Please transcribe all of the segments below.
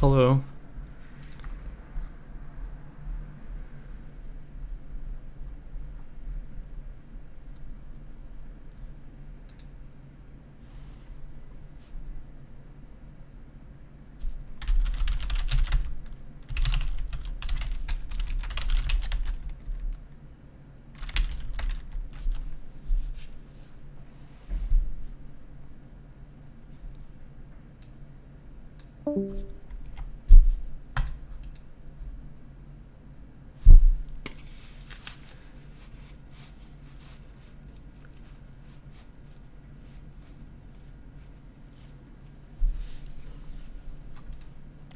Hello.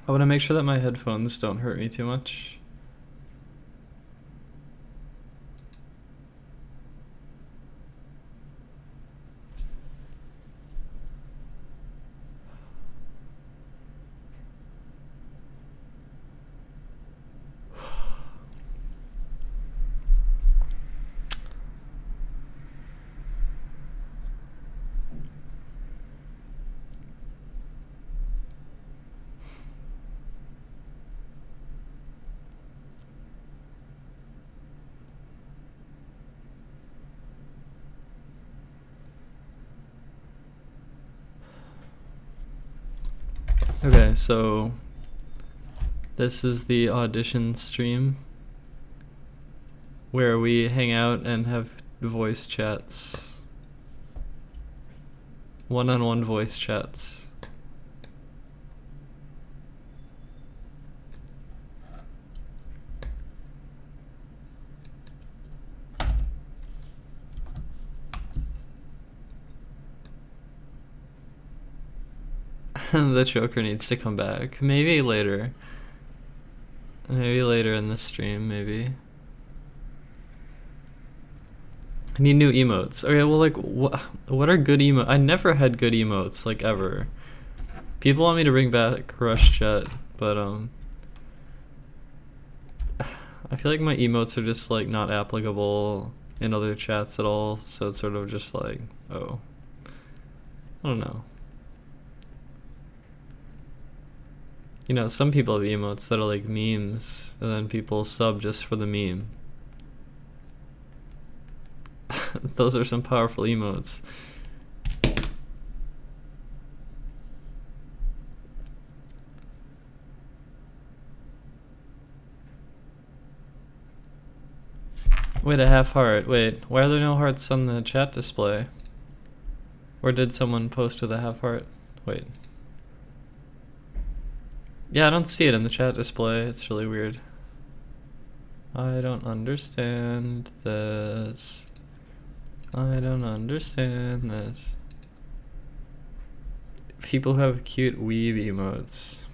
I want to make sure that my headphones don't hurt me too much. Okay, so this is the audition stream where we hang out and have voice chats. One-on-one voice chats. The Joker needs to come back. Maybe later. Maybe later in the stream, maybe. I need new emotes. Okay, well, like, what are good emotes? I never had good emotes, like, ever. People want me to bring back Rush Jet, but, I feel like my emotes are just, like, not applicable in other chats at all, so it's sort of just like, oh. I don't know. You know, some people have emotes that are like memes, and then people sub just for the meme. Those are some powerful emotes. Wait, a half heart. Wait, why are there no hearts on the chat display? Or did someone post with a half heart? Wait. Yeah, I don't see it in the chat display. It's really weird. I don't understand this. I don't understand this. People who have cute weeb emotes.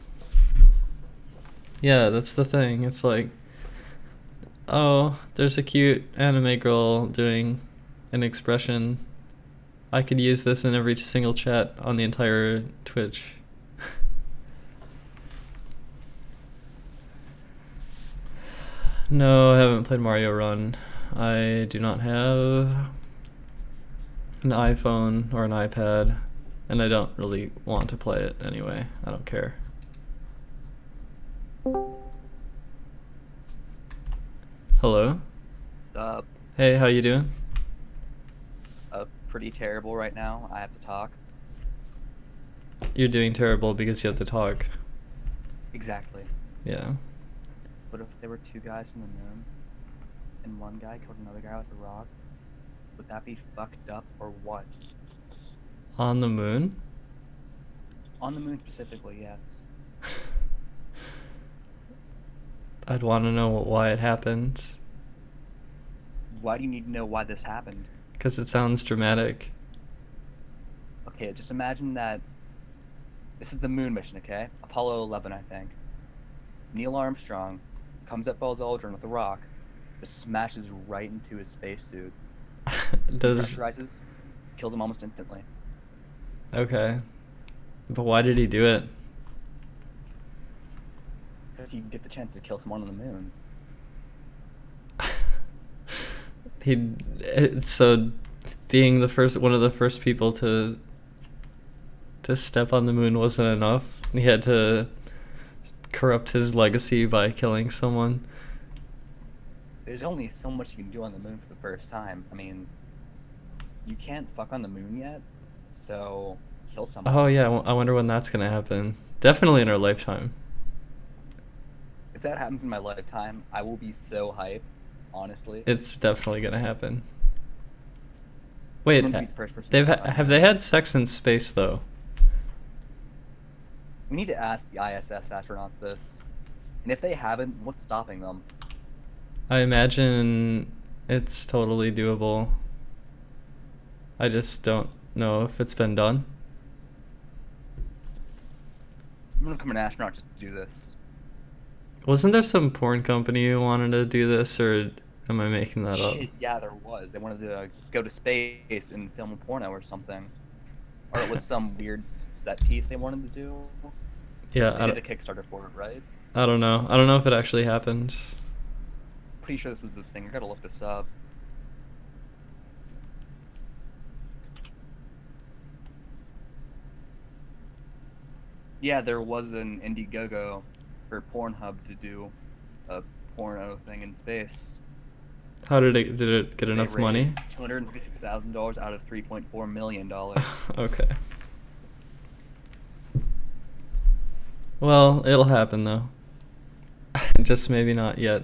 Yeah, that's the thing. It's like, oh, there's a cute anime girl doing an expression. I could use this in every single chat on the entire Twitch. No, I haven't played Mario Run. I do not have an iPhone or an iPad, and I don't really want to play it anyway. I don't care. Hello? Hey, how you doing? Pretty terrible right now. I have to talk. You're doing terrible because you have to talk. Exactly. Yeah. What if there were two guys in the moon, and one guy killed another guy with a rock? Would that be fucked up or what? On the moon? On the moon specifically, yes. I'd want to know why it happened. Why do you need to know why this happened? Because it sounds dramatic. Okay, just imagine that this is the moon mission, okay? Apollo 11, I think. Neil Armstrong comes at Buzz Aldrin with a rock, just smashes right into his spacesuit. Does Pressurizes. kills him almost instantly. Okay. But why did he do it? Because you get the chance to kill someone on the moon. So being one of the first people to step on the moon wasn't enough. He had to corrupt his legacy by killing someone. There's only so much you can do on the moon for the first time. I mean, you can't fuck on the moon yet, so kill someone. Oh yeah, I wonder when that's gonna happen. Definitely in our lifetime. If that happens in my lifetime, I will be so hyped, honestly. It's definitely gonna happen. Wait, I'm gonna be the first person have they had sex in space though? We need to ask the ISS astronauts this. And if they haven't, what's stopping them? I imagine it's totally doable. I just don't know if it's been done. I'm gonna become an astronaut just to do this. Wasn't there some porn company who wanted to do this, or am I making that up? Shit, yeah, there was. They wanted to go to space and film a porno or something. Or it was some weird set piece they wanted to do. Yeah, They did a Kickstarter for it, right? I don't know. I don't know if it actually happened. Pretty sure this was the thing. I gotta look this up. Yeah, there was an Indiegogo for Pornhub to do a porno thing in space. How did it get enough money? $256,000 out of $3.4 million. Okay. Well, it'll happen though. Just maybe not yet.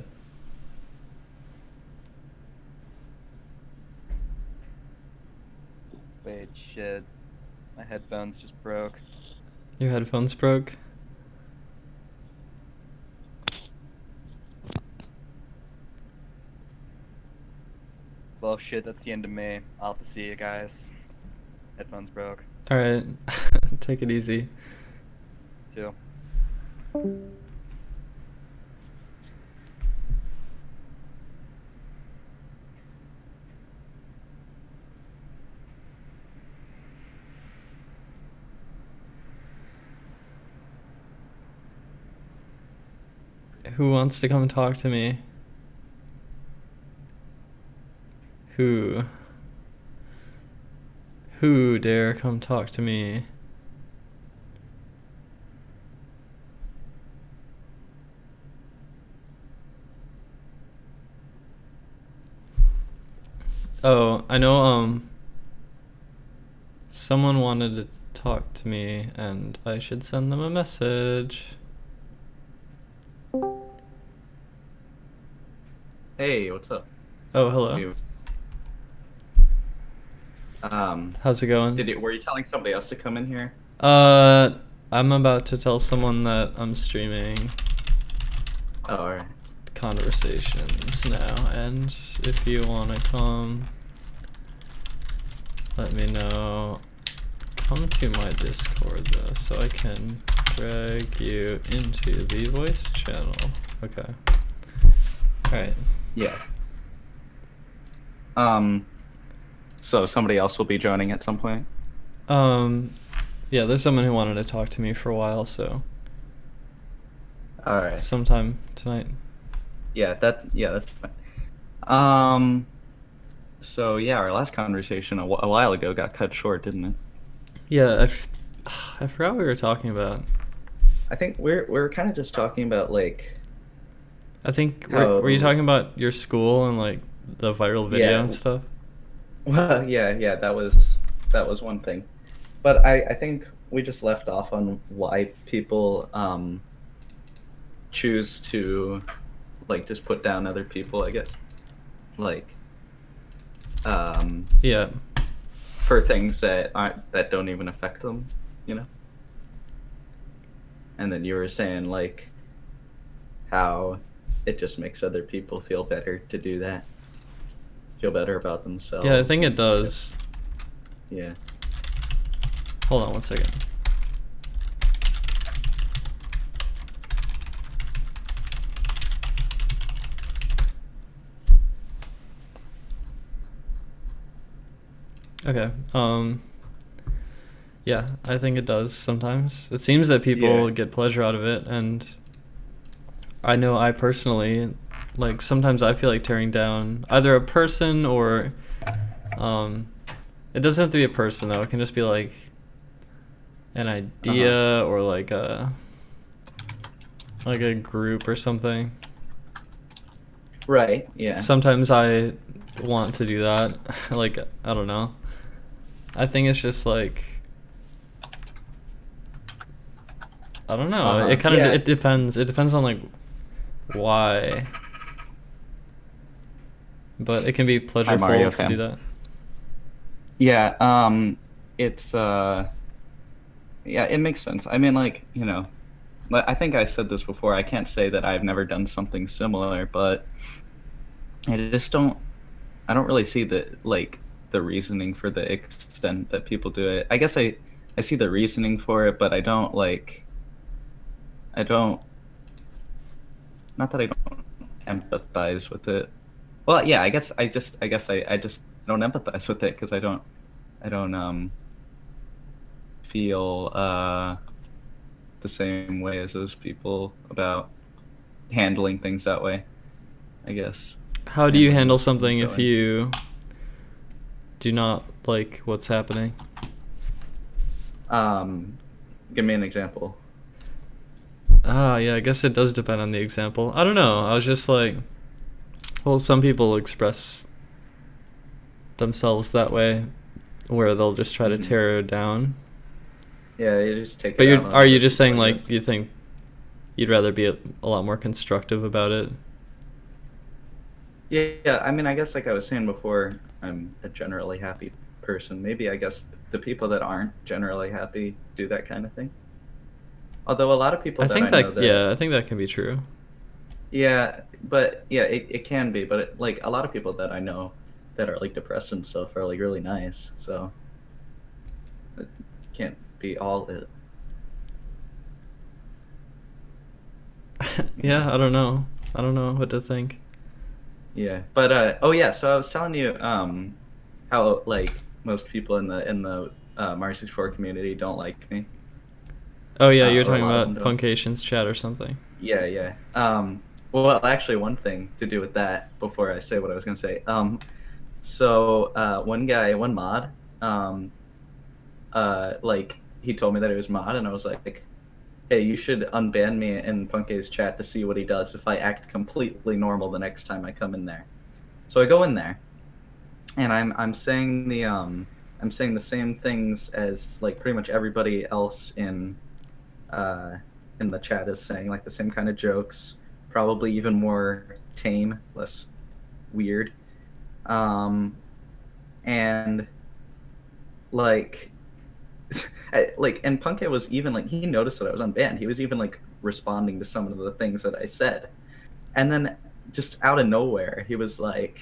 Wait, shit. My headphones just broke. Your headphones broke? Well, shit, that's the end of me. I'll have to see you guys. Headphones broke. Alright. Take it easy. Too. Who wants to come talk to me? Who dare come talk to me? Oh, I know, someone wanted to talk to me, and I should send them a message. Hey, what's up? Oh, hello. You. How's it going? Were you telling somebody else to come in here? I'm about to tell someone that I'm streaming Oh, alright. conversations now, and if you want to come, let me know. Come to my Discord though, so I can drag you into the voice channel. Okay. Alright. Yeah. So somebody else will be joining at some point? Yeah, there's someone who wanted to talk to me for a while, so Alright. sometime tonight. Yeah, that's fine. So yeah, our last conversation a while ago got cut short, didn't it? Yeah, I forgot what we were talking about. I think we're kind of just talking about like. I think were you talking about your school and like the viral video Yeah. and stuff? Well, yeah, that was one thing, but I think we just left off on why people choose to like just put down other people, I guess, like Yeah. for things that don't even affect them, you know. And then you were saying like how it just makes other people feel better to do that, feel better about themselves. Yeah, I think it does. Yeah. Hold on one second. Okay. Yeah, I think it does sometimes. It seems that people Yeah. get pleasure out of it, and I know I personally, like, sometimes I feel like tearing down either a person or, um, it doesn't have to be a person though. It can just be like an Uh-huh. idea or like a group or something. Right. Yeah. Sometimes I want to do that. Like, I don't know. I think it's just like, I don't know. Uh-huh. It kind of Yeah. it depends. It depends on like why, but it can be Hi, Mario pleasureful to do fam. that. Yeah. It's yeah, it makes sense. I mean, like, but I think I said this before. I can't say that I've never done something similar, but I just don't. I don't really see the reasoning for the extent that people do it. I guess I see the reasoning for it, but I don't like. I don't. Not that I don't empathize with it. Well, yeah. I guess I just don't empathize with it because I don't feel the same way as those people about handling things that way. I guess How do you handle handling things something that if way. you do not like what's happening? Um, Give me an example. Ah, yeah, I guess it does depend on the example. I don't know. I was just like, well, some people express themselves that way, where they'll just try to Hmm. tear it down. Yeah, you just take But it out on are you other just people, saying I guess. like you think you'd rather be a lot more constructive about it? Yeah, I mean, I guess like I was saying before, I'm a generally happy person. Maybe I guess the people that aren't generally happy do that kind of thing. Although a lot of people I that think I know that, that, yeah, I think that can be true. yeah, but yeah, it can be, but like a lot of people that I know that are like depressed and stuff are like really nice, so it can't be all it, you know. Yeah, I don't know. I don't know what to think. Yeah, but oh yeah, so I was telling you how like most people in the Mario 64 community don't like me, Oh yeah, you're or a talking lot of them about don't. Punkation's chat or something. Yeah, yeah. Well, actually, one thing to do with that before I say what I was gonna say. So one guy, one mod, um, like he told me that he was mod, and I was like, hey, you should unban me in Punk's chat to see what he does if I act completely normal the next time I come in there. So I go in there, and I'm saying the same things as like pretty much everybody else uh in the chat is saying, like the same kind of jokes, probably even more tame, less weird. And like and Punkei was even like he noticed that I was unbanned. He was even like responding to some of the things that I said. And then just out of nowhere, he was like,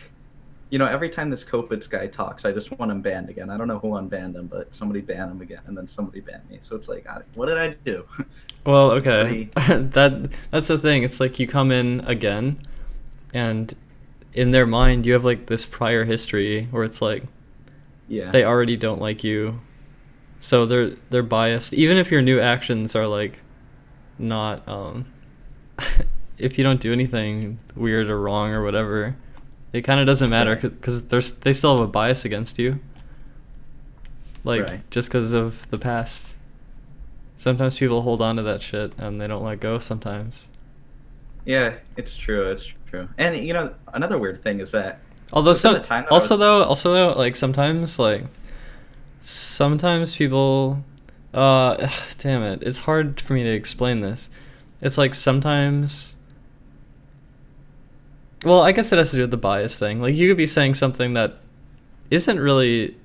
every time this Kopitz guy talks, I just want him banned again. I don't know who unbanned him, but somebody banned him again, and then somebody banned me. So it's like, what did I do? Well, It's okay. pretty. That's the thing. It's like you come in again, and in their mind you have like this prior history where it's like Yeah. they already don't like you. So they're biased. Even if your new actions are like not if you don't do anything weird or wrong or whatever, it kind of doesn't matter Right. because they still have a bias against you. Right. Like just because of the past. Sometimes people hold on to that shit and they don't let go sometimes. Yeah, it's true. It's true. And another weird thing is that Although within the some time that I was. also though like sometimes people damn it, it's hard for me to explain this. It's like sometimes, well, I guess it has to do with the bias thing. Like you could be saying something that isn't really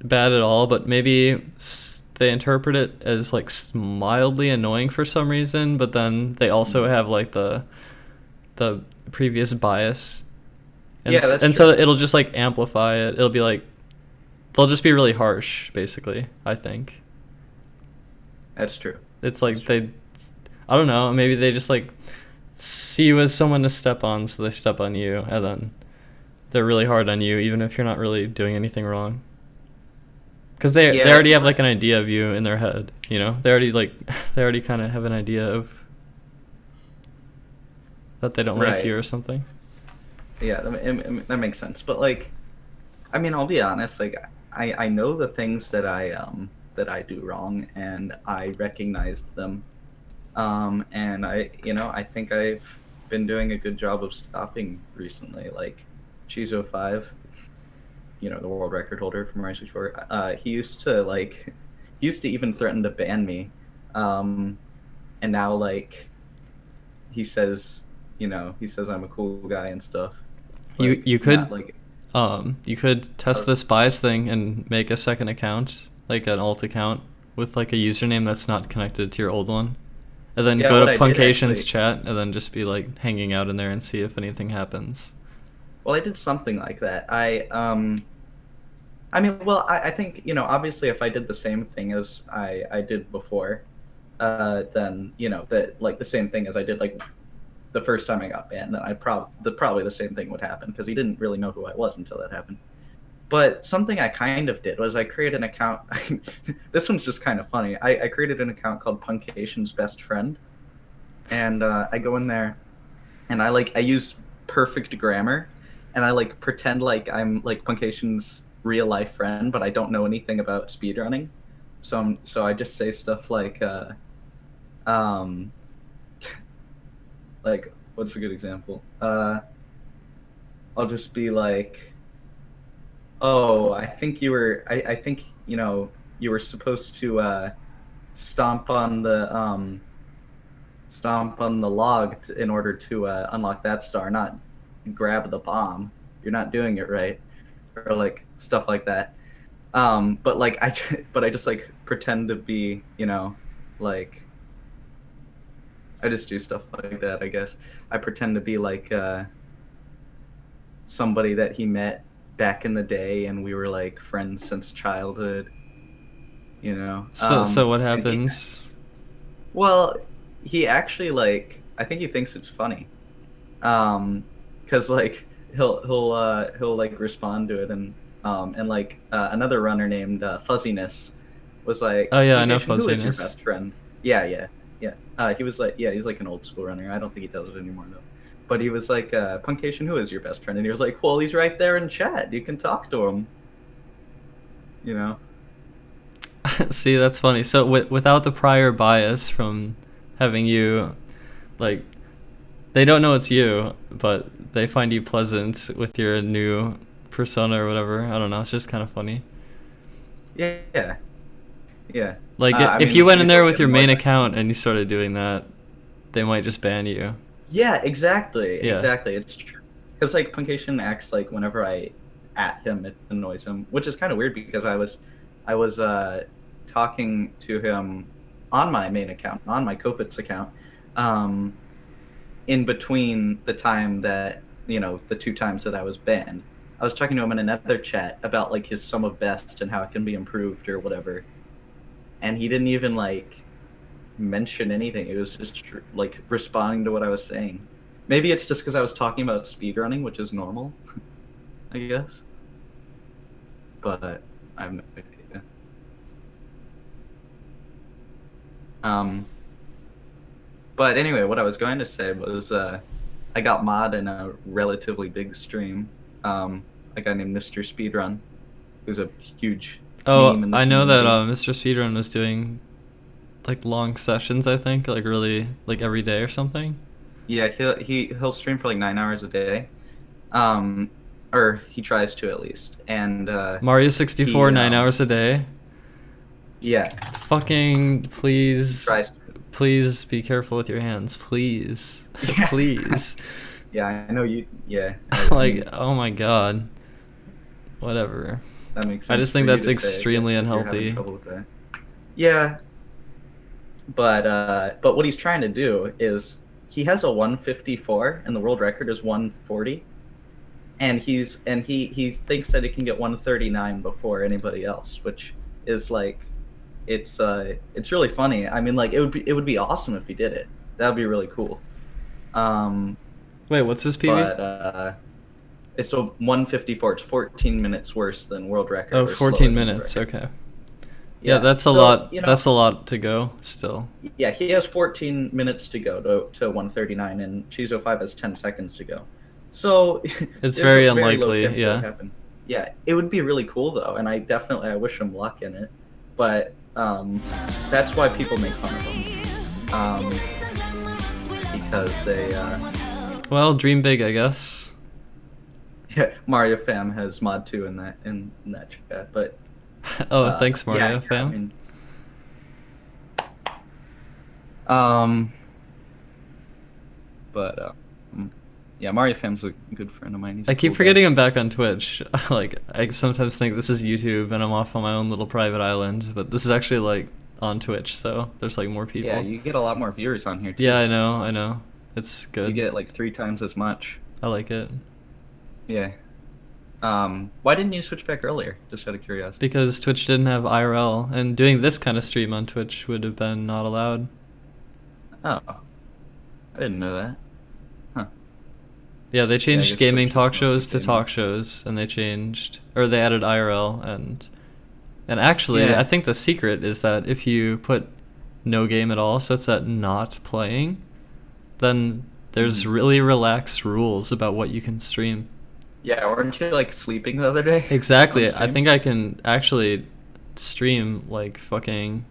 bad at all, but maybe they interpret it as like mildly annoying for some reason, but then they also Mhm. have like the previous bias. And Yeah, that's and so true. it'll just like amplify it. It'll be like they'll just be really harsh basically, I think. That's true. It's That's like true. I don't know, maybe they just like see you as someone to step on, so they step on you, and then they're really hard on you, even if you're not really doing anything wrong. Because they Yeah, already have like an idea of you in their head, you know. They already kind of have an idea of that they don't like right. you or something. Yeah, that makes sense. But like, I mean, I'll be honest. Like, I know the things that I do wrong, and I recognized them. And I think I've been doing a good job of stopping recently. Like, Chizo5, the world record holder from Mario 64. He used to even threaten to ban me. And now like he says I'm a cool guy and stuff. Like, You not could like you could test the spies thing and make a second account, like an alt account with like a username that's not connected to your old one. And then yeah, go what to I did Punkation's actually. chat and then just be like hanging out in there and see if anything happens. Well, I did something like that. I mean, well, I think, obviously if I did the same thing as I did before, then, that like the same thing as I did like the first time I got banned, then probably the same thing would happen because he didn't really know who I was until that happened. But something I kind of did was I created an account. This one's just kind of funny. I created an account called Punkation's Best Friend, and I go in there and I use perfect grammar, and I like pretend like I'm like Punkation's real life friend, but I don't know anything about speedrunning. So I just say stuff like um like what's a good example? I'll just be like, oh, I think you were supposed to stomp on the log in order to unlock that star, not grab the bomb. You're not doing it right, or like stuff like that. But like but I just like pretend to be, like I just do stuff like that. I guess I pretend to be like somebody that he met back in the day, and we were like friends since childhood. So what And happens? well, he actually like I think he thinks it's funny. Because like he'll like respond to it, and like another runner named Fuzziness was like, Oh yeah, I know Puncation, who is your fuzziness. best friend? Yeah, yeah, yeah. He was like, yeah, he's like an old school runner. I don't think he does it anymore though. But he was like, Puncation, who is your best friend? And he was like, well, he's right there in chat. You can talk to him. You know? See, that's funny. So without the prior bias from having you, like, they don't know it's you, but they find you pleasant with your new persona or whatever. I don't know. It's just kind of funny. Yeah, yeah, yeah. Like, I if you mean, went in people there with get your annoyed main by it. account and you started doing that, they might just ban you. Yeah, exactly, Yeah. exactly. It's true. Because like Puncation acts like whenever I at him, it annoys him, which is kind of weird because I was talking to him on my main account, on my Kopitz account, um, in between the time that the two times that I was banned. I was talking to him in another chat about like his sum of best and how it can be improved or whatever, and he didn't even like mention anything. It was just like responding to what I was saying. Maybe it's just because I was talking about speedrunning, which is normal, I guess. But I have no idea. Um, but anyway, what I was going to say was I got mod in a relatively big stream. A guy named Mr. Speedrun, who's a huge meme Oh, in the I know that community. Mr. Speedrun was doing like long sessions, I think, like really like every day or something. Yeah, he'll stream for like 9 hours a day. Um, or he tries to at least. And Mario 64 he 9 hours a day. yeah, Fucking he please, tries to. please be careful with your hands, please, Yeah. please. Yeah, I know you. Yeah, I Like, mean, oh my god, whatever. that makes I sense just for think you that's to say, I guess, extremely if you're having unhealthy. trouble with that. Yeah, but what he's trying to do is he has a 154 and the world record is 140, and he thinks that he can get 139 before anybody else, which is like it's really funny. I mean, like it would be awesome if he did it. That would be really cool. Um, Wait, what's this PB? but it's a 154. It's 14 minutes worse than world record Oh, or slower 14 than world minutes. record. Okay. Yeah, that's a So, lot. you know, That's a lot to go still. yeah, he has 14 minutes to go to 139, and Chizo 5 has 10 seconds to go. So It's there's a very very low unlikely. chance that would Yeah. happen. Yeah, it would be really cool though, and I wish him luck in it. But that's why people make fun of him, because they Well, dream big, I guess. yeah, Mario Fam has mod 2 in that chat, but Oh, thanks, yeah, Mario I fam. mean, um, but yeah, Mario Fam's a good friend of mine. He's a I keep cool forgetting guy. I'm back on Twitch. Like, I sometimes think this is YouTube and I'm off on my own little private island, but this is actually like on Twitch, so there's like more people. Yeah, you get a lot more viewers on here too. Yeah, I know. It's good. You get like 3 times as much. I like it. Yeah. Why didn't you switch back earlier? Just out of curiosity. Because Twitch didn't have IRL, and doing this kind of stream on Twitch would have been not allowed. Oh, I didn't know that. Huh. Yeah, they I changed guess gaming Twitch is talk mostly shows to gaming. talk shows, and they added IRL, and actually, Yeah. I think the secret is that if you put no game at all, so it's at not playing, then there's Mhm. really relaxed rules about what you can stream. Yeah, weren't you like sleeping the other day? Exactly. on I stream? think I can actually stream like fucking.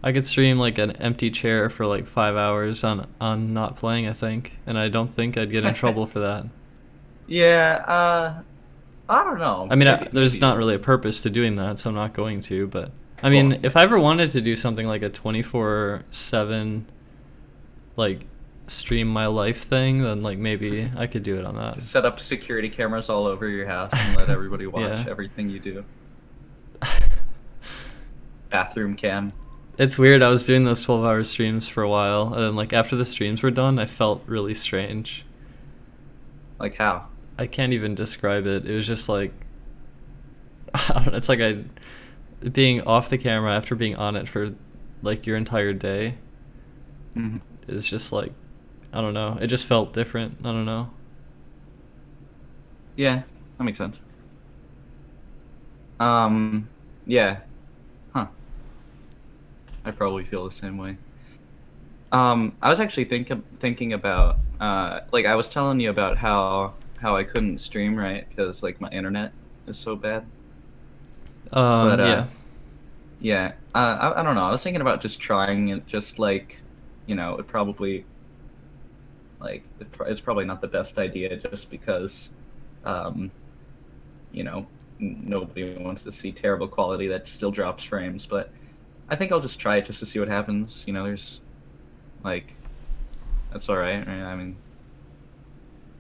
I could stream like an empty chair for like 5 hours on not playing, I think, and I don't think I'd get in trouble for that. Yeah. I don't know. I mean, there's maybe not you really a would. purpose to doing that, so I'm not going to. But I mean, Well, if I ever wanted to do something like a 24/7, like stream my life thing, then like maybe I could do it on that. just set up security cameras all over your house and let everybody watch Yeah. everything you do. Bathroom cam. It's weird. I was doing those 12-hour streams for a while, and then like after the streams were done, I felt really strange. Like how? I can't even describe it. It was just like, I don't know, it's like being off the camera after being on it for like your entire day Mhm. is just like, I don't know. It just felt different. I don't know. Yeah, that makes sense. Yeah. Huh. I probably feel the same way. I was actually thinking about like I was telling you about how I couldn't stream, right? Because like my internet is so bad. But Yeah. yeah. I don't know. I was thinking about just trying it, just like, it probably like it's probably not the best idea, just because you know nobody wants to see terrible quality that still drops frames, but I think I'll just try it just to see what happens. There's like that's all right. I mean,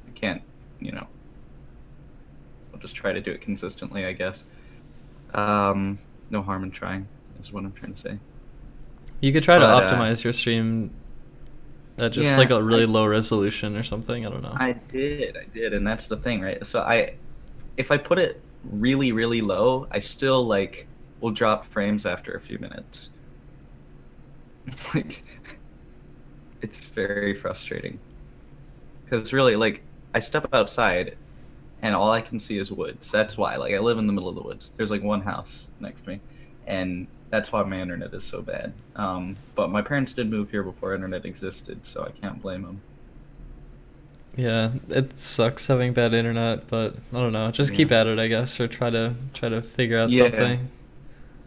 I can't, I'll just try to do it consistently, I guess. No harm in trying, is what I'm trying to say. You could try to But, optimize your stream at just yeah, like a really low resolution or something. I don't know. I did, and that's the thing, right? So if I put it really, really low, I still like will drop frames after a few minutes. Like, it's very frustrating. Because really, like, I step outside, and all I can see is woods. That's why, like, I live in the middle of the woods. There's like one house next to me, and that's why my internet is so bad. But my parents did move here before internet existed, so I can't blame them. Yeah, it sucks having bad internet, but I don't know. Just keep Yeah. at it, I guess, or try to figure out Yeah. something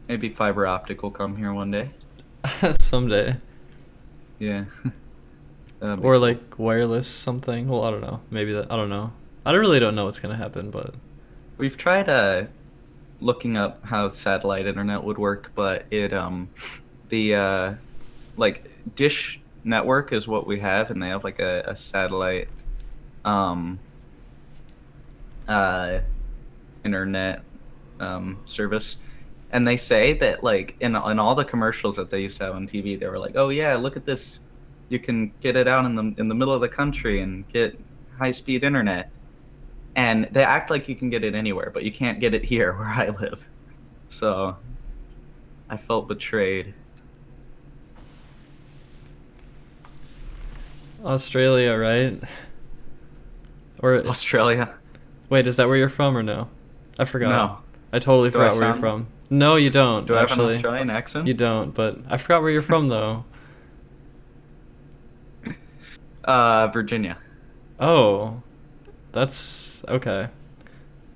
Maybe fiber optic will come here one day. someday. Yeah. That'd be Or cool. like wireless something. Well, I don't know. Maybe that. I don't know. I really don't know what's gonna happen, but We've tried looking up how satellite internet would work, but the like Dish network is what we have, and they have like a satellite um internet service. And they say that like in all the commercials that they used to have on TV, they were like, "Oh yeah, look at this. You can get it out in the middle of the country and get high-speed internet." And they act like you can get it anywhere, but you can't get it here where I live. So I felt betrayed. Australia, right? Or Australia. wait, is that where you're from or no? I forgot. No. I totally Do I forgot where you're sound- from. No, you don't. Do I have an actually. Australian accent? You don't, but I forgot where you're from though. Virginia. Oh, that's okay.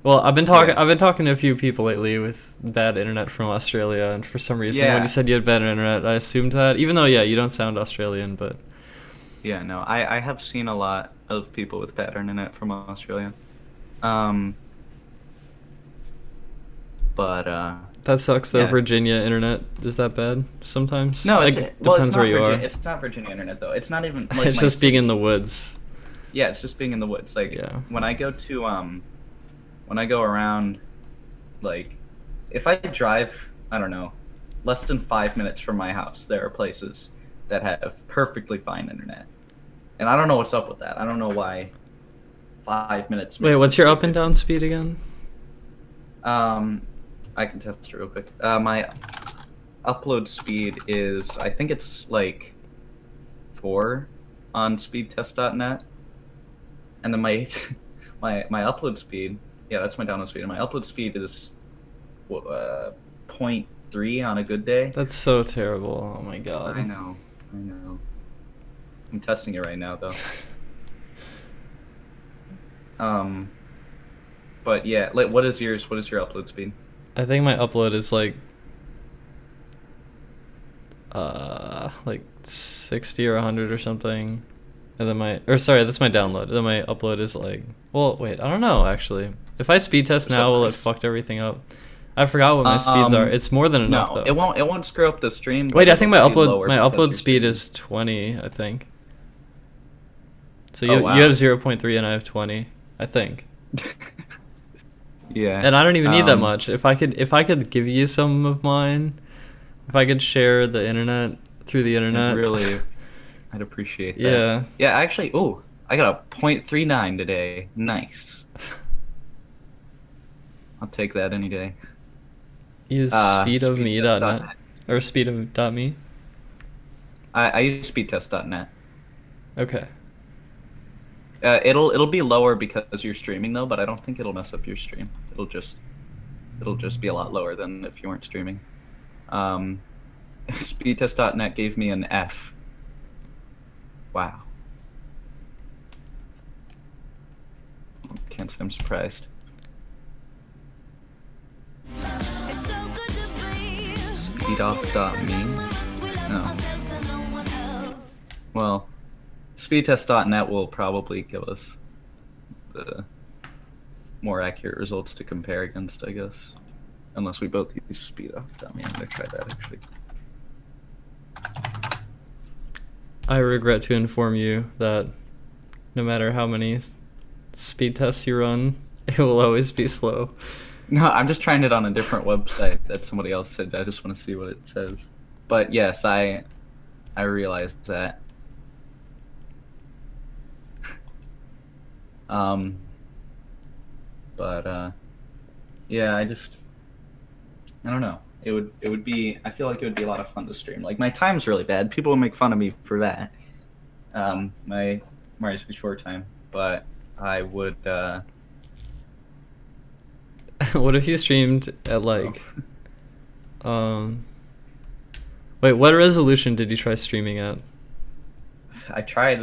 Well, I've been talking. Yeah. I've been talking to a few people lately with bad internet from Australia, and for some reason, when Yeah. you said you had bad internet, I assumed that. Even though, yeah, you don't sound Australian, but Yeah, no, I have seen a lot of people with bad internet from Australia. But that sucks though. Yeah. Virginia internet is that bad sometimes? no, it's Like, well, depends it's not where you Virginia, are. It's not Virginia internet though. It's not even like It's my just being city. in the woods. Yeah, it's just being in the woods. Like Yeah. when I go to when I go around, like if I drive, I don't know, less than 5 minutes from my house, there are places that have perfectly fine internet, and I don't know what's up with that. I don't know why 5 minutes. Wait, makes what's such your a up and big down speed again? I can test it real quick. My upload speed is, I think it's like 4 on speedtest.net, and then my my upload speed, yeah, that's my download speed, and my upload speed is 0.3 on a good day. That's so terrible. Oh my god. I know. I'm testing it right now though. But yeah, like, what is yours? What is your upload speed? I think my upload is like 60 or 100 or something. And then that's my download. And then my upload is like, well, wait, I don't know actually. If I speed test What's now, up, will it Chris? fucked everything up? I forgot what my speeds are. It's more than enough No, though. it won't screw up the stream. but Wait, I think my it'll be upload lower my because upload you're speed streaming. is 20, I think. So Oh, wow. you have 0.3 and I have 20, I think. Yeah. And I don't even need that much. If I could give you some of mine, if I could share the internet through the internet. I'd appreciate that. Yeah. Yeah, actually, I got a 0.39 today. Nice. I'll take that any day. Use speedofme.net or speed.me. I use speedtest.net. Okay. It'll be lower because you're streaming though, but I don't think it'll mess up your stream. It'll just be a lot lower than if you weren't streaming. Speedtest.net gave me an F. Wow. Can't say I'm surprised. Speedoff.me? No. Well, speedtest.net will probably give us the more accurate results to compare against, I guess. Unless we both use speedoff.me. I'm gonna try that actually. I regret to inform you that no matter how many speed tests you run, it will always be slow. No, I'm just trying it on a different website that somebody else said. I just want to see what it says. But yes, I realized that. Yeah, I don't know. It would be, I feel like it would be a lot of fun to stream. Like, my time's really bad. People will make fun of me for that. My Mario 64 time. But I would, What if you streamed at like wait, what resolution did you try streaming at? I tried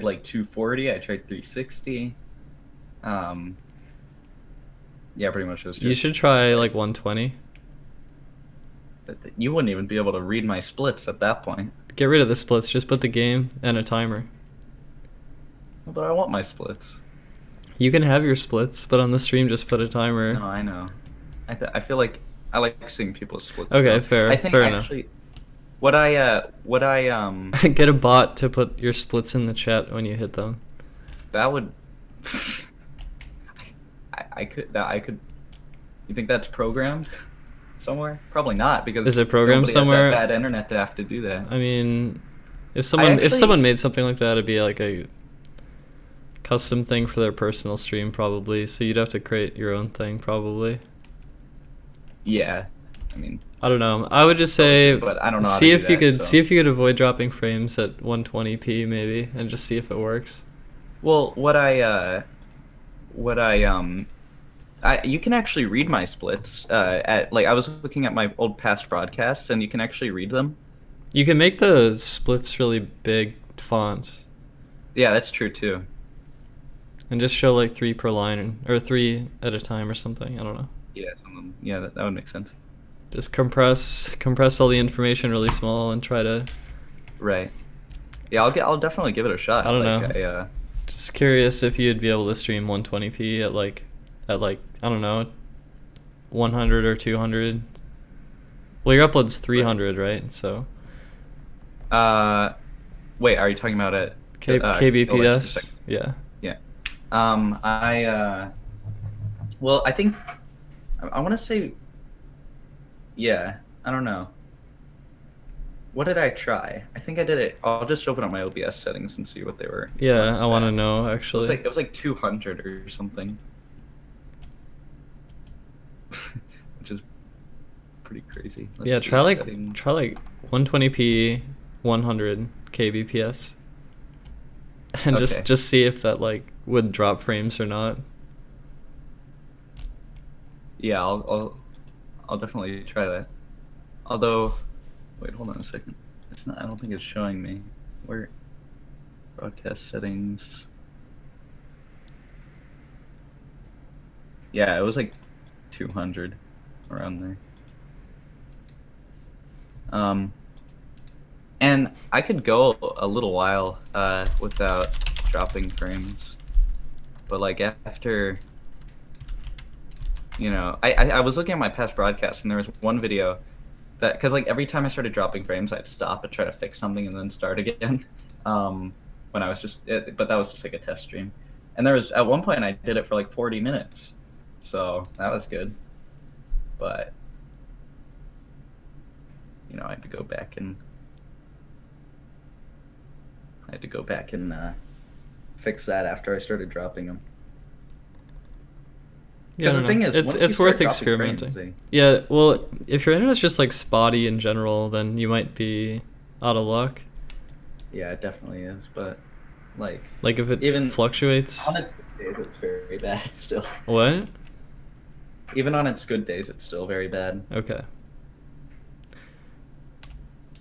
like 240, I tried 360. Yeah, pretty much it was just, You should try like 120. You wouldn't even be able to read my splits at that point. Get rid of the splits, just put the game and a timer. But I want my splits. You can have your splits, but on the stream just put a timer. No, I know. I feel like I like seeing people's splits. Okay, though. fair. I think fair actually, what I Get a bot to put your splits in the chat when you hit them. that would I could. You think that's programmed somewhere? Probably not, because Is it programmed nobody somewhere? has that bad internet to have to do that. I mean, if someone made something like that, it'd be like a custom thing for their personal stream probably. So you'd have to create your own thing probably. Yeah, I mean, I don't know. I would just say but I don't know how see to if do you that, could so. see if you could avoid dropping frames at 120p maybe, and just see if it works. well, what I You can actually read my splits. At like I was looking at my old past broadcasts, and you can actually read them. You can make the splits really big fonts Yeah, that's true too. and just show like 3 per line or 3 at a time or something. I don't know. Yeah, that would make sense. Just compress all the information really small and try to. Right. Yeah, I'll definitely give it a shot. I don't like, know. Just curious if you'd be able to stream 120p at like I don't know, 100 or 200. Well, your upload's 300, right? So. Wait, are you talking about it? kbps? Yeah. Yeah. Well, I think I want to say. Yeah, I don't know. What did I try? I think I did it. I'll just open up my OBS settings and see what they were. Yeah, I want to know actually. It was like 200 or something, which is pretty crazy. Yeah, try like 120p, 100 kbps, and Okay. just see if that like would drop frames or not. Yeah, I'll definitely try that. Although, wait, hold on a second. It's not. I don't think it's showing me. Where? Broadcast settings. Yeah, it was like 200, around there. And I could go a little while without dropping frames, but like after, I was looking at my past broadcasts and there was one video that, because like every time I started dropping frames, I'd stop and try to fix something and then start again. When I was but that was just like a test stream, and there was at one point I did it for like 40 minutes, so that was good, but I had to go back and fix that after I started dropping them. Yeah, Because the thing is, it's worth experimenting. Yeah, well, if your internet's just like spotty in general, then you might be out of luck. Yeah, it definitely is, but like if it even fluctuates on its good days, it's very bad still. What? Even on its good days, it's still very bad. Okay.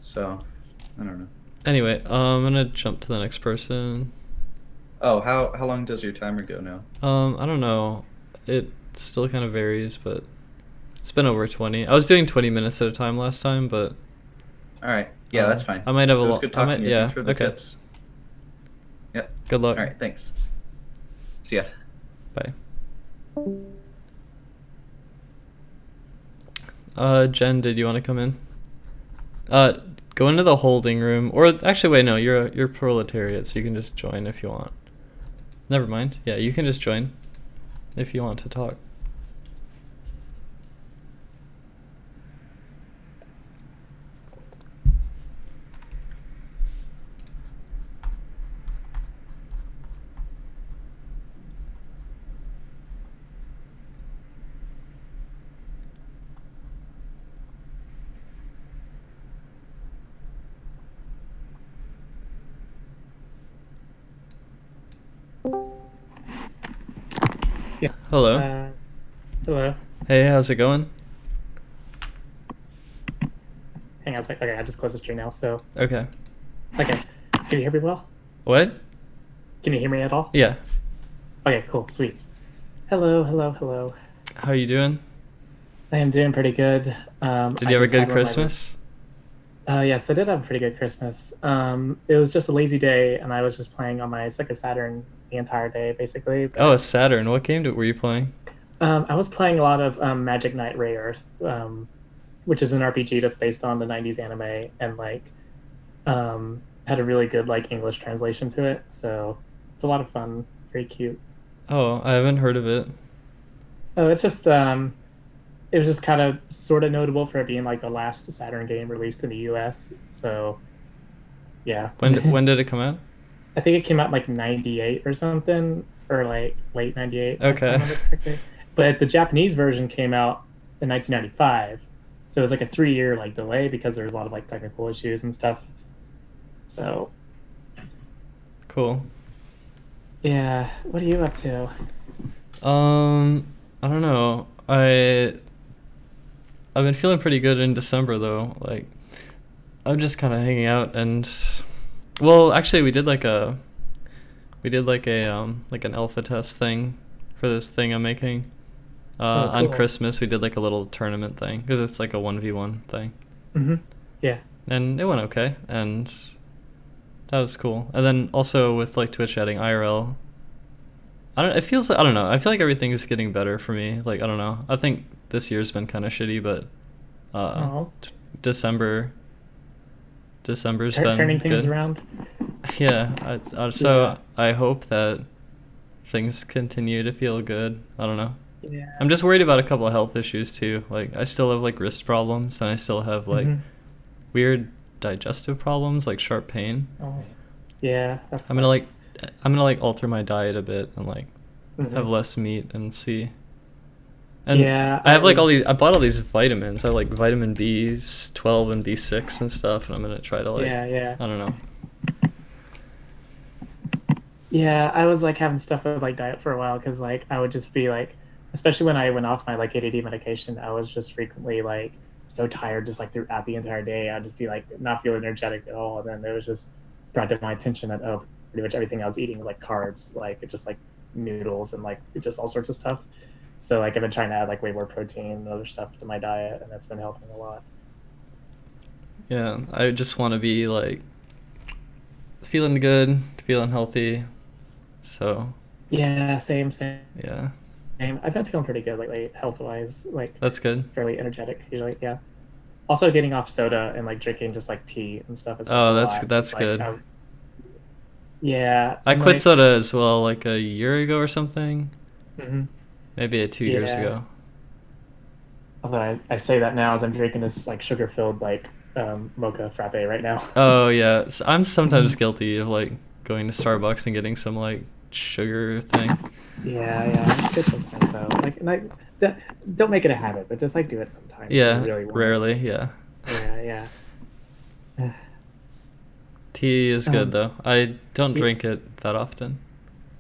So, I don't know. Anyway, I'm gonna jump to the next person. Oh, how long does your timer go now? I don't know. It still kind of varies, but it's been over 20. I was doing 20 minutes at a time last time, but. All right. Yeah, that's fine. I might have a lot. Good talking to you. Yeah. Thanks for the okay. tips. Yep. Good luck. All right. Thanks. See ya. Bye. Jen, did you want to come in? Go into the holding room, or actually, wait, no, you're proletariat, so you can just join if you want. Never mind. Yeah, you can just join if you want to talk. Yeah. Hello. Hello. Hey, how's it going? Hang on a sec. Okay, I just closed the stream now, so. Okay. Okay. Can you hear me well? What? Can you hear me at all? Yeah. Okay, cool, sweet. Hello, hello, hello. How are you doing? I am doing pretty good. Did you have a good Christmas? Yes, I did have a pretty good Christmas. It was just a lazy day, and I was just playing on my Sega Saturn the entire day, basically. But, Oh, a Saturn. What game were you playing? I was playing a lot of Magic Knight Ray Earth, which is an RPG that's based on the 90s anime, and had a really good English translation to it. So it's a lot of fun, very cute. Oh, I haven't heard of it. Oh, it's just it was just kind of sort of notable for it being the last Saturn game released in the U.S. So yeah. When did it come out? I think it came out 98 or something, or late 98. Okay. But the Japanese version came out in 1995, so it was a 3-year delay because there was a lot of technical issues and stuff. So cool. Yeah, what are you up to? I don't know. I've been feeling pretty good in December though. Like I'm just kind of hanging out and well, actually we did like an alpha test thing for this thing I'm making. Oh, On cool. Christmas we did like a little tournament thing because it's like a 1v1 thing. Yeah. And it went okay and that was cool. And then also with like Twitch chatting IRL, I don't know. I feel like everything's getting better for me. Like I don't know. I think this year's been kind of shitty, but Oh. December's been Turning things good. around. Yeah. So Yeah. I hope that things continue to feel good. I don't know. Yeah. I'm just worried about a couple of health issues too. Like I still have like wrist problems and I still have like weird digestive problems, like sharp pain. Oh. Yeah. I'm gonna like alter my diet a bit and like have less meat and see. And Yeah, I have like I bought all these vitamins. I have like vitamin B12 and B6 and stuff, and I'm gonna try to like Yeah. I don't know. Yeah, I was like having stuff with like diet for a while because like I would just be like, especially when I went off my like ADD medication, I was just frequently like so tired just like throughout the entire day. I'd just be like not feel energetic at all. And then it was just brought to my attention that pretty much everything I was eating was like carbs, like it just like noodles and like just all sorts of stuff. So like I've been trying to add like way more protein and other stuff to my diet, and that's been helping a lot. Yeah, I just want to be like feeling good, feeling healthy. So Yeah, same. yeah, I've been feeling pretty good lately, health wise. Like that's good. fairly energetic usually. Yeah. Also getting off soda and like drinking just like tea and stuff. Oh, that's like, good. Yeah. I and, quit like, soda as well, like a year ago or something. Mhm. Maybe 2 years Yeah. ago. Although I say that now as I'm drinking this like sugar filled like mocha frappe right now. Oh yeah, I'm sometimes Mhm. guilty of like going to Starbucks and getting some like sugar thing. Yeah. It's good sometimes though. Like don't make it a habit, but just like do it sometimes. Yeah, If you really want it. rarely. Yeah, Yeah. tea is good though. I don't tea- drink it that often.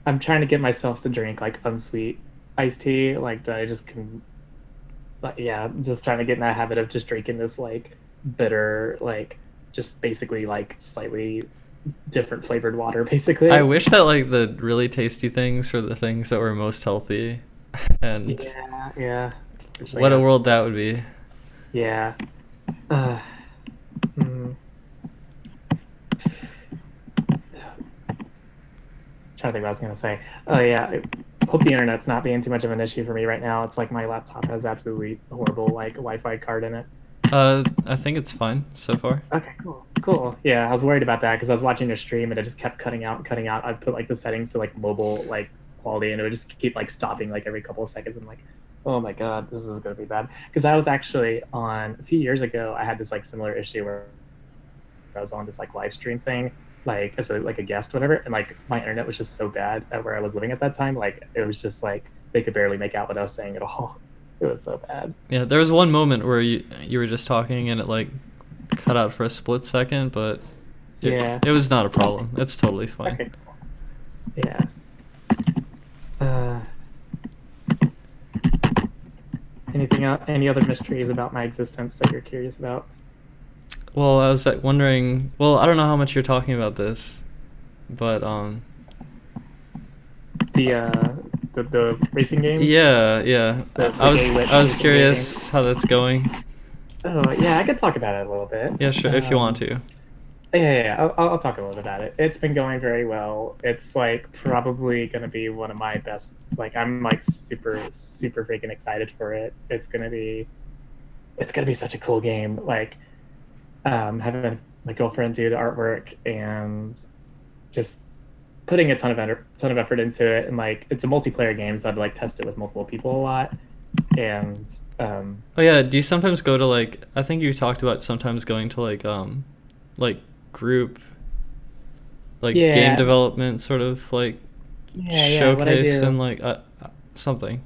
I'm trying to get myself to drink like unsweet iced tea. Like that I just can. But yeah, I'm just trying to get in that habit of just drinking this like bitter, like just basically like slightly different flavored water, basically. I wish that like the really tasty things were the things that were most healthy, and Yeah. what a world that would be. Yeah. Mm. Trying to think what I was gonna say. Oh yeah. I hope the internet's not being too much of an issue for me right now. It's like my laptop has absolutely horrible like Wi-Fi card in it. I think it's fine so far. Okay, cool. Yeah, I was worried about that because I was watching your stream and it just kept cutting out and cutting out. I put like the settings to like mobile like quality and it would just keep like stopping like every couple of seconds. I'm like, oh my god, this is gonna be bad. Because I was actually on a few years ago. I had this like similar issue where I was on this like live stream thing, like as a guest, whatever, and like my internet was just so bad at where I was living at that time. Like it was just like they could barely make out what I was saying at all. It was so bad. Yeah, there was one moment where you were just talking and it like cut out for a split second, but it was not a problem. It's totally fine. Okay, cool. Yeah. Anything else? Any other mysteries about my existence that you're curious about? Well, I was like wondering. Well, I don't know how much you're talking about this, but The racing game. Yeah. The I was curious how that's going. Oh yeah, I could talk about it a little bit. Yeah, sure, if you want to. Yeah. I'll talk a little bit about it. It's been going very well. It's like probably gonna be one of my best. Like I'm like super freaking excited for it. It's gonna be such a cool game. Like having my girlfriend do the artwork and just putting a ton of effort into it. And like it's a multiplayer game, so I'd like test it with multiple people a lot. And oh yeah, do you sometimes go to like, I think you talked about sometimes going to like group like game development sort of like showcase and like something.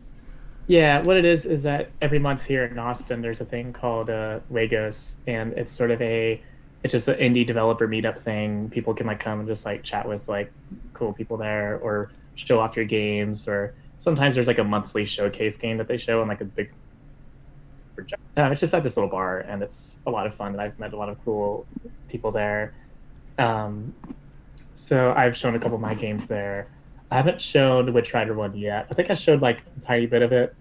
Yeah, what it is that every month here in Austin there's a thing called Lagos, and it's sort of it's just an indie developer meetup thing. People can like come and just like chat with like cool people there or show off your games or sometimes there's like a monthly showcase game that they show on like a big project. It's just at this little bar, and it's a lot of fun, and I've met a lot of cool people there. So I've shown a couple of my games there. I haven't shown the Witch Rider one yet. I think I showed like a tiny bit of it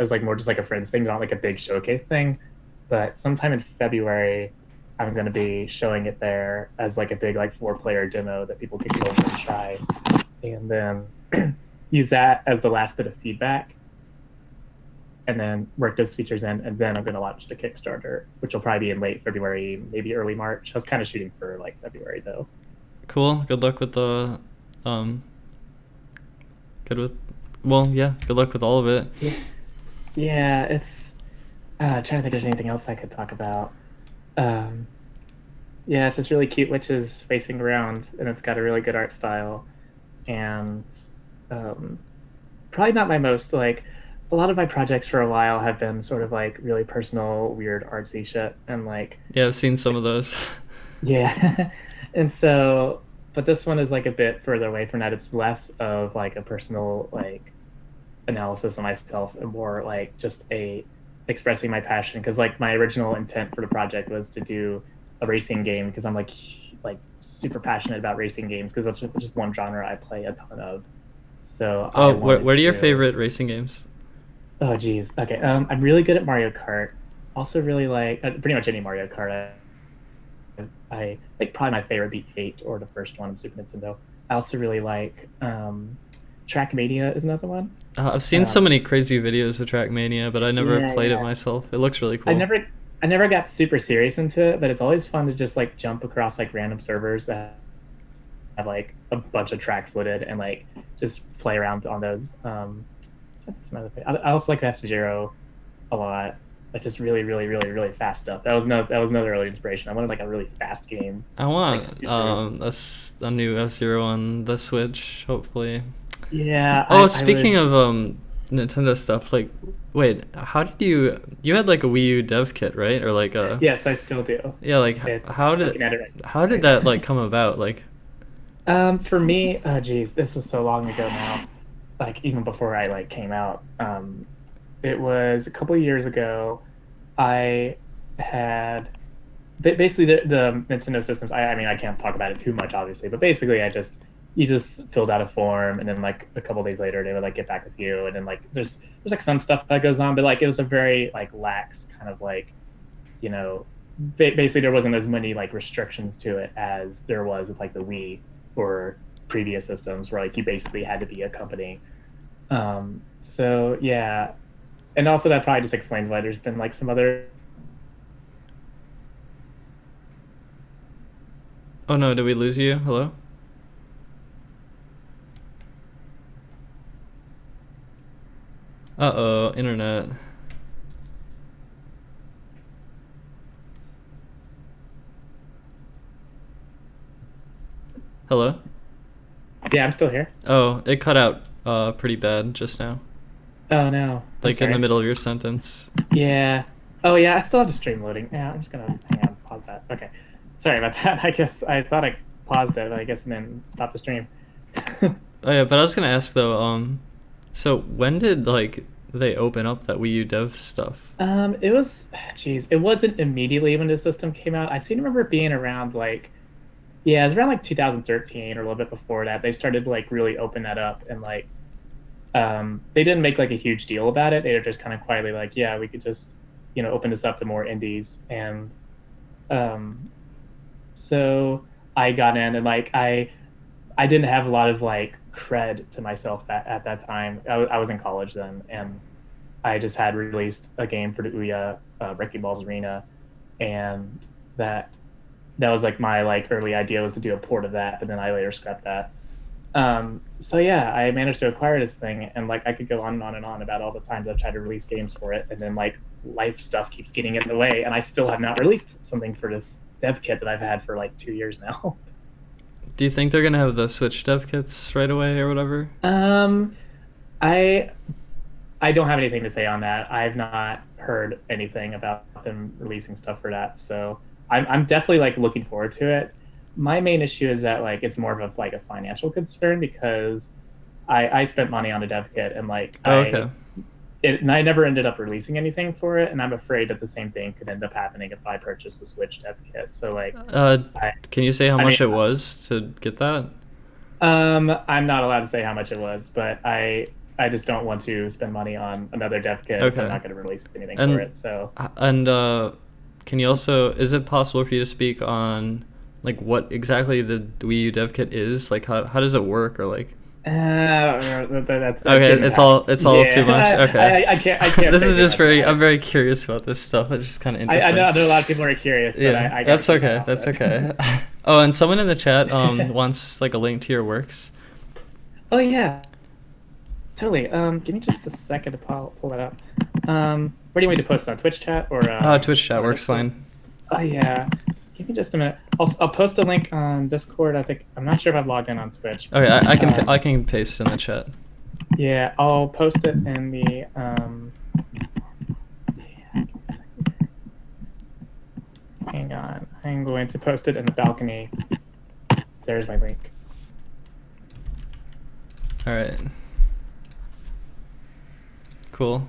as like more just like a friends thing, not like a big showcase thing. But sometime in February, I'm going to be showing it there as like a big like 4-player demo that people can go over and try, and then use that as the last bit of feedback, and then work those features in, and then I'm going to launch the Kickstarter, which will probably be in late February, maybe early March. I was kind of shooting for like February though. Cool. Good luck with the good luck with all of it. Yeah, it's trying to think if there's anything else I could talk about. Yeah, it's just really cute witches facing around, and it's got a really good art style, and probably not my most like. A lot of my projects for a while have been sort of like really personal, weird, artsy shit, and like. Yeah, I've seen some of those. Yeah, and so, but this one is like a bit further away from that. It's less of like a personal like analysis of myself, and more like just a expressing my passion. Because like my original intent for the project was to do a racing game, because I'm like super passionate about racing games, because that's just one genre I play a ton of. So what are your favorite racing games? Oh geez, okay. I'm really good at Mario Kart. Also really like pretty much any Mario Kart. I think probably my favorite be 8, or the first one on Super Nintendo. I also really like Trackmania is another one. I've seen so many crazy videos of Trackmania, but I never played it myself. It looks really cool. I never got super serious into it, but it's always fun to just like jump across like random servers that have like a bunch of tracks loaded, and like just play around on those. That's another thing. I also like F-Zero a lot. Like just really, really, really, really fast stuff. That was another early inspiration. I wanted like a really fast game. I want a new F-Zero on the Switch, hopefully. Yeah. Speaking of Nintendo stuff, like, wait, how did you had like a Wii U dev kit, right? Or like a. Yes, I still do. Yeah, like how did that like come about? Like. For me, geez, this was so long ago now. Like even before I like came out. It was a couple of years ago. I had basically the Nintendo systems. I mean, I can't talk about it too much, obviously, but basically, you just filled out a form, and then like a couple of days later, they would like get back with you, and then like there's like some stuff that goes on, but like it was a very like lax kind of like, you know, basically there wasn't as many like restrictions to it as there was with like the Wii or previous systems, where like you basically had to be a company. So yeah. And also that probably just explains why there's been like some other. Oh no, did we lose you? Hello? Uh-oh, internet. Hello? Yeah, I'm still here. Oh, it cut out pretty bad just now. Oh no. Like in the middle of your sentence. Yeah. Oh yeah, I still have the stream loading. Yeah, I'm just gonna hang on, pause that. Okay. Sorry about that. I guess I thought I paused it, but I guess and then stopped the stream. Oh yeah, but I was gonna ask though, so when did like they open up that Wii U dev stuff? It wasn't immediately when the system came out. I seem to remember it being around like, yeah, it was around like 2013 or a little bit before that. They started to like really open that up, and like they didn't make like a huge deal about it. They were just kind of quietly like, yeah, we could just, you know, open this up to more indies. And so I got in, and like I didn't have a lot of like cred to myself at that time. I was in college then, and I just had released a game for the Ouya, Wrecking Balls Arena, and that was like my like early idea was to do a port of that, but then I later scrapped that. So yeah, I managed to acquire this thing, and like I could go on and on and on about all the times I've tried to release games for it, and then like life stuff keeps getting in the way, and I still have not released something for this dev kit that I've had for like 2 years now. Do you think they're gonna have the Switch dev kits right away or whatever? I don't have anything to say on that. I've not heard anything about them releasing stuff for that, so I'm definitely like looking forward to it. My main issue is that like it's more of a like a financial concern, because I spent money on a dev kit, and like Oh, okay. and I never ended up releasing anything for it, and I'm afraid that the same thing could end up happening if I purchase a Switch dev kit. So like, Can you say how I much mean, it was to get that? I'm not allowed to say how much it was, but I just don't want to spend money on another dev kit if Okay. I'm not going to release anything And- for it. So And can you also, is it possible for you to speak on like what exactly the Wii U dev kit is? Like how does it work, or like? that's Okay, getting it's past- all too much. Okay. I can't. This say is too just much very. about it. I'm very curious about this stuff. It's just kind of I interesting. know a lot of people are curious, but Yeah, I that's gotta keep my okay. mouth That's shut. okay. Oh, and someone in the chat wants like a link to your works. Oh yeah, totally. Give me just a second to pull that up. Where do you want me to post it, on Twitch chat or? Twitch chat or works Discord? fine. Oh yeah. Give me just a minute. I'll post a link on Discord. I'm not sure if I've logged in on Twitch. Okay, I can paste in the chat. Yeah, I'll post it in the hang on. I'm going to post it in the balcony. There's my link. All right. Cool.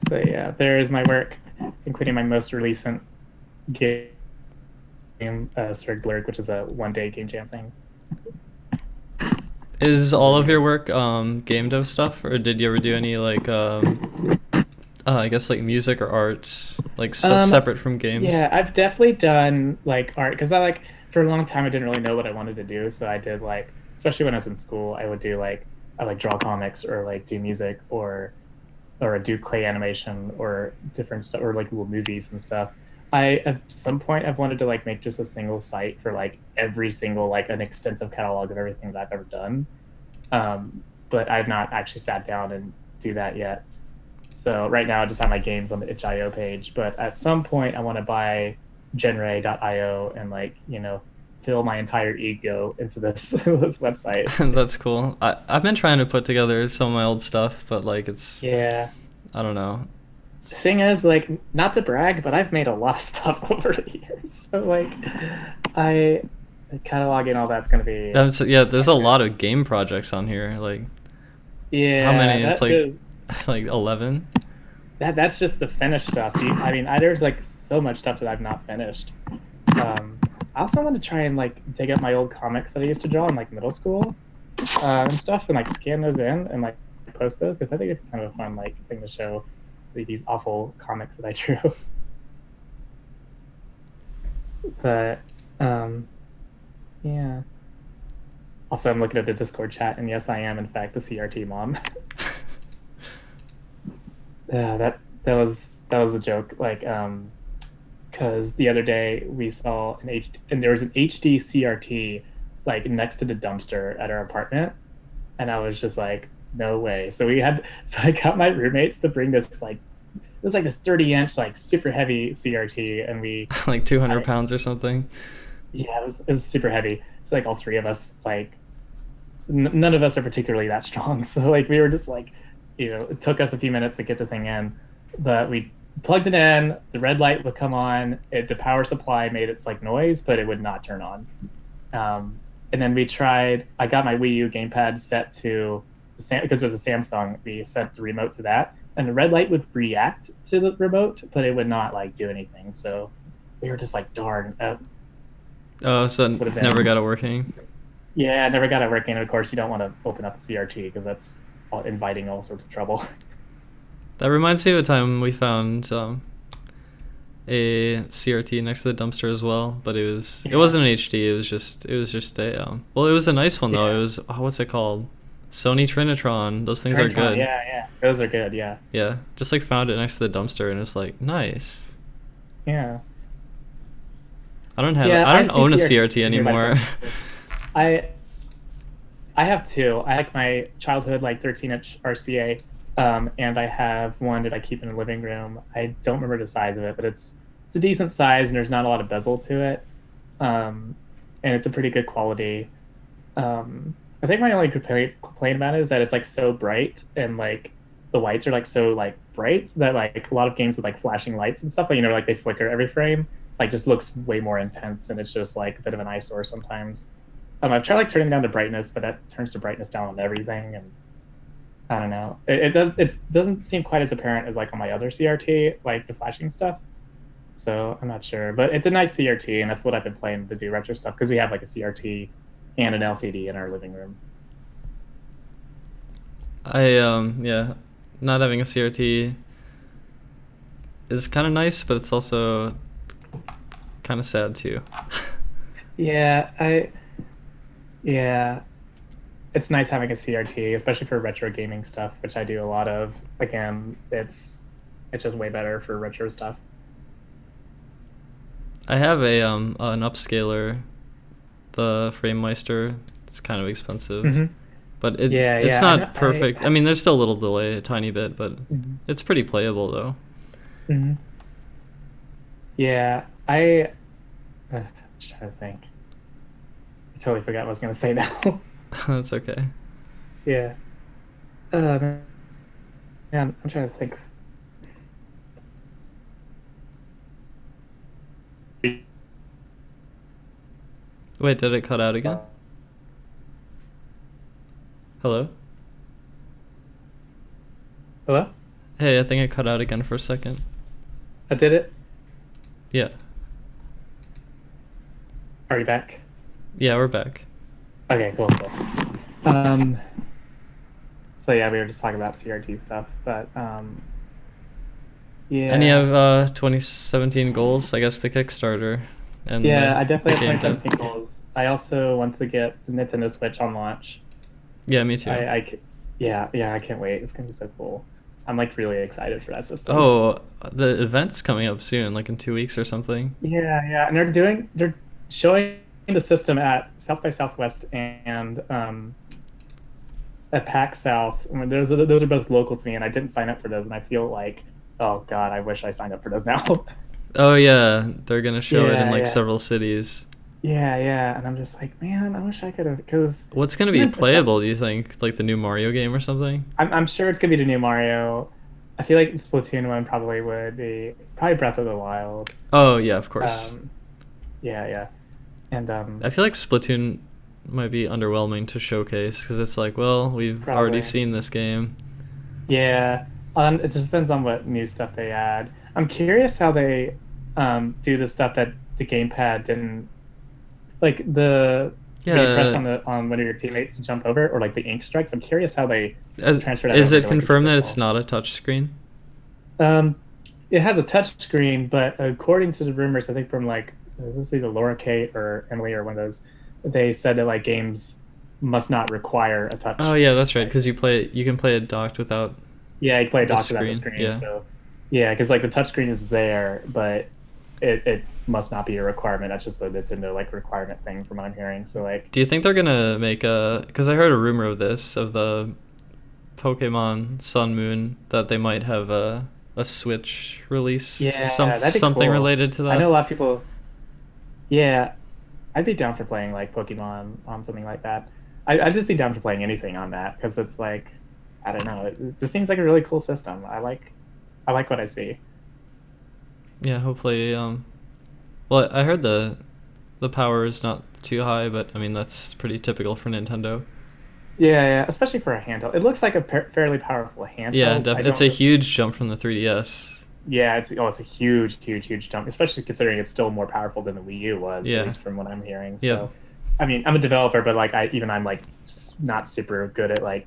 So yeah, there is my work, including my most recent game, Sir Blurg, which is a one-day game jam thing. Is all of your work game dev stuff, or did you ever do any like I guess like music or art, like separate from games? Yeah, I've definitely done like art, because I for a long time I didn't really know what I wanted to do, so I did like, especially when I was in school, I would do like draw comics or like do music or do clay animation or different stuff, or like little movies and stuff. At some point I've wanted to like make just a single site for like every single, like an extensive catalog of everything that I've ever done. But I've not actually sat down and do that yet. So right now I just have my games on the itch.io page, but at some point I want to buy genray.io and like, fill my entire ego into this this website. That's cool. I've been trying to put together some of my old stuff, but like I don't know. The thing is, like, not to brag, but I've made a lot of stuff over the years. So like, cataloging all that's gonna be. Yeah, there's a lot of game projects on here. Like, yeah, how many? It's like goes, like 11. That's just the finished stuff. There's like so much stuff that I've not finished. I also want to try and like dig up my old comics that I used to draw in like middle school and stuff, and like scan those in and like post those, because I think it's kind of a fun like thing to show these awful comics that I drew. But yeah. Also, I'm looking at the Discord chat, and yes, I am in fact the CRT mom. Yeah, that was a joke. Like, because the other day we saw and there was an HD CRT like next to the dumpster at our apartment, and I was just like, no way. So I got my roommates to bring this like, it was like this 30-inch like super heavy CRT, and we like 200 pounds or something. Yeah, it was super heavy. It's like all three of us, like none of us are particularly that strong, so like we were just like, it took us a few minutes to get the thing in, but we plugged it in, the red light would come on, the power supply made its like noise, but it would not turn on. And then I got my Wii U gamepad set to because there's a Samsung, we set the remote to that, and the red light would react to the remote, but it would not like do anything. So we were just like, darn. So never got it working. Yeah, never got it working. And of course, you don't want to open up a CRT because that's inviting all sorts of trouble. That reminds me of a time we found a CRT next to the dumpster as well, but it wasn't an HD. It was just a well, it was a nice one though. Yeah. It was what's it called? Sony Trinitron. Those things are Trinitron, good. Yeah, those are good. Yeah. Yeah, just like found it next to the dumpster, and it's like nice. Yeah. I don't own a CRT anymore. I have two. I like my childhood like 13-inch RCA, and I have one that I keep in the living room. I don't remember the size of it, but it's a decent size, and there's not a lot of bezel to it, and it's a pretty good quality. I think my only complaint about it is that it's like so bright, and like the lights are like so like bright that like a lot of games with like flashing lights and stuff, like like they flicker every frame, like just looks way more intense, and it's just like a bit of an eyesore sometimes. I've tried like turning down the brightness, but that turns the brightness down on everything, and I don't know. It doesn't seem quite as apparent as like on my other CRT, like the flashing stuff. So I'm not sure, but it's a nice CRT, and that's what I've been playing to do retro stuff because we have like a CRT and an LCD in our living room. Yeah, not having a CRT is kind of nice, but it's also kind of sad too. Yeah, yeah, it's nice having a CRT, especially for retro gaming stuff, which I do a lot of. Again, it's just way better for retro stuff. I have an upscaler, the FrameMeister. It's kind of expensive, Mm-hmm. but Yeah, it's yeah, not perfect. I mean, there's still a little delay, a tiny bit, but Mhm. it's pretty playable though. Mm-hmm. Yeah, I'm just trying to think. I totally forgot what I was gonna say now. That's okay. Yeah. Man, I'm trying to think. Wait, did it cut out again? Hello? Hello? Hey, I think it cut out again for a second. I did it. Yeah. Are you back? Yeah, we're back. Okay, cool. So yeah, we were just talking about CRT stuff, but yeah. Any of 2017 goals? I guess the Kickstarter. And Yeah, I definitely have game dev. 2017 goals. I also want to get the Nintendo Switch on launch. Yeah, me too. Yeah, I can't wait. It's gonna be so cool. I'm like really excited for that system. Oh, the event's coming up soon, like in 2 weeks or something. Yeah, and they're showing the system at South by Southwest and at PAX South. I mean, those are both local to me, and I didn't sign up for those, and I feel like, oh god, I wish I signed up for those now. Oh yeah, they're gonna show it in like Yeah. several cities. Yeah, and I'm just like, man, I wish I could have, because What's gonna be playable, do you think? Like the new Mario game or something? I'm sure it's gonna be the new Mario. I feel like the Splatoon one probably would be Breath of the Wild. Oh yeah, of course. Yeah, and I feel like Splatoon might be underwhelming to showcase because it's like, well, we've already Probably. seen this game. yeah. It just depends on what new stuff they add. I'm curious how they do the stuff that the gamepad didn't, like when you press on one of your teammates to jump over, or like the ink strikes. I'm curious how they transfer that. Is over it to, like, confirmed that the it's not a touch screen? It has a touch screen, but according to the rumors, I think from like, is this either Laura Kate or Emily or one of those, they said that like games must not require a touch. Oh yeah, that's right. Because you can play it docked without. Yeah, you play a the dock without the screen, screen. yeah. So yeah, because like the touch screen is there, but it must not be a requirement. That's just a Nintendo like requirement thing from what I'm hearing. So like, Do you think they're gonna make a? Because I heard a rumor of the Pokemon Sun Moon that they might have a Switch release. Yeah, that'd be something cool. related to that. I know a lot of people. Yeah, I'd be down for playing like Pokemon on something like that. I'd just be down for playing anything on that because it's like, I don't know, it just seems like a really cool system. I like what I see. Yeah, hopefully. Well, I heard the power is not too high, but I mean that's pretty typical for Nintendo. Yeah, especially for a handheld. It looks like a fairly powerful handheld. Yeah, I definitely. It's don't a huge jump from the 3DS. Yeah, it's a huge jump, especially considering it's still more powerful than the Wii U was, Yeah. at least from what I'm hearing. Yeah. So, I mean, I'm a developer, but like I'm like not super good at like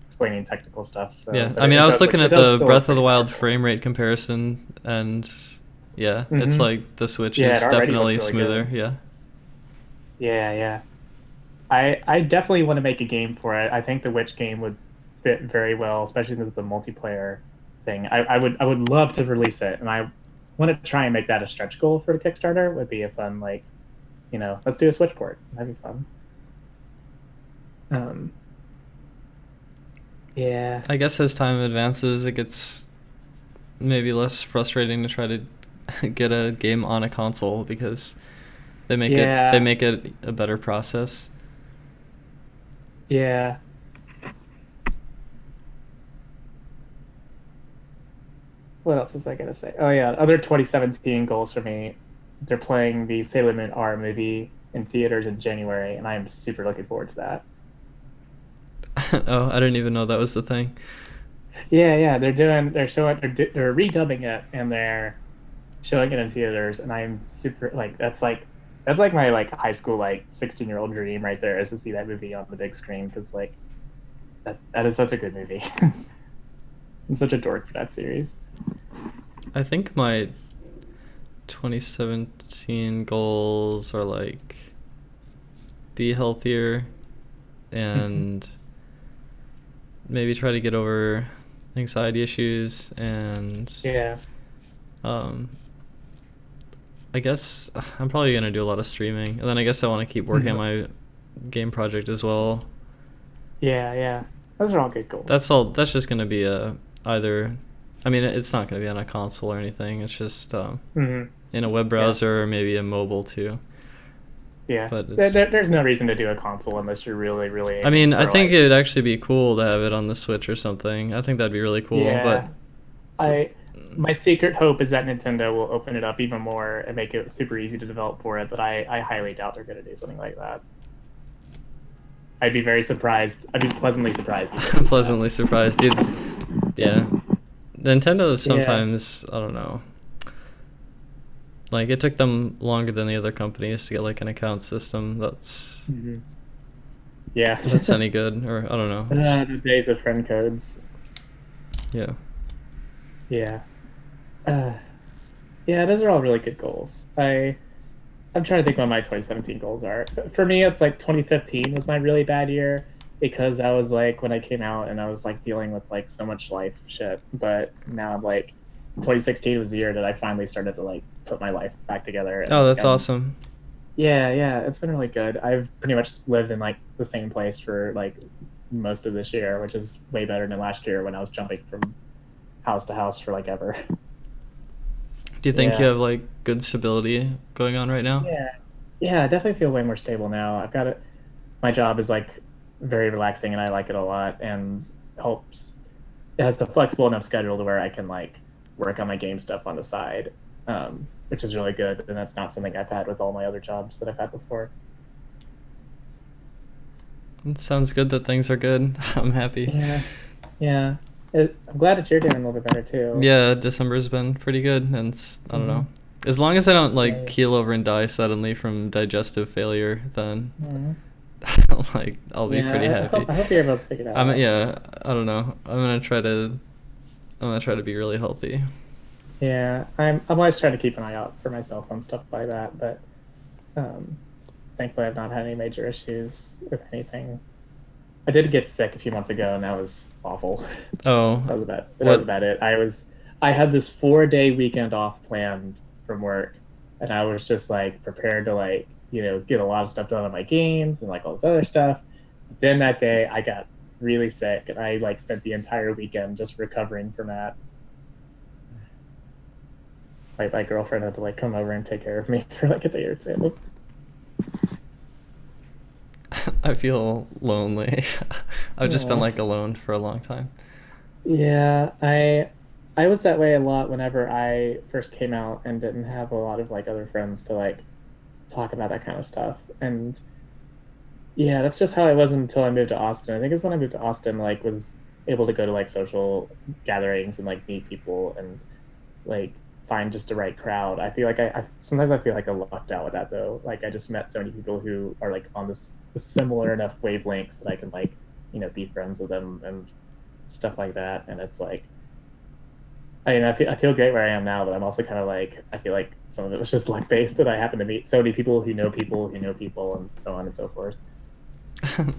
explaining technical stuff. So, Yeah, but I mean, I was looking at the still Breath of look the Wild pretty frame rate comparison, and yeah, it's Mhm. like the Switch Yeah, is it already definitely looks really smoother. good. Yeah. Yeah. I definitely want to make a game for it. I think the Witch game would fit very well, especially with the multiplayer thing. I would love to release it, and I want to try and make that a stretch goal for the Kickstarter. Would be a fun, like, let's do a Switch port. That'd be fun. Yeah. I guess as time advances, it gets maybe less frustrating to try to get a game on a console because they make it a better process. Yeah. What else was I gonna say? Oh yeah, other 2017 goals for me. They're playing the Sailor Moon R movie in theaters in January, and I am super looking forward to that. Oh, I didn't even know that was the thing. Yeah, they're redubbing it, and they're showing it in theaters, and I'm super like that's like my like high school like 16-year-old dream right there, is to see that movie on the big screen, because like that is such a good movie. I'm such a dork for that series. I think my 2017 goals are like be healthier and maybe try to get over anxiety issues, and Yeah. I guess I'm probably gonna do a lot of streaming, and then I guess I want to keep working on my game project as well. Yeah. Those are all good goals. That's just gonna be either, I mean, it's not gonna be on a console or anything. It's just in a web browser or maybe a mobile too. Yeah, but there's no reason to do a console unless you're really, really. I mean, I think it would actually be cool to have it on the Switch or something. I think that'd be really cool. Yeah, but my secret hope is that Nintendo will open it up even more and make it super easy to develop for it, but I highly doubt they're going to do something like that. I'd be very surprised. I'd be pleasantly surprised. Pleasantly surprised, dude. Yeah. Nintendo sometimes, I don't know. Like, it took them longer than the other companies to get, like, an account system that's... Yeah. That's any good, or I don't know. The days of friend codes. Yeah. Yeah. Yeah, those are all really good goals. I'm trying to think what my 2017 goals are. For me, it's like 2015 was my really bad year, because that was like when I came out and I was like dealing with like so much life shit. But now I'm like, 2016 was the year that I finally started to like put my life back together. And, oh, that's awesome. Yeah, it's been really good. I've pretty much lived in like the same place for like most of this year, which is way better than last year when I was jumping from house to house for like ever. Do you think you have like good stability going on right now? Yeah, I definitely feel way more stable now. I've got it. My job is like very relaxing and I like it a lot, and helps. It has a flexible enough schedule to where I can like work on my game stuff on the side, which is really good. And that's not something I've had with all my other jobs that I've had before. It sounds good that things are good. I'm happy. Yeah. I'm glad that you're doing a little bit better too. Yeah, December's been pretty good, and I don't know. As long as I don't like keel over and die suddenly from digestive failure, then like I'll be pretty happy. I hope you're able to figure that out. I don't know. I'm gonna try to be really healthy. Yeah, I'm always trying to keep an eye out for myself on stuff like that, but thankfully I've not had any major issues with anything. I did get sick a few months ago, and that was awful. Oh, that was about it. I had this 4-day weekend off planned from work, and I was just like prepared to like get a lot of stuff done on my games and like all this other stuff. Then that day I got really sick, and I like spent the entire weekend just recovering from that. My girlfriend had to like come over and take care of me for like a day or two. I feel lonely. I've just been like alone for a long time. Yeah, I was that way a lot whenever I first came out and didn't have a lot of like other friends to like talk about that kind of stuff. And yeah, that's just how I was until I moved to Austin. I think it's when I moved to Austin, like was able to go to like social gatherings and like meet people and like find just the right crowd. I feel like I sometimes I feel like I lucked out with that though. Like I just met so many people who are like on this similar enough wavelengths that I can like be friends with them and stuff like that. And it's like, I feel great where I am now, but I'm also kind of like, I feel like some of it was just luck based that I happened to meet so many people who know people who know people and so on and so forth.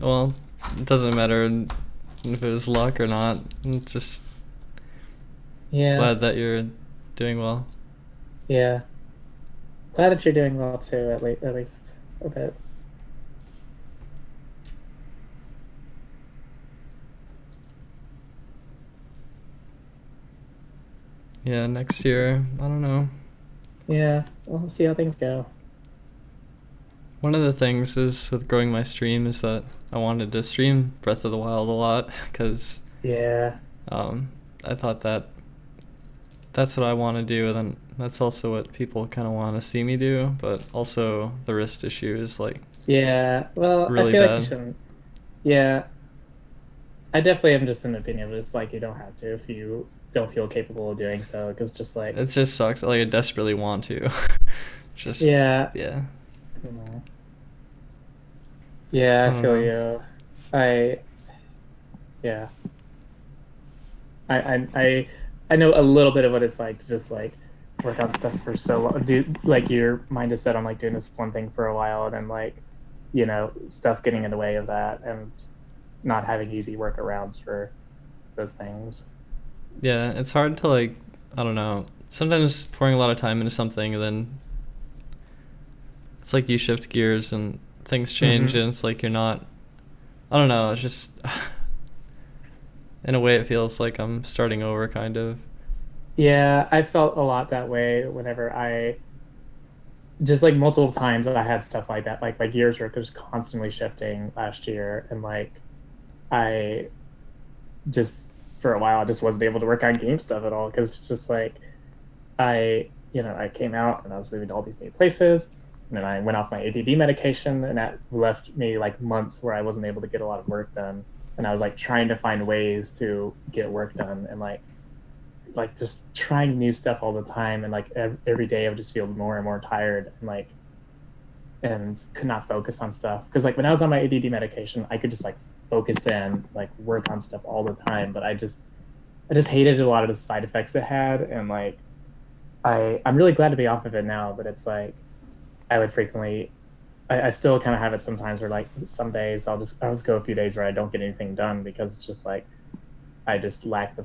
Well, it doesn't matter if it was luck or not. I'm just glad that you're doing well. Yeah. Glad that you're doing well too, at least a bit. Yeah, next year, I don't know. Yeah, we'll see how things go. One of the things is with growing my stream is that I wanted to stream Breath of the Wild a lot, because I thought that that's what I want to do, and then that's also what people kind of want to see me do, but also the wrist issue is like Yeah, well, really I feel like bad. you shouldn't. Yeah, I definitely am just an opinion, but it's like you don't have to if you don't feel capable of doing so, because just like, It just sucks. Like I desperately want to. Just yeah, yeah. you know. Yeah, I I don't feel know. you. I yeah. I know a little bit of what it's like to just like work on stuff for so long. Do like your mind is set on like doing this one thing for a while, and then like, you know, stuff getting in the way of that, and not having easy workarounds for those things. Yeah, it's hard to like, I don't know. Sometimes pouring a lot of time into something, and then it's like you shift gears and things change, Mhm. and it's like you're not. I don't know. It's just in a way it feels like I'm starting over, kind of. Yeah, I felt a lot that way whenever I just like multiple times I had stuff like that. Like my gears were just constantly shifting last year, and like I just for a while I just wasn't able to work on game stuff at all because it's just like I came out and I was moving to all these new places, and then I went off my ADD medication, and that left me like months where I wasn't able to get a lot of work done, and I was like trying to find ways to get work done, and like just trying new stuff all the time, and like every day I would just feel more and more tired, and like and could not focus on stuff because like when I was on my ADD medication I could just like focus in like work on stuff all the time, but I just hated a lot of the side effects it had, and like I'm really glad to be off of it now, but it's like I would frequently I still kind of have it sometimes where like some days I'll just go a few days where I don't get anything done because it's just like I just lack the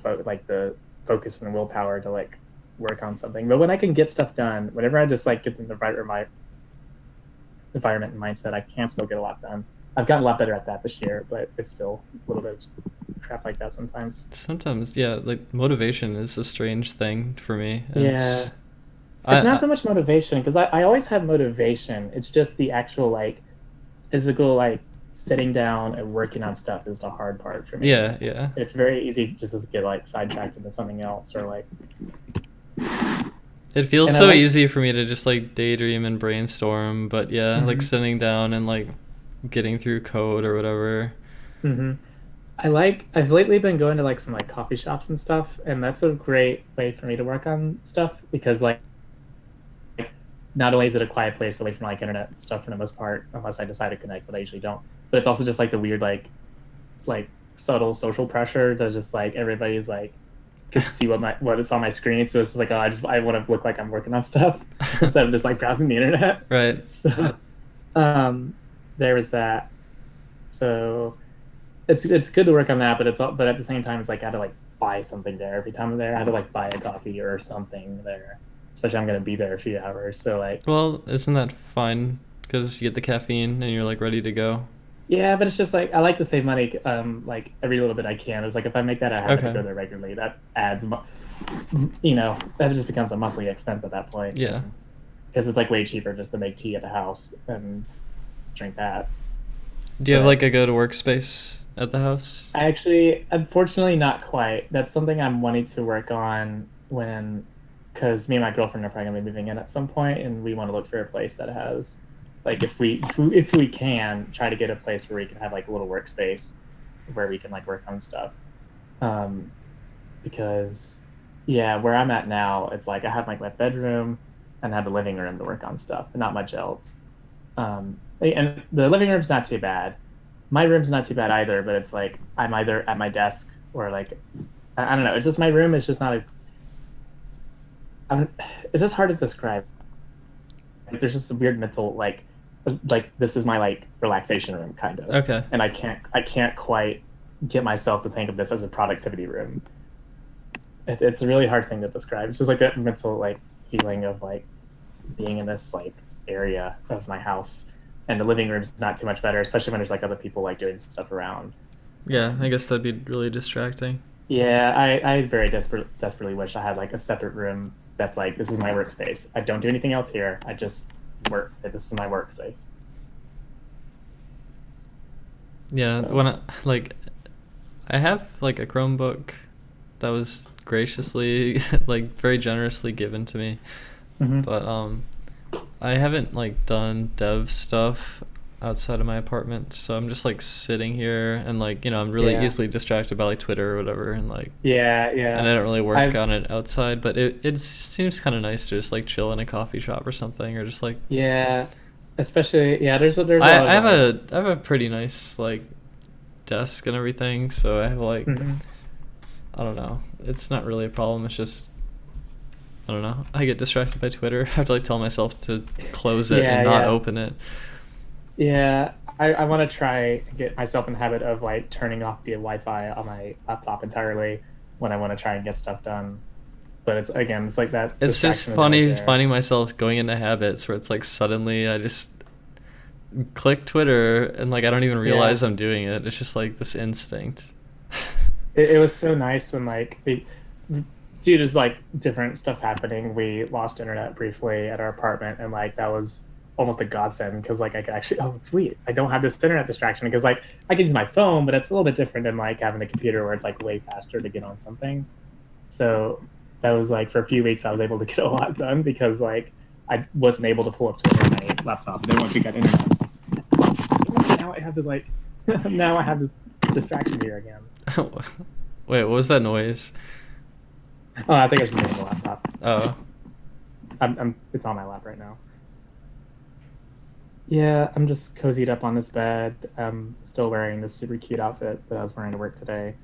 focus and the willpower to like work on something. But when I can get stuff done, whenever I just like get in the right environment and mindset, I can still get a lot done. I've gotten a lot better at that this year, but it's still a little bit of crap like that sometimes. Sometimes, yeah, like motivation is a strange thing for me. And Yeah. It's not I so much motivation because I always have motivation. It's just the actual like physical like sitting down and working on stuff is the hard part for me. yeah, yeah. It's very easy just to get like sidetracked into something else or like. It feels And I so like. easy for me to just like daydream and brainstorm, but yeah, like Mhm. sitting down and like getting through code or whatever. Mhm. I've lately been going to like some like coffee shops and stuff, and that's a great way for me to work on stuff because like not only is it a quiet place away from like internet stuff for the most part, unless I decide to connect, but I usually don't. But it's also just like the weird like subtle social pressure to just like everybody's like could see what is on my screen. So it's just like, oh, I want to look like I'm working on stuff instead of just like browsing the internet. Right. So there was that. So it's good to work on that, but but at the same time it's like I had to like buy something there every time I'm there. I had to like buy a coffee or something there. Especially I'm gonna be there a few hours. So like Well, isn't that fine? Because you get the caffeine and you're like ready to go. yeah, but it's just like I like to save money like every little bit I can. It's like if I make that a habit to Okay. go there regularly, that adds that just becomes a monthly expense at that point. Yeah. Because it's like way cheaper just to make tea at the house and drink that. Do you have But like a good workspace at the house? I actually, unfortunately, not quite. That's something I'm wanting to work on because me and my girlfriend are probably gonna be moving in at some point, and we want to look for a place that has, like, if we can try to get a place where we can have like a little workspace where we can like work on stuff. Um, because yeah, where I'm at now, it's like I have like my bedroom and I have the living room to work on stuff, and not much else. And the living room's not too bad. My room's not too bad either, but it's like I'm either at my desk or like I don't know. It's just my room is just not a. I'm, it's just hard to describe. Like, there's just a weird mental like this is my like relaxation room kind of, Okay. and I can't quite get myself to think of this as a productivity room. It's a really hard thing to describe. It's just like that mental like feeling of like being in this like area of my house, and the living room's not too much better, especially when there's like other people like doing stuff around. Yeah, I guess that'd be really distracting. Yeah, I very desperately wish I had like a separate room that's like this is my workspace. I don't do anything else here. I just work. This is my workspace. Yeah, So. when I like I have like a Chromebook that was graciously, like, very generously given to me. Mhm. But I haven't like done dev stuff outside of my apartment, so I'm just like sitting here and like, I'm really Yeah. easily distracted by like Twitter or whatever, and like, Yeah, yeah. and I don't really work I've- on it outside, but it seems kind of nice to just like chill in a coffee shop or something, or just like Yeah, especially there's a lot I have of I have a pretty nice like desk and everything, so I have like Mhm. I don't know. It's not really a problem. It's just I don't know. I get distracted by Twitter. I have to like tell myself to close it Yeah, and not yeah. open it. Yeah, I want to try and get myself in the habit of like turning off the Wi-Fi on my laptop entirely when I want to try and get stuff done. But it's like that. It's just distraction is always funny there. finding myself going into habits where it's like suddenly I just click Twitter and like I don't even realize Yeah. I'm doing it. It's just like this instinct. It was so nice when dude, there's like different stuff happening. We lost internet briefly at our apartment, and like that was almost a godsend because like I could actually sweet, I don't have this internet distraction because like I can use my phone, but it's a little bit different than like having a computer where it's like way faster to get on something. So that was like for a few weeks I was able to get a lot done because like I wasn't able to pull up Twitter on my laptop. And then once we got internet, I was like, now I have to like now I have this distraction here again. Wait, what was that noise? Oh, I think I was just moving the laptop. Oh. It's on my lap right now. Yeah, I'm just cozied up on this bed. I'm still wearing this super cute outfit that I was wearing to work today.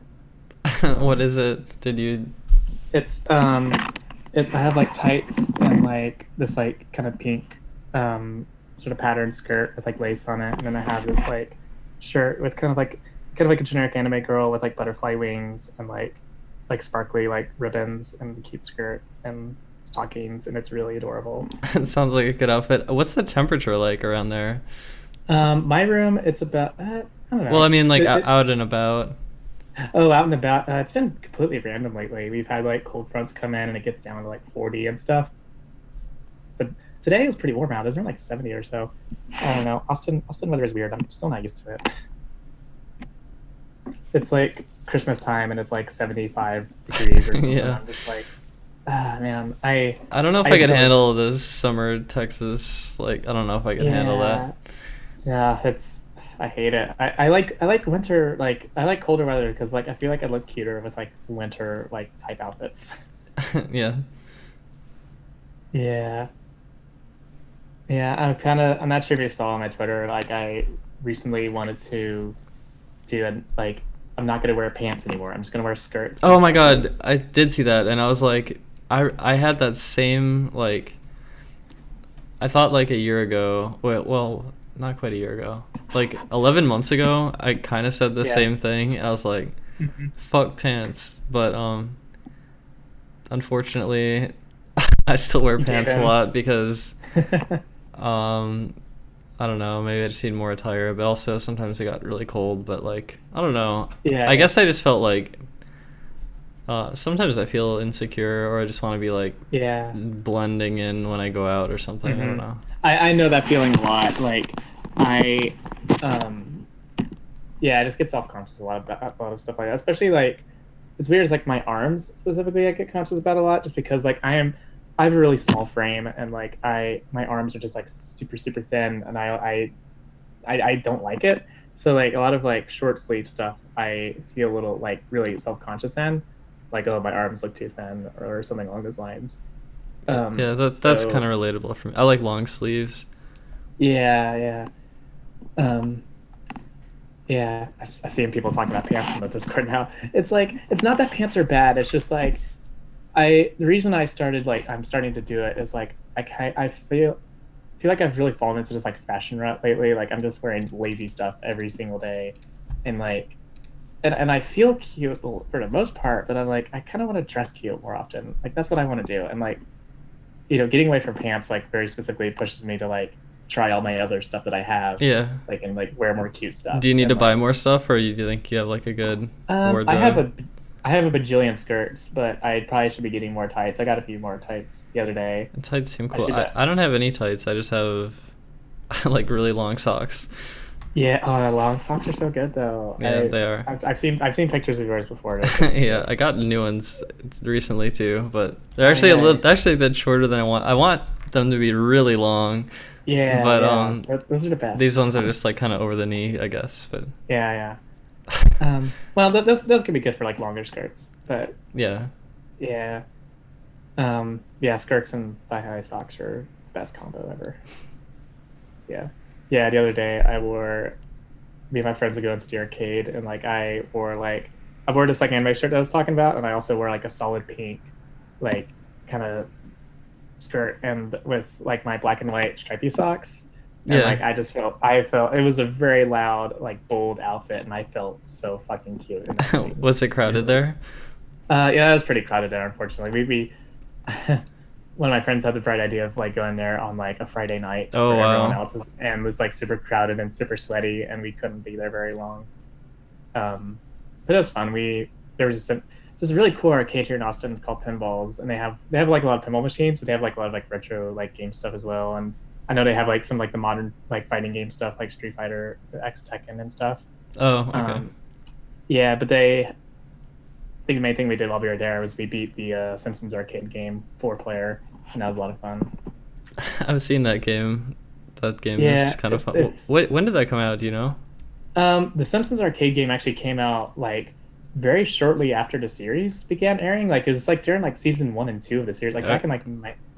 What is it? Did you It's I have like tights and like this like kind of pink sort of patterned skirt with like lace on it, and then I have this like shirt with kind of like a generic anime girl with like butterfly wings and like sparkly like ribbons and a cute skirt and stockings, and it's really adorable. It sounds like a good outfit. What's the temperature like around there? My room, it's about I don't know. Well, I mean like It- it- out and about. Oh, out and about. It's been completely random lately. We've had like cold fronts come in and it gets down to like 40 and stuff. But today it was pretty warm out. It was around like 70 or so. I don't know. Austin weather is weird. I'm still not used to it. It's like Christmas time and it's like 75 degrees or something. Yeah. I'm just like, man, I don't know if I I could just don't- handle this summer Texas. Like I don't know if I could handle that. Yeah, I hate it. I like winter. Like I like colder weather because like I feel like I look cuter with like winter like type outfits. Yeah. Yeah. Yeah, I'm not sure if you saw on my Twitter, like I recently wanted to do like I'm not gonna wear pants anymore. I'm just gonna wear skirts. Oh and my god, dresses. I did see that and I was like I had that same like I thought like a year ago. Well, not quite a year ago. Like 11 months ago, I kind of said the Yeah. same thing and I was like Mhm. fuck pants, but unfortunately I still wear You gave pants a in. lot because I don't know, maybe I just need more attire, but also sometimes it got really cold, but like I don't know. Yeah. I guess I just felt like sometimes I feel insecure or I just want to be like Yeah. blending in when I go out or something. I don't Mhm. know. I know that feeling a lot. Like I yeah, I just get self-conscious a lot of stuff like that. Especially like it's weird. It's like my arms specifically I get conscious about a lot just because like I have a really small frame and like my arms are just like super super thin and I don't like it. So like a lot of like short sleeve stuff I feel a little like really self-conscious in. Like, oh, my arms look too thin or something along those lines. Yeah, that's So- kind of relatable for me. I like long sleeves. Yeah, yeah. Yeah, I've seen people talking about pants on the Discord now. It's like it's not that pants are bad. It's just like the reason I'm starting to do it is like I feel like I've really fallen into this like fashion rut lately. Like I'm just wearing lazy stuff every single day, and like and I feel cute for the most part. But I'm like I kind of want to dress cute more often. Like that's what I want to do. And like getting away from pants like very specifically pushes me to like try all my other stuff that I have. Yeah. Like and like wear more cute stuff. Do you need And, to buy like, more stuff, or do you think you have like a good wardrobe? I have a bajillion skirts, but I probably should be getting more tights. I got a few more tights the other day. Tights seem I cool. should, I don't have any tights. I just have like really long socks. Yeah, oh, the long socks are so good though. Yeah, they are. I've seen pictures of yours before. Yeah, I got new ones recently too, but they're Oh, actually yeah. actually a bit shorter than I want. I want them to be really long, Yeah, but yeah. Those are the best. these ones are just like kind of over the knee, I guess. But Yeah, yeah. Well, those could be good for like longer skirts, but yeah, yeah. Yeah, skirts and thigh-high socks are the best combo ever. Yeah. Yeah, the other day me and my friends would go into the arcade and like I wore this like anime shirt that I was talking about, and I also wore like a solid pink, like kind of skirt and with like my black and white stripy socks. And like yeah. I felt it was a very loud, like bold outfit, and I felt so fucking cute in that thing. Was it crowded there? Yeah, it was pretty crowded there, unfortunately. We one of my friends had the bright idea of like going there on like a Friday night Oh where everyone wow. else is and was like super crowded and super sweaty, and we couldn't be there very long. But it was fun. There was this really cool arcade here in Austin. It's called Pinballs, and they have like a lot of pinball machines, but they have like a lot of like retro like game stuff as well. And I know they have like some like the modern like fighting game stuff like Street Fighter, X Tekken, and stuff. Oh, okay. Yeah, but I think the main thing we did while we were there was we beat the Simpsons arcade game 4-player, and that was a lot of fun. I've seen that game. That game Yeah, is kind of fun. it's When did that come out? Do you know? the Simpsons arcade game actually came out like very shortly after the series began airing. Like it was like during like season 1 and 2 of the series, like back in like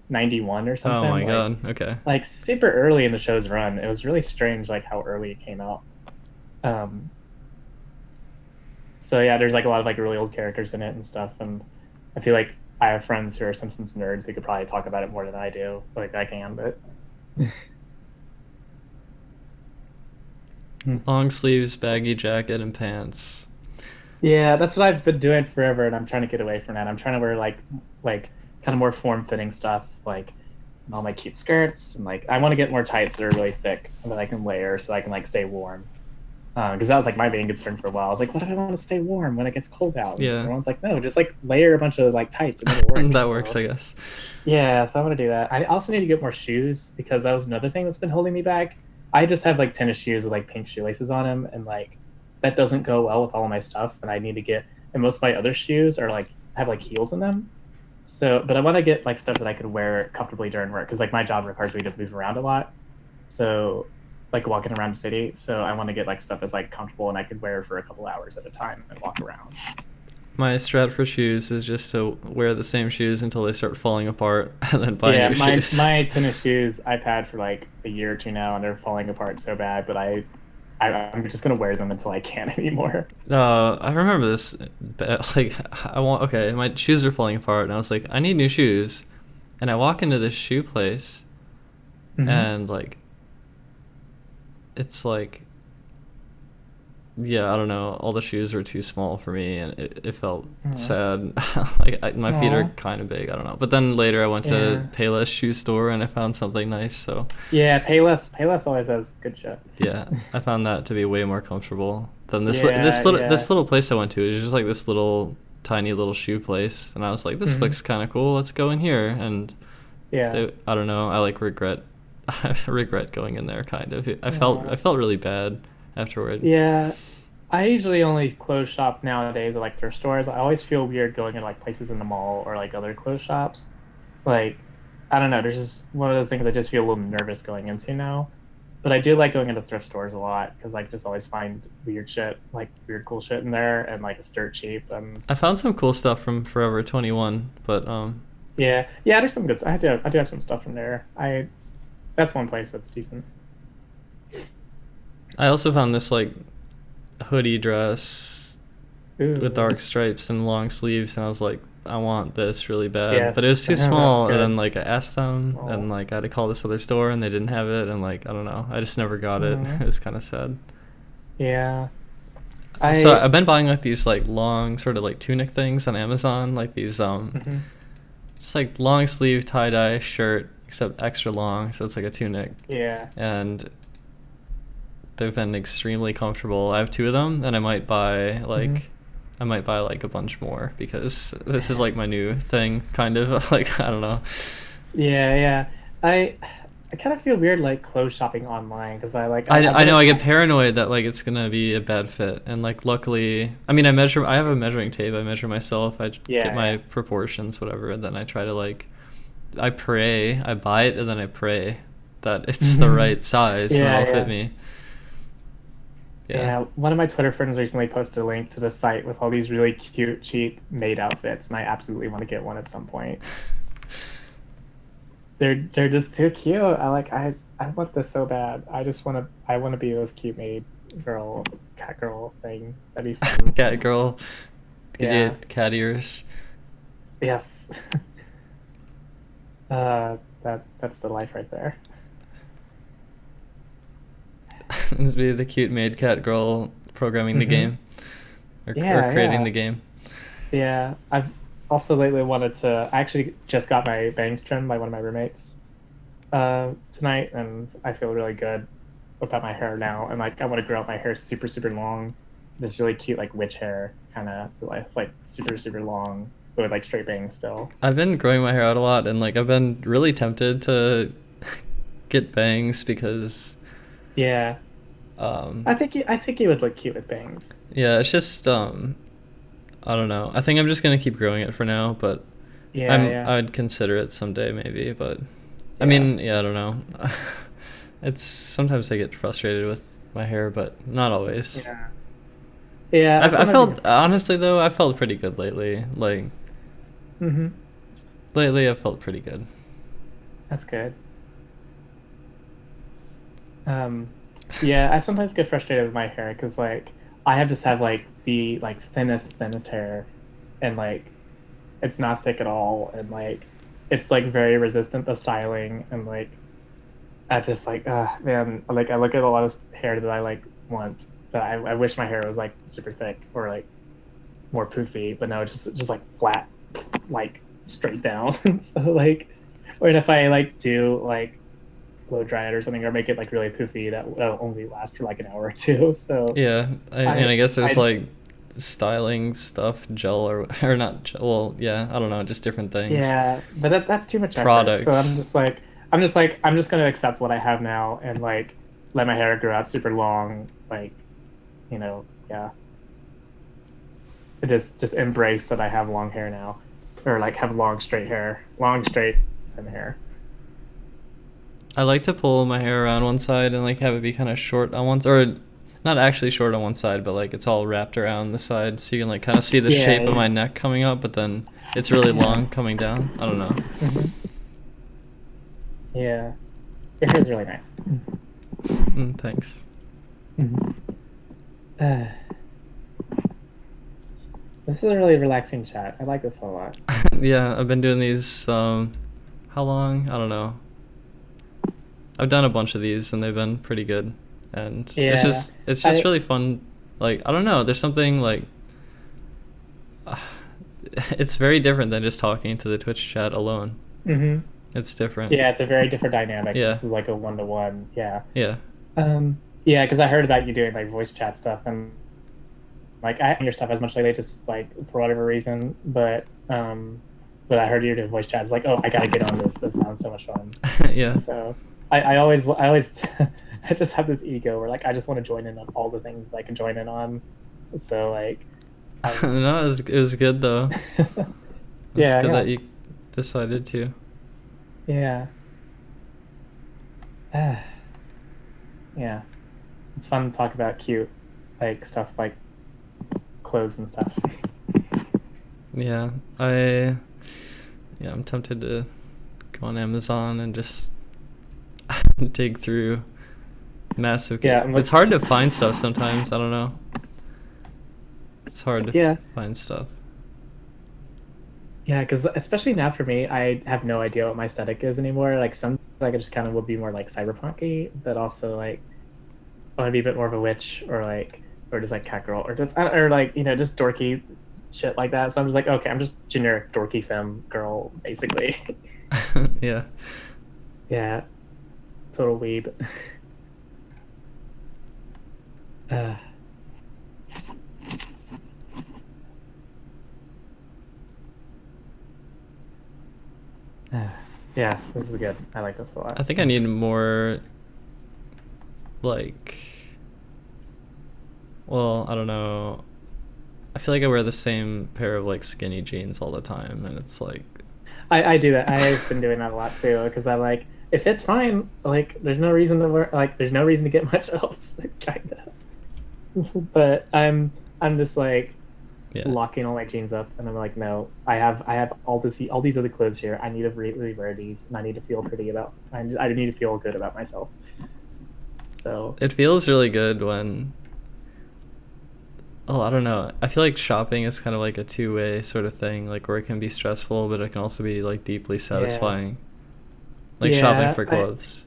91 or something. Oh my like, god. Okay. like super early in the show's run. It was really strange like how early it came out. Um, so yeah, there's like a lot of like really old characters in it and stuff, and I feel like I have friends who are Simpsons nerds who could probably talk about it more than I do. Like I can, but Long sleeves, baggy jacket, and pants. yeah, that's what I've been doing forever, and I'm trying to get away from that. I'm trying to wear like kind of more form-fitting stuff, like all my cute skirts, and like I want to get more tights that are really thick and that I can layer so I can like stay warm. Because that was like my main concern for a while. I was like, what if I want to stay warm when it gets cold out? And Yeah. everyone's like, no, just like layer a bunch of like tights and it'll work. That works, I guess. Yeah, so I'm gonna do that. I also need to get more shoes because that was another thing that's been holding me back. I just have like tennis shoes with like pink shoelaces on them, and like that doesn't go well with all of my stuff. And I need to get, and most of my other shoes are like have like heels in them. So, but I want to get like stuff that I could wear comfortably during work because like my job requires me to move around a lot. So, like walking around the city. So I want to get like stuff that's like comfortable and I could wear for a couple hours at a time and walk around. My strat for shoes is just to wear the same shoes until they start falling apart and then buy new shoes. my tennis shoes I've had for like a year or two now, and they're falling apart so bad. But I'm just gonna wear them until I can't anymore. I remember this. Like, okay, my shoes are falling apart, and I was like, I need new shoes. And I walk into this shoe place, and like, it's like, yeah, I don't know. All the shoes were too small for me, and it felt sad. Like my feet are kind of big. I don't know. But then later I went to Payless shoe store and I found something nice. So yeah, Payless always has good shit. Yeah, I found that to be way more comfortable than this Yeah, this little place I went to. It was just like this little tiny little shoe place, and I was like, this looks kind of cool. Let's go in here. And I don't know. I like regret going in there kind of. I felt really bad afterward. Yeah, I usually only clothes shop nowadays at like thrift stores. I always feel weird going in like places in the mall or like other clothes shops. Like, I don't know, there's just one of those things I just feel a little nervous going into now. But I do like going into thrift stores a lot because I just always find weird shit, like weird cool shit in there, and like it's dirt cheap. And I found some cool stuff from Forever 21, but yeah, there's some good. I do have some stuff from there. That's one place that's decent. I also found this like hoodie dress with dark stripes and long sleeves, and I was like, I want this really bad. Yes. But it was too small, and then like I asked them, and like I had to call this other store, and they didn't have it, and like I don't know, I just never got it. It was kind of sad. Yeah. So I've been buying like these like long sort of like tunic things on Amazon, like these just like long sleeve tie-dye shirt, except extra long, so it's like a tunic. Yeah. And they've been extremely comfortable. I have 2 of them, and I might buy like a bunch more because this is like my new thing, kind of. Like, I don't know. Yeah. I I kind of feel weird like clothes shopping online because I like I know I wouldn't- get paranoid that like it's gonna be a bad fit, and like luckily, I mean, I have a measuring tape. I measure myself. I Yeah, get my yeah. proportions, whatever, and then I try to like, I pray, I buy it, and then I pray that it's the right size and Yeah, it'll fit yeah. me. Yeah, one of my Twitter friends recently posted a link to the site with all these really cute, cheap made outfits, and I absolutely want to get one at some point. They're just too cute. I want this so bad. I want to be this cute maid girl, cat girl thing. That'd be fun. Cat girl, could Yeah. you cat ears? Yes. That's the life right there. Just be the cute maid cat girl programming the Mhm. game, or Yeah, creating yeah. the game. Yeah, I've also lately wanted to. I actually just got my bangs trimmed by one of my roommates tonight, and I feel really good about my hair now. And like, I want to grow out my hair super, super long. This really cute, like witch hair, kind of. It's like super, super long, but with like straight bangs still. I've been growing my hair out a lot, and like I've been really tempted to get bangs because Yeah, um I think you would look cute with bangs. yeah, it's just I don't know. I think I'm just gonna keep growing it for now, but Yeah, yeah, I'd consider it someday maybe, but I yeah. mean, yeah, I don't know. It's sometimes I get frustrated with my hair, but not always. Yeah, yeah. I felt honestly though, I felt pretty good lately. Like Mm-hmm. lately I felt pretty good. That's good. Yeah, I sometimes get frustrated with my hair because like I have just have like the like thinnest hair, and like it's not thick at all, and like it's like very resistant to styling, and like I just like man, like I look at a lot of hair that I like want, but I wish my hair was like super thick or like more poofy, but no, it's just like flat, like straight down. So like, or if I like do like blow dry it or something, or make it like really poofy, that'll only last for like an hour or two. So Yeah, and I guess there's I like styling stuff, gel or not gel. Well, yeah, I don't know, just different things. yeah, but that's too much effort. So Products. I'm just gonna accept what I have now and like let my hair grow out super long, like yeah. Just embrace that I have long hair now, or like have long straight hair, long straight thin hair. I like to pull my hair around one side and like have it be kind of short on one or not actually short on one side, but like it's all wrapped around the side so you can like kind of see the Yeah, shape of yeah. my neck coming up, but then it's really Yeah. long coming down. I don't know. Mhm. Yeah, your hair's really nice. Thanks. Uh, this is a really relaxing chat. I like this a lot. Yeah, I've been doing these how long? I don't know. I've done a bunch of these and they've been pretty good. And Yeah, it's just I really fun. Like, I don't know, there's something like it's very different than just talking to the Twitch chat alone. hmm It's different. Yeah, it's a very different dynamic. Yeah. This is like a one-to-one. Yeah. Yeah. Yeah, because I heard about you doing like voice chat stuff, and like I haven't your stuff as much lately, just like for whatever reason. But I heard you doing voice chat. It's like, oh, I gotta get on this. This sounds so much fun. Yeah. So I always I just have this ego where like I just want to join in on all the things that I can join in on. So like, No, it was good though. It's yeah, good yeah. that you decided to. Yeah. Yeah. It's fun to talk about cute, like stuff like clothes and stuff. Yeah, I'm tempted to go on Amazon and just dig through massive. Yeah, It's hard to find stuff sometimes. I don't know. It's hard to find stuff. Yeah, because especially now for me, I have no idea what my aesthetic is anymore. Like some, like I just kind of will be more like cyberpunk-y, but also like I want to be a bit more of a witch or just like cat girl or just or like just dorky shit like that. So I'm just like, okay, I'm just generic dorky femme girl basically. Yeah. Yeah, total weeb. Yeah, this is good. I like this a lot. I think I need more, like, well, I don't know. I feel like I wear the same pair of like skinny jeans all the time, and it's like, I do that. I've been doing that a lot too, because I like, if it's fine, like there's no reason to wear, like there's no reason to get much else, kind of. But I'm just like yeah. locking all my jeans up, and I'm like, no, I have all these other clothes here. I need to really wear these, and I need to feel pretty about. I need to feel good about myself. So It feels really good when, oh, I don't know. I feel like shopping is kind of like a two-way sort of thing, like where it can be stressful, but it can also be like deeply satisfying. Like shopping for clothes.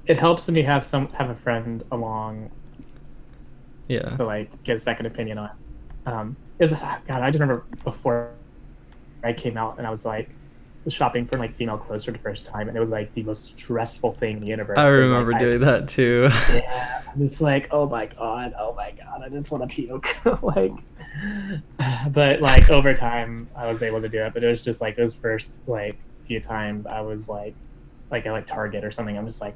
It helps when you have a friend along. Yeah. To like get a second opinion on. God, I just remember before I came out and I was like shopping for like female clothes for the first time, and it was like the most stressful thing in the universe. I remember doing that too. Yeah, I'm just like, oh my god, I just want to puke. Like, but like over time, I was able to do it. But it was just like those first like few times, I was like at like Target or something. I'm just like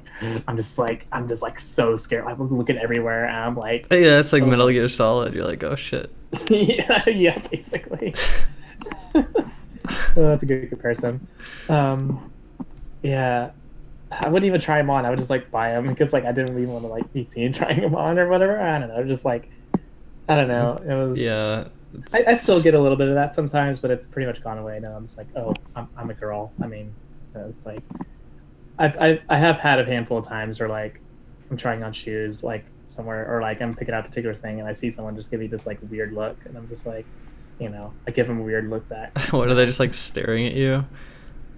so scared. I was looking everywhere, and I'm like, yeah, it's like Metal Gear Solid. You're like, oh shit. yeah, basically. Oh, that's a good comparison. Yeah, I wouldn't even try them on. I would just like buy them because like I didn't even want to like be seen trying them on or whatever. I don't know. Just like, I don't know. It was. Yeah. I still get a little bit of that sometimes, but it's pretty much gone away now. I'm just like, oh, I'm a girl. I mean, it's like, I have had a handful of times where like I'm trying on shoes like somewhere, or like I'm picking out a particular thing and I see someone just give me this like weird look, and I'm just like, I give them a weird look back. What, are they just like staring at you?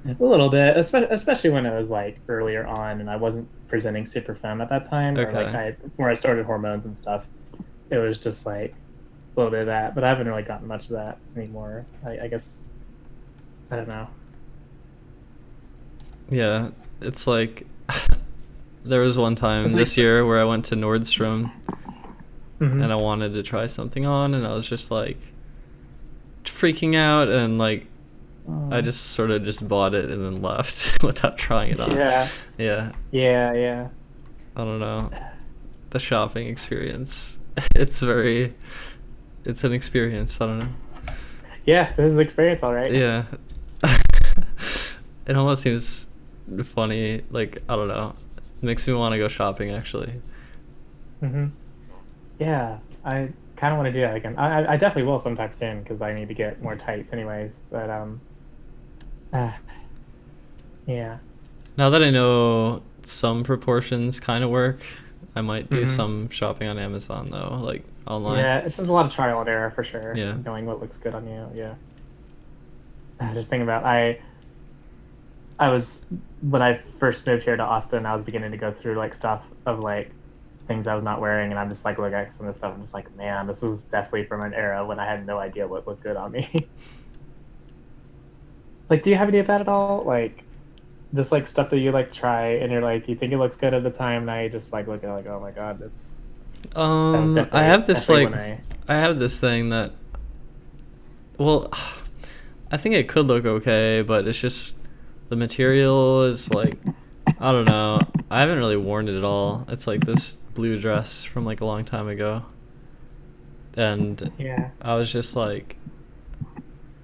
A little bit, especially when it was like earlier on and I wasn't presenting super femme at that time, or like before I started hormones and stuff. It was just like a little bit of that, but I haven't really gotten much of that anymore. I guess I don't know. Yeah, it's like there was one time this year where I went to Nordstrom and I wanted to try something on, and I was just like freaking out, and like I just sort of just bought it and then left without trying it on. Yeah. I don't know. The shopping experience. It's an experience. I don't know. Yeah, this is an experience, all right. Yeah. It almost seems funny. Like, I don't know. It makes me want to go shopping, actually. Yeah, I kind of want to do that again. I definitely will sometime soon because I need to get more tights anyways. But yeah. Now that I know some proportions kind of work, I might do some shopping on Amazon though, like online. Yeah, it's just a lot of trial and error for sure. Yeah. Knowing what looks good on you. Yeah. Just thinking about I was, when I first moved here to Austin, I was beginning to go through like stuff of like things I was not wearing, and I'm just like looking at some of the stuff. I'm just like, man, this is definitely from an era when I had no idea what looked good on me. Like, do you have any of that at all? Like, just like stuff that you like try and you're like, you think it looks good at the time, now you just like look at it like, oh my god, that's. I have this like, I have this thing that, well, I think it could look okay, but it's just the material is like, I don't know. I haven't really worn it at all. It's like this blue dress from like a long time ago, and yeah, I was just like,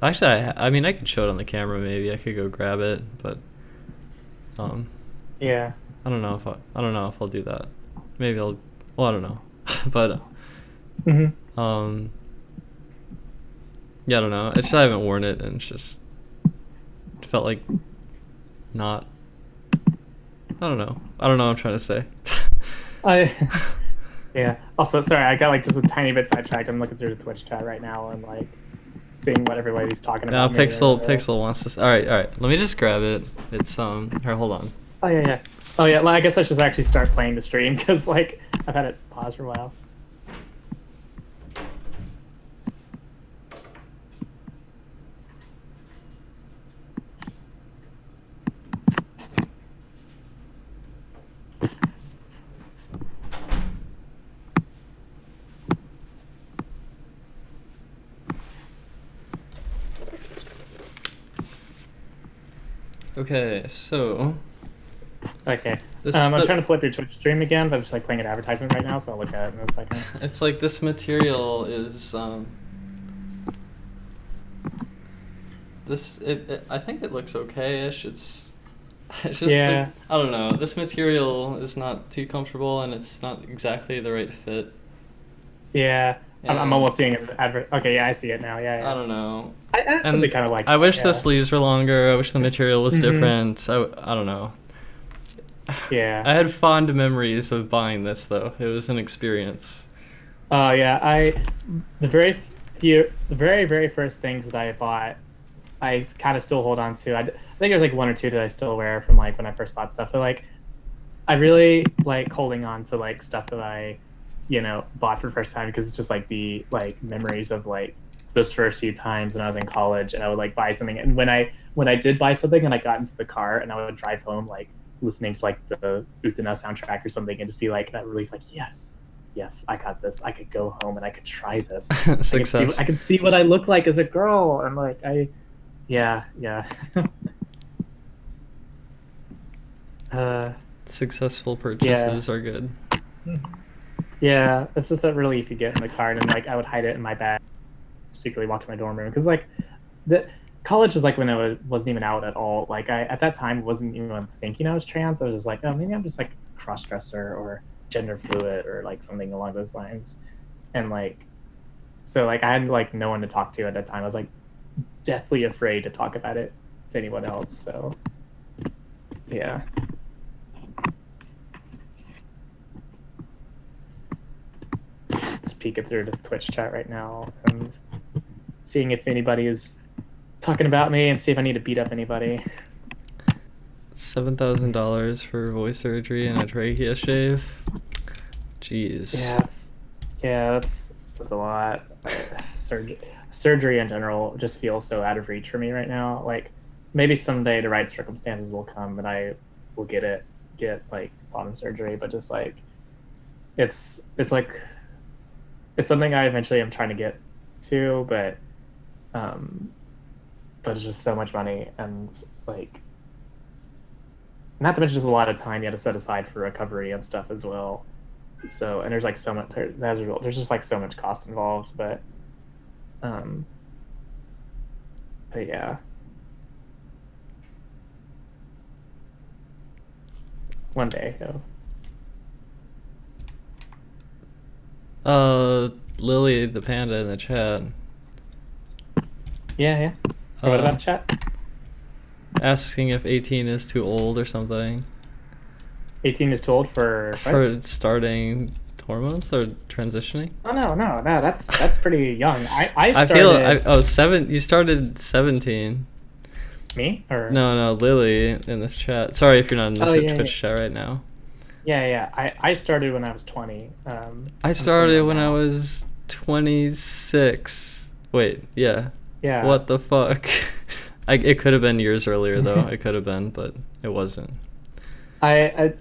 actually, I mean, I could show it on the camera. Maybe I could go grab it, but yeah, I don't know if I'll do that. Maybe I'll. Well, I don't know, but yeah, I don't know. It's just I haven't worn it, and it's just it felt like not. I don't know what I'm trying to say. Yeah. Also, sorry, I got like just a tiny bit sidetracked. I'm looking through the Twitch chat right now and like seeing what everybody's talking about. Now Pixel wants to. All right. Let me just grab it. It's here. Hold on. Oh yeah. Well, I guess I should actually start playing the stream because like I've had it paused for a while. Okay, so Okay. This- I'm the- trying to pull up your Twitch stream again, but it's like playing an advertisement right now, so I'll look at it in a second. it's like this material is I think it looks okay-ish. It's just Yeah. like, I don't know. This material is not too comfortable and it's not exactly the right fit. Yeah. I'm And almost seeing an advert. Okay, yeah, I see it now. Yeah, yeah. I don't know. I actually kind of like I that, wish yeah. the sleeves were longer. I wish the material was Mhm. different. I don't know. Yeah. I had fond memories of buying this though. It was an experience. Oh yeah, the very first things that I bought, I kind of still hold on to. I think there's like one or two that I still wear from like when I first bought stuff. But like, I really like holding on to like stuff that I, bought for the first time because it's just like the like memories of like those first few times when I was in college and I would like buy something. And when I did buy something and I got into the car and I would drive home like listening to like the Utena soundtrack or something and just be like that relief, like yes, I got this. I could go home and I could try this. Success. I could see what I look like as a girl. And like yeah. Successful purchases are good. Yeah, it's just that relief you get in the car, and like I would hide it in my bag, secretly walk to my dorm room because like the college was like when I wasn't even out at all. Like I at that time wasn't even thinking I was trans. I was just like, oh, maybe I'm just like cross dresser or gender fluid or like something along those lines, and like so like I had like no one to talk to at that time. I was like deathly afraid to talk about it to anyone else. So yeah. Just peeking through the Twitch chat right now and seeing if anybody is talking about me and see if I need to beat up anybody. $7,000 for voice surgery and a trachea shave. Jeez. That's a lot. Surgery in general just feels so out of reach for me right now. Like maybe someday the right circumstances will come and I will get like bottom surgery, but just like it's like it's something I eventually am trying to get to, but it's just so much money and like not to mention just a lot of time you have to set aside for recovery and stuff as well. So and there's like so much as a result, there's just like so much cost involved, but yeah. One day though. Lily the panda in the chat. Yeah. What about chat? Asking if 18 is too old or something. 18 is too old for starting hormones or transitioning? Oh no, that's pretty young. I started. You started 17. Me or No, Lily in this chat. Sorry if you're not in the Twitch chat right now. Yeah. I started when I was 20. I started when I was 26. Wait, yeah. Yeah. What the fuck? It could have been years earlier though. It could have been, but it wasn't. I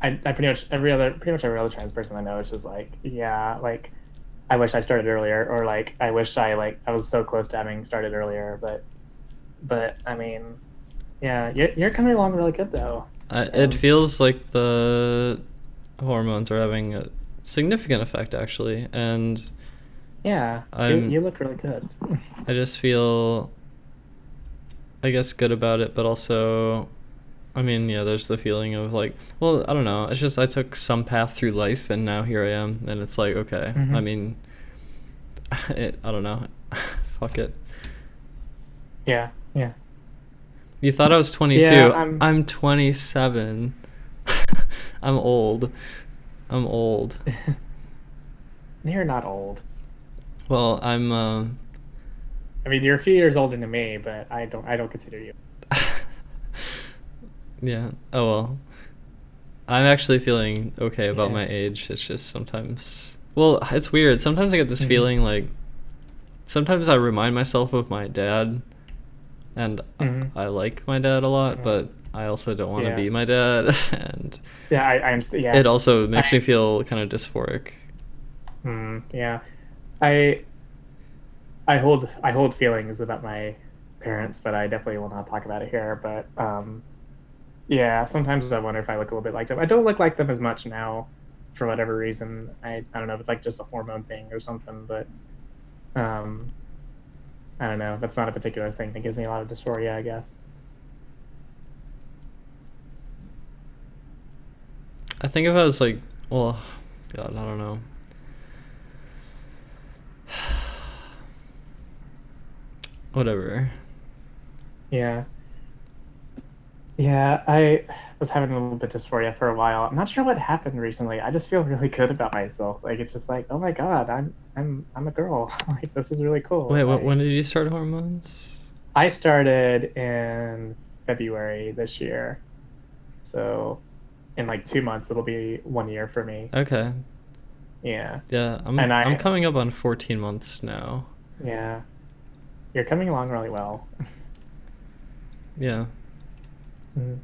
pretty much every other trans person I know is just like, yeah, like I wish I started earlier, or like I wish I was so close to having started earlier, but I mean, yeah, you're coming along really good though. It feels like the hormones are having a significant effect actually, and yeah, you look really good. I just feel, I guess, good about it, but also, I mean, yeah, there's the feeling of like, well, I don't know. It's just I took some path through life, and now here I am, and it's like, okay. Mm-hmm. I mean, I don't know. Fuck it. Yeah. You thought I was 22. Yeah, I'm 27. I'm old. You're not old. Well, I'm. I mean, you're a few years older than me, but I don't consider you. Yeah. Oh well. I'm actually feeling okay about Yeah. my age. It's just sometimes. Well, it's weird. Sometimes I get this feeling like. Sometimes I remind myself of my dad, and I like my dad a lot, but I also don't want to be my dad, and yeah, I understand. Yeah. it also makes me feel kind of dysphoric. Yeah, I hold feelings about my parents, but I definitely will not talk about it here. But yeah, sometimes I wonder if I look a little bit like them. I don't look like them as much now, for whatever reason. I don't know if it's like just a hormone thing or something, but um, I don't know. That's not a particular thing that gives me a lot of dysphoria, I guess. I think if I was like, well, God, I don't know. Whatever. Yeah. Yeah, I was having a little bit of dysphoria for a while. I'm not sure what happened recently. I just feel really good about myself. Like it's just like, oh my God, I'm a girl. Like this is really cool. Wait, like, when did you start hormones? I started in February this year. So in like 2 months it'll be 1 year for me. Okay. Yeah. Yeah, And I'm coming up on 14 months now. Yeah. You're coming along really well. Yeah. Mm.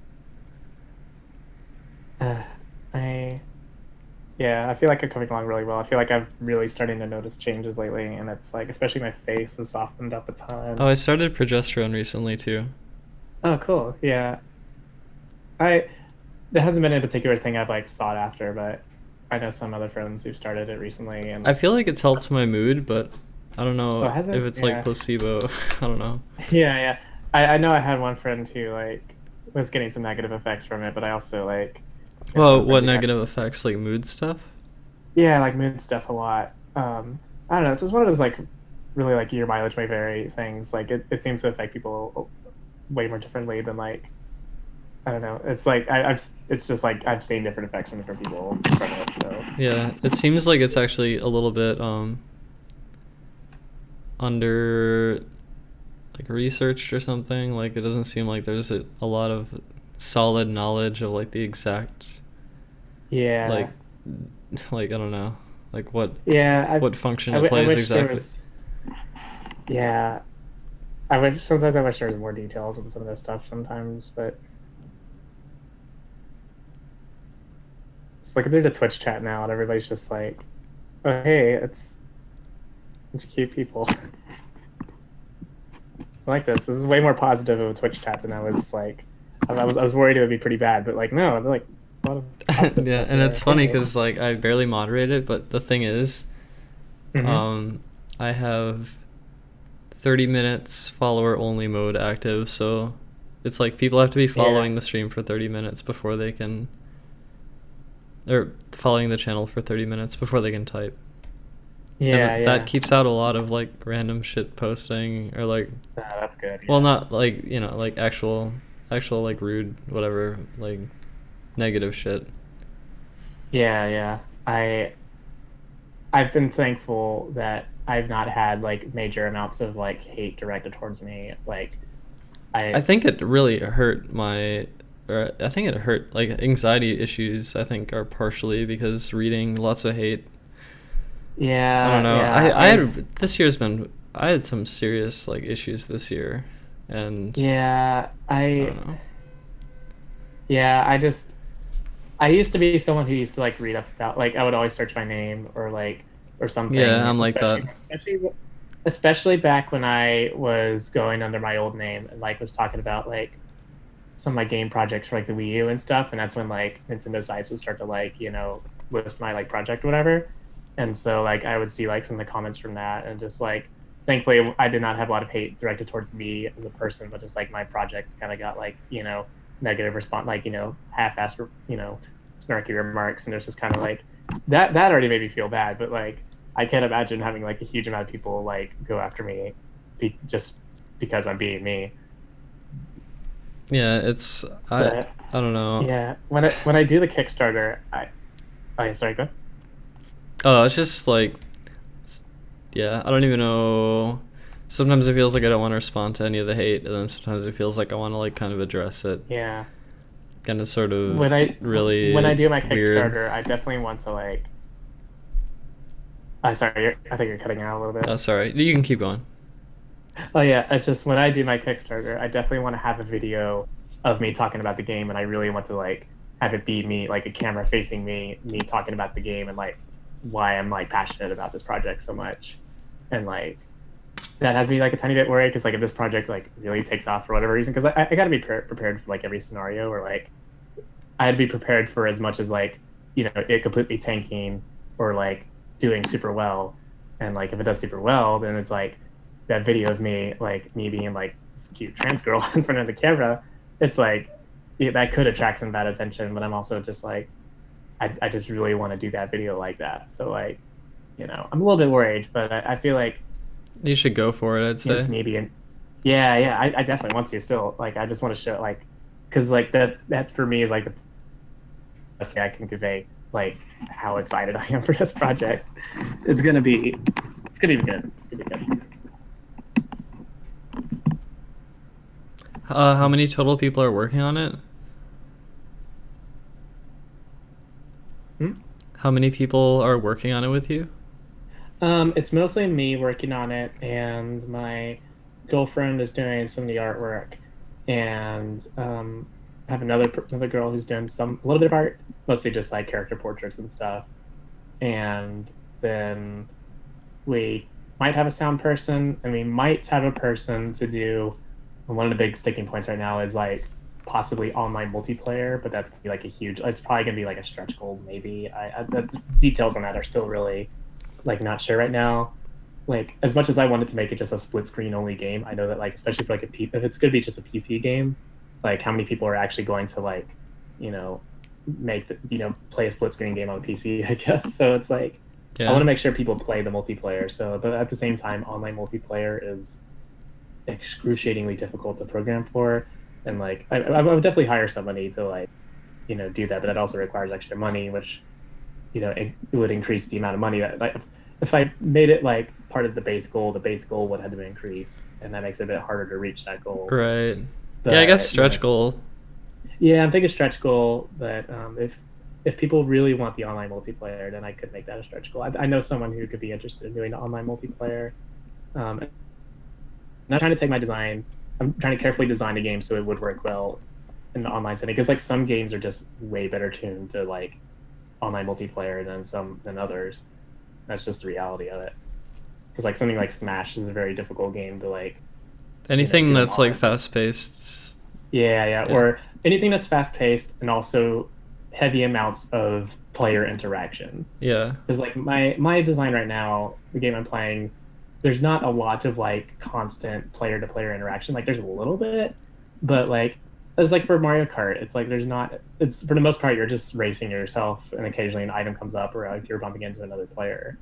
Yeah, I feel like I'm coming along really well. I feel like I'm really starting to notice changes lately, and it's like, especially my face has softened up a ton. Oh, I started progesterone recently too. Oh, cool. Yeah. There hasn't been a particular thing I've like sought after, but I know some other friends who've started it recently, and I feel like it's helped my mood, but I don't know Oh, has it? if it's Yeah. like placebo. I don't know. yeah. I know I had one friend who like was getting some negative effects from it, but I also like. I Well, some what friends who had- negative effects? Like mood stuff? Yeah, like mood stuff a lot. I don't know. This is one of those like really like your mileage may vary things. Like it seems to affect people way more differently than like I don't know. It's like it's just like I've seen different effects from different people from it. So Yeah, it seems like it's actually a little bit under like researched or something. Like it doesn't seem like there's a lot of solid knowledge of like the exact yeah, like I don't know, like what function I it plays wish exactly. there was. Yeah, sometimes I wish there was more details on some of this stuff sometimes, but it's like through the Twitch chat now, and everybody's just like, "Oh, hey, it's a bunch of cute people." I like this. This is way more positive of a Twitch chat than I was like. I was worried it would be pretty bad, but like no, like a lot of positive Yeah, stuff and there. it's funny Hey. because like I barely moderate it, but the thing is, Mhm. I have 30 minutes follower only mode active, so it's like people have to be following the stream for 30 minutes before they can, or following the channel for 30 minutes before they can type. Yeah, And that keeps out a lot of like random shit posting or like that's good. well, yeah. not like, you know, like actual like rude whatever, like negative shit. Yeah. I've been thankful that I've not had like major amounts of like hate directed towards me. Like I think it really hurt I think it hurt like anxiety issues. I think are partially because reading lots of hate. Yeah. I don't know. Yeah, I had some serious like issues this year, and yeah, I don't know. yeah, I used to be someone who used to like read up about like I would always search my name or something. Yeah, I'm like that. Especially back when I was going under my old name and like was talking about like some of my game projects for like the Wii U and stuff, and that's when like Nintendo sites would start to like list my like project or whatever, and so like I would see like some of the comments from that, and just like thankfully I did not have a lot of hate directed towards me as a person, but just like my projects kind of got like negative response, like half-assed snarky remarks, and there's just kind of like that already made me feel bad, but like I can't imagine having like a huge amount of people like go after me just because I'm being me. Yeah, I don't know. Yeah, when I do the Kickstarter, sorry, go ahead. Oh, it's just like, yeah, I don't even know. Sometimes it feels like I don't want to respond to any of the hate, and then sometimes it feels like I want to like kind of address it. Yeah. And it's sort of When I do my weird. Kickstarter, I definitely want to like. Sorry, I think you're cutting out a little bit. Oh, sorry. You can keep going. Oh yeah, it's just when I do my Kickstarter, I definitely want to have a video of me talking about the game, and I really want to like have it be me, like a camera facing me talking about the game and like why I'm like passionate about this project so much, and like that has me like a tiny bit worried, because like if this project like really takes off for whatever reason, because I got to be prepared for like every scenario, or like I had to be prepared for as much as like, it completely tanking or like doing super well. And like if it does super well, then it's like that video of me being like this cute trans girl in front of the camera. It's like that could attract some bad attention, but I'm also just like I just really want to do that video like that. So like, I'm a little bit worried, but I feel like You should go for it, I'd say. just maybe yeah, I definitely want to still, like, I just want to show like, because like that for me is like the best way I can convey like how excited I am for this project. It's gonna be good. It's gonna be good. How many total people are working on it? How many people are working on it with you? It's mostly me working on it, and my girlfriend is doing some of the artwork, and I have another girl who's doing a little bit of art, mostly just like character portraits and stuff. And then we might have a sound person, and we might have a person to do. One of the big sticking points right now is like possibly online multiplayer, but that's gonna be like it's probably gonna be like a stretch goal maybe. The details on that are still really like not sure right now. Like as much as I wanted to make it just a split screen only game, I know that like especially for like if it's gonna be just a PC game, like how many people are actually going to like, make play a split screen game on a PC, I guess. So it's like I want to make sure people play the multiplayer. So, but at the same time, online multiplayer is excruciatingly difficult to program for, and like I would definitely hire somebody to like, do that. But that also requires extra money, which, it would increase the amount of money that like if I made it like part of the base goal would have to increase, and that makes it a bit harder to reach that goal. Right. But, yeah, I guess stretch goal. Yeah, I'm thinking stretch goal, but if people really want the online multiplayer, then I could make that a stretch goal. I know someone who could be interested in doing the online multiplayer. And I'm trying to take my design. I'm trying to carefully design the game so it would work well in the online setting, because like some games are just way better tuned to like online multiplayer than others. That's just the reality of it. Because like something like Smash is a very difficult game to like. Anything that's like fast paced. Yeah, or anything that's fast paced and also heavy amounts of player interaction. Yeah. Because like my design right now, the game I'm playing, there's not a lot of like constant player to player interaction. Like there's a little bit, but like it's like for Mario Kart, it's like it's for the most part you're just racing yourself, and occasionally an item comes up or like you're bumping into another player.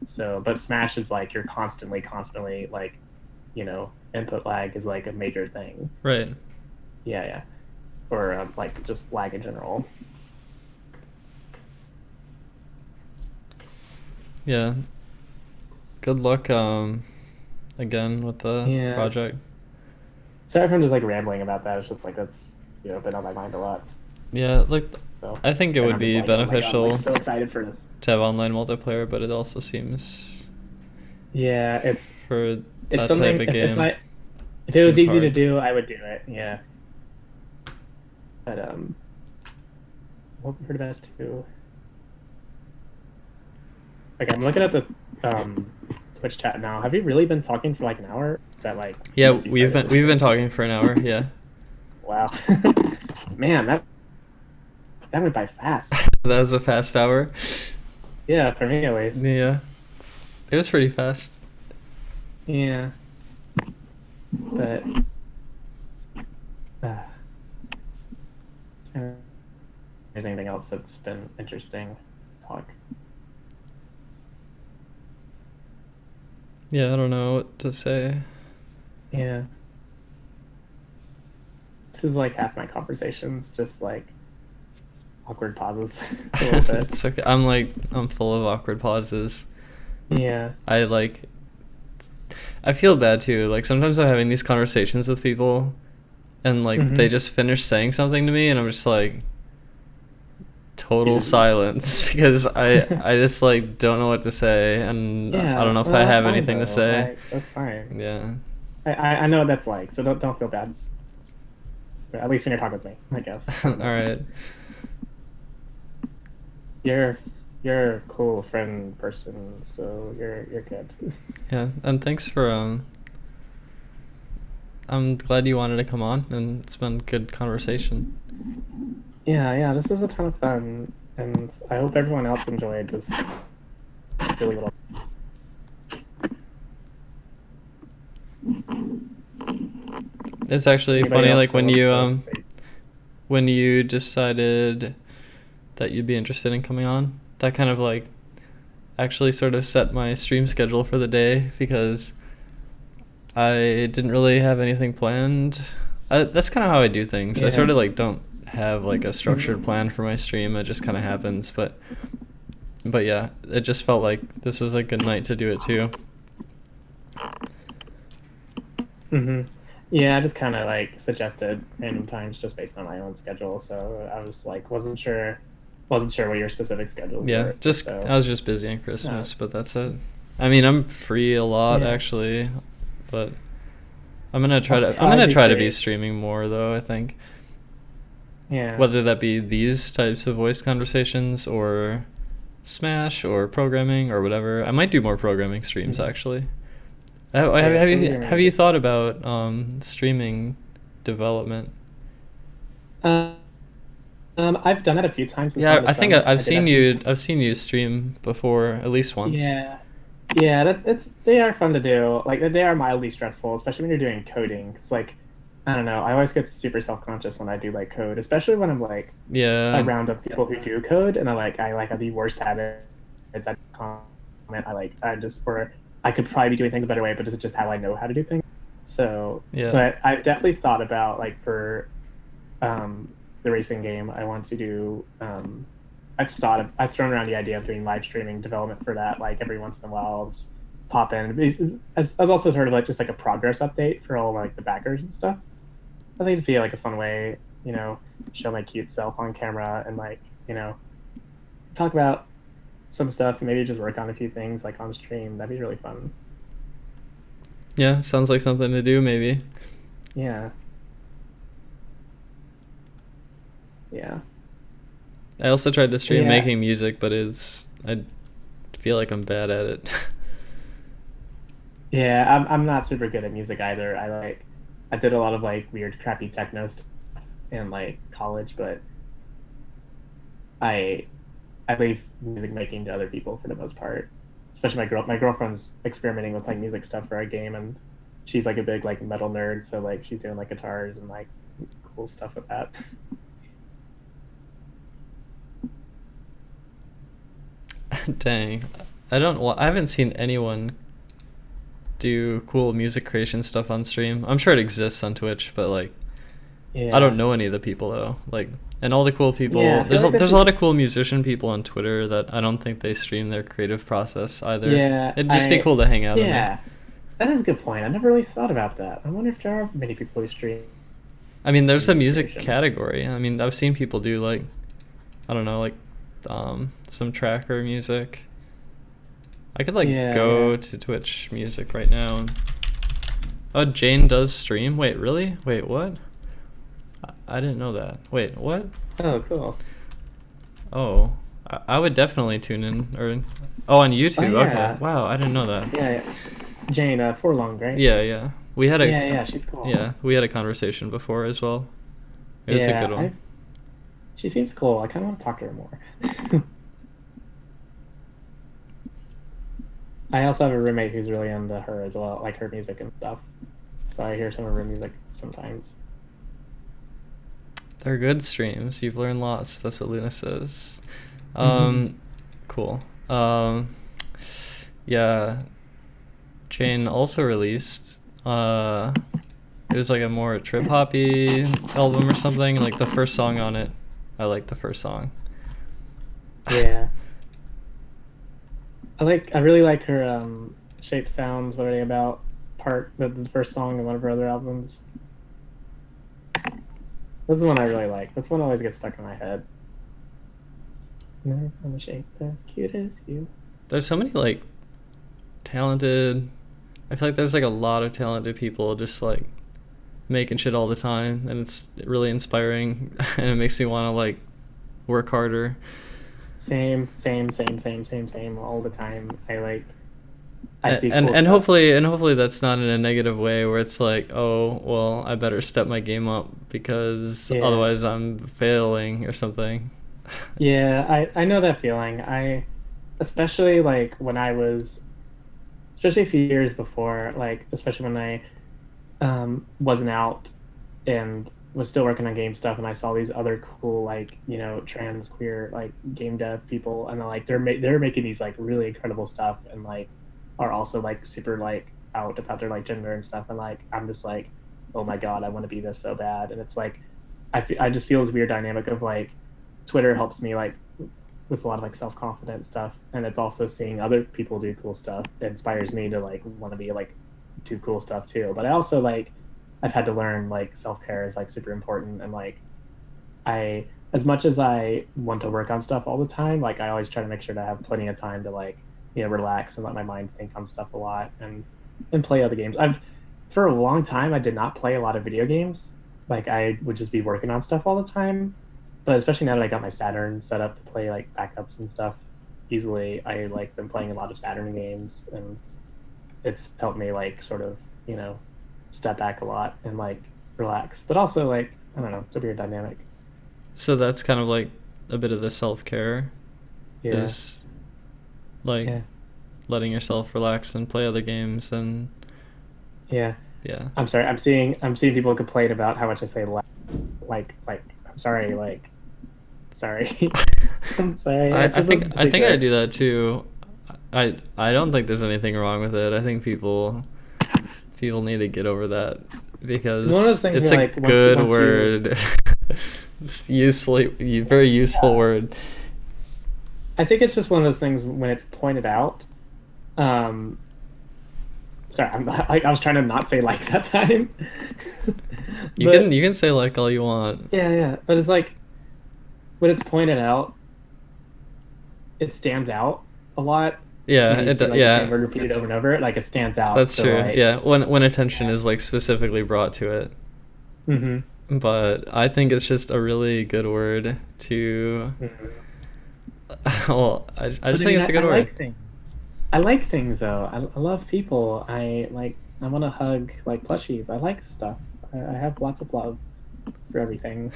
So, but Smash is like you're constantly like, input lag is like a major thing. Right. Yeah. Or like just lag in general. Yeah. Good luck again with the project. Sorry if I'm just like rambling about that. It's just like that's been on my mind a lot. Yeah, like So, I think it would be beneficial I'm like so excited for this. to have online multiplayer, but it also seems it's for that something, type of game. If it was easy hard to do, I would do it. Yeah. But hoping for the best too. Okay, I'm looking at the Twitch chat now. Have you really been talking for like an hour? Is that like? Yeah, we've been talking for an hour. Yeah. Wow. Man, that went by fast. That was a fast hour. Yeah, for me at least. Yeah. It was pretty fast. Yeah. But there's anything else that's been interesting talk? Yeah, I don't know what to say. Yeah. This is like half my conversations, just like awkward pauses a little bit. It's okay. I'm full of awkward pauses. Yeah. I feel bad too. Like sometimes I'm having these conversations with people and like they just finish saying something to me and I'm just like total silence because I just like don't know what to say and I don't know if I have anything to say. That's fine. Yeah. I know what that's like, so don't feel bad. At least when you're talking with me, I guess. All right. You're you're a cool friend person, so you're good. Yeah, and thanks for I'm glad you wanted to come on, and it's been good conversation. Yeah, this is a ton of fun, and I hope everyone else enjoyed this silly little. It's actually Anybody funny, else like that wants to say- when you decided that you'd be interested in coming on, that kind of like actually sort of set my stream schedule for the day, because I didn't really have anything planned. That's kind of how I do things. I sort of like don't have like a structured plan for my stream. It just kind of happens. But yeah, it just felt like this was a good night to do it too. Yeah, I just kind of like suggested random times just based on my own schedule. So I was like, wasn't sure what your specific schedule Yeah, were. just So, I was just busy on Christmas, but that's it. I mean, I'm free a lot Yeah. actually, but I'm gonna try I'll to I'm gonna try to be free. streaming more though, I think. Yeah. Whether that be these types of voice conversations or Smash or programming or whatever. I might do more programming streams actually. Have you thought about streaming development? I've done it a few times. with Yeah, my I think son. I've did seen it a few you times. I've seen you stream before, at least once. Yeah, they are fun to do. Like they are mildly stressful, especially when you're doing coding. It's like, I don't know. I always get super self-conscious when I do like code, especially when I'm like Yeah. around of people who do code, and I have the worst habits. I comment. I could probably be doing things a better way, but this is just how I know how to do things. So, Yeah. but I've definitely thought about like for the racing game, I want to do. I've thrown around the idea of doing live streaming development for that. Like every once in a while, I'll just pop in as also sort of like just like a progress update for all like the backers and stuff. I think it'd be like a fun way, show my cute self on camera and like, talk about some stuff and maybe just work on a few things like on stream. That'd be really fun. Yeah, sounds like something to do maybe. Yeah. I also tried to stream Yeah. making music, but I feel like I'm bad at it. Yeah, I'm not super good at music either. I did a lot of like weird crappy techno stuff in like college, but I leave music making to other people for the most part. Especially my girlfriend's experimenting with like music stuff for our game, and she's like a big like metal nerd, so like she's doing like guitars and like cool stuff with that. Dang. I haven't seen anyone do cool music creation stuff on stream. I'm sure it exists on Twitch, but like Yeah. I don't know any of the people though. Like, and all the cool people. Yeah, I feel like there's a lot of cool musician people on Twitter that I don't think they stream their creative process either. Yeah, It'd just be cool to hang out in Yeah, there. that is a good point. I never really thought about that. I wonder if there are many people who stream. I mean, there's a music creation. category. I mean, I've seen people do like, I don't know, like some tracker music. I could like go to Twitch music right now. Oh, Jane does stream? Wait, really? Wait, what? I didn't know that. Wait, what? Oh, cool. Oh, I would definitely tune in. On YouTube. Oh, yeah. Okay. Wow, I didn't know that. Yeah. Jane, Forlong, right? Yeah. We had a Yeah, she's cool. Yeah, we had a conversation before as well. It was a good one. She seems cool. I kind of want to talk to her more. I also have a roommate who's really into her as well, like her music and stuff. So I hear some of her music sometimes. They're good streams. You've learned lots. That's what Luna says. Cool. Yeah. Jane also released. It was like a more trip hoppy album or something. Like the first song on it, I like the first song. Yeah. I really like her Shape Sounds, what are they about? The first song in one of her other albums. This is one I really like. This one always gets stuck in my head. Never found a shape as cute as you. There's so many like talented. I feel like there's like a lot of talented people just like making shit all the time, and it's really inspiring, and it makes me want to like work harder. Same all the time. I see And cool and stuff. hopefully that's not in a negative way where it's like, oh well, I better step my game up because Yeah. otherwise I'm failing or something. Yeah, I know that feeling. Especially like when especially a few years before, like especially when I wasn't out and was still working on game stuff, and I saw these other cool like trans queer like game dev people, and they're making these like really incredible stuff, and like are also like super like out about their like gender and stuff, and like I'm just like, oh my god, I want to be this so bad. And it's like I just feel this weird dynamic of like Twitter helps me like with a lot of like self-confidence stuff, and it's also seeing other people do cool stuff. It inspires me to like want to be like do cool stuff too. But I also like I've had to learn like self-care is like super important, and like I as much as I want to work on stuff all the time, like I always try to make sure to have plenty of time to like relax and let my mind think on stuff a lot, and play other games. For a long time I did not play a lot of video games. Like I would just be working on stuff all the time. But especially now that I got my Saturn set up to play like backups and stuff easily, I like been playing a lot of Saturn games, and it's helped me like sort of step back a lot and like relax. But also like I don't know, it's a weird dynamic. So that's kind of like a bit of the self-care Yeah. is like letting yourself relax and play other games and Yeah. yeah. I'm sorry. I'm seeing people complain about how much I say like I'm sorry, like sorry. I'm sorry. I It's just think a I think I particular- do that too. I don't think there's anything wrong with it. I think people need to get over that because It's one of those things it's where, a like, good once you- word. It's very useful word. I think it's just one of those things when it's pointed out. Sorry, I was trying to not say like that time. You can say like all you want. Yeah, but it's like when it's pointed out, it stands out a lot. Yeah, When you see, like, the yeah. same word repeated over and over, like it stands out. That's So, true. like, Yeah, when attention is like specifically brought to it. Mm-hmm. But I think it's just a really good word to. Well, I just think it's a good word. Like things. I like things though. I love people. I want to hug like plushies. I like stuff. I have lots of love for everything.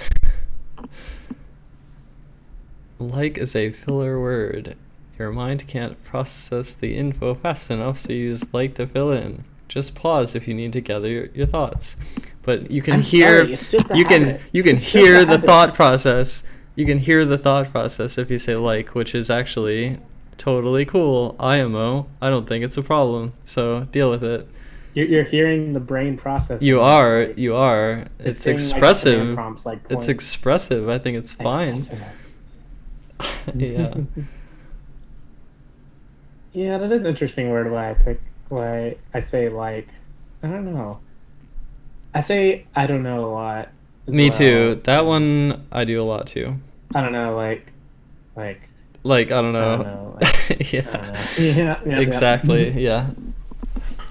Like is a filler word. Your mind can't process the info fast enough, so you use like to fill in. Just pause if you need to gather your thoughts. But you can I'm hear sorry, it's just a you can habit. you can It's just hear a the habit. thought process. You can hear the thought process if you say like, which is actually totally cool. IMO. I don't think it's a problem. So deal with it. You're hearing the brain process. You are. Like, You are. It's saying, like, expressive. command prompts, like, It's point. expressive. I think it's fine. Yeah. Yeah, that is an interesting word. Why I say like, I don't know. I say I don't know a lot. as Me well. too. That one I do a lot too. I don't know, like. Like I don't know. I don't know, like, Yeah. I don't know. Yeah. Exactly. Yeah.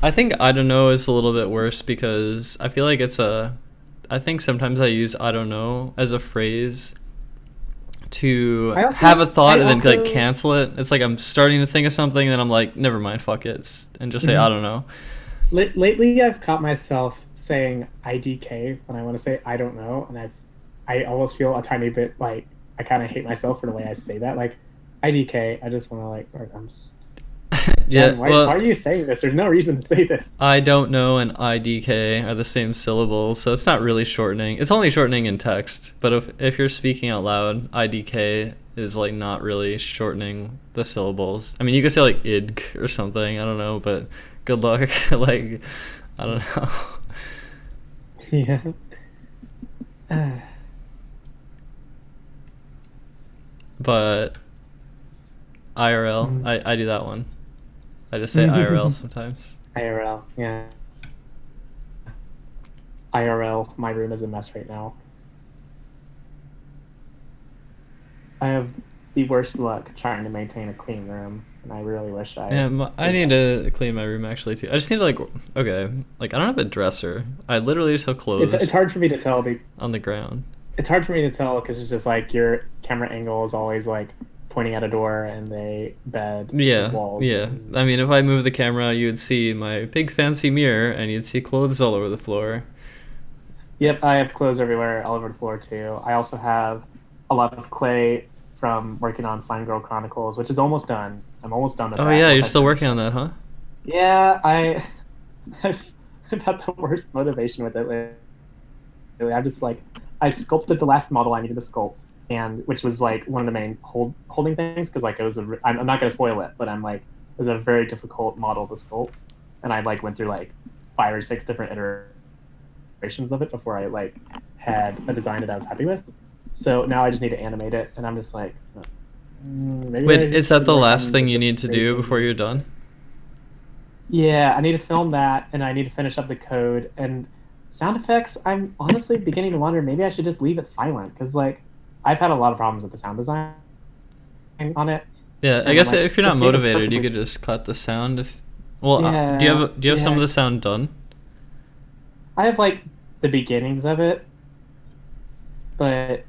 I think I don't know is a little bit worse because I feel like I think sometimes I use I don't know as a phrase to I also- have a thought I and then like also- cancel it. It's like I'm starting to think of something and then I'm like, never mind, fuck it, and just say I don't know. Lately, I've caught myself saying IDK when I want to say I don't know, and I almost feel a tiny bit like I kind of hate myself for the way I say that. Like IDK, I just want to like, or I'm just. Yeah. Jen, why Well, are you saying this? There's no reason to say this. I don't know and IDK are the same syllables, so it's not really shortening. It's only shortening in text, but if you're speaking out loud, IDK is like not really shortening the syllables. I mean, you could say like idk or something, I don't know, but good luck. Like, I don't know. Yeah. But IRL, I do that one. I just say IRL sometimes. IRL, yeah. IRL, my room is a mess right now. I have the worst luck trying to maintain a clean room, and I really wish I. Yeah, I need to clean my room actually too. I just need to like, okay, like I don't have a dresser. I literally just have clothes It's hard for me to tell. on the ground. It's hard for me to tell because it's just like your camera angle is always like pointing at a door and a bed Yeah, with walls. yeah. And, I mean, if I move the camera, you would see my big fancy mirror, and you'd see clothes all over the floor. yep, I have clothes everywhere, all over the floor too. I also have a lot of clay from working on Slime Girl Chronicles, which is almost done. I'm almost done with Oh that. yeah, Once you're I still finish working on it. that, huh? Yeah, I've had the worst motivation with it lately. I'm just like, I sculpted the last model I needed to sculpt, and which was like one of the main holding things because like it was I'm not gonna spoil it, but I'm like it was a very difficult model to sculpt, and I like went through like 5 or 6 different iterations of it before I like had a design that I was happy with. So now I just need to animate it, and I'm just like, maybe Wait, I is that should the work last on thing the you need to do before you're done? Yeah, I need to film that, and I need to finish up the code. And sound effects, I'm honestly beginning to wonder maybe I should just leave it silent because, like, I've had a lot of problems with the sound design on it. Yeah, I And I'm guess like, if you're not this game is motivated, you perfectly. could just cut the sound. If well, Yeah, do you have some of yeah. the sound done? I have like the beginnings of it, but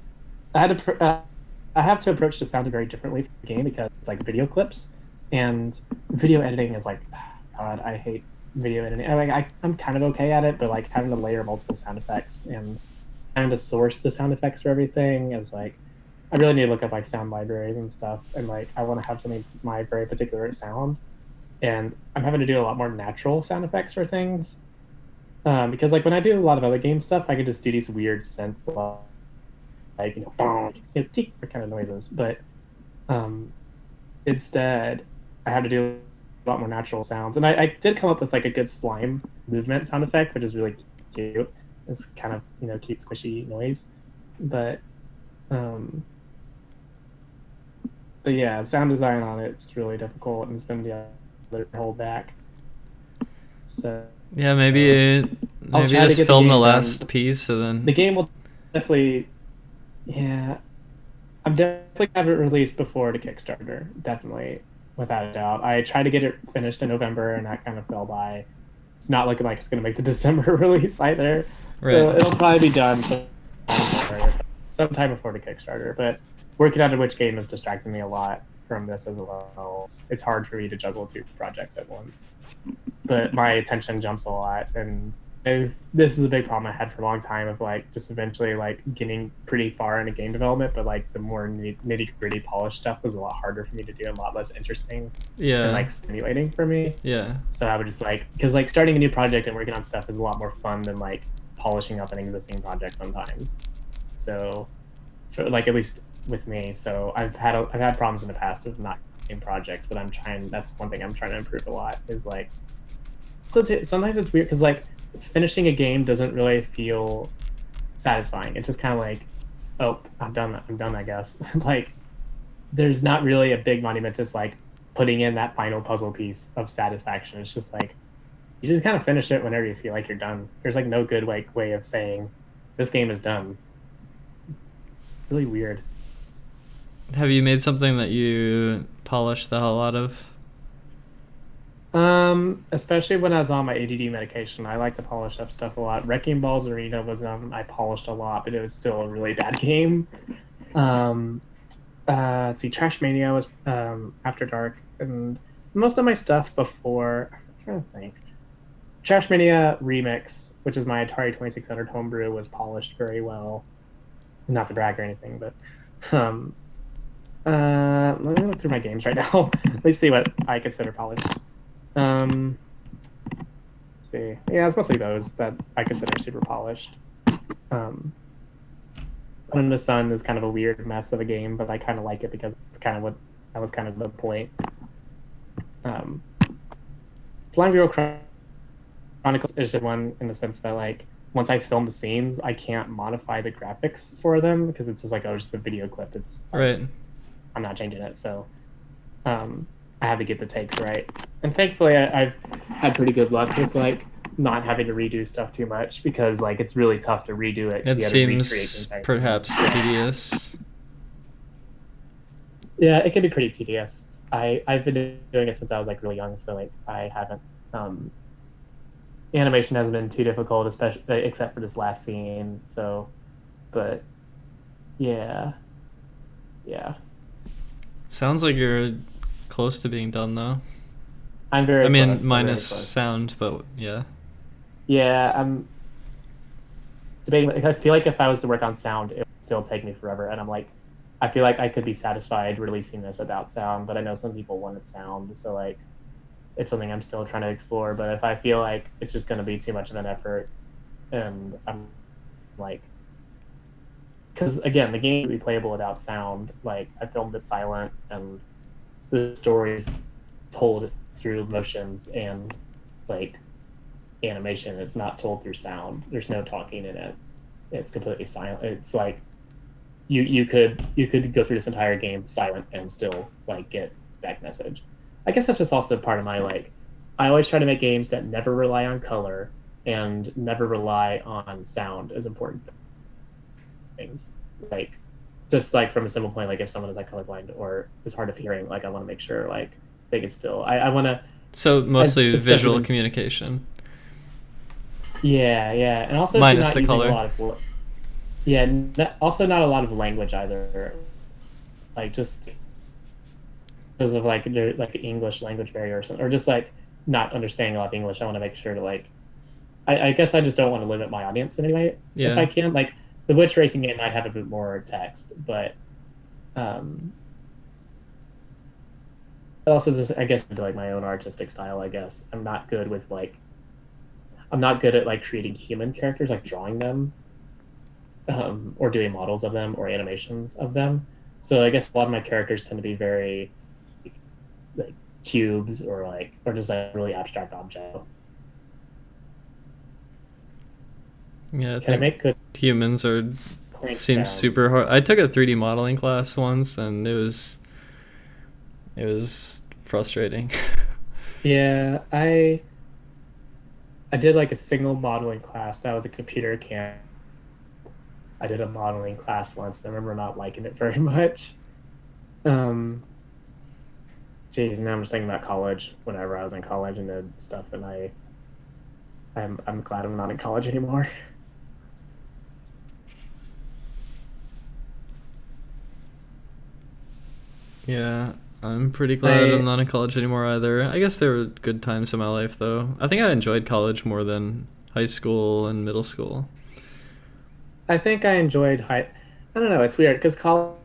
I had to. I have to approach the sound very differently for the game because it's like video clips, and video editing is like, God, I hate video editing. I'm kind of okay at it, but like having to layer multiple sound effects and having to source the sound effects for everything is like, I really need to look up like sound libraries and stuff, and like I want to have something to my very particular sound, and I'm having to do a lot more natural sound effects for things. Because like when I do a lot of other game stuff, I can just do these weird synth like bonk, kind of noises, but um, instead I have to do a lot more natural sounds. And I did come up with like a good slime movement sound effect, which is really cute. It's kind of cute squishy noise, but um, but yeah, sound design on it's really difficult, and it's been the other hold back. So Yeah, I'll maybe try to just get the film the game done. last piece and The then. game will definitely, yeah, I'm definitely gonna have it released before the Kickstarter, definitely, without a doubt. I tried to get it finished in November, and that kind of fell by. It's not looking like it's gonna make the December release either, so Right. it'll probably be done sometime before the Kickstarter. But working on which game is distracting me a lot from this as well. It's hard for me to juggle 2 projects at once, but my attention jumps a lot, and this is a big problem I had for a long time of like just eventually like getting pretty far into game development, but like the more nitty gritty polished stuff was a lot harder for me to do and a lot less interesting and Yeah. like stimulating for me. Yeah. So I would just like, because like starting a new project and working on stuff is a lot more fun than like polishing up an existing project sometimes. So for, like at least with me, so I've had problems in the past with not in projects, but that's one thing I'm trying to improve a lot is like, so sometimes it's weird because like finishing a game doesn't really feel satisfying. It's just kind of like, oh, I'm done, I guess. Like there's not really a big monumentous like putting in that final puzzle piece of satisfaction. It's just like you just kind of finish it whenever you feel like you're done. There's like no good like way of saying this game is done. Really weird. Have you made something that you polished the hell out of? Especially when I was on my ADD medication, I like to polish up stuff a lot. Wrecking Balls Arena was I polished a lot, but it was still a really bad game. Let's see, Trash Mania was After Dark, and most of my stuff before. I'm trying to think. Trash Mania Remix, which is my Atari 2600 homebrew, was polished very well. Not to brag or anything, but let me look through my games right now. Let me see what I consider polished. Let's see, yeah, it's mostly those that I consider super polished. Fun in the Sun is kind of a weird mess of a game, but I kind of like it because it's kind of that was kind of the point. Slime Girl Chronicles is just one in the sense that like once I film the scenes, I can't modify the graphics for them because it's just like, oh, just a video clip. It's like, Right. I'm not changing it, so I had to get the takes right. And thankfully, I've had pretty good luck with like not having to redo stuff too much because like it's really tough to redo it. It You gotta recreate seems the entire perhaps scene. tedious. Yeah, it can be pretty tedious. I've been doing it since I was like really young, so like I haven't. Animation hasn't been too difficult, especially except for this last scene. So, but yeah. Sounds like you're close to being done though. I'm very I mean, close, I'm very minus close. sound, but yeah. Yeah, I'm debating. Like, I feel like if I was to work on sound, it would still take me forever. And I'm like, I feel like I could be satisfied releasing this without sound, but I know some people wanted sound, so like, it's something I'm still trying to explore. But if I feel like it's just going to be too much of an effort, and I'm like, because again, the game would be playable without sound. Like, I filmed it silent, and the story's told through motions and like animation. It's not told through sound. There's no talking in it. It's completely silent. It's like you could go through this entire game silent and still like get that message. I guess that's just also part of my like. I always try to make games that never rely on color and never rely on sound as important things. Like, just like from a simple point, like if someone is like colorblind or is hard of hearing, like I want to make sure like they can still. I want to. So mostly as visual specimens- communication. Yeah, and also Minus not the using color. a lot of. Yeah, also not a lot of language either. Like just because of like English language barrier or something, or just like not understanding a lot of English. I want to make sure to like. I guess I just don't want to limit my audience in any way if I can. Like the Witch racing game might have a bit more text, but also just I guess into like my own artistic style. I guess I'm not good with like. I'm not good at like creating human characters, like drawing them, or doing models of them or animations of them. So I guess a lot of my characters tend to be very like cubes or just like really abstract objects. Yeah, I Can I think make good humans are clank seems sounds? super hard. I took a 3D modeling class once, and it was frustrating. Yeah, I did like a signal modeling class. That was a computer camp. I did a modeling class once, and I remember not liking it very much. Geez, now I'm just thinking about college. Whenever I was in college and did stuff, and I'm glad I'm not in college anymore. Yeah, I'm pretty glad I'm not in college anymore either. I guess there were good times in my life though. I think I enjoyed college more than high school and middle school. I think I enjoyed I don't know. It's weird because college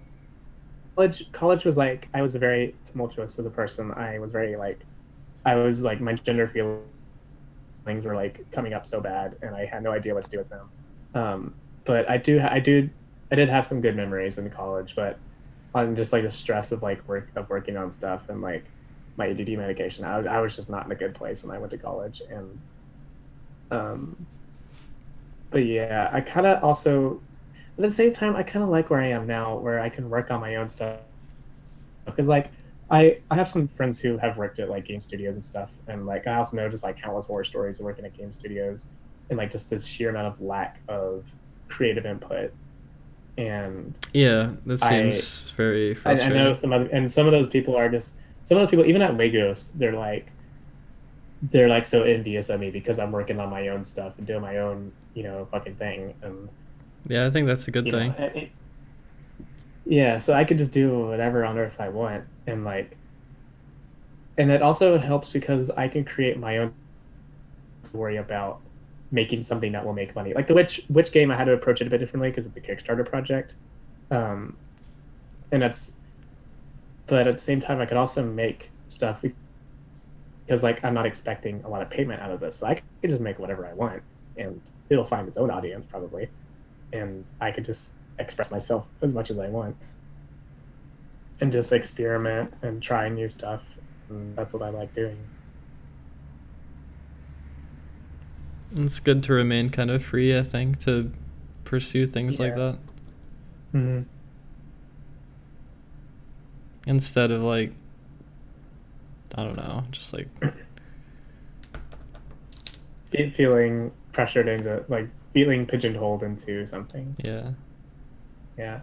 was like I was very tumultuous as a person. I was like my gender feelings were like coming up so bad, and I had no idea what to do with them. But I did have some good memories in college, but on just like the stress of like working on stuff and like my ADD medication, I was just not in a good place when I went to college, and but yeah, I kind of also at the same time I kind of like where I am now, where I can work on my own stuff because like I have some friends who have worked at like game studios and stuff, and like I also know just like countless horror stories of working at game studios and like just the sheer amount of lack of creative input. And yeah, that seems very frustrating. I know some of those people even at Legos, they're like so envious of me because I'm working on my own stuff and doing my own fucking thing. And yeah, I think that's a good thing. Yeah, so I could just do whatever on earth I want, and it also helps because I can create my own story about making something that will make money. Like the Witch game, I had to approach it a bit differently because it's a Kickstarter project, and but at the same time, I could also make stuff because like I'm not expecting a lot of payment out of this, so I could just make whatever I want, and it'll find its own audience probably, and I could just express myself as much as I want, and just experiment and try new stuff. And that's what I like doing. It's good to remain kind of free, I think, to pursue things like that. Mm-hmm. Instead of like, I don't know, just like feeling pressured into like feeling pigeonholed into something. Yeah. Yeah.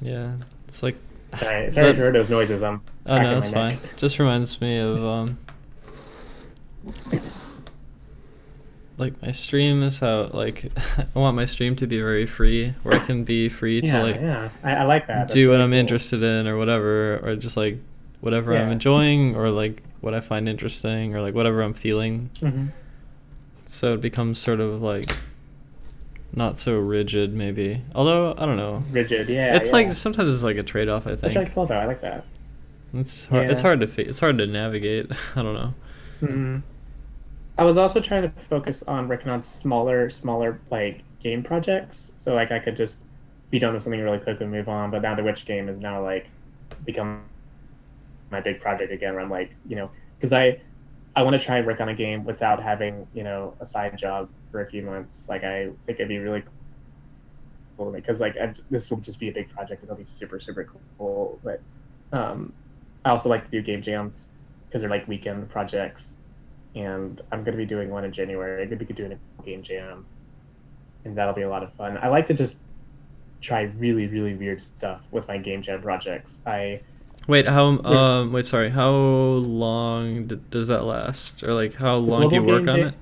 Yeah. It's like Sorry if you heard those noises. Oh no, it's fine. Just reminds me of like my stream is how like I want my stream to be very free, where I can be free to Yeah, like yeah. I like that. That's do what really I'm cool. interested in or whatever, or just like whatever I'm Yeah. enjoying or like what I find interesting or like whatever I'm feeling. Mm-hmm. So it becomes sort of like not so rigid maybe. Although I don't know. Rigid, yeah. It's yeah. like sometimes it's like a trade-off, I That's really think. cool though. I like that. It's hard. It's Yeah. hard to it's hard to navigate. I don't know. Mm-hmm. I was also trying to focus on working on smaller like game projects, so like I could just be done with something really quick and move on. But now the Witch game is now like become my big project again. Where I'm like, because I want to try and work on a game without having a side job for a few months. Like I think it'd be really cool because like this will just be a big project. It'll be super cool. But I also like to do game jams because they're like weekend projects. And I'm going to be doing one in January. I'm going to be doing a game jam, and that'll be a lot of fun. I like to just try really weird stuff with my game jam projects. Wait, sorry. How long does that last, or like how long do you global work game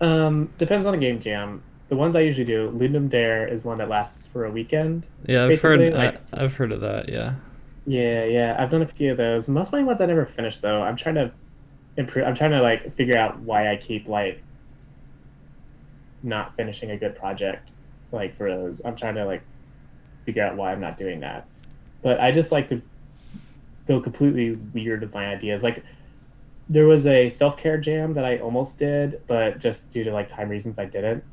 on it? Depends on the game jam. The ones I usually do, Ludum Dare is one that lasts for a weekend. Yeah, basically, like- I've heard of that. Yeah. Yeah. I've done a few of those. Most of my ones I never finished though. I'm trying to improve. I'm trying to like figure out why I keep like not finishing a good project like for those. I'm trying to like figure out why I'm not doing that. But I just like to go completely weird with my ideas. Like there was a self-care jam that I almost did, but just due to like time reasons I didn't.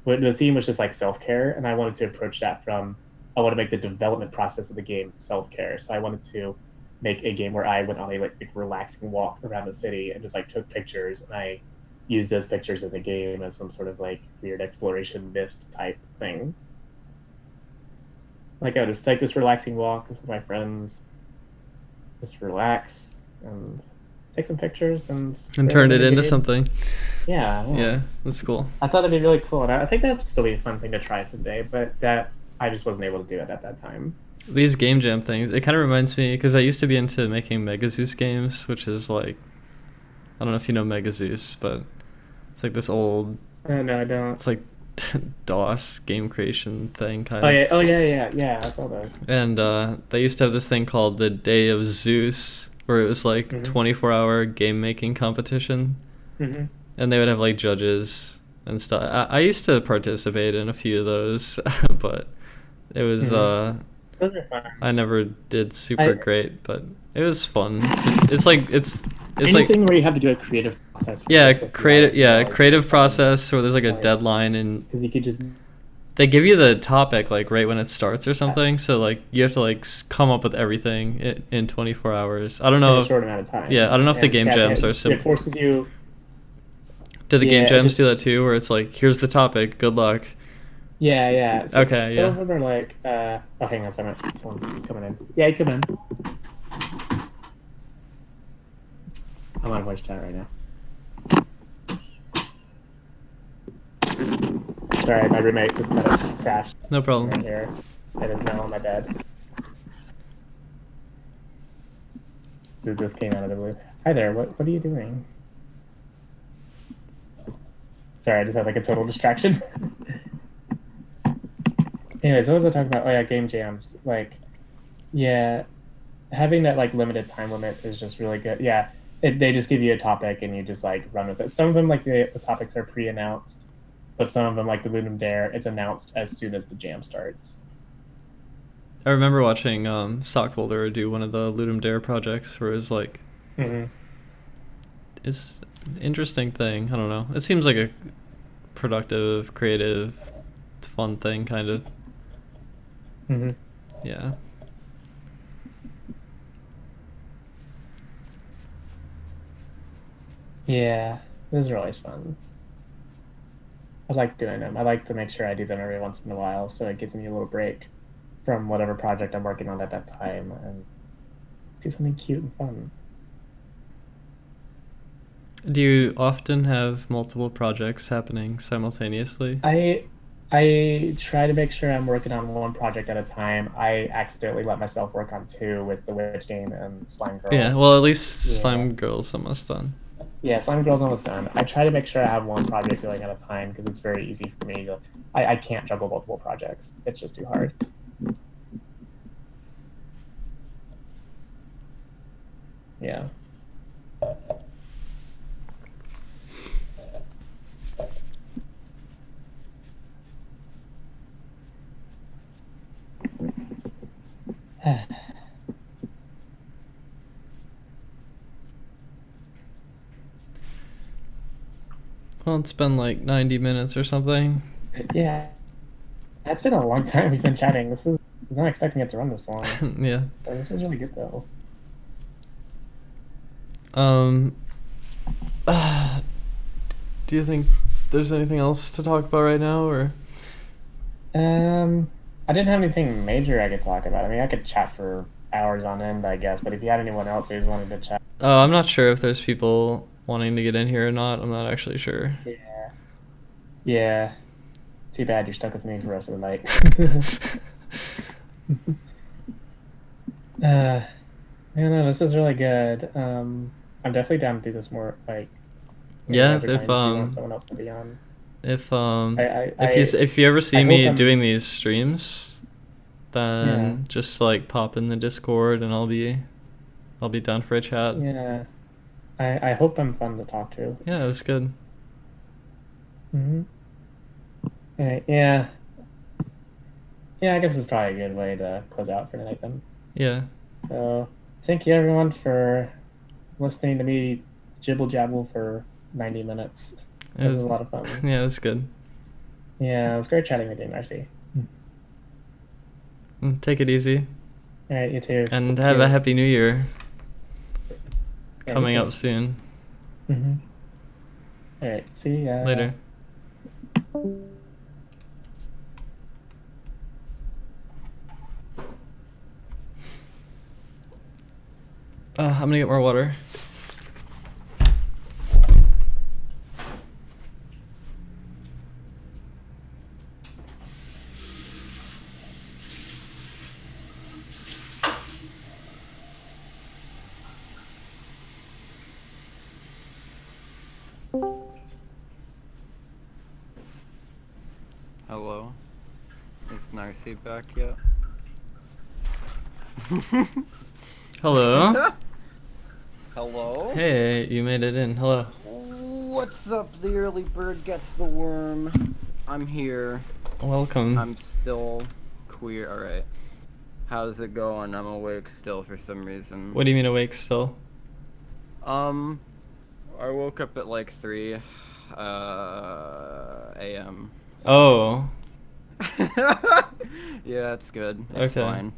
But the theme was just like self-care, and I wanted to approach that from I want to make the development process of the game self-care. So I wanted to make a game where I went on a like relaxing walk around the city and just like took pictures, and I used those pictures in the game as some sort of like weird exploration mist type thing. Like I would just take this relaxing walk with my friends, just relax and take some pictures and turn it into something. Yeah. Yeah, that's cool. I thought it'd be really cool, and I think that'd still be a fun thing to try someday. But that I just wasn't able to do it at that time. These game jam things, it kind of reminds me, because I used to be into making Mega Zeus games, which is like, I don't know if you know Mega Zeus, but it's like this old, No, I don't. it's like DOS game creation thing kind of. Oh yeah. I saw those. And they used to have this thing called the Day of Zeus, where it was like 24-hour game making competition, and they would have like judges and stuff. I used to participate in a few of those, but it was Those are fun. I never did super great, but it was fun. It's like Anything where you have to do a creative process. creative process where there's like a deadline, and because you could just they give you the topic like right when it starts or something. So like you have to like come up with everything in 24 hours. I don't know. in a short amount of time. Yeah, I don't know if the game jams are similar. It forces you. Do the game jams just- do that too, where it's like, here's the topic, good luck? Yeah. Okay, Some of them are like, oh, hang on, someone's coming in. Yeah, you come in. I'm on voice chat right now. Sorry, my roommate just kind of crashed No problem. right here and is now on my bed. This came out of the blue. Hi there, what are you doing? Sorry, I just had like a total distraction. Anyways, what was I talking about? Oh yeah, game jams. Like, yeah, having that like limited time limit is just really good. Yeah, they just give you a topic and you just like run with it. Some of them like the topics are pre-announced, but some of them like the Ludum Dare, it's announced as soon as the jam starts. I remember watching Stockfolder do one of the Ludum Dare projects where it was like, it's an interesting thing. I don't know. It seems like a productive, creative, fun thing, kind of. Yeah. Yeah, those are always fun. I like doing them. I like to make sure I do them every once in a while, so it gives me a little break from whatever project I'm working on at that time and do something cute and fun. Do you often have multiple projects happening simultaneously? I try to make sure I'm working on one project at a time. I accidentally let myself work on two with the Witch game and Slime Girl. Yeah, well, at least Yeah. Slime Girl's almost done. Yeah, Slime Girl's almost done. I try to make sure I have one project going at a time because it's very easy for me to. I can't juggle multiple projects. It's just too hard. Yeah. Well, it's been like 90 minutes or something. Yeah. It's been a long time we've been chatting. I was not expecting it to run this long. Yeah. But this is really good though. Do you think there's anything else to talk about right now, or? I didn't have anything major I could talk about. I mean, I could chat for hours on end, I guess. But if you had anyone else who wanted to chat, I'm not sure if there's people wanting to get in here or not. I'm not actually sure. yeah, yeah. Too bad you're stuck with me for the rest of the night. Yeah, no, this is really good. I'm definitely down to do this more, like. Yeah, other if times you want someone else to be on. if I if you ever see I hope me I'm- doing these streams, then Yeah. just like pop in the Discord and I'll be down for a chat. Yeah, I hope I'm fun to talk to. Yeah, it was good. Mm-hmm. Alright, yeah. Yeah, I guess it's probably a good way to close out for tonight then. Yeah. So, thank you everyone for listening to me jibble jabble for 90 minutes. It This was a lot of fun. Yeah, it was good. Yeah, it was great chatting with you, Marcy. Take it easy. Alright, you too. And have a happy new year Yeah, coming you up soon. too. Mm-hmm. Alright, see ya. Later. I'm gonna get more water. Hello? Is Narcy back yet? Hello. Hello? Hey, you made it in. Hello. What's up? The early bird gets the worm. I'm here. Welcome. I'm still queer. Alright. How's it going? I'm awake still for some reason. What do you mean awake still? I woke up at like 3 a.m. Oh. Yeah, it's good. It's Okay. fine.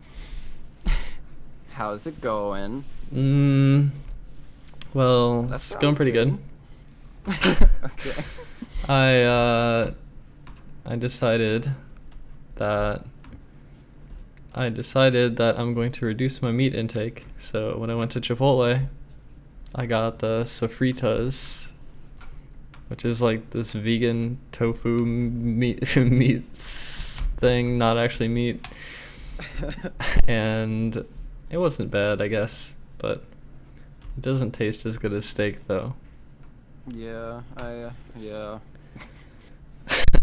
How's it going? Well, That it's going sounds pretty good. Okay. I decided that I'm going to reduce my meat intake. So when I went to Chipotle, I got the sofritas, which is like this vegan tofu meats thing, not actually meat. And it wasn't bad, I guess, but it doesn't taste as good as steak though. Yeah, yeah.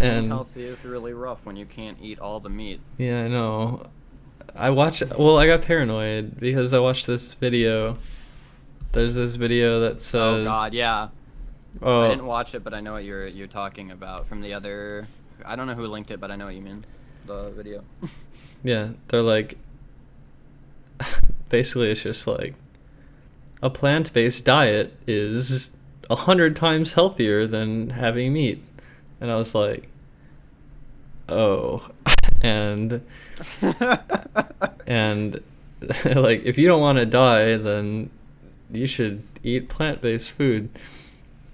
And Healthy is really rough when you can't eat all the meat. yeah, I know. I got paranoid because I watched this video. There's this video that says, Oh God, yeah. Oh, I didn't watch it, but I know what you're talking about from the other. I don't know who linked it, but I know what you mean. The video. yeah, they're like, basically it's just like, a plant-based diet is 100 times healthier than having meat. And I was like, oh. and like, if you don't want to die, then you should eat plant-based food.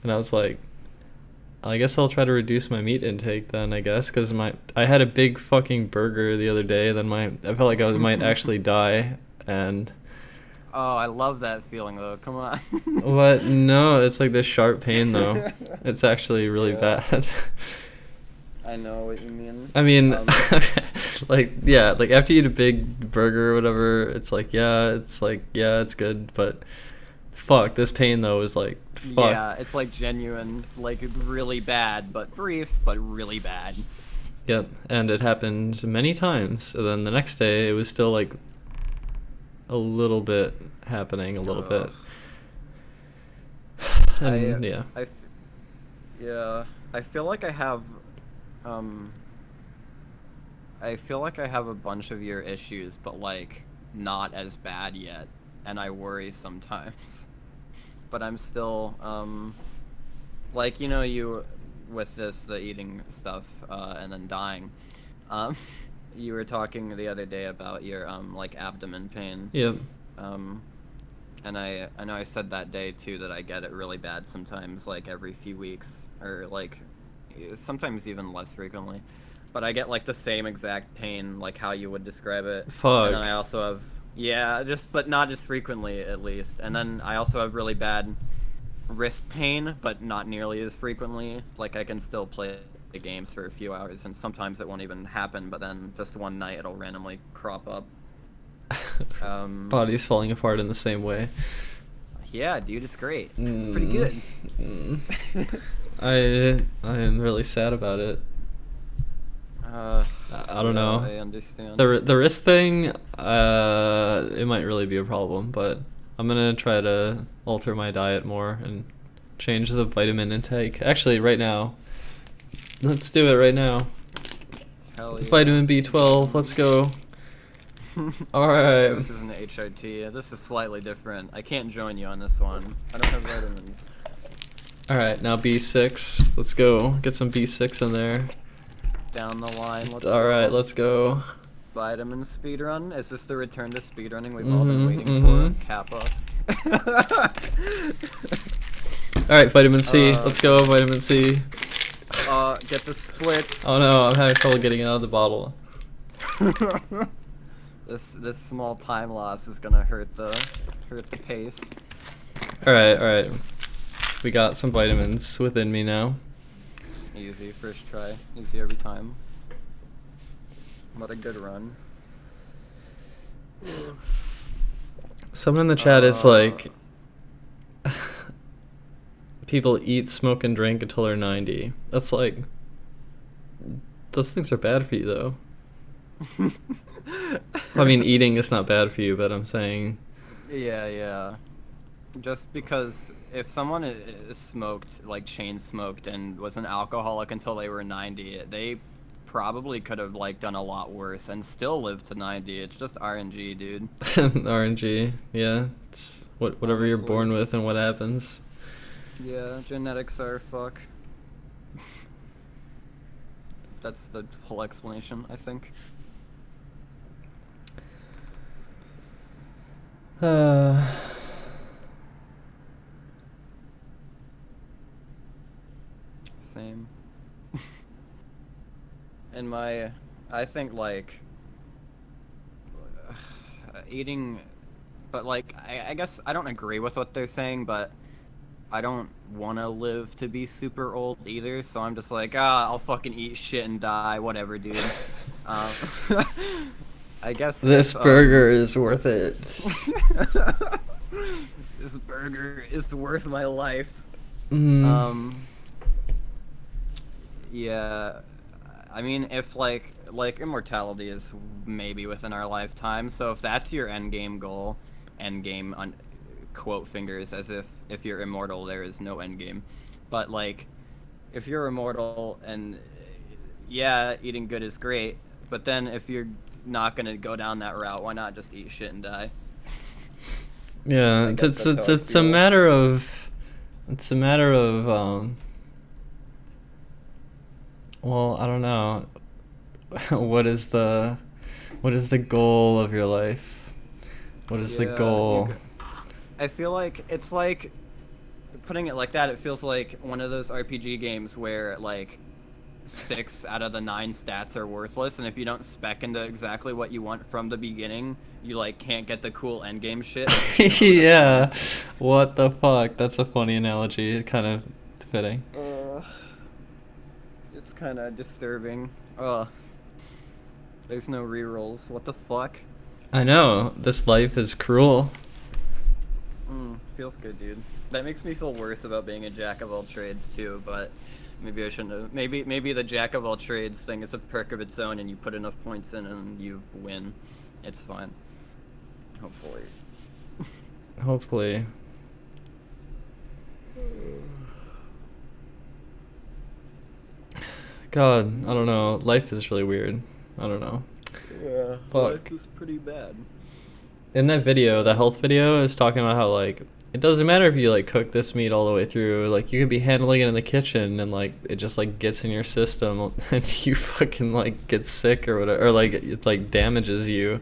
And I was like, I guess I'll try to reduce my meat intake then, I guess, because I had a big fucking burger the other day, then I felt like I might actually die, and Oh, I love that feeling though. Come on. what? No, it's like this sharp pain though. It's actually really Yeah. bad. I know what you mean. I mean, Um, like, yeah, like after you eat a big burger or whatever, it's like, yeah, it's good, but fuck, this pain though is like, fuck. Yeah, it's like genuine, like really bad, but brief, but really bad. Yep, and it happened many times. And then the next day, it was still like a little bit happening, a little bit. And yeah. I feel like I have a bunch of your issues, but like not as bad yet, and I worry sometimes. But I'm still like, you know, you with the eating stuff and then dying. You were talking the other day about your like abdomen pain. Yep. And I know I said that day too that I get it really bad sometimes, like every few weeks, or like sometimes even less frequently. But I get like the same exact pain, like how you would describe it. Fuck. And then I also have, yeah, but not as frequently at least. And then I also have really bad wrist pain, but not nearly as frequently. Like I can still play the games for a few hours, and sometimes it won't even happen. But then just one night it'll randomly crop up. Body's falling apart in the same way. Yeah, dude, it's great. It's pretty good. I am really sad about it. I don't know. I understand. The wrist thing, it might really be a problem, but I'm gonna try to alter my diet more and change the vitamin intake. Actually, right now. Let's do it right now. Hell yeah. Vitamin B12, let's go. Alright. This isn't the HIT. This is slightly different. I can't join you on this one. I don't have vitamins. Alright, now B6. Let's go. Get some B6 in there. Down the line. Alright, let's go. Vitamin speedrun. Is this the return to speedrunning we've all been waiting for? Kappa. Alright, vitamin C. Let's go, vitamin C. Get the splits. Oh no, I'm having trouble getting it out of the bottle. This small time loss is gonna hurt the pace. Alright. We got some vitamins within me now. Easy, first try. Easy every time. What a good run. Someone in the chat is like, people eat, smoke, and drink until they're 90. That's like, those things are bad for you though. I mean, eating is not bad for you, but I'm saying... Yeah. Just because if someone is smoked, like chain smoked, and was an alcoholic until they were 90, they probably could have like done a lot worse and still lived to 90. It's just RNG, dude. RNG, yeah. It's whatever you're born with and what happens. Yeah, genetics are fuck. That's the whole explanation, I think. Same. And I think like eating, but like I guess I don't agree with what they're saying, but I don't want to live to be super old either, so I'm just like, I'll fucking eat shit and die, whatever, dude. I guess this burger is worth it. This burger is worth my life. Yeah, I mean, if like immortality is maybe within our lifetime, so if that's your end game goal, end game on quote fingers, as if you're immortal there is no end game, but like if you're immortal and yeah, eating good is great, but then if you're not gonna go down that route, why not just eat shit and die? Yeah, it's a matter of well, I don't know. What is the goal of your life? What is the goal? I feel like it's like, putting it like that, it feels like one of those RPG games where like 6 out of the 9 stats are worthless, and if you don't spec into exactly what you want from the beginning, you like can't get the cool endgame shit. Yeah. What the fuck? That's a funny analogy. Kind of fitting. It's kind of disturbing. There's no rerolls. What the fuck? I know. This life is cruel. Feels good, dude. That makes me feel worse about being a jack of all trades too, but maybe I shouldn't have. Maybe the jack of all trades thing is a perk of its own, and you put enough points in and you win. It's fine. Hopefully. Hopefully. God, I don't know. Life is really weird. I don't know. Yeah, Fuck. life is pretty bad. In that video, the health video is talking about how, like, it doesn't matter if you, like, cook this meat all the way through. Like, you could be handling it in the kitchen and, like, it just, like, gets in your system and you fucking, like, get sick or whatever. Or, like, it, like, damages you.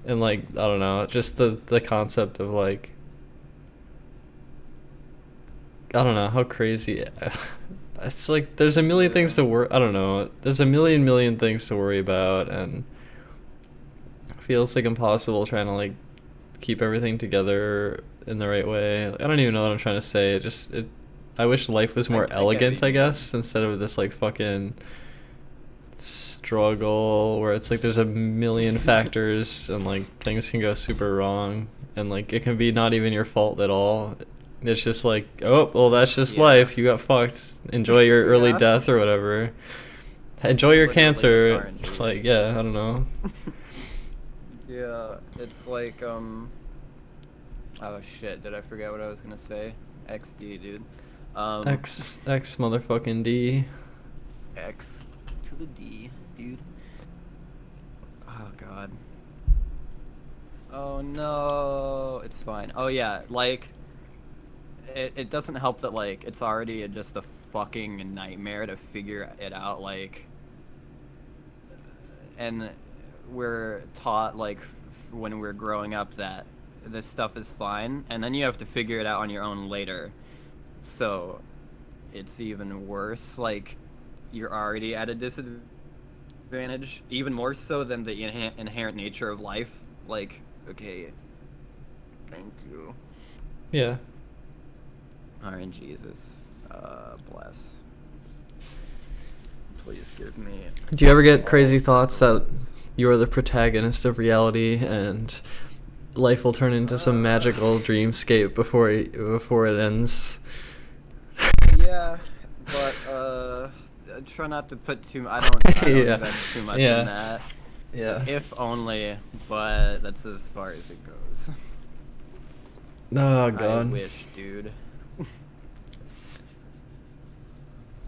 And, like, I don't know. Just the concept of, like, I don't know how crazy. It's like there's a million things to worry. I don't know. There's a million things to worry about, and it feels like impossible trying to like keep everything together in the right way. Like, I don't even know what I'm trying to say. I wish life was more elegant, I guess, instead of this like fucking struggle where it's like there's a million factors and like things can go super wrong, and like it can be not even your fault at all. It's just like, oh, well, that's just life. You got fucked. Enjoy your early death or whatever. Enjoy your cancer. Like, yeah, I don't know. Yeah, it's like, oh shit, did I forget what I was gonna say? XD, dude. X motherfucking D. X to the D, dude. Oh, God. Oh, no. It's fine. Oh, yeah, like... It doesn't help that, like, it's already just a fucking nightmare to figure it out, like, and we're taught, like, when we're growing up that this stuff is fine, and then you have to figure it out on your own later, so it's even worse, like, you're already at a disadvantage, even more so than the inherent nature of life, like, okay, thank you. Yeah. RNGesus, bless. Please give me. Do you ever get crazy thoughts that you are the protagonist of reality and life will turn into some magical dreamscape before it ends? Yeah, but I try not to put too. I don't invest too much in that. Yeah. If only, but that's as far as it goes. Oh God. I wish, dude.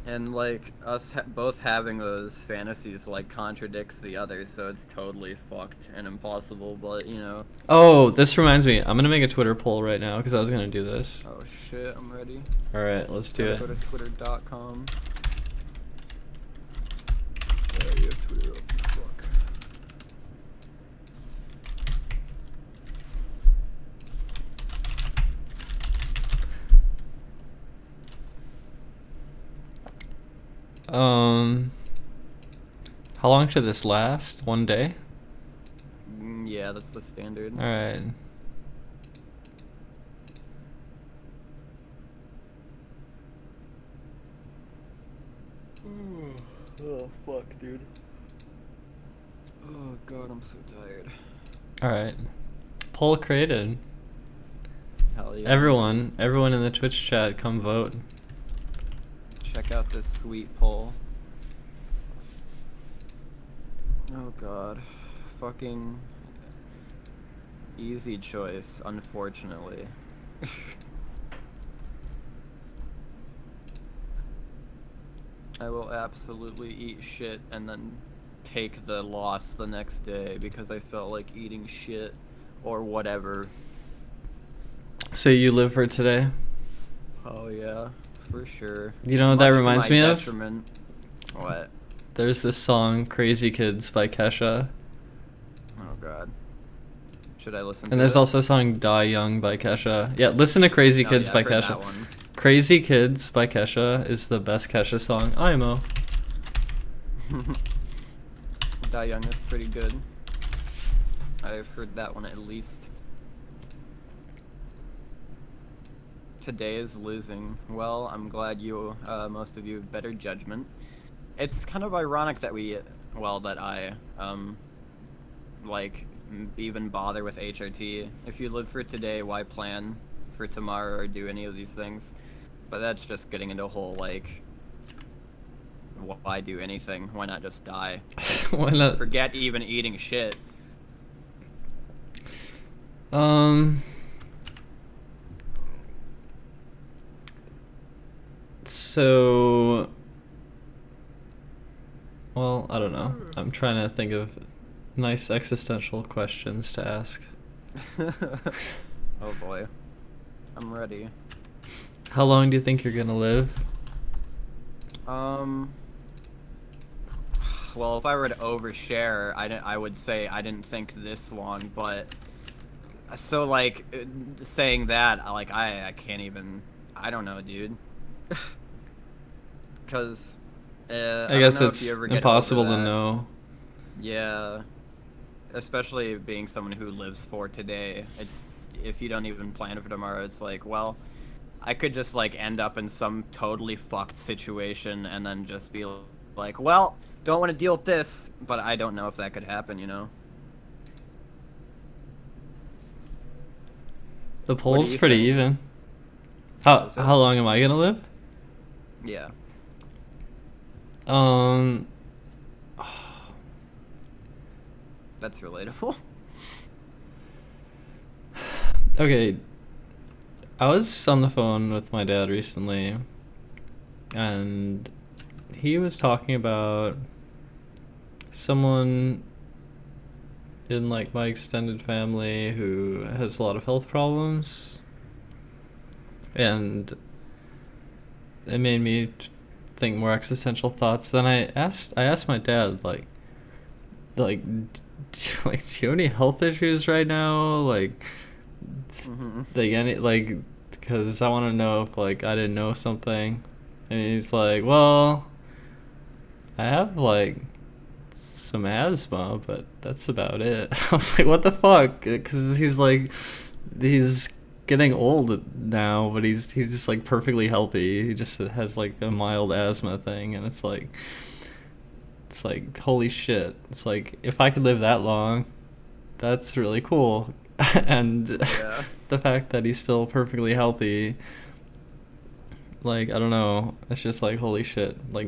And like us both having those fantasies like contradicts the other, so it's totally fucked and impossible. But you know. Oh, this reminds me. I'm gonna make a Twitter poll right now because I was gonna do this. Oh shit! I'm ready. All right, let's do it. Go to twitter.com. You have Twitter open. Fuck. How long should this last? 1 day? Yeah, that's the standard. All right. Oh fuck, dude. Oh god, I'm so tired. All right. Poll created. Hell yeah. Everyone in the Twitch chat, come vote. Check out this sweet poll. Oh god. Fucking easy choice, unfortunately. I will absolutely eat shit and then take the loss the next day because I felt like eating shit or whatever. So you live for today? Oh yeah, for sure. You know what that reminds me of? What? There's this song "Crazy Kids" by Kesha. Oh god. Should I listen to it? And there's also a song "Die Young" by Kesha. Yeah, listen to "Crazy Kids" by I've heard Kesha. that one. "Crazy Kids" by Kesha is the best Kesha song. IMO. Die Young is pretty good. I've heard that one at least. Today is losing. Well, I'm glad you, most of you have better judgment. It's kind of ironic that that I, like, even bother with HRT. If you live for today, why plan for tomorrow or do any of these things? But that's just getting into a whole, like, why do anything? Why not just die? Why not? Forget even eating shit. So, well, I don't know. I'm trying to think of nice existential questions to ask. Oh boy. I'm ready. How long do you think you're gonna live? Well, if I were to overshare, I would say I didn't think this long, but so like saying that, like I can't even. I don't know, dude. Because I guess don't know if it's you ever get impossible over to that. know. Yeah, especially being someone who lives for today. It's if you don't even plan for tomorrow, it's like, well, I could just like end up in some totally fucked situation and then just be like, well, don't want to deal with this, but I don't know if that could happen, you know? The What do poll's you pretty think? even. Is it? How long am I gonna live? Yeah. That's relatable. Okay. I was on the phone with my dad recently, and he was talking about someone in like my extended family who has a lot of health problems, and it made me think more existential thoughts. Then I asked my dad like like do you have any health issues right now, like Mm-hmm. like any like because I want to know if like I didn't know something. And he's like, well, I have like some asthma, but that's about it. I was like, what the fuck? Because he's like, he's getting old now, but he's just like perfectly healthy. He just has like a mild asthma thing, and it's like holy shit. It's like if I could live that long, that's really cool. And Yeah. the fact that he's still perfectly healthy, like I don't know, it's just like holy shit. Like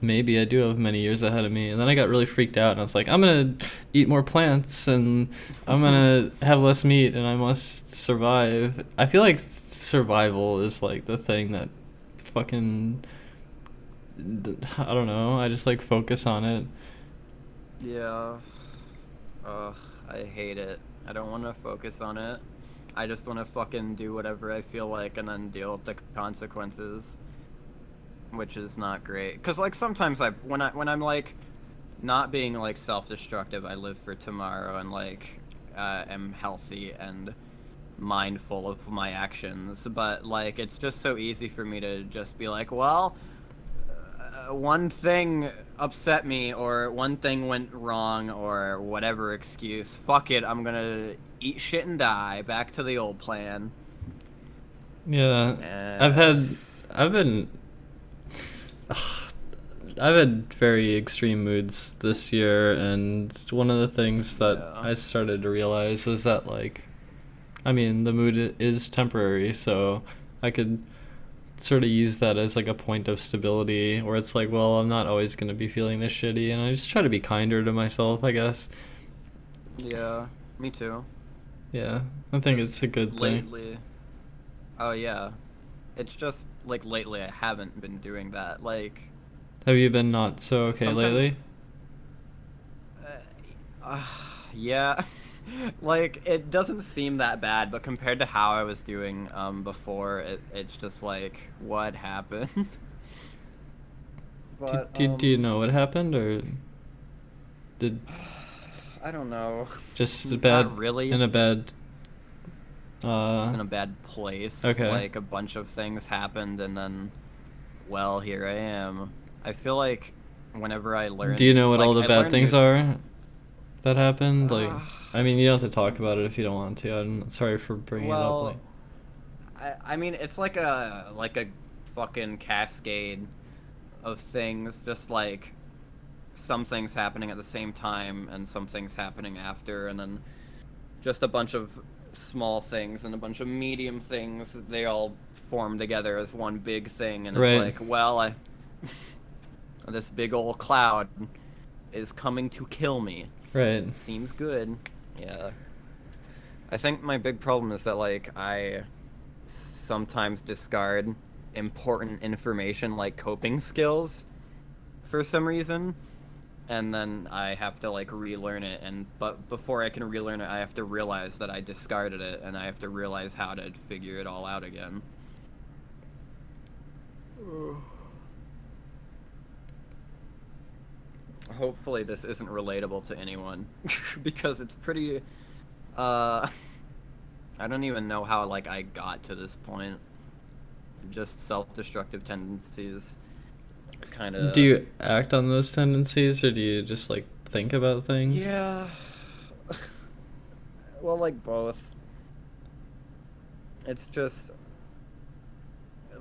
maybe I do have many years ahead of me. And then I got really freaked out and I was like, I'm gonna eat more plants and I'm gonna have less meat and I must survive. I feel like survival is like the thing that fucking, I don't know, I just like focus on it. Yeah. Ugh, I hate it. I don't want to focus on it. I just want to fucking do whatever I feel like and then deal with the consequences, which is not great. Cause like sometimes when I'm like not being like self-destructive, I live for tomorrow and like am healthy and mindful of my actions. But like it's just so easy for me to just be like, well, one thing upset me or one thing went wrong or whatever excuse. Fuck it, I'm gonna eat shit and die. Back to the old plan. Yeah, I've been I've had very extreme moods this year, and one of the things that Yeah. I started to realize was that like, I mean, the mood is temporary, so I could sort of use that as like a point of stability where it's like, well, I'm not always going to be feeling this shitty, and I just try to be kinder to myself, I guess. Yeah, me too. Yeah, I think Just it's a good thing. lately. Oh yeah, it's just like lately I haven't been doing that. Like, Have you been not so okay sometimes- lately? yeah, like it doesn't seem that bad, but compared to how I was doing before, it's just like what happened. But Do you know what happened, or did I don't know. just a Not bad really. in a bad Just in a bad place. okay. Like a bunch of things happened, and then, well, here I am. I feel like whenever I learn. Do you know what like, all the I bad learn things new- are that happened? Like, Uh, I mean, you don't have to talk about it if you don't want to. I'm sorry for bringing it up. Well, Like, I mean, it's like a fucking cascade of things. Just like some things happening at the same time and some things happening after, and then just a bunch of small things and a bunch of medium things, they all form together as one big thing, and Right. it's like, well, this big old cloud is coming to kill me. Right. Seems good. Yeah. I think my big problem is that, like, I sometimes discard important information like coping skills for some reason, and then I have to, like, relearn it, but before I can relearn it, I have to realize that I discarded it, and I have to realize how to figure it all out again. Hopefully this isn't relatable to anyone, because it's pretty, I don't even know how, like, I got to this point. Just self-destructive tendencies, kind of. Do you act on those tendencies, or do you just like think about things? Yeah. Well, like, both. It's just,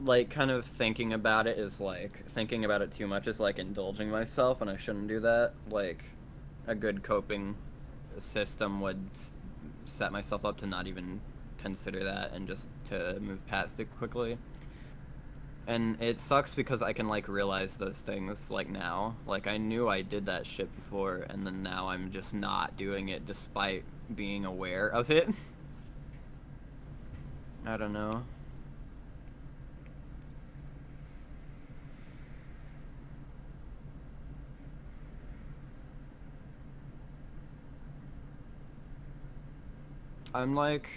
like, kind of thinking about it is like, thinking about it too much is like indulging myself, and I shouldn't do that. Like, a good coping system would set myself up to not even consider that and just to move past it quickly. And it sucks because I can, like, realize those things, like, now. Like, I knew I did that shit before, and then now I'm just not doing it despite being aware of it. I don't know. I'm like...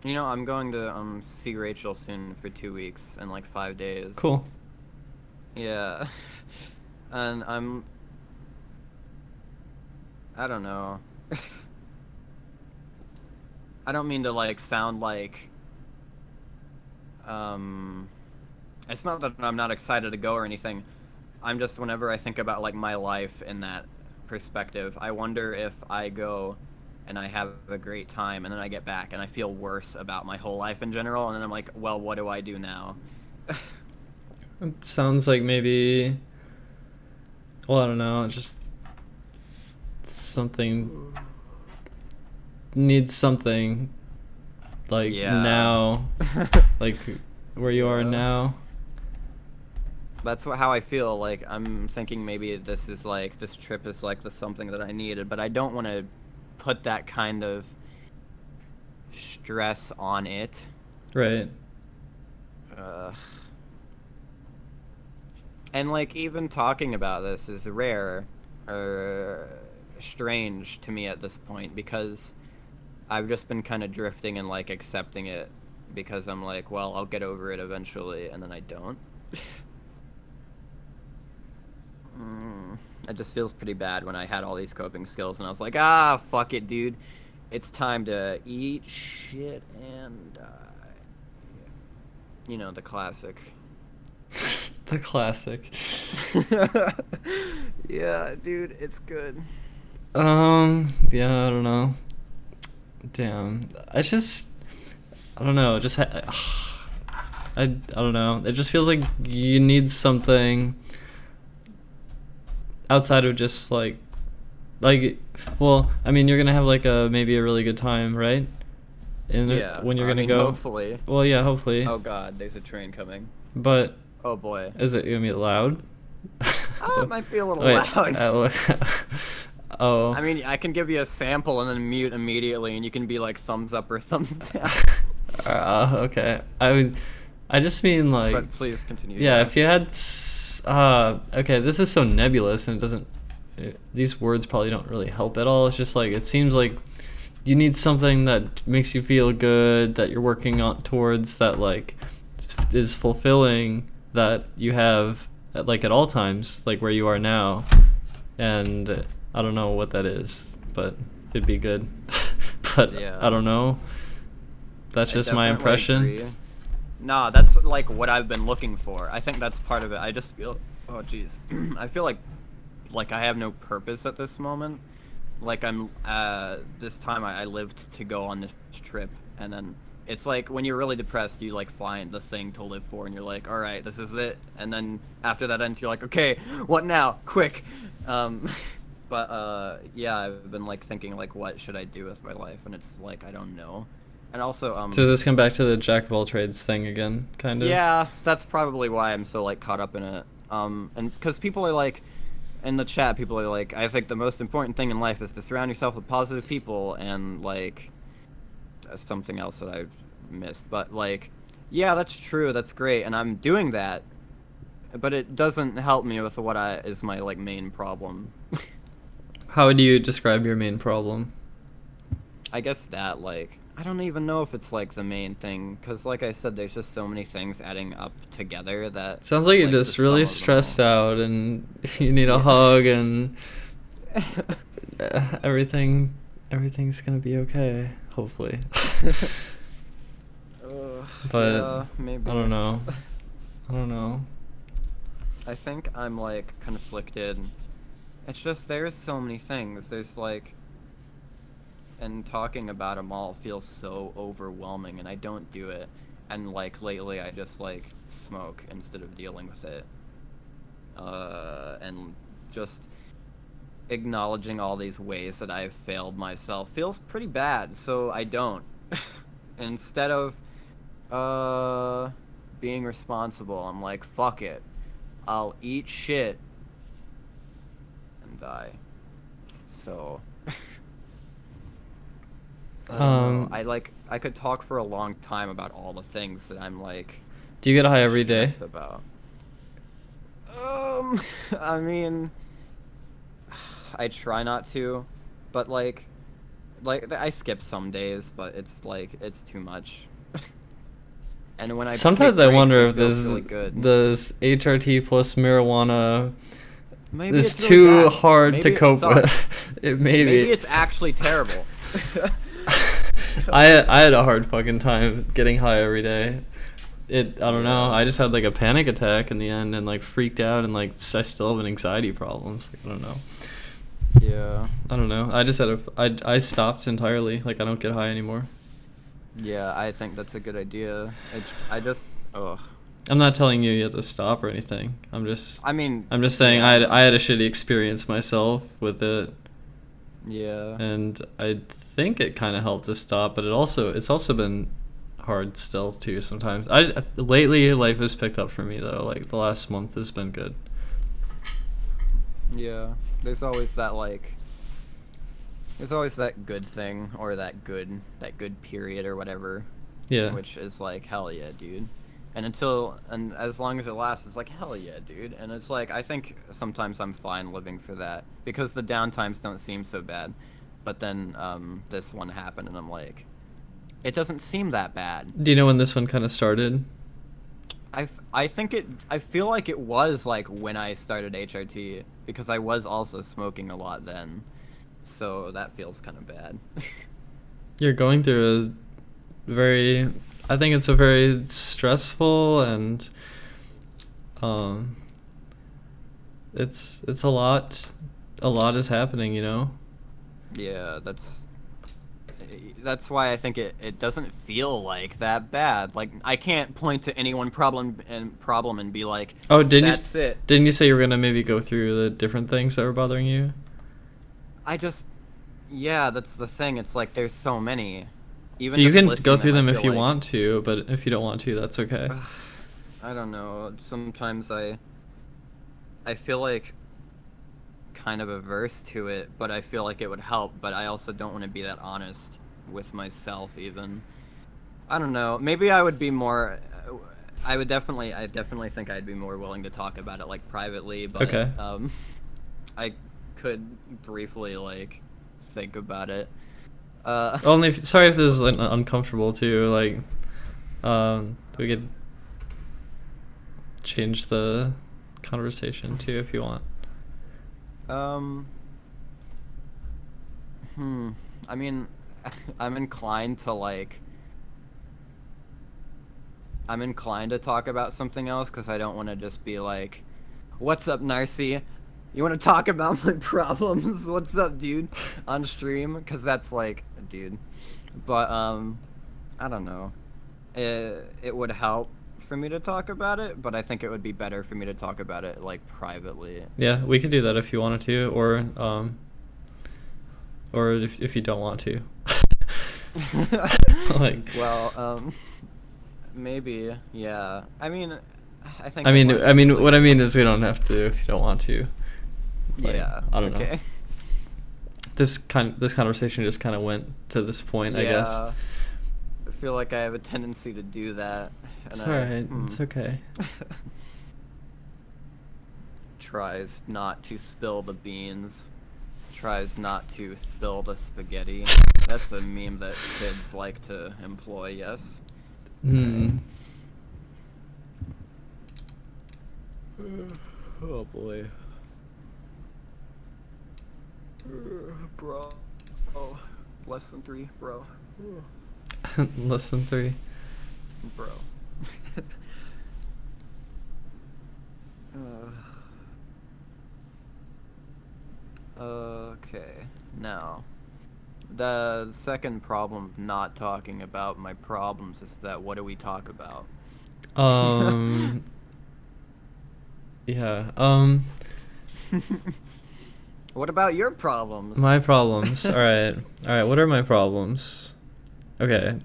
You know, I'm going to see Rachel soon for 2 weeks and like 5 days. Cool. Yeah. And I don't know. I don't mean to, like, sound like, it's not that I'm not excited to go or anything. I'm just, whenever I think about, like, my life in that perspective, I wonder if I go and I have a great time, and then I get back, and I feel worse about my whole life in general, and then I'm like, well, what do I do now? It sounds like maybe, well, I don't know, just something needs something, like, Yeah. now, like where you are Yeah. now. That's how I feel. Like, I'm thinking maybe this trip is like the something that I needed, but I don't want to put that kind of stress on it. Right. And, like, even talking about this is rare or strange to me at this point, because I've just been kind of drifting and, like, accepting it, because I'm like, well, I'll get over it eventually, and then I don't. It just feels pretty bad when I had all these coping skills and I was like, ah, fuck it, dude. It's time to eat shit and die. You know, the classic. The classic. Yeah, dude, it's good. Yeah, I don't know. Damn. I don't know, I don't know. It just feels like you need something outside of just like, well, I mean, you're gonna have like maybe a really good time, right? Yeah. When you're I gonna mean, go. hopefully. Well, yeah, hopefully. Oh god, there's a train coming. But Oh boy. is it gonna be loud? It might be a little Wait, loud. oh. I mean, I can give you a sample and then mute immediately, and you can be like thumbs up or thumbs down. Okay. I just mean like. But please continue. Yeah, if you had. Okay, this is so nebulous, and it doesn't. These words probably don't really help at all. It's just like, it seems like you need something that makes you feel good, that you're working on towards, that like is fulfilling, that you have like at all times, like where you are now. And I don't know what that is, but it'd be good. But Yeah. I don't know. That's just my definitely impression. agree. Nah, that's like what I've been looking for. I think that's part of it. I just feel, oh jeez, I feel like I have no purpose at this moment. Like, I'm this time I lived to go on this trip, and then it's like when you're really depressed, you like find the thing to live for, and you're like, all right, this is it. And then after that ends, you're like, okay, what now? Quick. But yeah, I've been like thinking like, what should I do with my life? And it's like, I don't know. And also, Does this come back to the jack of all trades thing again, kind of? yeah, that's probably why I'm so like caught up in it. And because people are like, in the chat, people are like, I think the most important thing in life is to surround yourself with positive people, and like something else that I missed. But like, yeah, that's true, that's great, and I'm doing that, but it doesn't help me with what is my like main problem. How would you describe your main problem? I guess that, like, I don't even know if it's like the main thing, because like I said, there's just so many things adding up together that Sounds like you're like, just the really sum of them stressed all. out and you need a hug, and everything's gonna be okay, hopefully. But Yeah, maybe. I don't know. I think I'm like conflicted. It's just there's so many things. There's like, and talking about them all feels so overwhelming, and I don't do it. And like lately, I just like smoke instead of dealing with it. And just acknowledging all these ways that I've failed myself feels pretty bad. So I don't. Instead of being responsible, I'm like, fuck it. I'll eat shit and die. So I don't know. I could talk for a long time about all the things that I'm like Do you get high every day? stressed about. I mean, I try not to, but like I skip some days, but it's like it's too much. And when I Sometimes take I breaks, wonder it if feels really good. this HRT plus marijuana Maybe is it's really too bad. hard Maybe to it cope sucks. with. It may Maybe be. it's actually terrible. I had a hard fucking time getting high every day. I don't know. I just had like a panic attack in the end and like freaked out, and like I still have an anxiety problems. Like, I don't know. Yeah. I don't know. I just I stopped entirely. Like, I don't get high anymore. Yeah, I think that's a good idea. Ugh. I'm not telling you have to stop or anything. I'm just saying yeah. I had a shitty experience myself with it, Yeah. and I think it kind of helped to stop, but it's also been hard still too sometimes. Lately life has picked up for me though. Like the last month has been good. Yeah. There's always that good thing, or that good period or whatever. Yeah. Which is like, hell yeah, dude. And as long as it lasts, it's like, hell yeah, dude. And it's like, I think sometimes I'm fine living for that, because the downtimes don't seem so bad. But then this one happened, and I'm like, it doesn't seem that bad. Do you know when this one kind of started? I feel like it was like when I started HRT, because I was also smoking a lot then. So that feels kind of bad. You're going through I think it's a very stressful, and it's a lot is happening, you know? Yeah, that's why I think it doesn't feel like that bad. Like, I can't point to any one problem and be like, Oh, that's it. Didn't you say you were gonna maybe go through the different things that were bothering you? Yeah, that's the thing. It's like there's so many. Even You just can listing go through I them if feel you like- want to, but if you don't want to, that's okay. I don't know. Sometimes I feel like kind of averse to it, but I feel like it would help, but I also don't want to be that honest with myself even. I don't know. Maybe I would be more I definitely think I'd be more willing to talk about it like privately, but Okay. I could briefly like think about it. Sorry if this is uncomfortable too. Like, we could change the conversation too if you want. I mean, I'm inclined to talk about something else, because I don't want to just be like, what's up, Narcy? You want to talk about my problems? What's up, dude? On stream? Because that's like, dude. But, I don't know. It would help for me to talk about it, but I think it would be better for me to talk about it like privately. Yeah, we could do that if you wanted to, or if you don't want to. Like, Well, maybe, yeah. I mean, I think. what I mean is we don't have to if you don't want to. Like, Yeah. I don't know. Okay. This conversation just kind of went to this point, I guess. I feel like I have a tendency to do that. It's alright. It's okay. Tries not to spill the beans. Tries not to spill the spaghetti. That's a meme that kids like to employ, yes. Oh boy. Bro. Oh, less than 3, bro. Less than 3. Bro. Okay, now, the second problem of not talking about my problems is that what do we talk about? Yeah, What about your problems? my problems. Alright, what are my problems? Okay. Now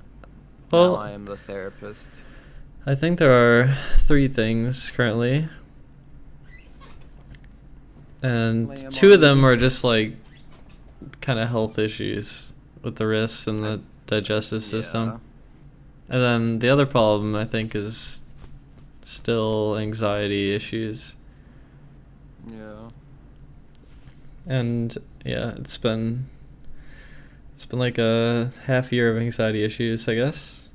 Well, I am the therapist. I think there are 3 things currently. And Lay 'em 2 of on them me. are just like kind of health issues with the wrists and the digestive system. And then the other problem I think is still anxiety issues. Yeah. And yeah, it's been like a half year of anxiety issues, I guess.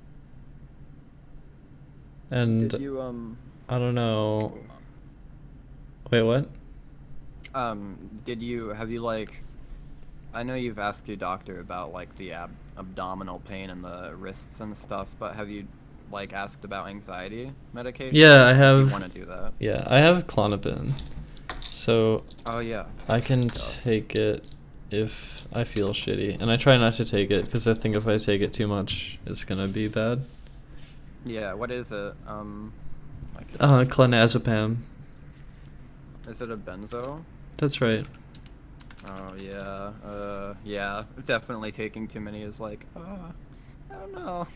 And Did you I don't know. Wait, what? have you like, I know you've asked your doctor about like the abdominal pain and the wrists and stuff, but have you like asked about anxiety medication? Yeah, I You have. want to do that? Yeah, I have Klonopin. So Oh yeah. I can Duh. take it if I feel shitty, and I try not to take it because I think if I take it too much, it's gonna be bad. Yeah, what is it? Clonazepam. Is it a benzo? That's right. Oh yeah. Yeah. Definitely taking too many is like, I don't know.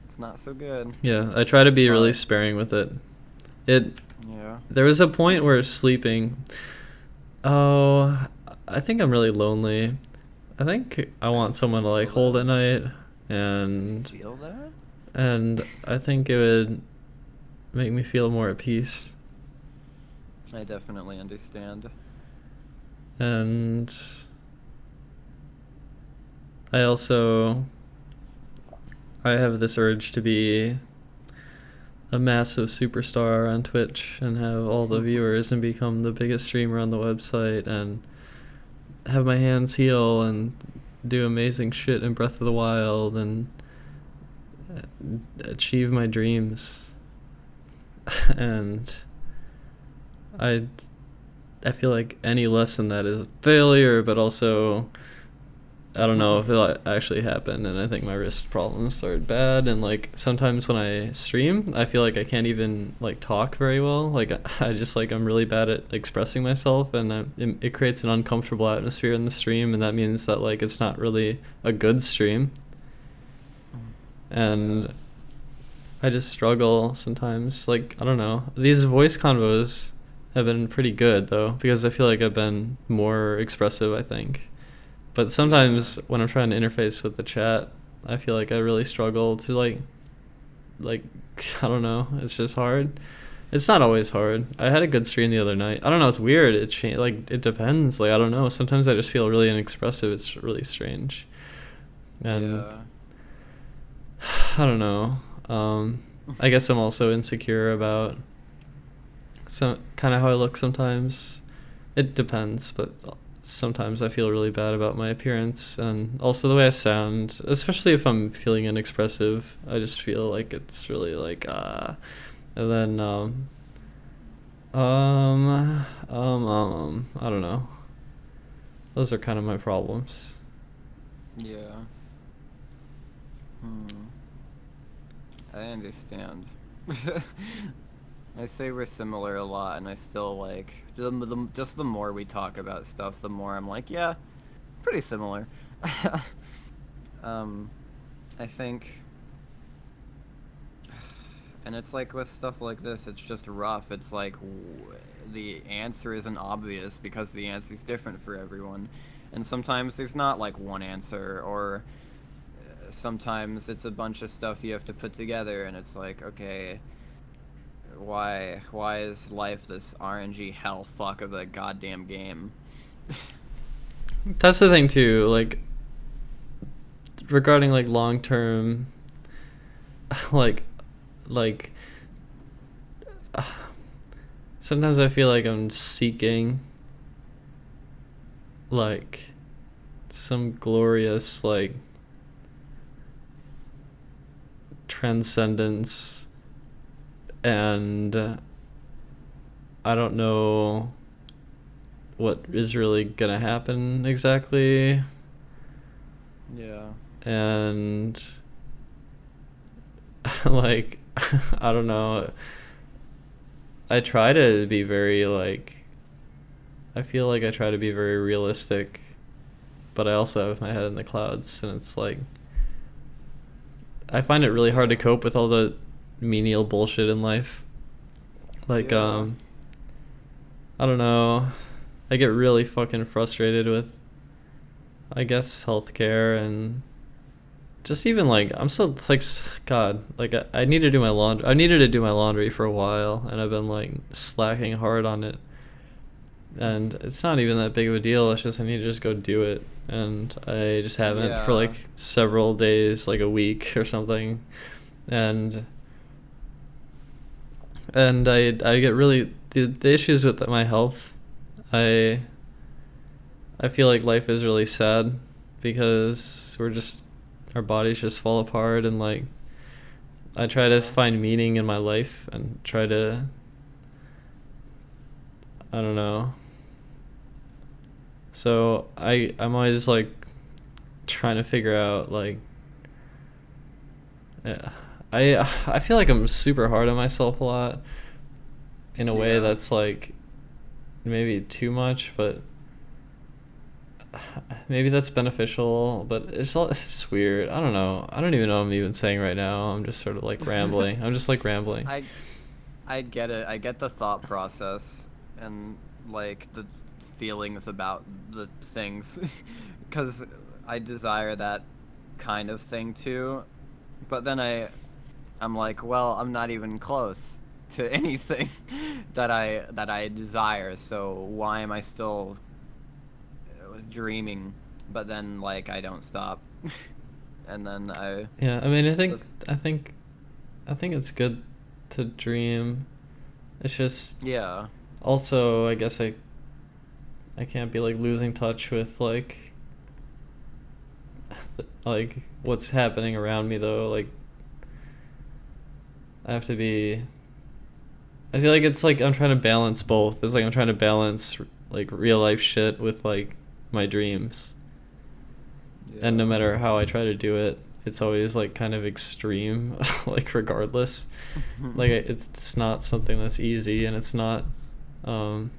It's not so good. Yeah, I try to be really But- sparing with it. Yeah. There was a point where sleeping. Oh, I think I'm really lonely. I think I want someone to like hold at night, and Feel that? I think it would make me feel more at peace. I definitely understand. And I have this urge to be a massive superstar on Twitch and have all the viewers and become the biggest streamer on the website and have my hands heal and do amazing shit in Breath of the Wild and achieve my dreams. And I feel like any less than that is a failure, but also I don't know if it'll actually happen. And I think my wrist problems are bad, and like sometimes when I stream I feel like I can't even like talk very well. Like I just like I'm really bad at expressing myself, and it creates an uncomfortable atmosphere in the stream, and that means that like it's not really a good stream. And I just struggle sometimes. Like, I don't know. These voice convos have been pretty good, though, because I feel like I've been more expressive, I think. But sometimes when I'm trying to interface with the chat, I feel like I really struggle to, like, I don't know. It's just hard. It's not always hard. I had a good stream the other night. I don't know. It's weird. It depends. Like, I don't know. Sometimes I just feel really inexpressive. It's really strange. And Yeah. I don't know. I guess I'm also insecure about some kind of how I look sometimes. It depends, but sometimes I feel really bad about my appearance and also the way I sound, especially if I'm feeling inexpressive. I just feel like it's really like and then I don't know. Those are kind of my problems. Yeah. I understand. I say we're similar a lot, and I still like just the more we talk about stuff, the more I'm like, yeah, pretty similar. I think, and it's like with stuff like this, it's just rough. It's like the answer isn't obvious because the answer is different for everyone, and sometimes there's not like one answer, or sometimes it's a bunch of stuff you have to put together, and it's like, okay, why is life this RNG hell fuck of a goddamn game? That's the thing too, like regarding like long term like sometimes I feel like I'm seeking like some glorious like transcendence, and I don't know what is really gonna happen exactly. Yeah. And like I don't know, I try to be very like, I feel like I try to be very realistic, but I also have my head in the clouds, and it's like I find it really hard to cope with all the menial bullshit in life. Like Yeah. I don't know, I get really fucking frustrated with, I guess, healthcare, and just even like I'm so like, God, like I need to do my laundry. I needed to do my laundry for a while, and I've been like slacking hard on it. And it's not even that big of a deal. It's just I need to just go do it, and I just haven't for Yeah. like several days, like a week or something. And I get really the issues with my health. I feel like life is really sad because our bodies just fall apart, and like I try to find meaning in my life and try to, I don't know. So I'm always like trying to figure out like, I feel like I'm super hard on myself a lot in a way Yeah. that's like maybe too much, but maybe that's beneficial, but it's just weird. I don't know. I don't even know what I'm even saying right now. I'm just sort of like rambling. I'm just like rambling. I get it. I get the thought process and like the feelings about the things, because I desire that kind of thing too. But then I'm like, well, I'm not even close to anything that I desire. So why am I still dreaming? But then like I don't stop, and then Yeah, I mean, that's- I think it's good to dream. It's just yeah. also, I guess I can't be like losing touch with like like what's happening around me though. Like I have to be, I feel like it's like I'm trying to balance both. It's like I'm trying to balance like real life shit with like my dreams. And no matter how I try to do it, it's always like kind of extreme, like regardless. Like it's not something that's easy, and it's not I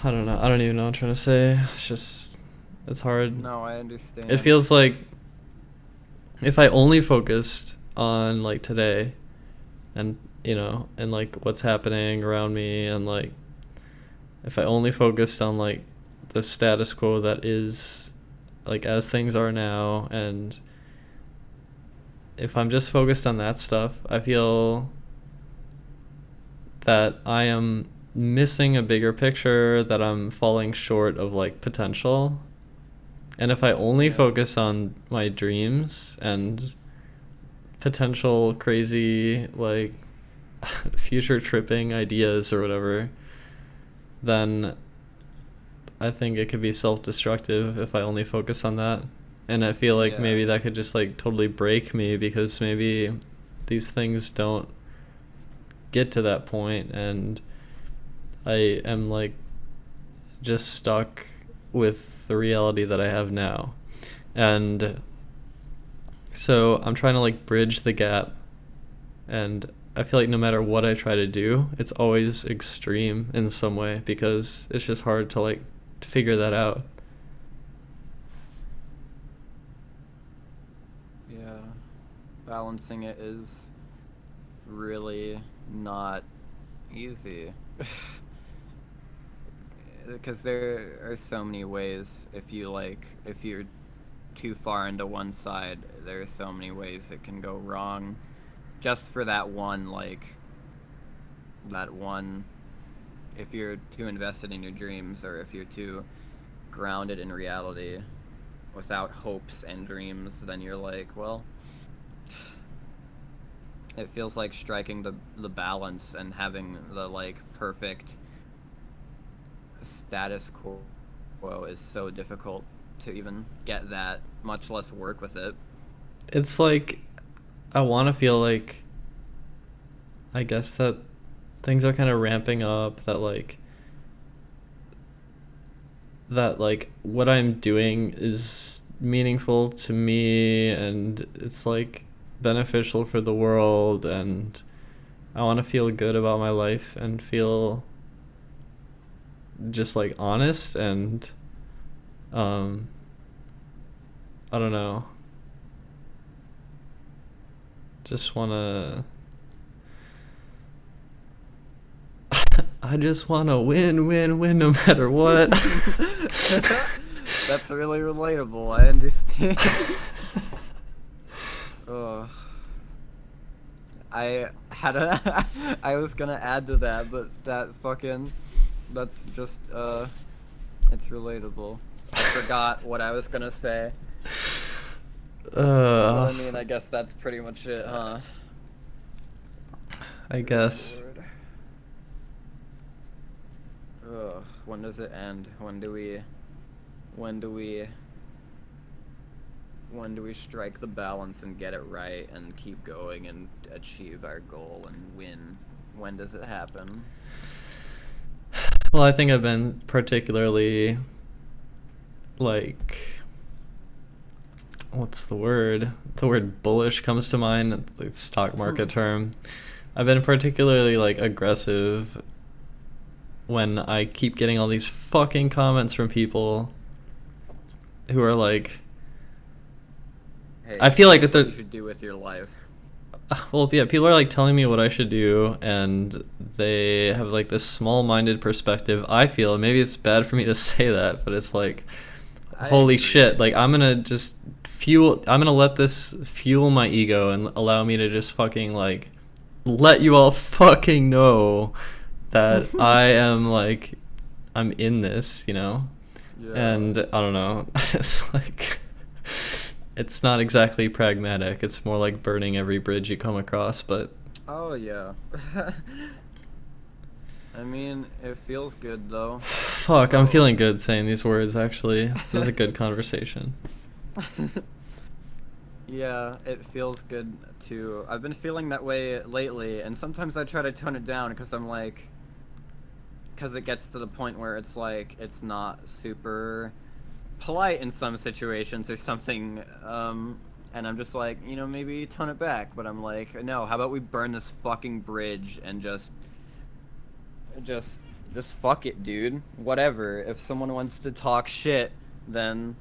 don't know. I don't even know what I'm trying to say. It's just, it's hard. No, I understand. It feels like if I only focused on like today and, you know, and like what's happening around me, and like if I only focused on like the status quo that is like as things are now, and if I'm just focused on that stuff, I feel that I am missing a bigger picture, that I'm falling short of like potential. And if I only focus on my dreams and potential crazy like future tripping ideas or whatever, then I think it could be self-destructive if I only focus on that. And I feel like maybe that could just like totally break me, because maybe these things don't get to that point, and I am like just stuck with the reality that I have now. And so I'm trying to like bridge the gap, and I feel like no matter what I try to do, it's always extreme in some way because it's just hard to like figure that out. Yeah, balancing it is really not easy. Because there are so many ways, if you're too far into one side, there are so many ways it can go wrong. Just for that one, if you're too invested in your dreams, or if you're too grounded in reality without hopes and dreams, then you're like, well, it feels like striking the balance and having the like perfect status quo is so difficult to even get that, much less work with it. It's like I want to feel like, I guess, that things are kind of ramping up, that what I'm doing is meaningful to me and it's like beneficial for the world, and I want to feel good about my life and feel just like honest, and I don't know, just wanna I just wanna win no matter what. That's really relatable, I understand. Oh. I was gonna add to that, but that's just, it's relatable. I forgot what I was gonna say. But I mean, I guess that's pretty much it, huh? I guess. Ugh, when does it end? When do we strike the balance and get it right and keep going and achieve our goal and win? When does it happen? Well, I think I've been particularly, like, what's the word? The word bullish comes to mind, the stock market term. I've been particularly, like, aggressive when I keep getting all these fucking comments from people who are like, hey, I feel like if what you should do with your life. Well, yeah, people are like telling me what I should do, and they have like this small-minded perspective. I feel maybe it's bad for me to say that, but it's like, holy shit! Like I'm gonna let this fuel my ego and allow me to just fucking like let you all fucking know that I'm in this, you know? Yeah. And I don't know. It's like, it's not exactly pragmatic. It's more like burning every bridge you come across, but... Oh, yeah. I mean, it feels good, though. Fuck, I'm feeling good saying these words, actually. This is a good conversation. Yeah, it feels good, too. I've been feeling that way lately, and sometimes I try to tone it down, because I'm like... Because it gets to the point where it's like, it's not super polite in some situations or something, and I'm just like, you know, maybe tone it back, but I'm like, no, how about we burn this fucking bridge and just fuck it, dude. Whatever. If someone wants to talk shit, then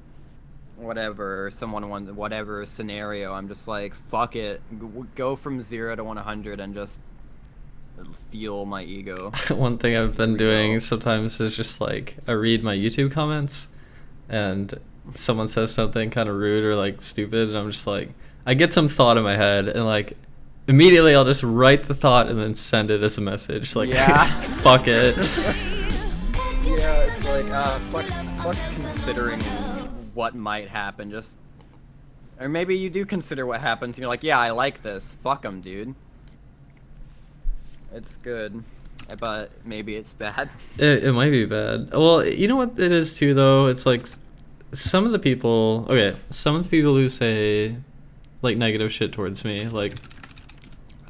whatever. Someone wants whatever scenario, I'm just like, fuck it. Go from 0 to 100 and just fuel my ego. One thing I've been doing sometimes is just like, I read my YouTube comments and someone says something kind of rude or like stupid, and I'm just like, I get some thought in my head and like immediately I'll just write the thought and then send it as a message, like, yeah. Fuck it. Yeah, it's like, fuck considering what might happen, just, or maybe you do consider what happens and you're like, yeah, I like this, fuck them, dude. It's good, but maybe it's bad. It might be bad. Well, you know what it is too, though? It's like some of the people who say like negative shit towards me, like,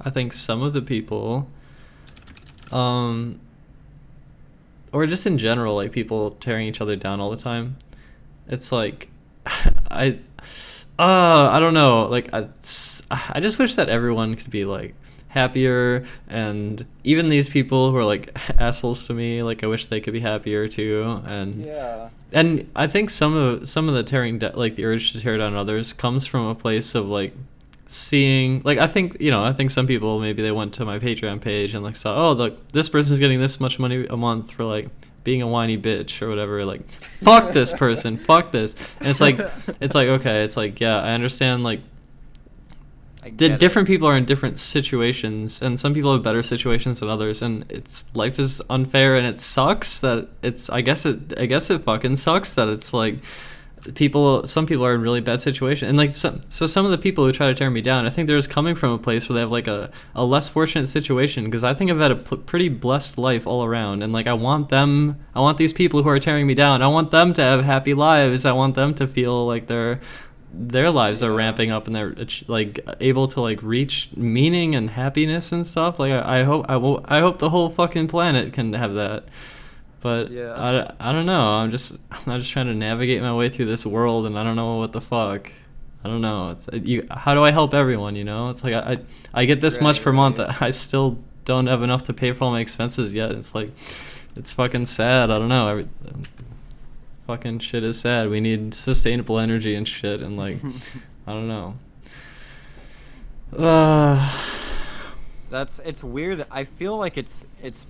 I think some of the people, or just in general, like people tearing each other down all the time, it's like, I don't know. Like, I just wish that everyone could be like happier, and even these people who are like assholes to me, like I wish they could be happier too. And I think some of the like the urge to tear down others comes from a place of like seeing, like, I think some people, maybe they went to my Patreon page and like saw, oh, look, this person's getting this much money a month for like being a whiny bitch or whatever, like fuck this person, fuck this. And it's like okay, it's like, yeah, I understand, like different people are in different situations, and some people have better situations than others, and life is unfair, and it sucks that I guess it fucking sucks that it's like some people are in really bad situations, and like some of the people who try to tear me down, I think they're just coming from a place where they have like a less fortunate situation, because I think I've had a pretty blessed life all around, and like I want these people who are tearing me down, I want them to have happy lives, I want them to feel like their lives are ramping up and they're like able to like reach meaning and happiness and stuff. Like I hope the whole fucking planet can have that. But yeah. I don't know. I'm just trying to navigate my way through this world, and I don't know what the fuck. I don't know. How do I help everyone? You know, it's like I get this much per month. I still don't have enough to pay for all my expenses yet. It's like, it's fucking sad. I don't know. Fucking shit is sad. We need sustainable energy and shit, and like, I don't know. It's weird. I feel like it's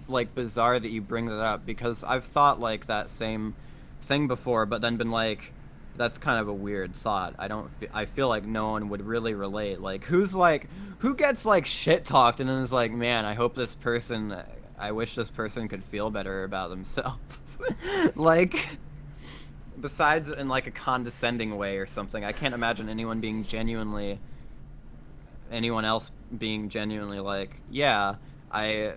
like bizarre that you bring that up, because I've thought like that same thing before, but then been like, that's kind of a weird thought. I feel like no one would really relate. Like, who gets like shit talked and then is like, man, I wish this person could feel better about themselves. Like, besides in like a condescending way or something, I can't imagine anyone else being genuinely like, yeah, I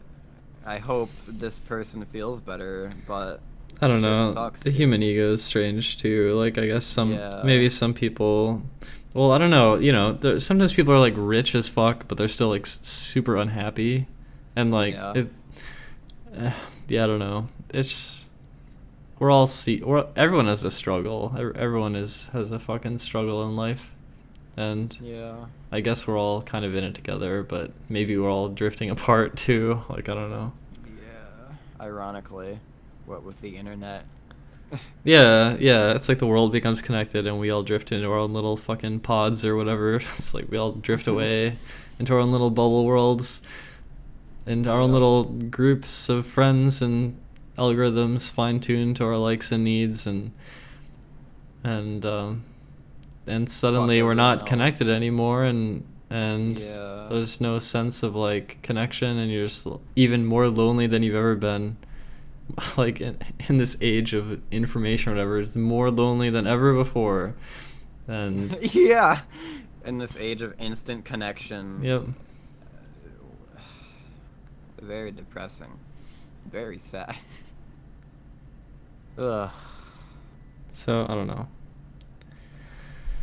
hope this person feels better, but I don't know. Sucks, the human ego is strange too. Like, I guess maybe some people, well, I don't know, you know, sometimes people are like rich as fuck, but they're still like super unhappy, and like I don't know. It's just, everyone has a struggle. Everyone has a fucking struggle in life, and I guess we're all kind of in it together, but maybe we're all drifting apart too. Like, I don't know. Yeah, ironically, what with the internet. yeah, it's like the world becomes connected and we all drift into our own little fucking pods or whatever. It's like we all drift away into our own little bubble worlds and our own little groups of friends and algorithms fine-tuned to our likes and needs, and suddenly we're not connected anymore, and there's no sense of like connection, and you're just even more lonely than you've ever been. Like in this age of information or whatever, it's more lonely than ever before. And in this age of instant connection. Yep. Very depressing. Very sad. Ugh. So, I don't know.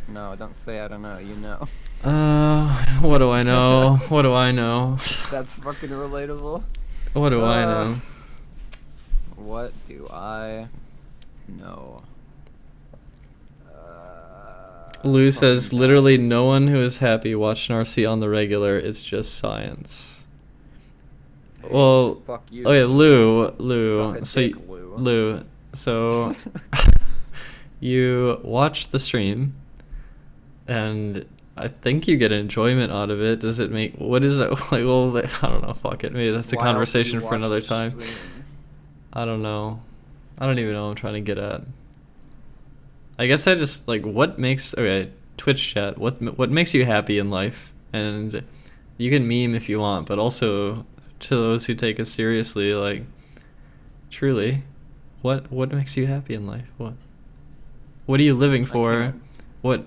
No, don't say I don't know, you know. What do I know? What do I know? That's fucking relatable. What do I know? What do I know? Lou says, literally no one who is happy watching RC on the regular. It's just science. Well, fuck you. Okay, Lou. Lou. So you watch the stream, and I think you get enjoyment out of it. Does it make, what is it like? Well, I don't know. Fuck it. Maybe that's a conversation for another time. I don't know. I don't even know what I'm trying to get at. I guess I just like, Twitch chat. What makes you happy in life? And you can meme if you want, but also to those who take us seriously, like, truly, what makes you happy in life? What are you living for? What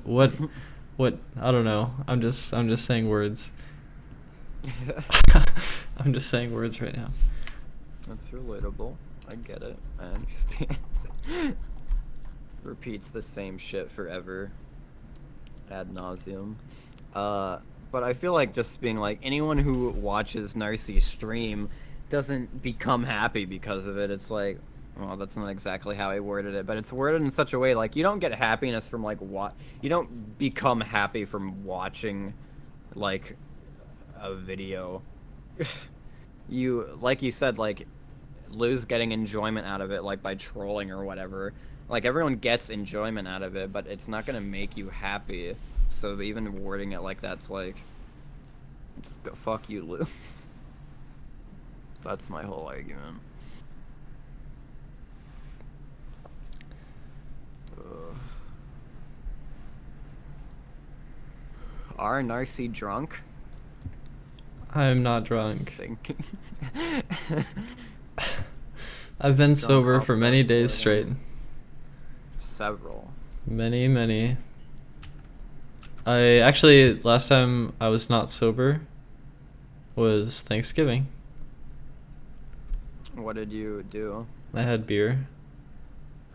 I don't know. I'm just saying words. I'm just saying words right now. That's relatable. I get it. I understand. Repeats the same shit forever. Ad nauseum. But I feel like just being like, anyone who watches Narcy stream doesn't become happy because of it. It's like, Well, that's not exactly how I worded it, but it's worded in such a way like you don't get happiness from like you don't become happy from watching like a video. You, like you said, like lose getting enjoyment out of it, like by trolling or whatever. Like everyone gets enjoyment out of it, but it's not gonna make you happy. So even wording it like that's like, fuck you, Lou. That's my whole argument. Are Narcy drunk? I'm not drunk. Thinking. I've been Drunk sober off for many that days sweating. straight. Several. Many. I actually, last time I was not sober was Thanksgiving. What did you do? I had beer.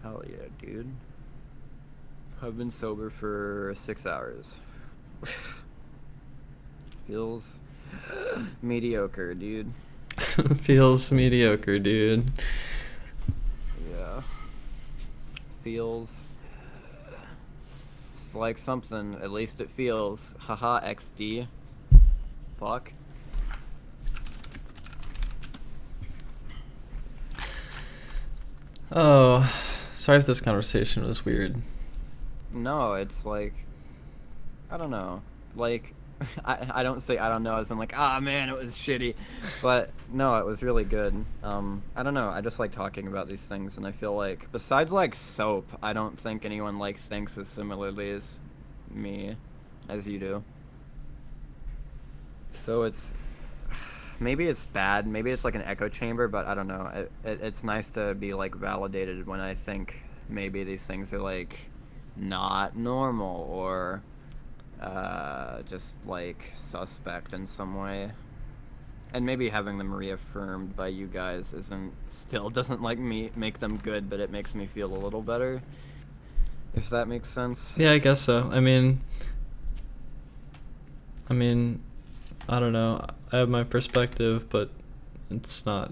Hell yeah, dude. I've been sober for 6 hours. Feels mediocre, dude. Feels mediocre, dude. Yeah. Feels. It's like something, at least it feels. Haha, XD. Fuck. Oh, sorry if this conversation was weird. No, it's like, I don't know. Like, I don't say I don't know as in like, ah man, it was shitty. But no, it was really good. I don't know, I just like talking about these things, and I feel like, besides like soap, I don't think anyone like thinks as similarly as me, as you do. So it's, maybe it's bad, maybe it's like an echo chamber, but I don't know. It's nice to be like validated when I think maybe these things are like not normal or just like suspect in some way, and maybe having them reaffirmed by you guys doesn't like me make them good, but it makes me feel a little better, if that makes sense. Yeah, I guess so. I mean, I don't know. I have my perspective, but it's not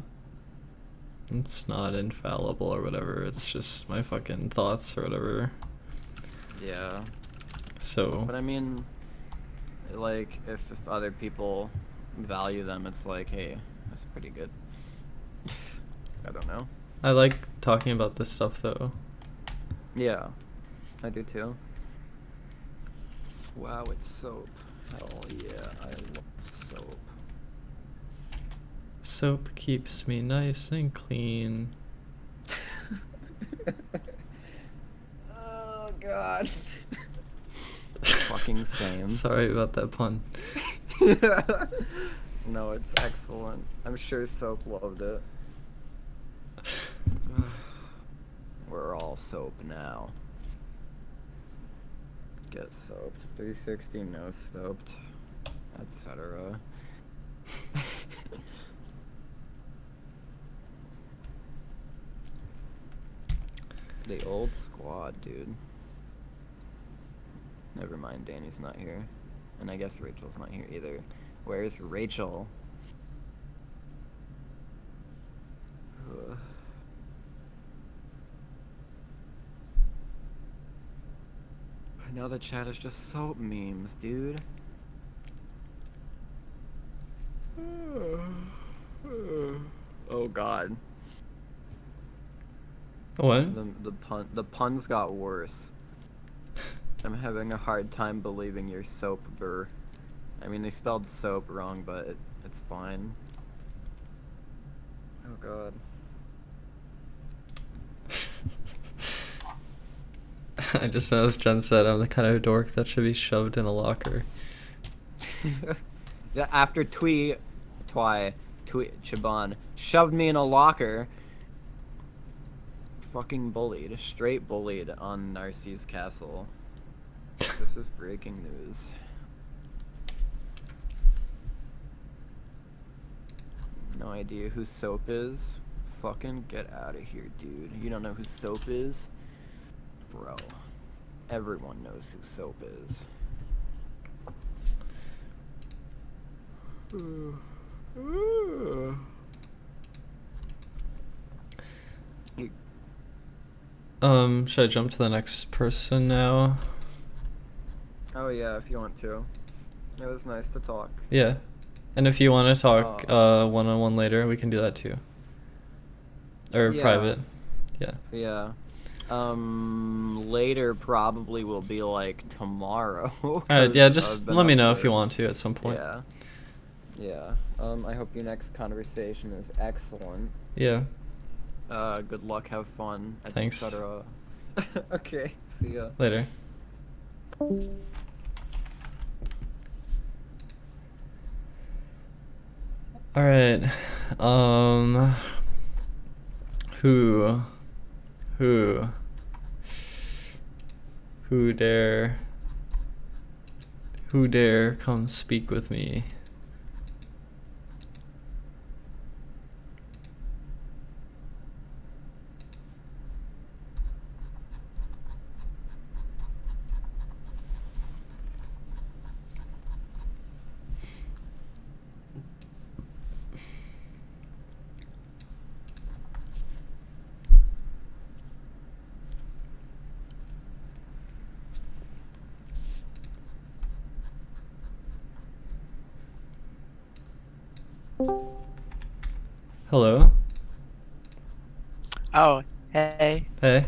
infallible or whatever. It's just my fucking thoughts or whatever. Yeah. So. But I mean, like, if other people value them, it's like, hey, that's pretty good. I don't know. I like talking about this stuff though. Yeah, I do too. Wow, it's soap. Hell yeah, I love soap. Soap keeps me nice and clean. Oh god. Fucking same. Sorry about that pun. No, it's excellent. I'm sure Soap loved it. We're all soap now. Get soaped. 360 no soaped, etc. The old squad, dude. Never mind, Danny's not here. And I guess Rachel's not here either. Where's Rachel? Ugh. I know the chat is just soap memes, dude. Oh god. What? The puns got worse. I'm having a hard time believing you're sober. I mean, they spelled soap wrong, but it's fine. Oh god. I just know, as Jen said, I'm the kind of dork that should be shoved in a locker. Yeah, after Chaban shoved me in a locker. Fucking bullied, straight bullied on Narcy's castle. This is breaking news. No idea who Soap is? Fucking get out of here, dude. You don't know who Soap is? Bro. Everyone knows who Soap is. Should I jump to the next person now? Oh yeah, if you want to. It was nice to talk. Yeah. And if you want to talk one-on-one later, we can do that too. Or Yeah. private. Yeah. Yeah. Later probably will be like tomorrow. Alright, yeah, 'cause just I've been let me up know if for- you want to at some point. Yeah. Yeah. I hope your next conversation is excellent. Yeah. Good luck, have fun, Thanks. etc. Okay, see ya. Later. Alright. Who dare come speak with me? Hello? Oh, hey. Hey.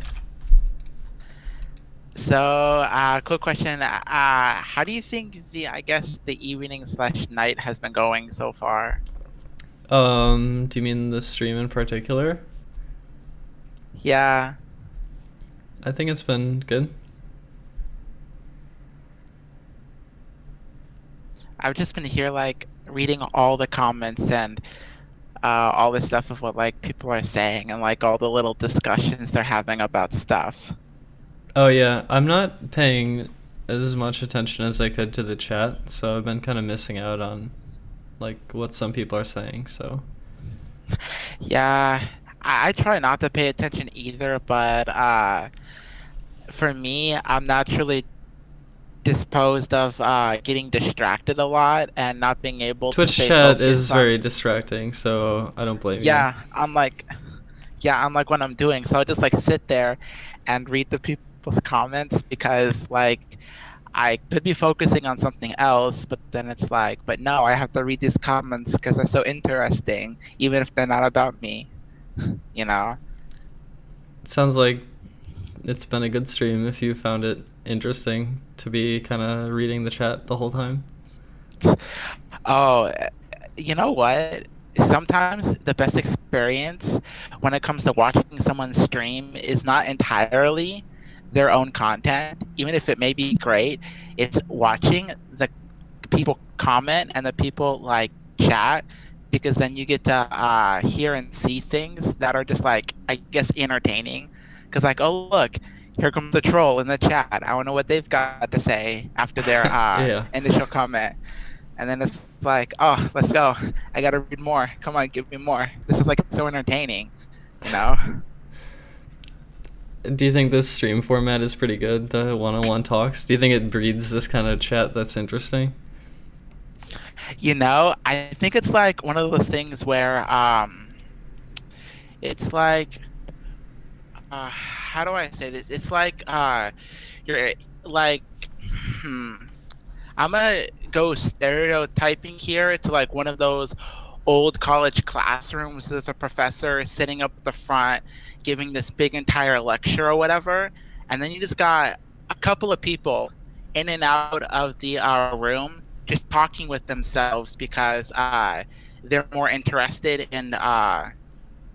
So, quick question. How do you think I guess, the evening/night has been going so far? Do you mean the stream in particular? Yeah. I think it's been good. I've just been here, like, reading all the comments and all the stuff of what, like, people are saying and, like, all the little discussions they're having about stuff. Oh yeah, I'm not paying as much attention as I could to the chat, so I've been kind of missing out on like what some people are saying, so. Yeah, I try not to pay attention either, but for me, I'm naturally disposed of getting distracted a lot and not being able to Twitch stay chat focused is on. very distracting, so I don't blame you. Yeah, unlike what I'm doing. So I'll just like sit there and read the people's comments because like I could be focusing on something else, but then it's like, but no, I have to read these comments because they're so interesting, even if they're not about me. You know? It sounds like it's been a good stream if you found it interesting to be kind of reading the chat the whole time. Oh, you know what? Sometimes the best experience when it comes to watching someone stream is not entirely their own content, even if it may be great. It's watching the people comment and the people like chat because then you get to hear and see things that are just like, I guess, entertaining. Because like, oh look, here comes a troll in the chat. I want to know what they've got to say after their Yeah. initial comment. And then it's like, oh, let's go. I gotta read more. Come on, give me more. This is like so entertaining, you know? Do you think this stream format is pretty good, the one-on-one talks? Do you think it breeds this kind of chat that's interesting? You know, I think it's like one of those things where it's like how do I say this? It's like you're like hmm, I'm gonna go stereotyping here. It's like one of those old college classrooms. There's a professor sitting up at the front giving this big entire lecture or whatever, and then you just got a couple of people in and out of the room just talking with themselves because they're more interested in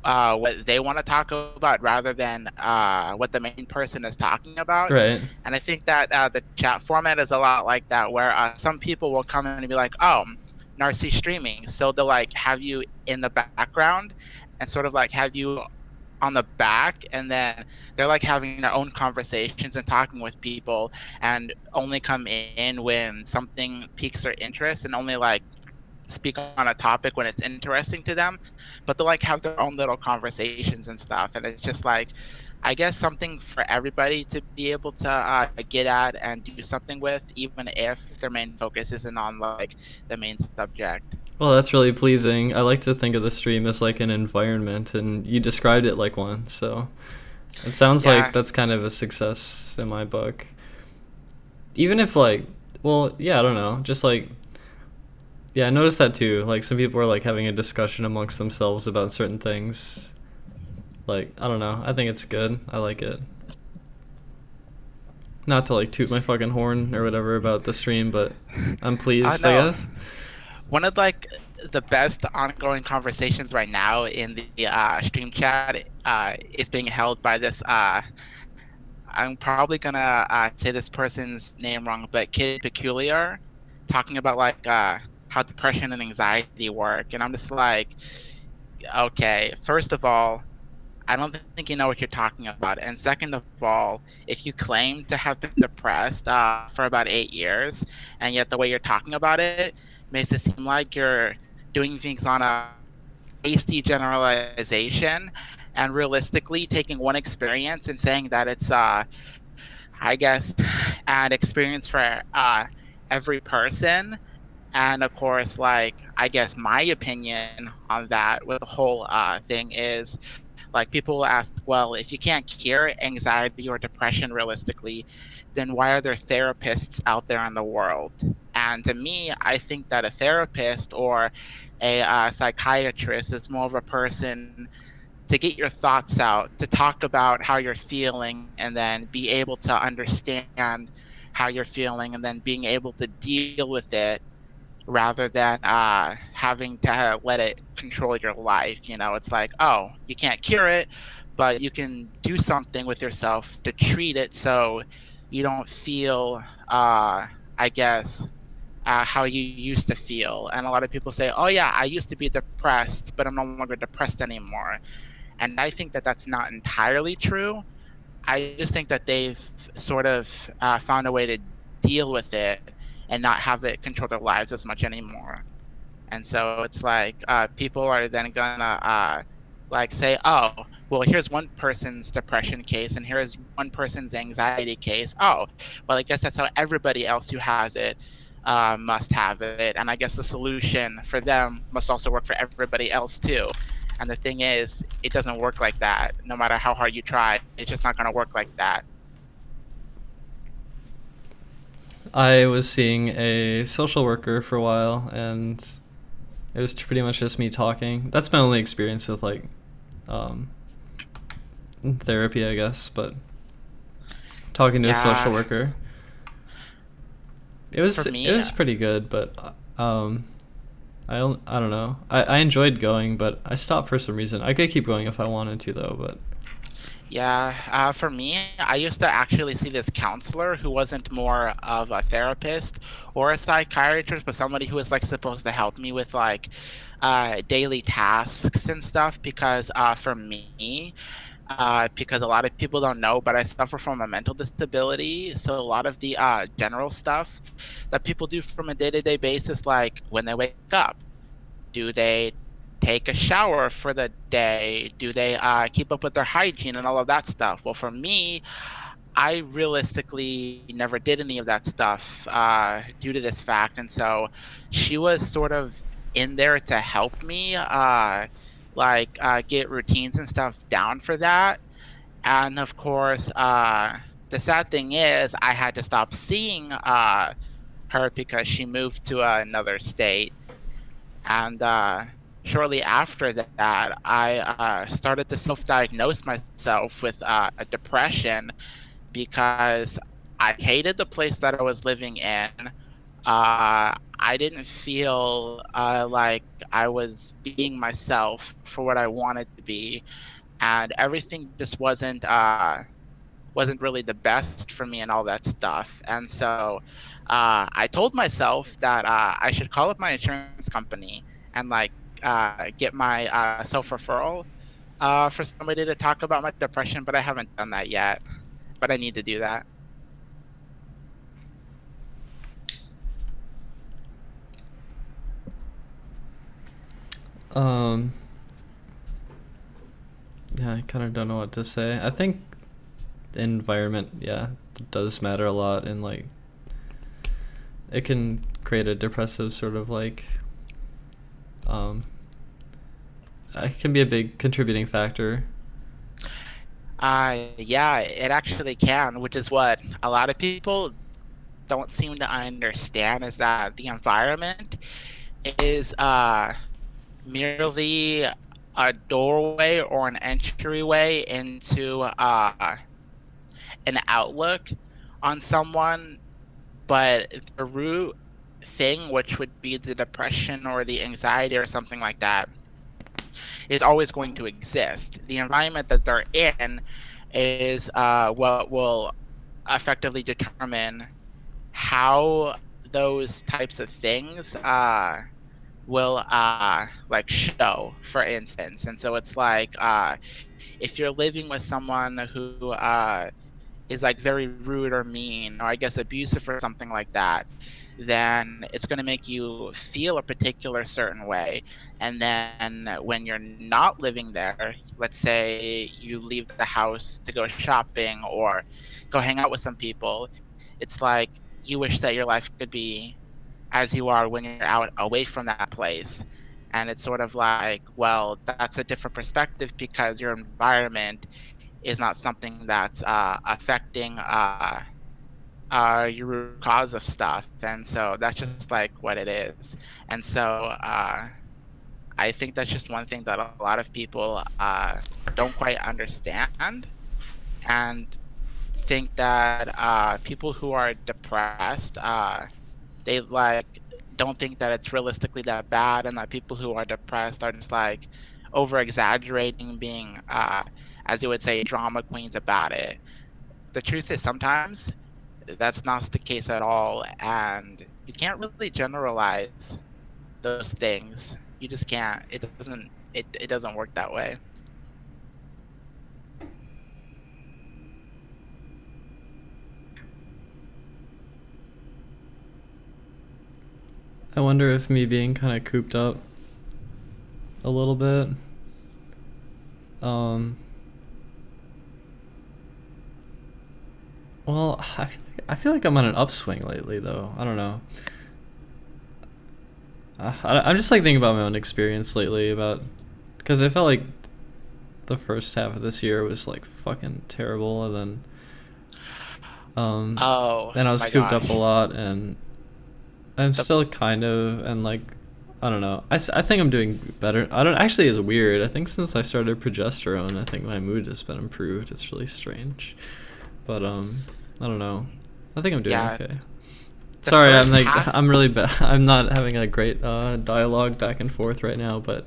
what they want to talk about rather than what the main person is talking about. Right. And I think that the chat format is a lot like that, where some people will come in and be like, "Oh, Narcy streaming," so they'll like have you in the background and sort of like have you on the back, and then they're like having their own conversations and talking with people, and only come in when something piques their interest, and only like speak on a topic when it's interesting to them, but they'll like have their own little conversations and stuff, and it's just like I guess something for everybody to be able to get at and do something with, even if their main focus isn't on like the main subject. Well, that's really pleasing. I like to think of the stream as like an environment, and you described it like one, so it sounds like Yeah, that's kind of a success in my book. Even if like, well, yeah, I don't know, just like, yeah, I noticed that too. Like some people are like having a discussion amongst themselves about certain things. Like, I don't know. I think it's good. I like it. Not to like toot my fucking horn or whatever about the stream, but I'm pleased, I no. guess. One of like the best ongoing conversations right now in the stream chat is being held by this. I'm probably gonna say this person's name wrong, but Kid Peculiar, talking about like how depression and anxiety work, and I'm just like, okay, first of all, I don't think you know what you're talking about. And second of all, if you claim to have been depressed for about 8 years, and yet the way you're talking about it makes it seem like you're doing things on a hasty generalization, and realistically taking one experience and saying that it's, I guess, an experience for every person. And of course, like, I guess my opinion on that with the whole thing is like people will ask, well, if you can't cure anxiety or depression realistically, then why are there therapists out there in the world? And to me, I think that a therapist or a psychiatrist is more of a person to get your thoughts out, to talk about how you're feeling, and then be able to understand how you're feeling, and then being able to deal with it rather than having to let it control your life. You know, it's like, oh, you can't cure it, but you can do something with yourself to treat it so you don't feel, I guess, how you used to feel. And a lot of people say, oh, yeah, I used to be depressed, but I'm no longer depressed anymore. And I think that that's not entirely true. I just think that they've sort of found a way to deal with it and not have it control their lives as much anymore. And so it's like people are then gonna like say, oh, well, here's one person's depression case and here's one person's anxiety case. Oh, well, I guess that's how everybody else who has it must have it. And I guess the solution for them must also work for everybody else too. And the thing is, it doesn't work like that. No matter how hard you try, it's just not gonna work like that. I was seeing a social worker for a while, and it was pretty much just me talking. That's my only experience with like um, therapy, I guess. But talking to a social Yeah, worker, for it me, was pretty good. But I don't know. I enjoyed going, but I stopped for some reason. I could keep going if I wanted to though, but yeah, for me, I used to actually see this counselor who wasn't more of a therapist or a psychiatrist, but somebody who was like supposed to help me with like daily tasks and stuff. Because for me, because a lot of people don't know, but I suffer from a mental disability. So a lot of the general stuff that people do from a day-to-day basis, like when they wake up, do they take a shower for the day? Do they keep up with their hygiene and all of that stuff? Well, for me, I realistically never did any of that stuff due to this fact. And so she was sort of in there to help me, get routines and stuff down for that. And of course, the sad thing is, I had to stop seeing her because she moved to another state. And shortly after that, I started to self diagnose myself with depression because I hated the place that I was living in. I didn't feel like I was being myself for what I wanted to be, and everything just wasn't really the best for me and all that stuff. And so I told myself that I should call up my insurance company and like get my self referral for somebody to talk about my depression, but I haven't done that yet. But I need to do that. um, yeah, I kind of don't know what to say. I think the environment, yeah, does matter a lot, and like it can create a depressive sort of like it can be a big contributing factor. Yeah, it actually can, which is what a lot of people don't seem to understand, is that the environment is merely a doorway or an entryway into an outlook on someone, but the root thing, which would be the depression or the anxiety or something like that, is always going to exist. The environment that they're in is what will effectively determine how those types of things will like show, for instance. And so it's like if you're living with someone who is like very rude or mean, or I guess abusive or something like that, then it's going to make you feel a particular certain way. And then when you're not living there, let's say you leave the house to go shopping or go hang out with some people, it's like you wish that your life could be as you are when you're out away from that place. And it's sort of like, well, that's a different perspective because your environment is not something that's affecting your root cause of stuff. And so that's just like what it is. And so I think that's just one thing that a lot of people don't quite understand, and think that people who are depressed, they like don't think that it's realistically that bad, and that people who are depressed are just like over exaggerating, being as you would say, drama queens about it. The truth is sometimes that's not the case at all, and you can't really generalize those things. You just can't. It doesn't work that way. I wonder if me being kind of cooped up a little bit, well, I feel like I'm on an upswing lately, though. I don't know. I'm just like thinking about my own experience lately, about because I felt like the first half of this year was like fucking terrible, and then Oh and I was my cooped up a gosh. lot, and I'm still kind of, and like I don't know. I think I'm doing better. I don't actually. It's weird. I think since I started progesterone, I think my mood has been improved. It's really strange, but I don't know. I think I'm doing Yeah, okay. the Sorry, I'm first like half. I'm really bad. I'm not having a great dialogue back and forth right now, but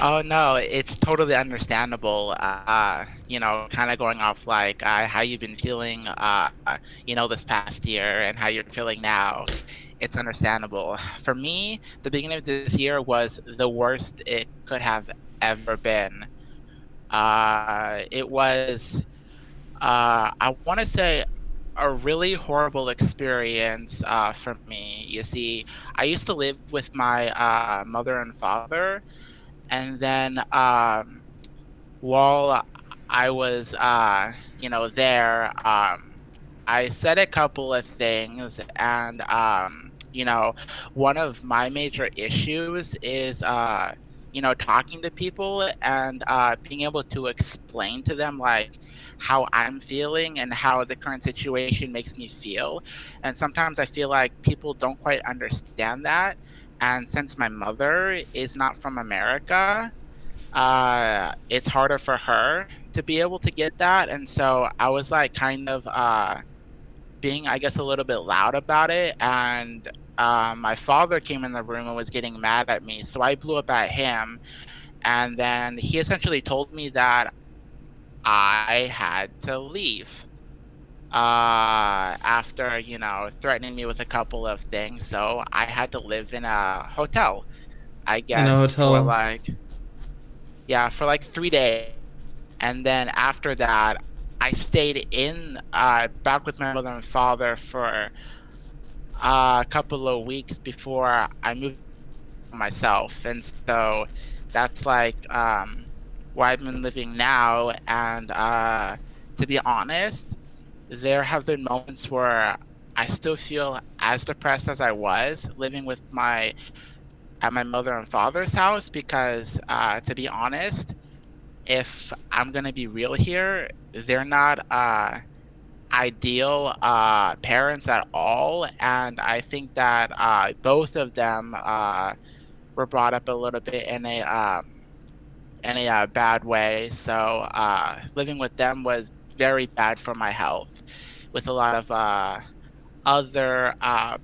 Oh no, it's totally understandable. Kind of going off like how you've been feeling, this past year and how you're feeling now. It's understandable. For me, the beginning of this year was the worst it could have ever been. It was, I want to say, a really horrible experience for me. You see, I used to live with my mother and father, and then while I was, there, I said a couple of things, and one of my major issues is, talking to people and being able to explain to them like how I'm feeling and how the current situation makes me feel. And sometimes I feel like people don't quite understand that. And since my mother is not from America, it's harder for her to be able to get that. And so I was like kind of being, I guess, a little bit loud about it. And my father came in the room and was getting mad at me. So I blew up at him. And then he essentially told me that I had to leave after, threatening me with a couple of things. So I had to live in a hotel, I in a guess, for hotel. like, yeah, for like 3 days. And then after that, I stayed in back with my mother and father for a couple of weeks before I moved myself. And so that's like where I've been living now. And to be honest, there have been moments where I still feel as depressed as I was living with my at my mother and father's house because, to be honest, if I'm gonna be real here, they're not ideal parents at all, and I think that both of them were brought up a little bit in a bad way. So living with them was very bad for my health, with a lot of other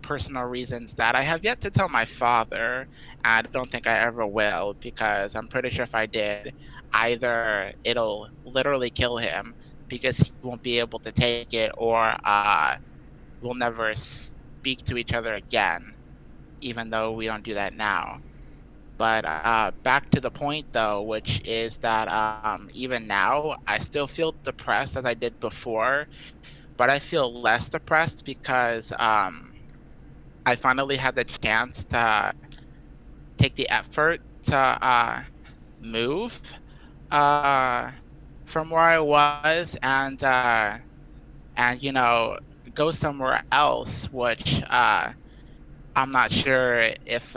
personal reasons that I have yet to tell my father. I don't think I ever will because I'm pretty sure if I did, either it'll literally kill him because he won't be able to take it, or we'll never speak to each other again, even though we don't do that now. But back to the point though, which is that even now, I still feel depressed as I did before, but I feel less depressed because I finally had the chance to take the effort to move uh, from where I was and go somewhere else, which I'm not sure if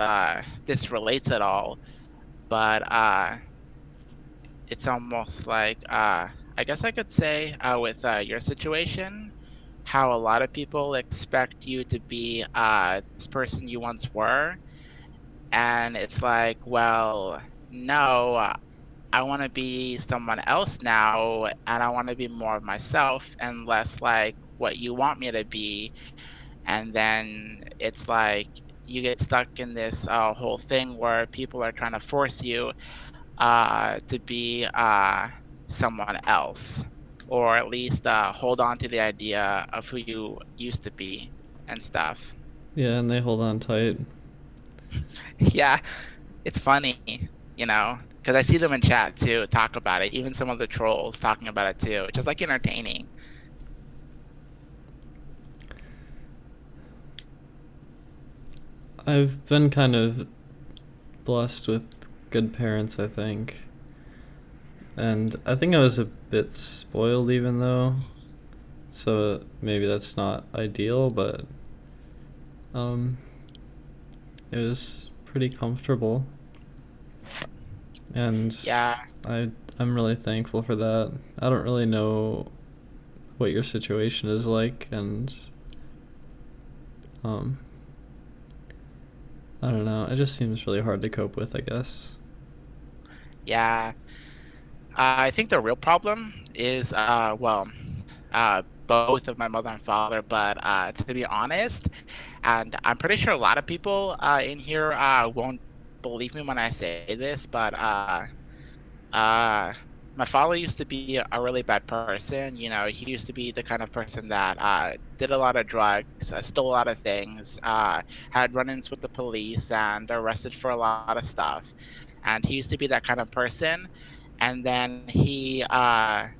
this relates at all, but it's almost like I guess I could say with your situation, how a lot of people expect you to be this person you once were, and it's like, well, no, I want to be someone else now, and I want to be more of myself and less like what you want me to be. And then it's like you get stuck in this whole thing where people are trying to force you to be someone else, or at least hold on to the idea of who you used to be and stuff. Yeah, and they hold on tight. Yeah, it's funny, because I see them in chat too talk about it. Even some of the trolls talking about it too, which is like entertaining. I've been kind of blessed with good parents, I think. And I think I was a bit spoiled even though. So maybe that's not ideal, but it was pretty comfortable. And Yeah, I'm really thankful for that. I don't really know what your situation is like, and I don't know. It just seems really hard to cope with, I guess. yeah. I think the real problem is, well, both of my mother and father, but to be honest, and I'm pretty sure a lot of people in here won't believe me when I say this, but Uh, my father used to be a really bad person. He used to be the kind of person that did a lot of drugs, stole a lot of things, had run-ins with the police, and arrested for a lot of stuff. And he used to be that kind of person. And then he, at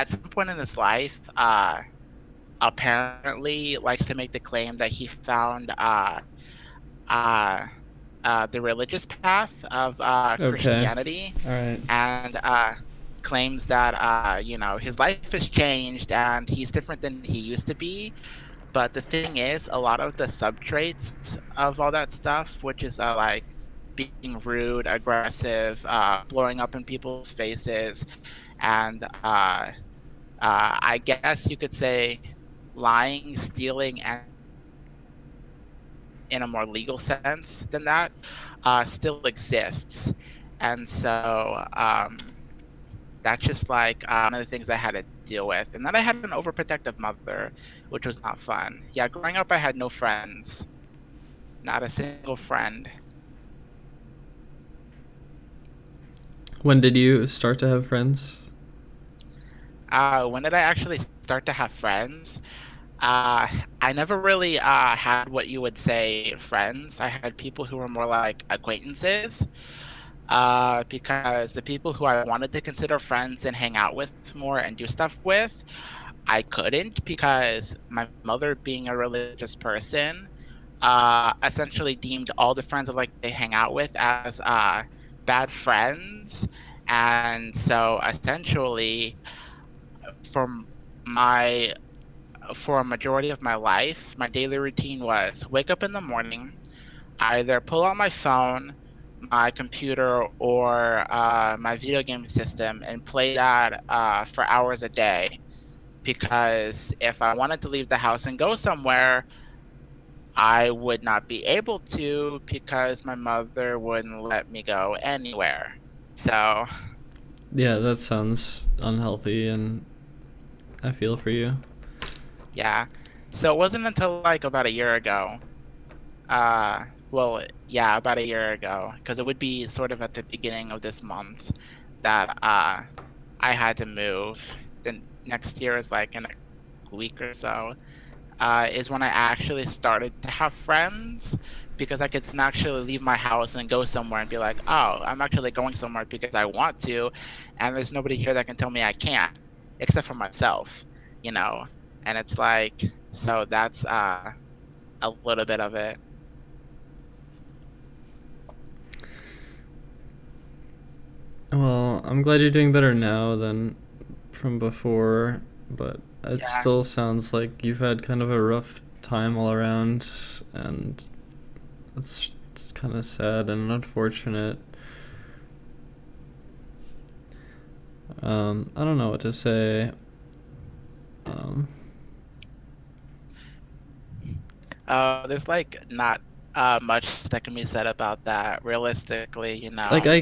some point in his life, apparently likes to make the claim that he found uh, the religious path of Okay. Christianity, All right. and claims that his life has changed and he's different than he used to be. But the thing is, a lot of the subtraits of all that stuff, which is like being rude, aggressive, blowing up in people's faces, and I guess you could say lying, stealing, and in a more legal sense than that, still exists. And so that's just like one of the things I had to deal with. And then I had an overprotective mother, which was not fun. Yeah, growing up, I had no friends, not a single friend. When did you start to have friends? When did I actually start to have friends? I never really had what you would say friends. I had people who were more like acquaintances. Because the people who I wanted to consider friends and hang out with more and do stuff with, I couldn't because my mother, being a religious person, essentially deemed all the friends I like to hang out with as bad friends. And so essentially, from my for a majority of my life, my daily routine was wake up in the morning, either pull out my phone, my computer, or my video game system and play that for hours a day. Because if I wanted to leave the house and go somewhere, I would not be able to because my mother wouldn't let me go anywhere. So, Yeah, that sounds unhealthy, and I feel for you. yeah. So it wasn't until like about a year ago. Well, yeah, about a year ago, because it would be sort of at the beginning of this month that I had to move. Then next year is like in a week or so. Is when I actually started to have friends because I could actually leave my house and go somewhere and be like, oh, I'm actually going somewhere because I want to, and there's nobody here that can tell me I can't, except for myself, you know. And it's like, so that's a little bit of it. Well, I'm glad you're doing better now than from before, but it Yeah. still sounds like you've had kind of a rough time all around, and it's kind of sad and unfortunate. I don't know what to say. There's like not much that can be said about that. Realistically, you know. Like I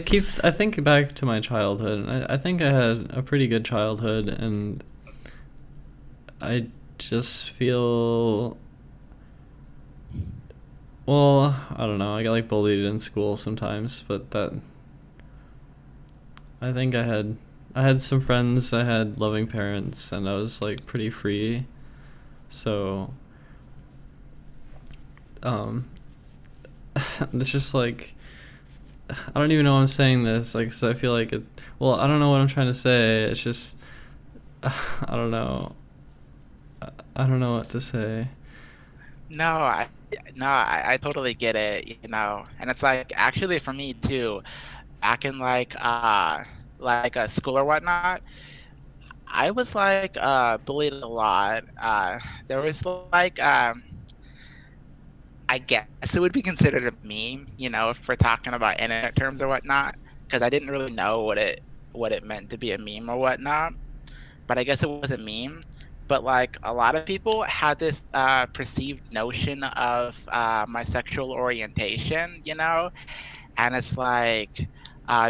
think back to my childhood, and I think I had a pretty good childhood, and I just feel, well, I don't know, I got like bullied in school sometimes, but that, I think I had some friends, I had loving parents, and I was like pretty free. So it's just like, I don't even know why I'm saying this, like, 'cause I feel like it's, well, I don't know what I'm trying to say. It's just, I don't know. I don't know what to say. No, I totally get it, you know. And it's like actually for me too, back in like a school or whatnot, I was like bullied a lot. There was like I guess it would be considered a meme, you know, if we're talking about internet terms or whatnot, because I didn't really know what it meant to be a meme or whatnot. But I guess it was a meme. But like a lot of people had this perceived notion of my sexual orientation, you know, and it's like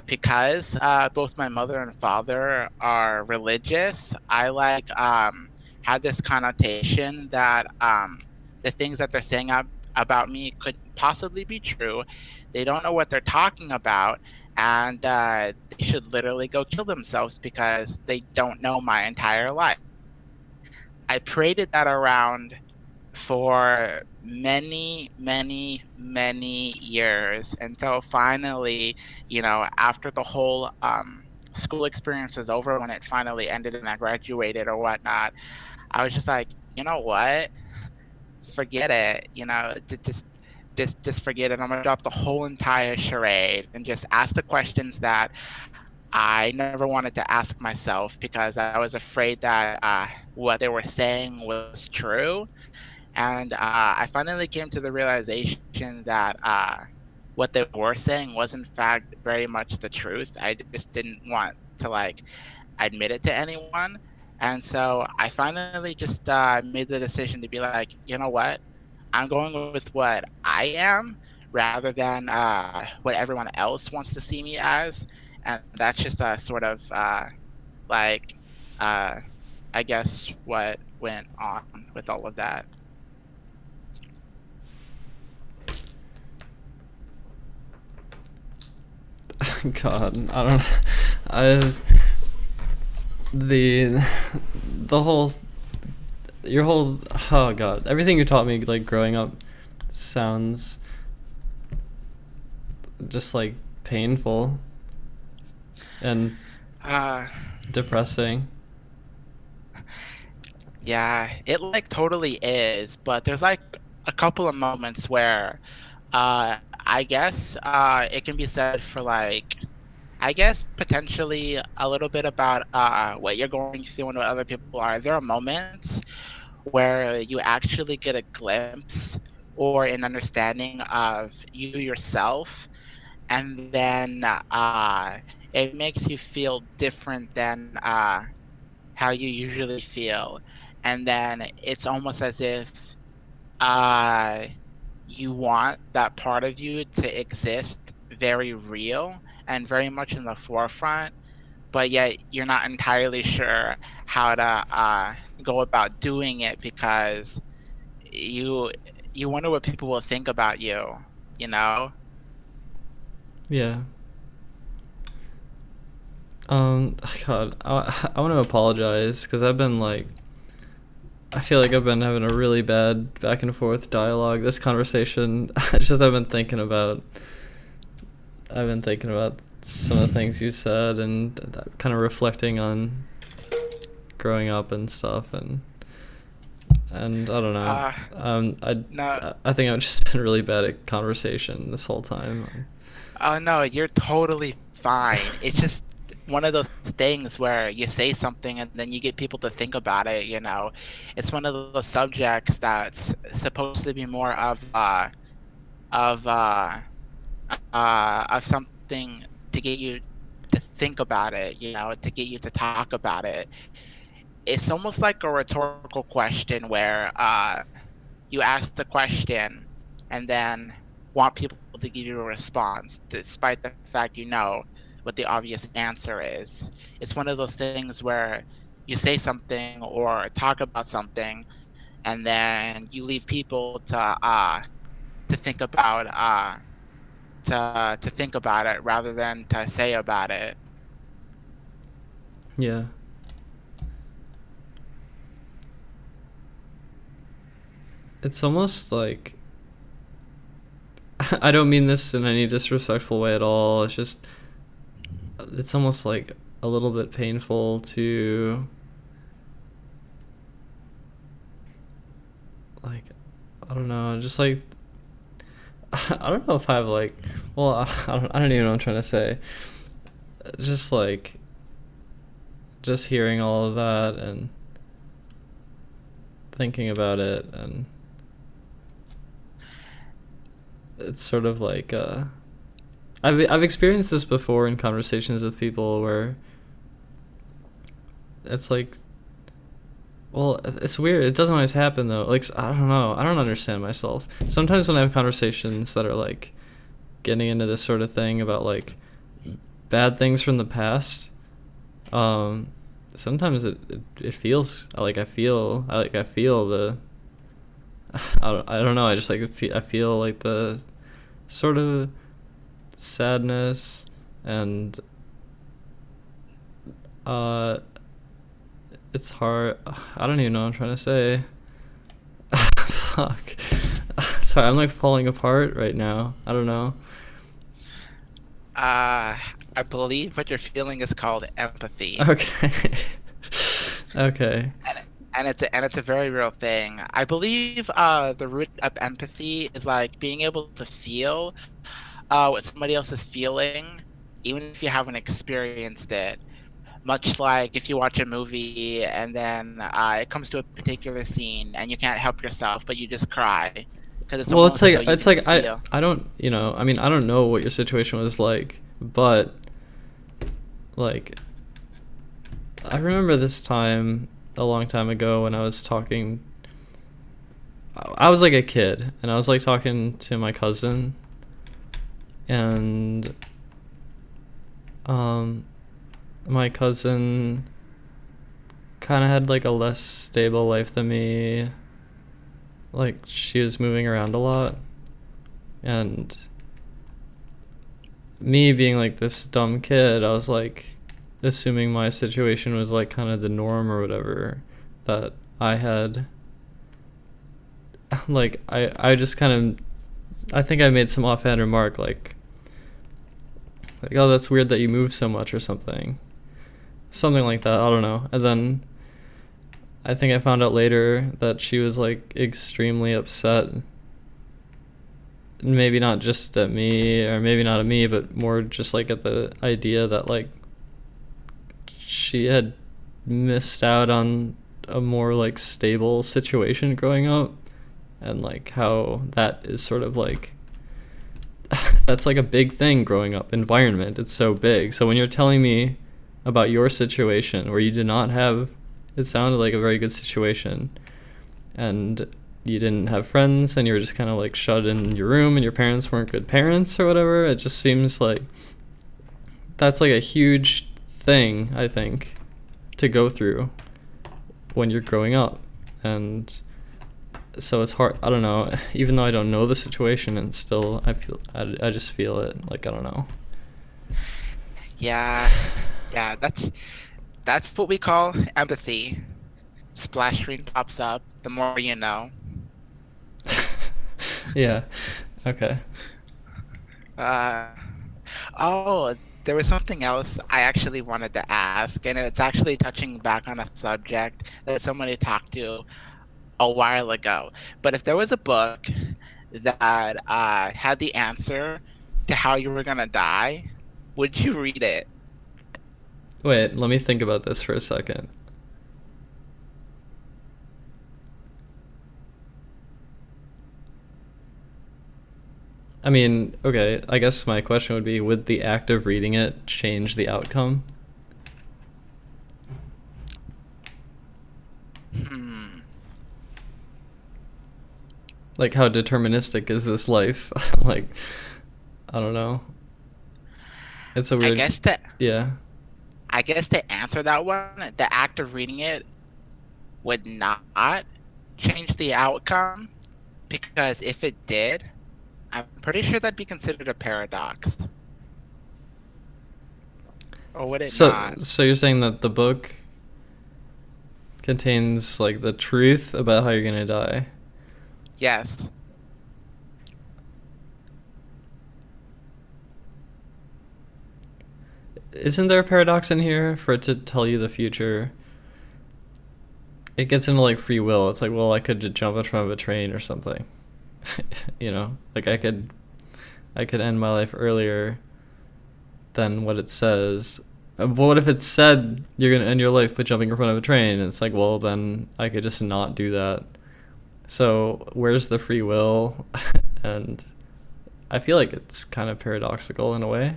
because both my mother and father are religious, I like had this connotation that the things that they're saying about me could possibly be true. They don't know what they're talking about, and they should literally go kill themselves because they don't know my entire life. I paraded that around for many, many, many years until finally, you know, after the whole school experience was over, when it finally ended and I graduated or whatnot, I was just like, you know what? Forget it. You know, just forget it. I'm gonna drop the whole entire charade and just ask the questions that I never wanted to ask myself because I was afraid that what they were saying was true. And I finally came to the realization that what they were saying was in fact very much the truth. I just didn't want to like admit it to anyone. And so I finally just made the decision to be like, you know what? I'm going with what I am rather than what everyone else wants to see me as. And that's just sort of like, uh, I guess, what went on with all of that. God, I don't. I the the whole your whole, oh God, everything you taught me like growing up sounds just like painful and Uh, depressing. yeah, it like totally is, but there's like a couple of moments where I guess it can be said for like I guess potentially a little bit about what you're going through and what other people are. There are moments where you actually get a glimpse or an understanding of you yourself, and then it makes you feel different than how you usually feel. And then it's almost as if uh, you want that part of you to exist very real and very much in the forefront, but yet you're not entirely sure how to go about doing it because you you wonder what people will think about you, you know? Yeah. God, I want to apologize because I've been like, I feel like I've been having a really bad back and forth dialogue. This conversation, I've been thinking about. I've been thinking about some of the things you said and kind of reflecting on growing up and stuff, and I don't know. No, I think I've just been really bad at conversation this whole time. oh no, you're totally fine. It's just one of those things where you say something and then you get people to think about it, you know. It's one of those subjects that's supposed to be more of of something to get you to think about it, you know, to get you to talk about it. It's almost like a rhetorical question where you ask the question and then want people to give you a response, despite the fact you know what the obvious answer is. It's one of those things where you say something or talk about something, and then you leave people to think about to think about it rather than to say about it. Yeah. It's almost like I don't mean this in any disrespectful way at all. It's just it's almost like a little bit painful to like I don't know, just like I don't know if I've like well I don't even know what I'm trying to say. Just like just hearing all of that and thinking about it, and it's sort of like I've experienced this before in conversations with people where it's like, well, it's weird. It doesn't always happen though. Like I don't know. I don't understand myself. Sometimes when I have conversations that are like getting into this sort of thing about like bad things from the past, sometimes it feels like I feel the I don't know. I just like I feel like the sort of sadness and it's hard. I don't even know what I'm trying to say. Fuck. Sorry, I'm like falling apart right now. I don't know. I believe what you're feeling is called empathy. Okay. Okay. And it's a very real thing. I believe the root of empathy is like being able to feel what somebody else is feeling, even if you haven't experienced it. Much like if you watch a movie and then it comes to a particular scene and you can't help yourself, but you just cry because it's Well, almost as though you it's can like feel. I don't, you know, I mean, I don't know what your situation was like, but like I remember this time a long time ago when I was talking. I was like a kid and I was like talking to my cousin, and my cousin kind of had like a less stable life than me. Like she was moving around a lot, and me being like this dumb kid, I was like assuming my situation was like kind of the norm or whatever, that I had like I just kind of I think I made some offhand remark like oh, that's weird that you move so much or something like that. I don't know. And then I think I found out later that she was like extremely upset maybe not just at me, or maybe not at me, but more just like at the idea that like she had missed out on a more like stable situation growing up, and like how that is sort of like that's like a big thing growing up. Environment, it's so big. So when you're telling me about your situation where you did not have, it sounded like a very good situation, and you didn't have friends and you were just kind of like shut in your room and your parents weren't good parents or whatever, it just seems like that's like a huge thing, I think, to go through when you're growing up. And so it's hard, I don't know, even though I don't know the situation, and still I just feel it, like I don't know. Yeah, that's what we call empathy. Splash screen pops up. The more you know. Yeah, okay. Oh, there was something else I actually wanted to ask, and it's actually touching back on a subject that somebody talked to a while ago. But if there was a book that had the answer to how you were gonna die, would you read it? Wait, let me think about this for a second. I mean, okay, I guess my question would be, would the act of reading it change the outcome? Like, how deterministic is this life? Like, I don't know. It's a weird... Yeah. I guess to answer that one, the act of reading it would not change the outcome, because if it did, I'm pretty sure that'd be considered a paradox. Or would it not? So you're saying that the book contains like the truth about how you're gonna die? Yes. Isn't there a paradox in here for it to tell you the future? It gets into like free will. It's like, well, I could just jump in front of a train or something. You know, like I could end my life earlier than what it says. But what if it said you're gonna end your life by jumping in front of a train? And it's like, well, then I could just not do that. So where's the free will? And I feel like it's kind of paradoxical in a way.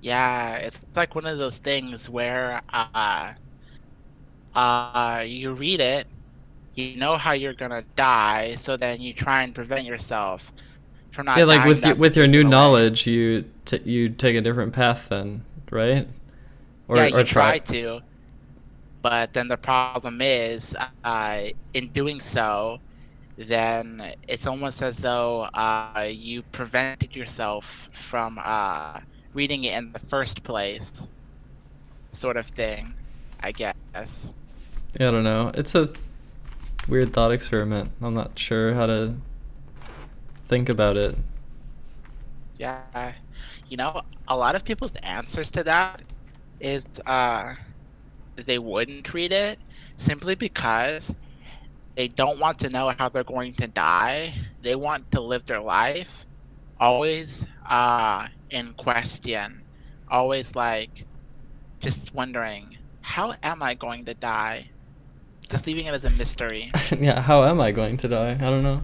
Yeah, it's like one of those things where you read it, you know how you're gonna die, so then you try and prevent yourself from not dying. Yeah, like with your new knowledge, you take a different path then, right? Or you try to, but then the problem is, in doing so, then it's almost as though you prevented yourself from reading it in the first place, sort of thing, I guess. Yeah, I don't know. It's a weird thought experiment. I'm not sure how to think about it. Yeah, you know, a lot of people's answers to that is they wouldn't read it simply because they don't want to know how they're going to die. They want to live their life always in question, always like just wondering, how am I going to die? Just leaving it as a mystery. Yeah, how am I going to die? I don't know.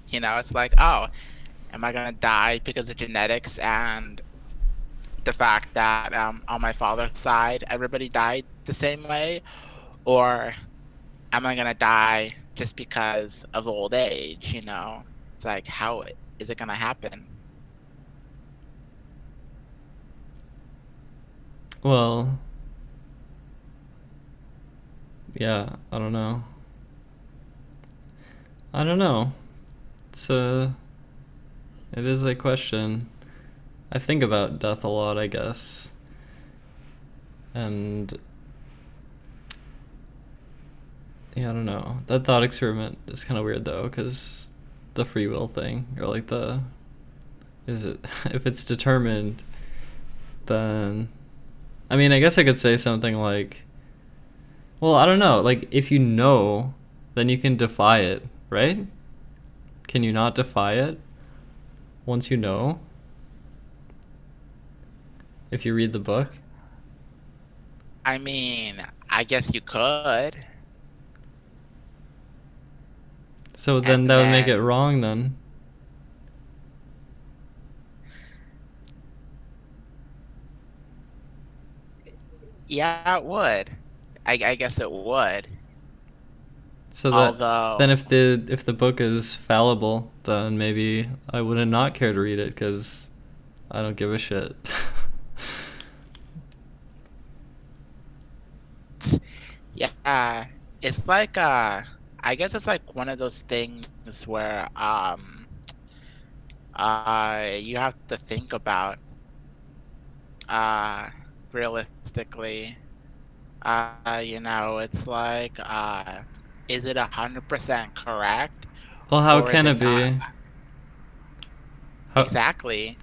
You know, it's like, oh, am I gonna die because of genetics and the fact that on my father's side everybody died the same way, or am I gonna die just because of old age? You know, it's like, how is it gonna happen? Well, yeah, I don't know. It is a question. I think about death a lot, I guess. And yeah, I don't know. That thought experiment is kind of weird though, because the free will thing, or like if it's determined, then, I mean, I guess I could say something like, well, I don't know, like if you know then you can defy it, right? Can you not defy it once you know? If you read the book? I mean, I guess you could. So then And that would make it then- wrong then. Yeah, it would. I guess it would. So that Although, then if the book is fallible, then maybe I wouldn't not care to read it because I don't give a shit. yeah, it's like I guess it's like one of those things where you have to think about realistically. It's like is it 100% correct Well, how or is can it it not? be? How Exactly.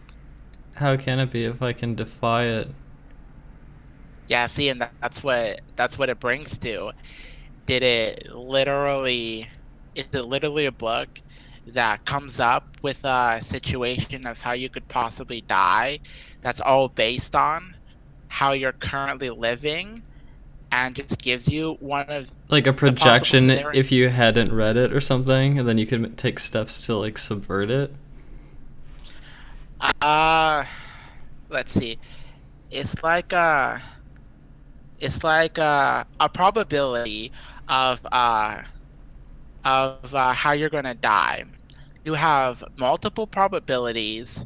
how can it be if I can defy it? Yeah, see, and that's what it brings to. Did it literally is it literally a book that comes up with a situation of how you could possibly die that's all based on how you're currently living and just gives you one of Like a the possible projection scenarios? if you hadn't read it or something, and then you could take steps to like subvert it. Uh, let's see. It's like a probability of how you're gonna die. You have multiple probabilities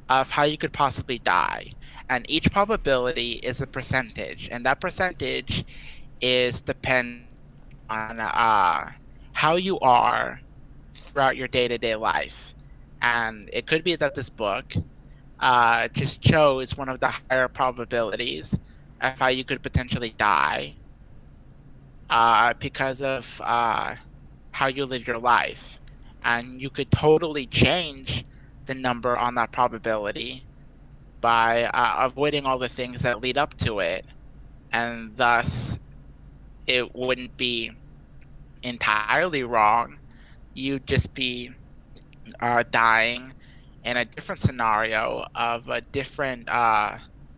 of how you could possibly die, and each probability is a percentage, and that percentage is dependent on how you are throughout your day-to-day life. And it could be that this book just chose one of the higher probabilities of how you could potentially die because of how you live your life. And you could totally change the number on that probability by avoiding all the things that lead up to it. And thus, it wouldn't be entirely wrong. You'd just be dying in a different scenario of a different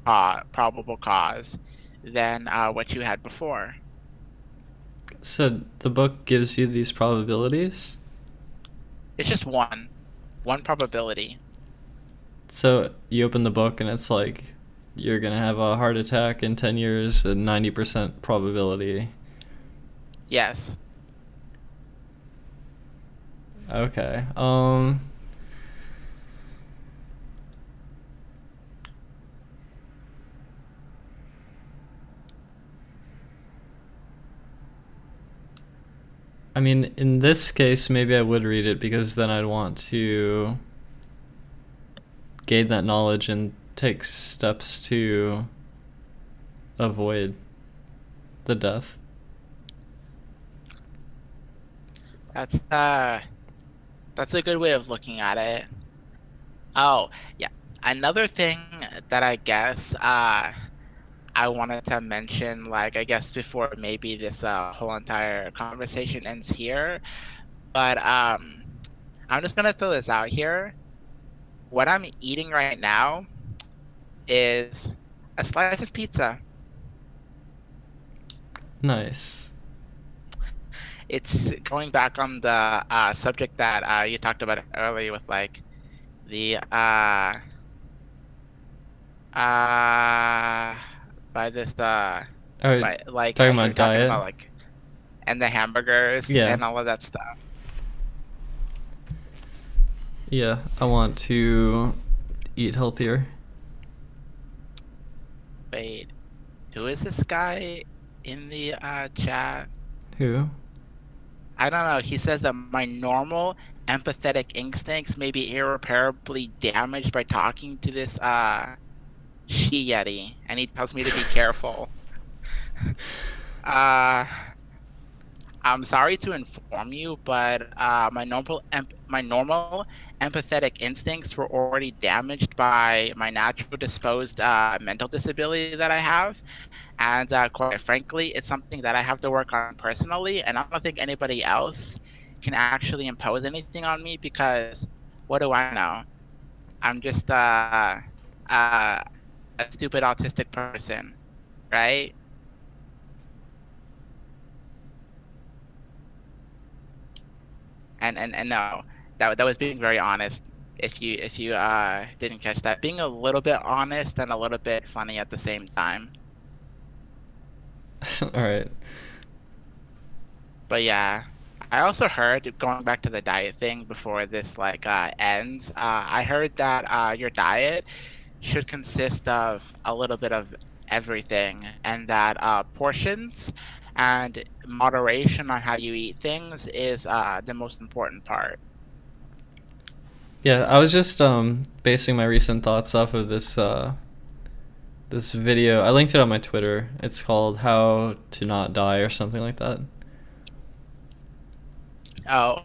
probable cause than what you had before. So the book gives you these probabilities. It's just one probability. So you open the book and it's like you're gonna have a heart attack in 10 years and 90% probability. Yes. Okay. I mean, in this case, maybe I would read it because then I'd want to gain that knowledge and take steps to avoid the death. That's a good way of looking at it. Oh, yeah. Another thing that I guess I wanted to mention, like, I guess before maybe this whole entire conversation ends here, but I'm just gonna throw this out here. What I'm eating right now is a slice of pizza. Nice. It's going back on the subject that you talked about earlier with like the uh by this Alright, by like talking you were about talking diet. about like and the hamburgers Yeah. and all of that stuff. Yeah, I want to eat healthier. Wait, who is this guy in the chat? Who? I don't know. He says that my normal empathetic instincts may be irreparably damaged by talking to this she yeti, and he tells me to be careful. I'm sorry to inform you, but my normal empathetic instincts were already damaged by my natural disposed mental disability that I have, and quite frankly, it's something that I have to work on personally, and I don't think anybody else can actually impose anything on me because what do I know? I'm just uh, a stupid autistic person, right? And no, that was being very honest. If you didn't catch that, being a little bit honest and a little bit funny at the same time. All right. But yeah, I also heard, going back to the diet thing before this ends. I heard that your diet should consist of a little bit of everything, and that portions and moderation on how you eat things is the most important part. Yeah, I was just basing my recent thoughts off of this video. I linked it on my Twitter. It's called "How to Not Die" or something like that. Oh,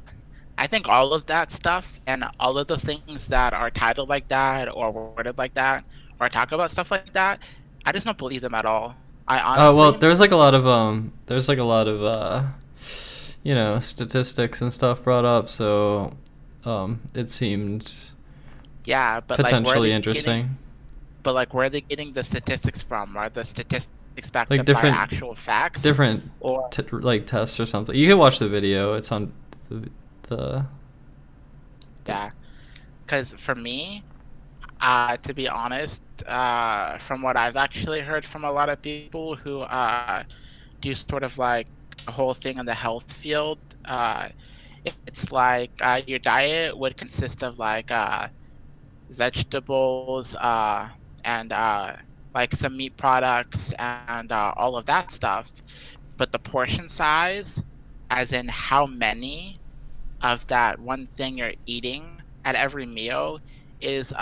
I think all of that stuff and all of the things that are titled like that or worded like that or talk about stuff like that, I just don't believe them at all. I Oh well, honestly, there's like a lot of statistics and stuff brought up, so it seemed yeah, but like potentially interesting. where are they getting the statistics from? Are the statistics backed Like up by different actual facts? different Or like tests or something. You can watch the video. It's on the yeah, because for me, to be honest, from what I've actually heard from a lot of people who do sort of like the whole thing in the health field, it's like your diet would consist of like vegetables and like some meat products and all of that stuff. But the portion size, as in how many of that one thing you're eating at every meal, is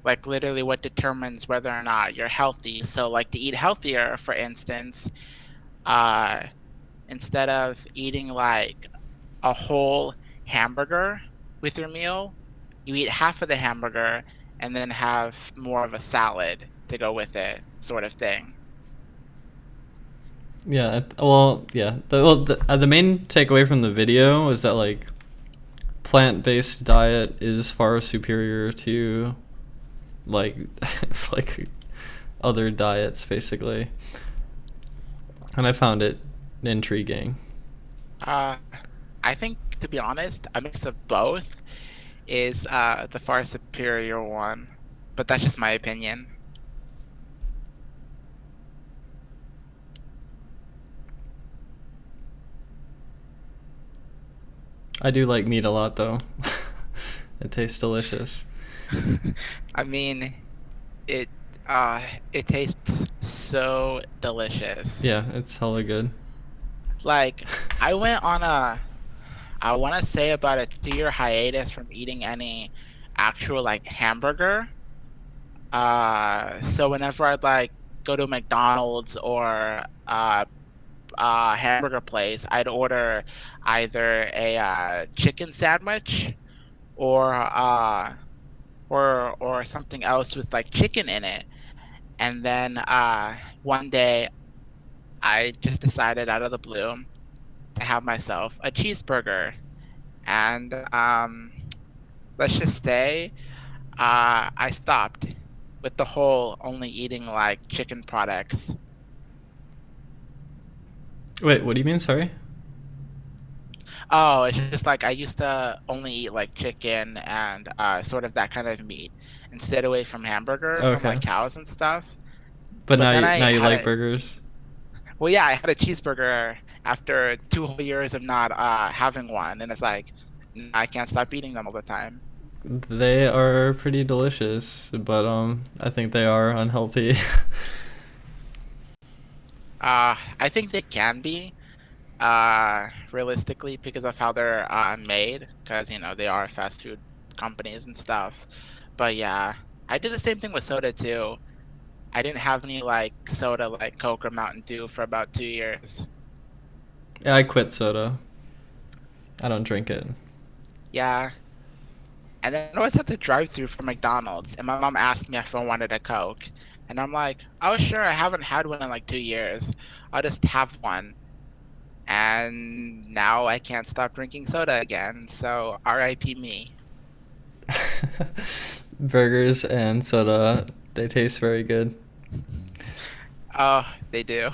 like literally what determines whether or not you're healthy. So like to eat healthier, for instance, uh, instead of eating like a whole hamburger with your meal, you eat half of the hamburger and then have more of a salad to go with it, sort of thing. yeah. Well, yeah. The main takeaway from the video was that like plant-based diet is far superior to like like other diets basically, and I found it intriguing. Uh, I think, to be honest, a mix of both is the far superior one, but that's just my opinion. I do like meat a lot though. It tastes delicious. I mean, it uh, it tastes so delicious. Yeah, it's hella good. Like, I went on I want to say about a 2-year hiatus from eating any actual like hamburger. So whenever I'd like go to McDonald's or hamburger place, I'd order either a chicken sandwich or or something else with like chicken in it. And then one day I just decided out of the blue to have myself a cheeseburger. And let's just say I stopped with the whole only eating like chicken products. Wait, what do you mean? Sorry. Oh, it's just like I used to only eat like chicken and sort of that kind of meat and stayed away from hamburger from Okay, like cows and stuff. but But then now I you had like a burgers. well, yeah, I had a cheeseburger after 2 whole years of not having one, and it's like I can't stop eating them all the time. They are pretty delicious, but I think they are unhealthy. I think they can be, realistically, because of how they're made, because they are fast food companies and stuff. But yeah, I did the same thing with soda too. I didn't have any like soda like Coke or Mountain Dew for about 2 years. Yeah, I quit soda. I don't drink it. Yeah. And then I always have to drive through for McDonald's, and my mom asked me if I wanted a Coke. And I'm like, oh, sure, I haven't had one in like 2 years. I'll just have one. And now I can't stop drinking soda again, so RIP me. Burgers and soda, they taste very good. Oh, they do.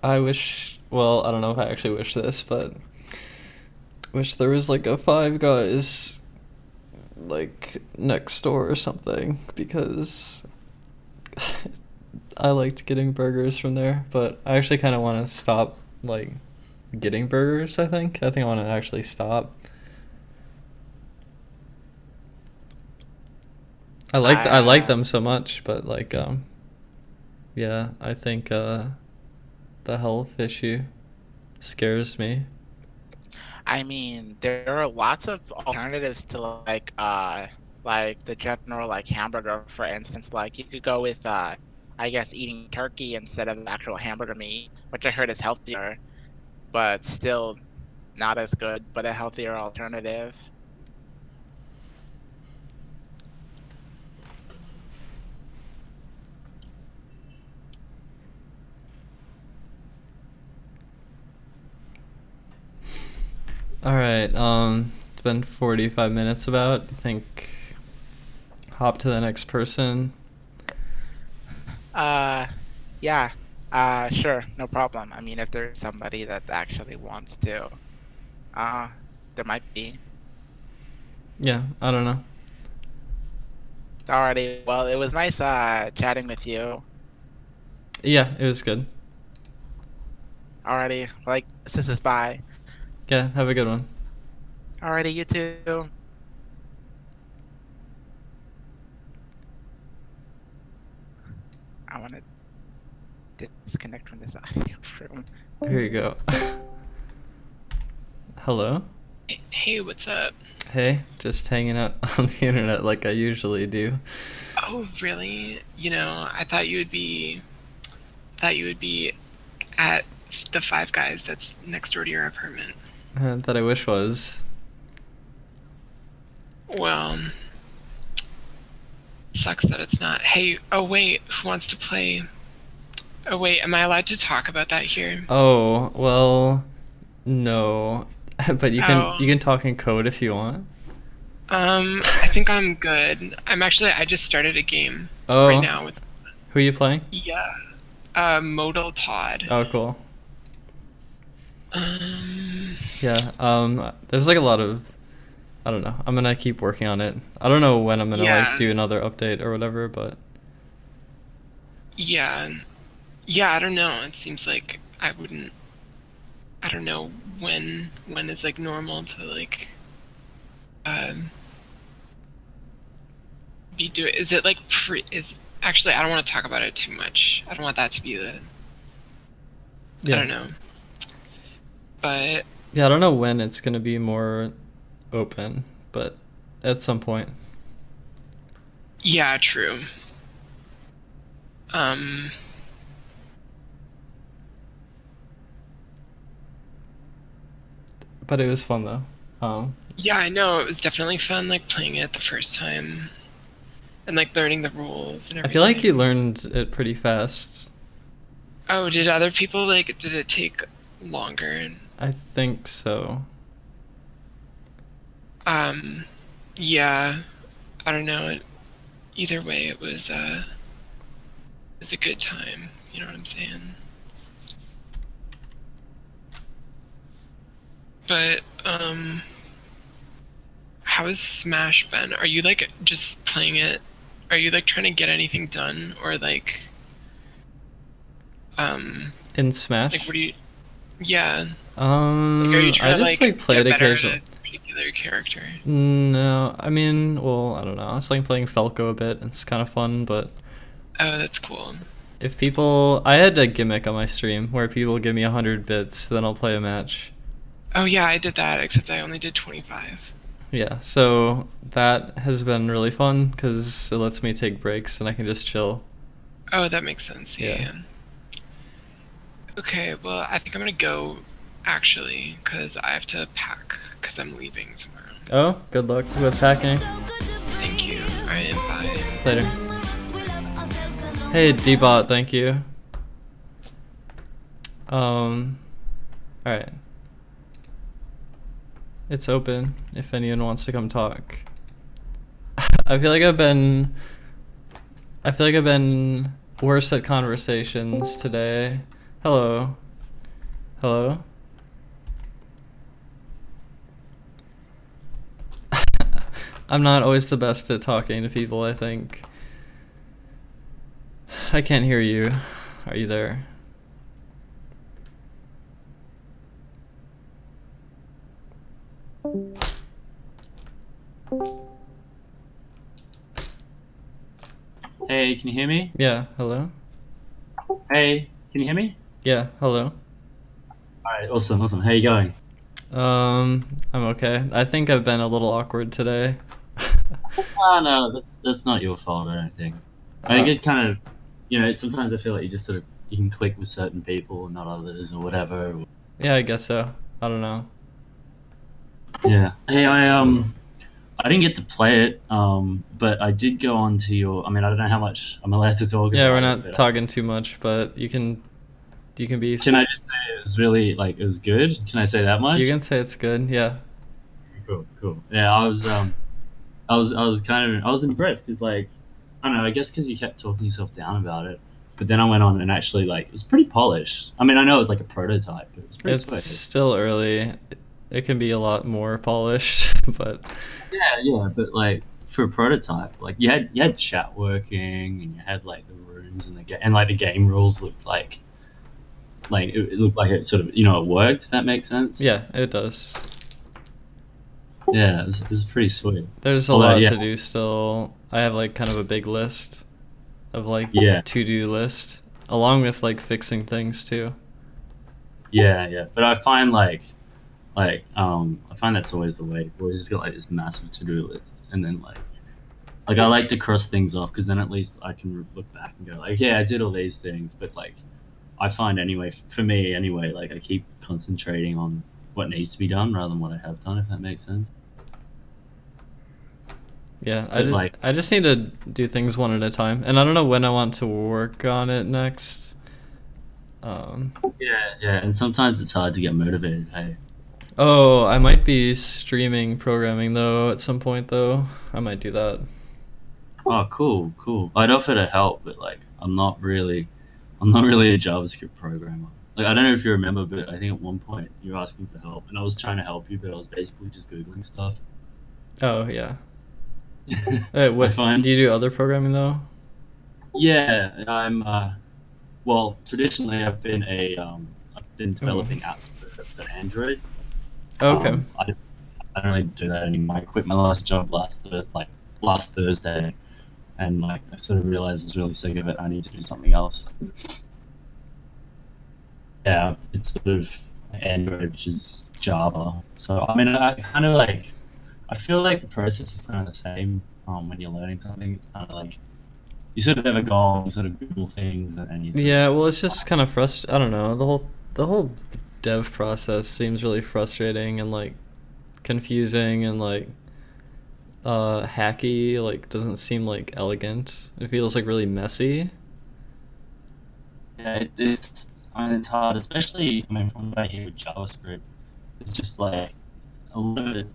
I wish, well, I don't know if I actually wish this, but wish there was like a Five Guys like next door or something, because I liked getting burgers from there, but I actually kind of want to stop like getting burgers. I think I want to actually stop. I like them so much, but like yeah, I think the health issue scares me. I mean, there are lots of alternatives to like the general like hamburger, for instance. Like you could go with I guess eating turkey instead of the actual hamburger meat, which I heard is healthier, but still not as good, but a healthier alternative. All right, it's been 45 minutes about. I think hop to the next person. Yeah. Sure, no problem. I mean, if there's somebody that actually wants to, there might be. Yeah, I don't know. Alrighty, well, it was nice chatting with you. Yeah, it was good. Alrighty, like, this is bye. Yeah, have a good one. Alrighty, you too. I want to disconnect from this audio room. Here you go. Hello? Hey, what's up? Hey, just hanging out on the internet like I usually do. Oh, really? You know, I thought you would be at the Five Guys that's next door to your apartment. That I wish was. Well, sucks that it's not. Hey, oh wait, who wants to play? Oh wait, am I allowed to talk about that here? Oh, well, no. But you can talk in code if you want. I think I'm good. I just started a game right now with. Who are you playing? Yeah. Modal Todd. Oh, cool. Yeah, there's like a lot of, I don't know. I'm gonna keep working on it. I don't know when I'm gonna like do another update or whatever, but yeah, I don't know. It seems like I don't know when is like normal to like be doing. Is it like actually, I don't want to talk about it too much. I don't want that to be the. yeah. I don't know. But yeah, I don't know when it's gonna be more open, but at some point. Yeah, true. But it was fun though. Yeah, I know, it was definitely fun, like playing it the first time, and like learning the rules and everything. I feel like you learned it pretty fast. Oh, did other people did it take longer? I think so. Yeah, I don't know. Either way, it was a good time. You know what I'm saying? But how has Smash been? Are you like just playing it? Are you like trying to get anything done, or like in Smash? Like, what do you? Yeah. Like, are you trying I just like play it occasionally. Particular character. No, I mean, well, I don't know. I was like playing Falco a bit. It's kind of fun, but. Oh, that's cool. If people, I had a gimmick on my stream where people give me 100 bits, then I'll play a match. Oh yeah, I did that, except I only did 25. Yeah, so that has been really fun because it lets me take breaks and I can just chill. Oh, that makes sense. Yeah. Okay, well, I think I'm gonna go, actually, because I have to pack, because I'm leaving tomorrow. Oh, good luck with packing. Thank you. Alright, bye. Later. Hey, Dbot, thank you. Alright. It's open if anyone wants to come talk. I feel like I've been worse at conversations today. Hello. Hello. I'm not always the best at talking to people, I think. I can't hear you. Are you there? Hey, can you hear me? Yeah, hello? Hey, can you hear me? Yeah, hello. Alright, awesome. How you going? I'm okay. I think I've been a little awkward today. Oh, no, that's not your fault, I don't think. I think it kind of, sometimes I feel like you just sort of, you can click with certain people and not others or whatever. Yeah, I guess so. I don't know. Yeah. Hey, I didn't get to play it, but I did go on to I don't know how much I'm allowed to talk about it. Yeah, we're not but, talking too much, but you can be... Can I just say it was really, it was good? Can I say that much? You can say it's good, yeah. Cool. Yeah, I was impressed because, I don't know, I guess because you kept talking yourself down about it, but then I went on and actually, it was pretty polished. I know it was like a prototype, but it was pretty It's sweet. still early. It can be a lot more polished, but... Yeah, but, for a prototype, you had chat working, and you had, the rooms and the game rules looked like it looked like it sort of, it worked, if that makes sense. Yeah, it does. Yeah, it was pretty sweet. There's a lot to do still. I have kind of a big list of to-do list, along with fixing things too. Yeah. But I find I find that's always the way. You always just got this massive to-do list, and then I like to cross things off because then at least I can look back and go yeah, I did all these things. But I find anyway, for me anyway, I keep concentrating on what needs to be done rather than what I have done, if that makes sense. Yeah, I just need to do things one at a time, and I don't know when I want to work on it next. Yeah, and sometimes it's hard to get motivated. Hey. Oh, I might be streaming programming though at some point though. I might do that. Oh, cool. I'd offer to help, but I'm not really a JavaScript programmer. I don't know if you remember, but I think at one point you were asking for help, and I was trying to help you, but I was basically just Googling stuff. Oh, yeah. Hey, what, do you do other programming, though? Yeah, I'm, traditionally I've been developing apps for Android. Oh, okay. I don't really do that anymore. I quit my last job last Thursday, and I sort of realized I was really sick of it. I need to do something else. Yeah, it's sort of Android, which is Java. So I kind of I feel like the process is kind of the same when you're learning something. It's kind of you sort of have a goal, you sort of Google things, and you. Yeah, well, it's just kind of frustrating. I don't know. The whole dev process seems really frustrating and confusing and hacky. Doesn't seem elegant. It feels really messy. Yeah, it's hard, especially from what I hear with JavaScript. It's just a lot of it.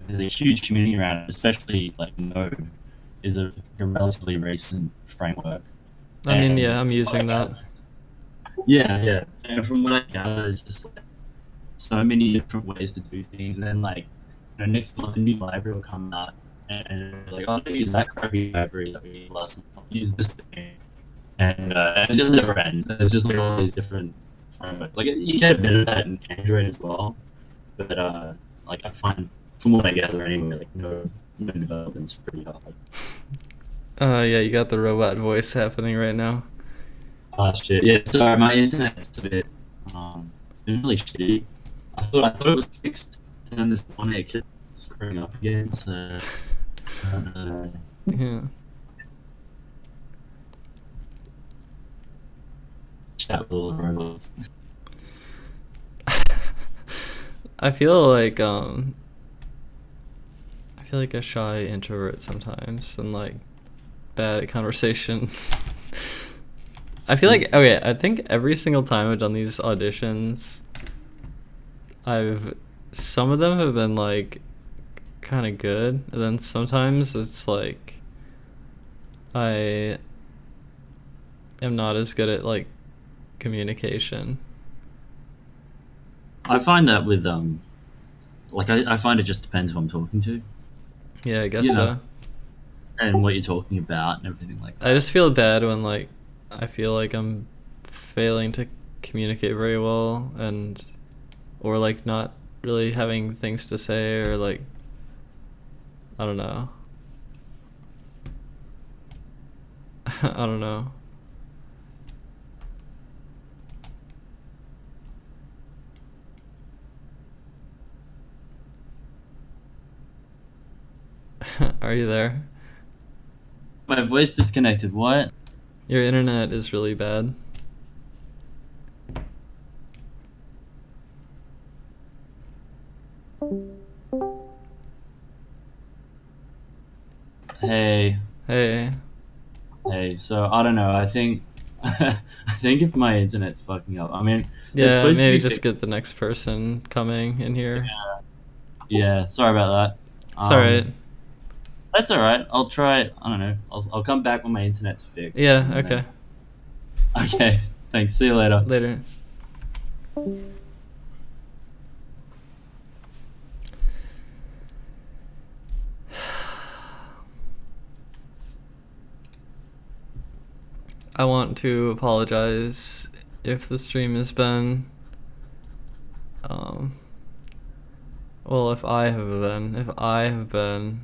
There's a huge community around it, especially Node is a relatively recent framework. I mean, yeah, I'm using that. Yeah, and from what I gather, there's just so many different ways to do things, and then next month a new library will come out, and oh, don't use that crappy library that we used last month. Use this thing, and it just never ends. There's just all these different frameworks. You get a bit of that in Android as well, but I find, from what I gather anyway, no development's pretty hard. Yeah, you got the robot voice happening right now. Oh shit! Yeah, sorry, my internet's a bit. It's been really shitty. I thought it was fixed, and then this one it kept screwing up again. So. Yeah. chat with all the robots. I feel like a shy introvert sometimes and like bad at conversation. I feel like okay, I think every single time I've done these auditions, some of them have been like kind of good, and then sometimes it's like I am not as good at like communication. I find that with like I find it just depends who I'm talking to Yeah, I guess You so. know. and what you're talking about and everything like that. I just feel bad when like I feel like I'm failing to communicate very well, or like not really having things to say, or like I don't know. I don't know. Are you there? My voice disconnected. What? Your internet is really bad. Hey. Hey. Hey. So I don't know. I think I think if my internet's fucking up, I mean, it's Yeah, supposed to maybe be just get the next person coming in here. Yeah. Sorry about that. It's alright. That's all right. I'll try. I don't know. I'll come back when my internet's fixed. Yeah, and okay. then- Okay. Thanks. See you later. Later. I want to apologize if the stream has been well, if I have been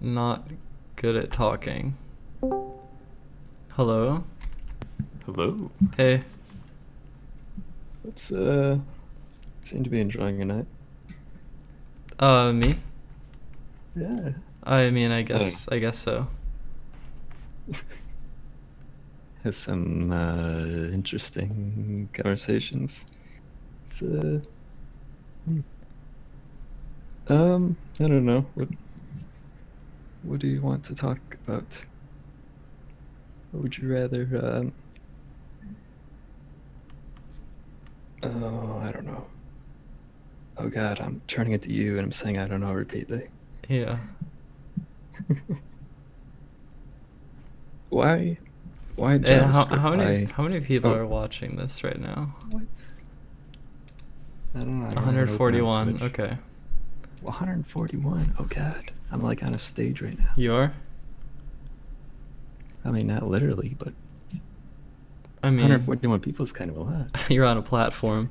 not good at talking. Hello? Hello. Hey. Let's seem to be enjoying your night. Me? Yeah. I mean, I guess so. Has some interesting conversations. It's I don't know. What do you want to talk about? What would you rather oh, I don't know. Oh god, I'm turning it to you and I'm saying I don't know repeatedly. Yeah. Why Hey, JavaScript? how many people Oh. are watching this right now? What? I don't know. I don't know what to open on 141. Twitch. Okay. 141. Oh god, I'm like on a stage right now. You are? I mean, not literally, but I mean, 141 people is kind of a lot. you're on a platform.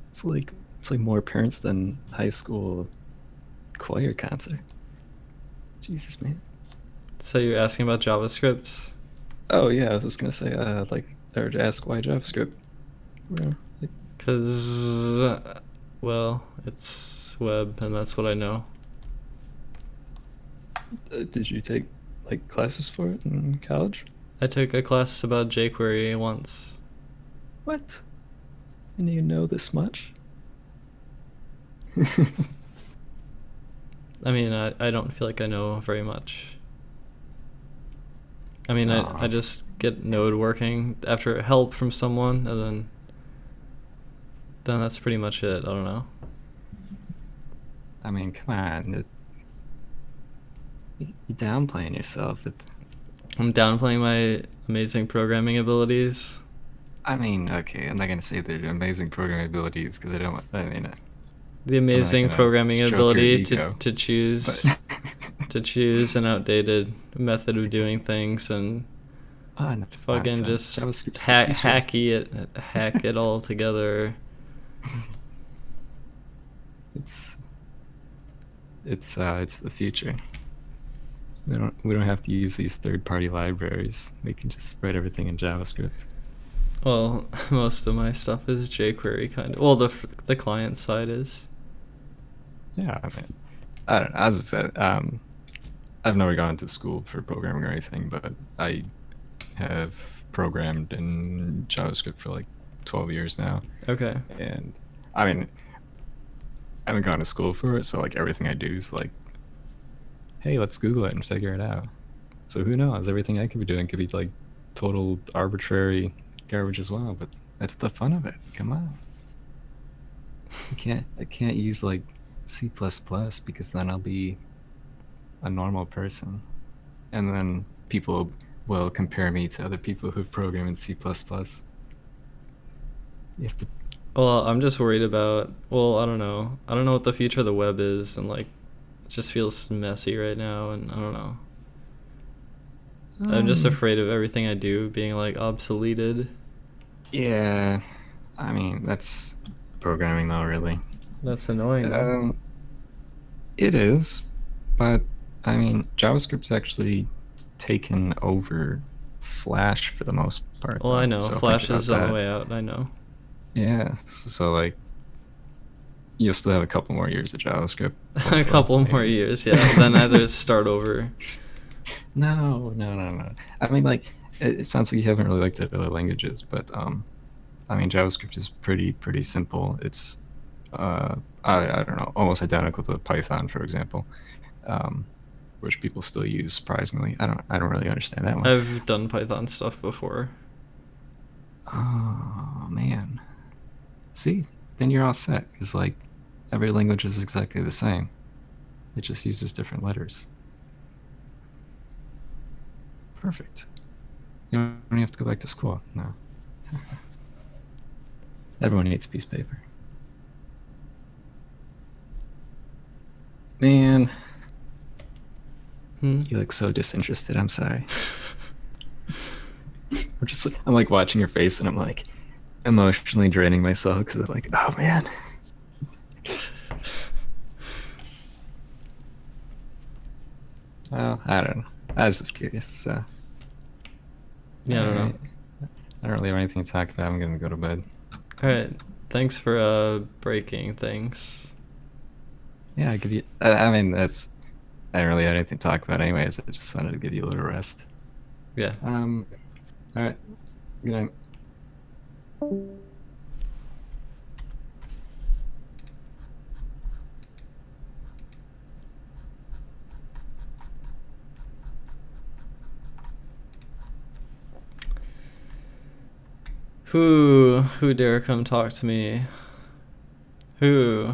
It's like more parents than high school choir concert. Jesus, man. So you're asking about JavaScript? Oh yeah, I was just gonna say or to ask why JavaScript. Well, Because, well, it's web, and that's what I know. did you take like classes for it in college? I took a class about jQuery once. What? And you know this much? I mean, I don't feel like I know very much. I mean, I just get Node working after help from someone, and then that's pretty much it. I don't know. I mean, come on. You're downplaying yourself. I'm downplaying my amazing programming abilities. I mean, okay, I'm not gonna say they're amazing programming abilities because The amazing gonna programming stroke your ability ego, to choose to choose an outdated method of doing things and fucking just hack it all together. It's the future. We don't have to use these third-party libraries. We can just write everything in JavaScript. Well, most of my stuff is jQuery kind of. Well, the client side is. Yeah, I mean, I don't know. As I said, I've never gone to school for programming or anything, but I have programmed in JavaScript for like 12 years now. Okay. And I mean, I haven't gone to school for it, so like everything I do is like, hey, let's Google it and figure it out. So who knows? Everything I could be doing could be like total arbitrary garbage as well, but that's the fun of it. Come on. I can't use like C++ because then I'll be a normal person. And then people will compare me to other people who've programmed in C++. You have to. Well, I'm just worried about, well, I don't know. I don't know what the future of the web is, and like it just feels messy right now, and I don't know. I'm just afraid of everything I do being like obsoleted. Yeah, I mean, that's programming though, really. That's annoying. It is, but I mean, JavaScript's actually taken over Flash for the most part. Well, I know. So Flash think is about on the that. way out, I know. Yeah, so like, you'll still have a couple more years of JavaScript. A hopefully, couple more maybe. years, yeah. Then either start over. No. I mean, like, it sounds like you haven't really looked at other languages, but I mean, JavaScript is pretty simple. It's I don't know, almost identical to Python, for example, which people still use surprisingly. I don't really understand that one. I've done Python stuff before. Oh man, see, then you're all set because like every language is exactly the same. It just uses different letters. Perfect. You don't even have to go back to school. No. Everyone needs a piece of paper. Man, you look so disinterested. I'm sorry. I'm like watching your face, and I'm like emotionally draining myself because I'm like, oh man. Well, I don't know. I was just curious. So. Yeah, I don't know. I don't really have anything to talk about. I'm gonna go to bed. All right. Thanks for breaking things. Yeah, I give you. I mean, that's. I don't really have anything to talk about, anyways. I just wanted to give you a little rest. Yeah. All right. Good night. Who dare come talk to me? Who?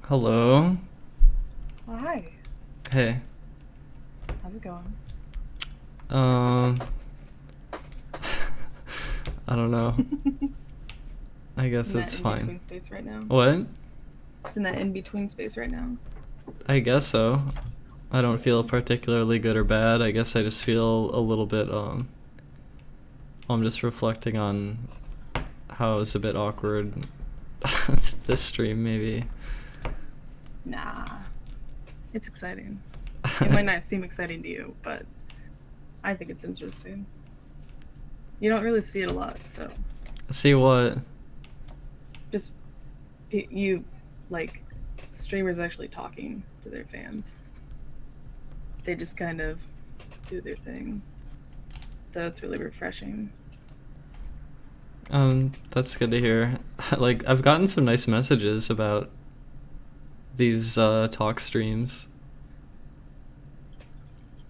Hello. Oh, hi. Hey. How's it going? I don't know. I guess It's in it's that fine. in-between space right now. What? It's in that in-between space right now. I guess so. I don't feel particularly good or bad. I guess I just feel a little bit I'm just reflecting on how it was a bit awkward this stream maybe. Nah. It's exciting. It might not seem exciting to you, but I think it's interesting. You don't really see it a lot, so. See what? Just you, like, streamers actually talking to their fans. They just kind of do their thing. So it's really refreshing. That's good to hear. Like, I've gotten some nice messages about these talk streams.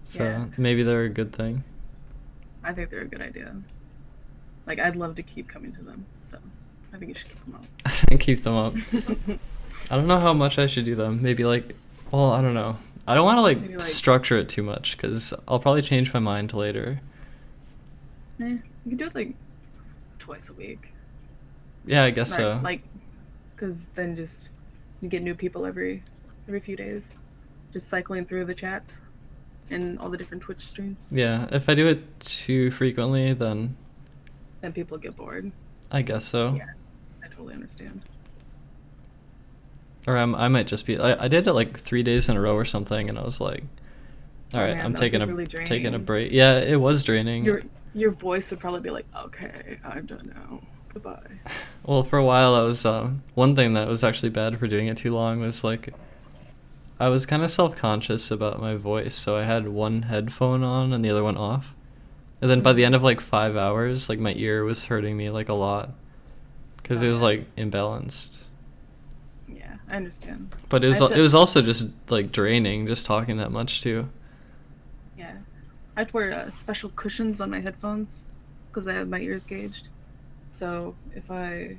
So Yeah. maybe they're a good thing. I think they're a good idea. Like, I'd love to keep coming to them, so I think you should keep them up. Keep them up. I don't know how much I should do them. Maybe like, well, I don't know. I don't want to Maybe, like like- structure it too much because I'll probably change my mind later. You can do it like twice a week. Yeah, I guess Right, so. Like, because then you get new people every few days, just cycling through the chats. in all the different Twitch streams. Yeah, if I do it too frequently, then Then people get bored. I guess so. Yeah, I totally understand. Or I might just be. I did it like 3 days in a row or something, and I was like, all right, man, I'm that taking would a be really taking a draining. break. Yeah, it was draining. Your voice would probably be like, okay, I'm done now. Goodbye. Well, for a while, I was one thing that was actually bad for doing it too long was like I was kind of self-conscious about my voice, so I had one headphone on and the other one off. And then by the end of like 5 hours, like my ear was hurting me like a lot because it was like imbalanced. Yeah, I understand. But it was I have to- it was also just like draining just talking that much too. Yeah, I have to wear special cushions on my headphones because I have my ears gauged. So if I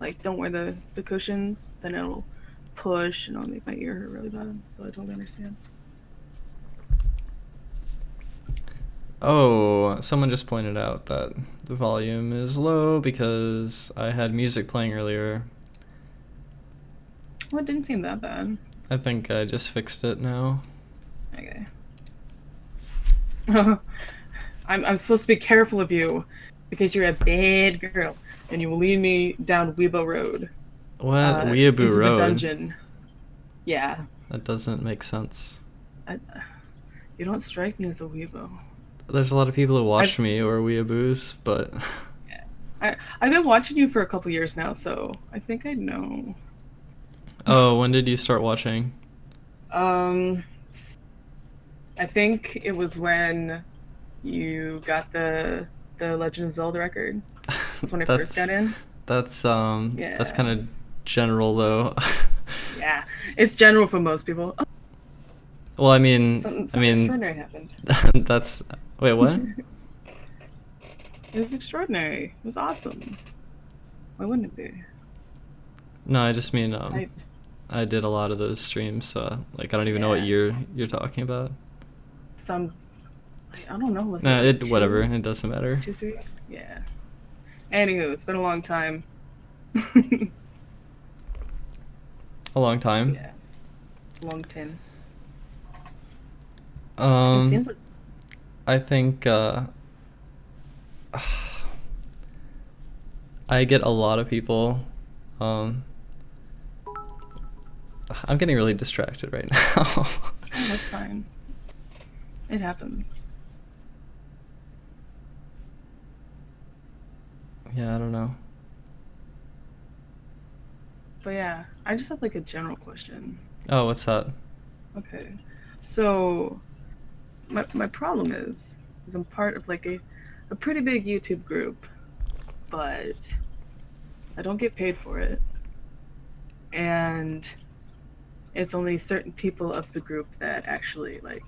like don't wear the cushions, then it'll push and it'll make my ear hurt really bad. So I totally understand. Oh, someone just pointed out that the volume is low because I had music playing earlier. Well, it didn't seem that bad. I think I just fixed it now. Okay. I'm supposed to be careful of you because you're a bad girl and you will lead me down Weibo Road. What? Weeaboo into Road? the dungeon. Yeah. That doesn't make sense. You don't strike me as a weebo. There's a lot of people who watch me or weeaboos, but I've been watching you for a couple years now, so I think I know. Oh, when did you start watching? I think it was when you got the Legend of Zelda record. That's when I first got in. That's Yeah. kind of general though. Yeah, it's general for most people. Oh, Well, I mean, something extraordinary happened. that's wait, what? It was extraordinary. It was awesome. Why wouldn't it be? No, I just mean I did a lot of those streams, so like I don't even know what year you're talking about. I don't know. Was Nah, it whatever. It doesn't matter. 2, 3? Yeah. Anywho, it's been a long time. A long time. Yeah. Long 10. It seems like I think I get a lot of people. I'm getting really distracted right now. Oh, that's fine. It happens. Yeah, I don't know. But yeah, I just have like a general question. Oh, what's that? Okay. So my problem is I'm part of like a pretty big YouTube group, but I don't get paid for it. And it's only certain people of the group that actually like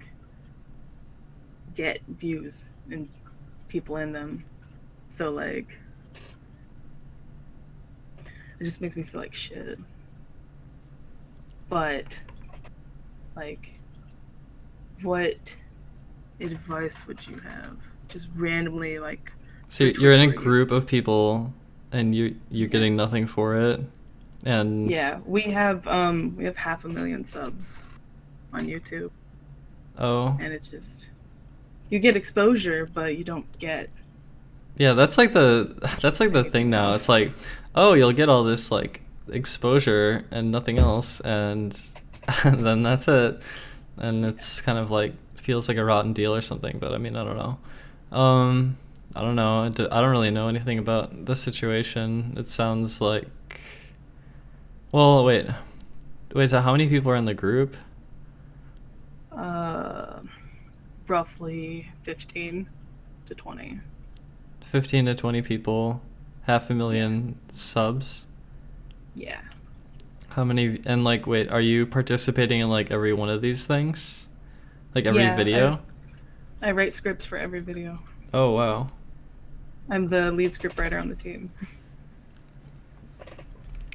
get views and people in them. So like it just makes me feel like shit. But like what advice would you have? Just randomly like So you're in a group of people and you're getting nothing for it. And yeah, we have 500,000 subs on YouTube. Oh. And it's just you get exposure but you don't get Yeah, that's like the thing now. It's like, oh, you'll get all this like exposure and nothing else, and then that's it. And it's kind of like feels like a rotten deal or something. But I mean, I don't know. I don't know. I don't really know anything about this situation. It sounds like. Well, wait. So how many people are in the group? Roughly 15 to 20. 15 to 20 people, 500,000 subs. Yeah. How many? And like, wait, are you participating in like every one of these things? Like every video? I write scripts for every video. Oh wow. I'm the lead script writer on the team.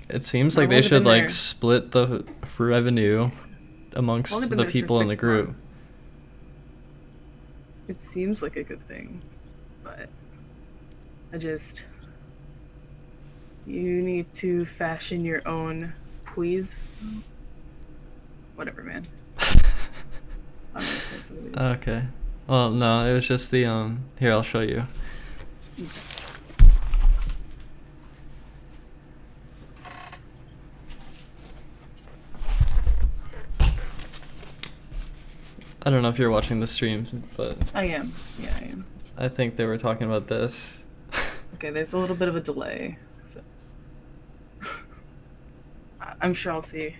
It seems like they should like split the revenue amongst the people in the group. It seems like a good thing, but you need to fashion your own quiz. So whatever, man. I'm just understand some of these. Okay. Well, no, it was just the Here, I'll show you. I don't know if you're watching the streams, but I am. Yeah, I am. I think they were talking about this. Okay, there's a little bit of a delay, so I'm sure I'll see.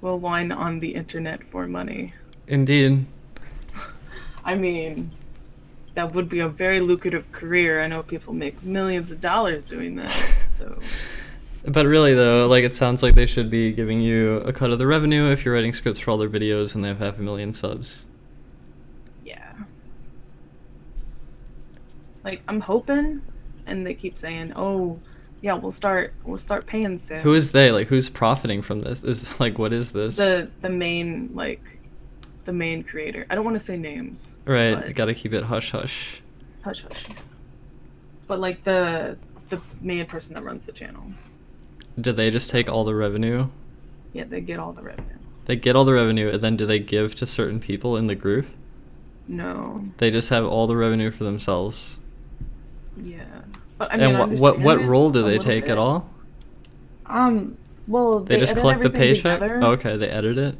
Will whine on the internet for money. Indeed. I mean, that would be a very lucrative career. I know people make millions of dollars doing that, so... But really, though, like, it sounds like they should be giving you a cut of the revenue if you're writing scripts for all their videos and they have 500,000 subs. Yeah. Like, I'm hoping, and they keep saying, oh, yeah, we'll start paying soon. Who is they? Like, who's profiting from this? Is, like, what is this? The main, like, the main creator. I don't want to say names. Right, but... gotta keep it hush-hush. Hush-hush. But, like, the main person that runs the channel. Did they just take all the revenue? Yeah, they get all the revenue. They get all the revenue, and then do they give to certain people in the group? No. They just have all the revenue for themselves. Yeah. But I mean, and what role do they take at all? Well, they just collect the paycheck? Together. Oh, okay, they edit it?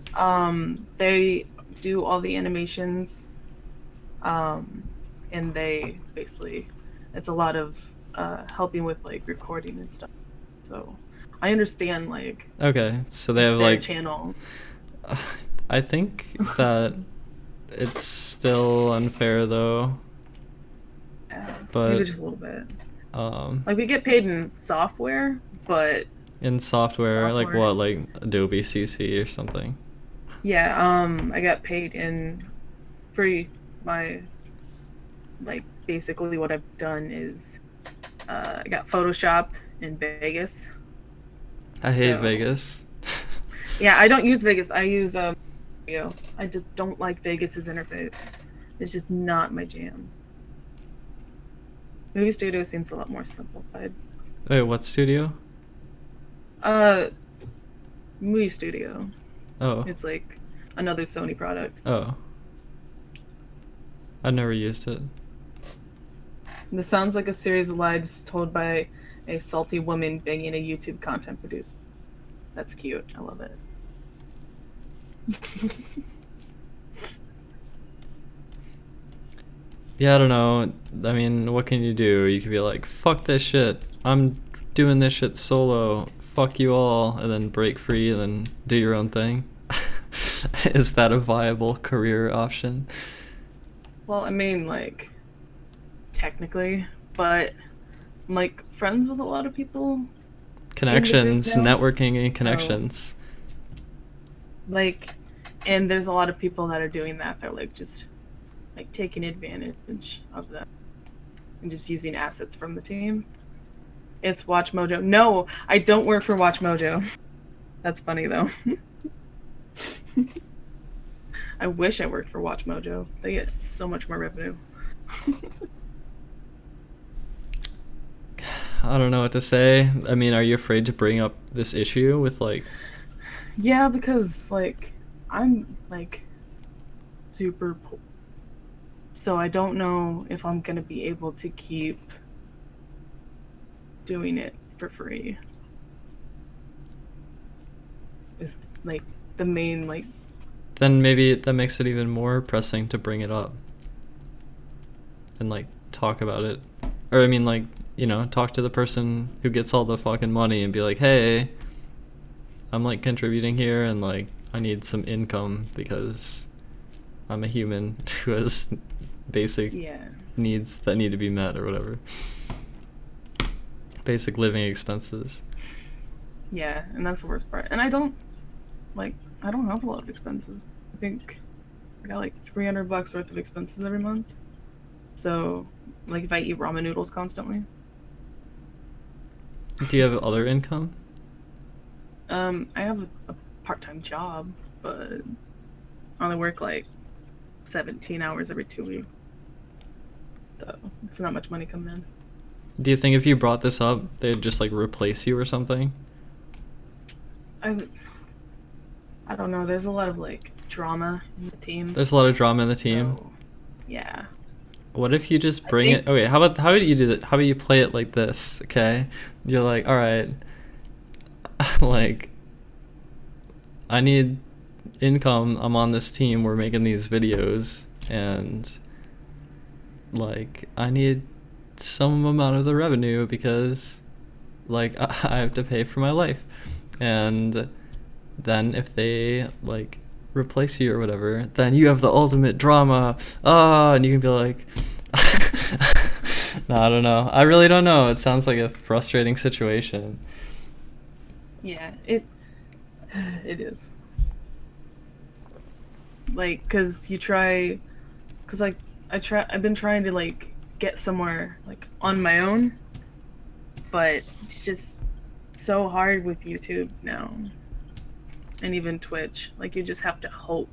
They do all the animations. And they basically, it's a lot of helping with like recording and stuff. So I understand, like, okay, so they have their like channel. I think that it's still unfair though. Yeah, but maybe just a little bit. Like we get paid in software, but in software, like what, like Adobe CC or something? Yeah, I got paid in free. My, like, basically what I've done is I got Photoshop in Vegas. I hate Vegas. Yeah, I don't use Vegas. I use Studio. I just don't like Vegas's interface. It's just not my jam. Movie Studio seems a lot more simplified. Wait, what studio? Movie Studio. Oh. It's like another Sony product. Oh. I've never used it. This sounds like a series of lies told by a salty woman banging a YouTube content producer. That's cute. I love it. Yeah, I don't know. I mean, what can you do? You could be like, fuck this shit. I'm doing this shit solo. Fuck you all. And then break free and then do your own thing. Is that a viable career option? Well, I mean, like, technically, but I'm, like, friends with a lot of people. Connections, networking and connections. So, like, and there's a lot of people that are doing that. They're, like, just, like, taking advantage of them and just using assets from the team. It's Watch Mojo. No, I don't work for Watch Mojo. That's funny, though. I wish I worked for Watch Mojo. They get so much more revenue. I don't know what to say. I mean, are you afraid to bring up this issue with, like... Yeah, because, like, I'm, like, super poor. So I don't know if I'm going to be able to keep doing it for free. Is, like, the main, like... Then maybe that makes it even more pressing to bring it up. And, like, talk about it. Or, I mean, like, you know, talk to the person who gets all the fucking money and be like, hey, I'm, like, contributing here and, like, I need some income because I'm a human who has basic needs that need to be met or whatever. Basic living expenses. Yeah, and that's the worst part. And I don't have a lot of expenses. I think I got like $300 worth of expenses every month. So, like, if I eat ramen noodles constantly. Do you have other income? I have a part-time job, but I only work like 17 hours every 2 weeks. So it's not much money coming in. Do you think if you brought this up, they'd just like replace you or something? I don't know. There's a lot of like drama in the team. There's a lot of drama in the team. So, yeah. What if you just bring think- it? Okay, how about you do that? How about you play it like this? Okay, you're like, all right, like, I need income. I'm on this team. We're making these videos, and like, I need some amount of the revenue because, like, I have to pay for my life. And then if they like replace you or whatever, then you have the ultimate drama. And you can be like, no, I don't know. I really don't know. It sounds like a frustrating situation. Yeah, it is. Like, cause like I've been trying to like get somewhere like on my own, but it's just so hard with YouTube now, and even Twitch. Like, you just have to hope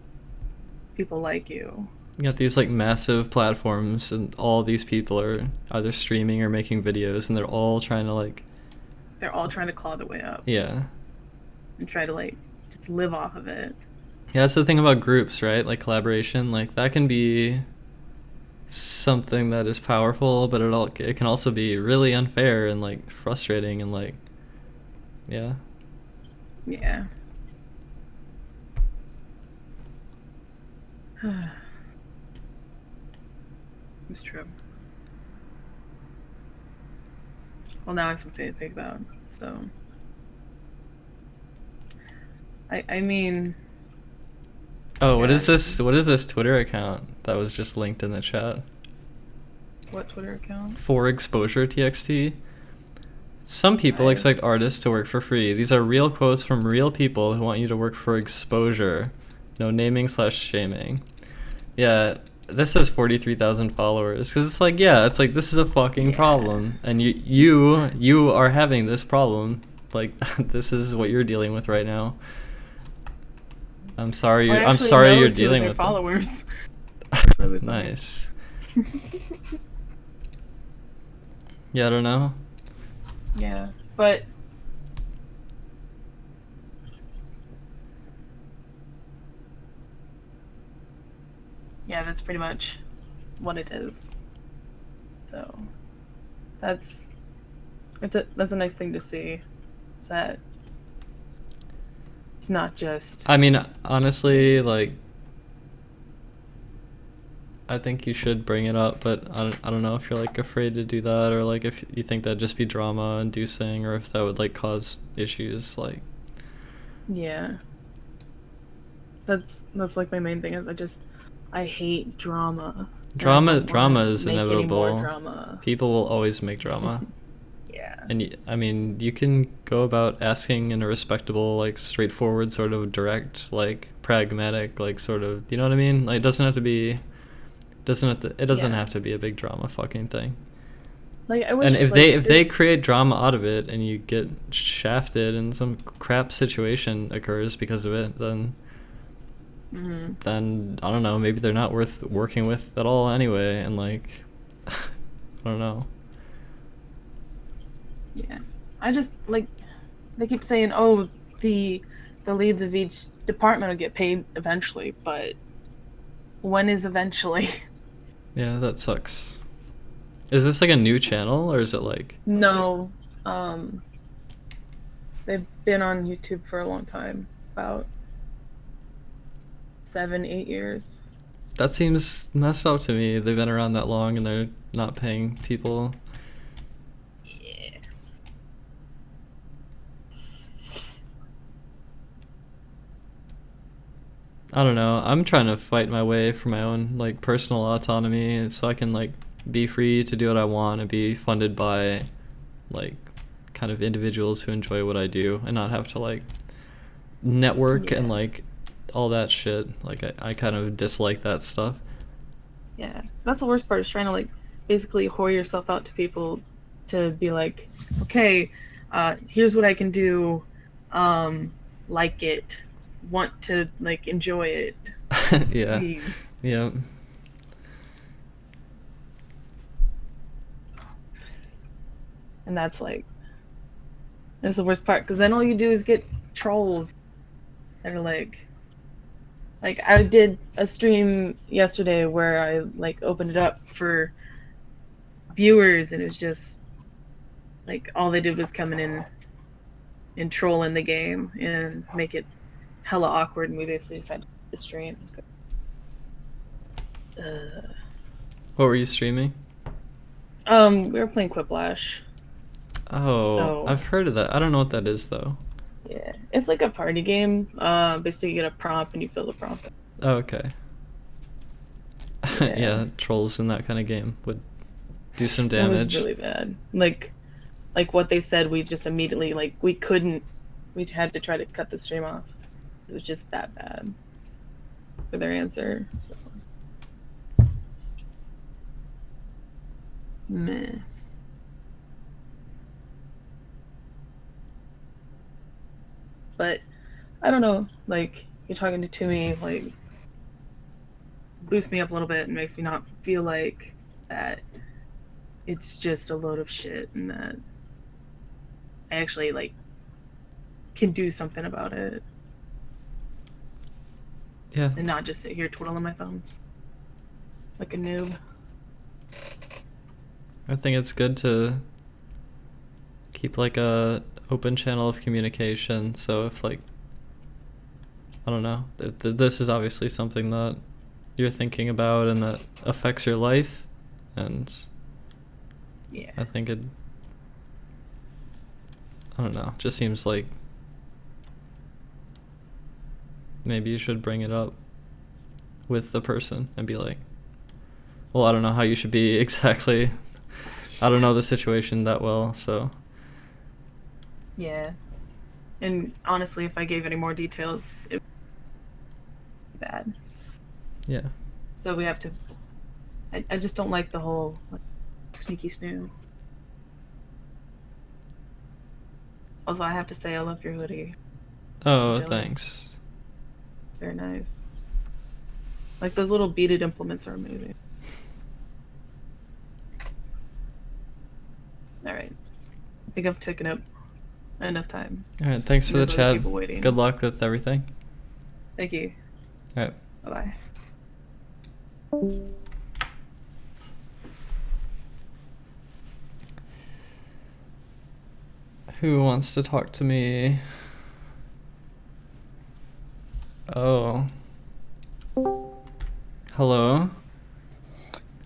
people like you. You got these like massive platforms, and all these people are either streaming or making videos, and they're all trying to claw their way up. Yeah. And try to like just live off of it. Yeah, that's the thing about groups, right? Like collaboration, like that can be something that is powerful, but it can also be really unfair and like frustrating and like, yeah. Yeah. It's true. Well, now I have something to think about, so. I mean. Oh, what is this? What is this Twitter account that was just linked in the chat? What Twitter account? For exposure TXT. Some people expect artists to work for free. These are real quotes from real people who want you to work for exposure. No naming/shaming. Yeah, this has 43,000 followers. Because it's like, yeah, it's like, this is a fucking problem. And you are having this problem. Like, this is what you're dealing with right now. I'm sorry you're dealing with followers. Really nice. Yeah, I don't know. Yeah, but yeah, that's pretty much what it is. So that's a nice thing to see. Is that it's not just. I mean, honestly, like, I think you should bring it up, but I don't know if you're like afraid to do that, or like if you think that'd just be drama inducing, or if that would like cause issues. Like, yeah, that's like my main thing is I hate drama. Drama is make any inevitable. more drama. People will always make drama. Yeah. And I mean, you can go about asking in a respectable, like, straightforward, sort of direct, like, pragmatic, like, sort of, you know what I mean? Like, it doesn't have to be a big drama fucking thing. Like, I wish. And if like, they create drama out of it and you get shafted and some crap situation occurs because of it, then I don't know, maybe they're not worth working with at all anyway, and like, I don't know. Yeah, I just like they keep saying, oh, the leads of each department will get paid eventually, but when is eventually? Yeah, that sucks. Is this like a new channel, or is it like? No, they've been on YouTube for a long time, about 7-8 years. That seems messed up to me. They've been around that long and they're not paying people. Yeah. I don't know. I'm trying to fight my way for my own like personal autonomy, so I can like be free to do what I want and be funded by like kind of individuals who enjoy what I do, and not have to like network and like all that shit. Like I kind of dislike that stuff. Yeah, that's the worst part, is trying to like basically whore yourself out to people to be like, okay, here's what I can do, like it, want to like enjoy it. Yeah. Please. Yeah. and that's the worst part, because then all you do is get trolls that are like I did a stream yesterday where I opened it up for viewers, and it was just all they did was come in and troll in the game and make it hella awkward, and we basically just had to stream. What were you streaming? We were playing Quiplash. Oh, So- I've heard of that. I don't know what that is though. Yeah, it's like a party game. Basically, you get a prompt and you fill the prompt. Oh, okay. Yeah. Yeah, trolls in that kind of game would do some It damage. was really bad. Like what they said, we just immediately we couldn't. We had to try to cut the stream off. It was just that bad for their answer. So. Meh. But I don't know. You're talking to me, boosts me up a little bit and makes me not feel like that it's just a load of shit, and that I actually can do something about it Yeah. and not just sit here twiddling my thumbs like a noob. I think it's good to keep a open channel of communication. So if I don't know, this is obviously something that you're thinking about and that affects your life, and Yeah. I think I don't know, just seems like maybe you should bring it up with the person and be like, well, I don't know how you should be exactly. I don't know the situation that well, so. Yeah. And honestly, if I gave any more details, it would be bad. Yeah. So we have to. I just don't like the whole sneaky snoo. Also, I have to say I love your hoodie. Oh, Jelly. thanks. Very nice. Those little beaded implements are amazing. All right. I think I've taken up enough time. All right, thanks for the There's other chat. people waiting. Good luck with everything. Thank you. All right. Bye-bye. Who wants to talk to me? Oh. Hello.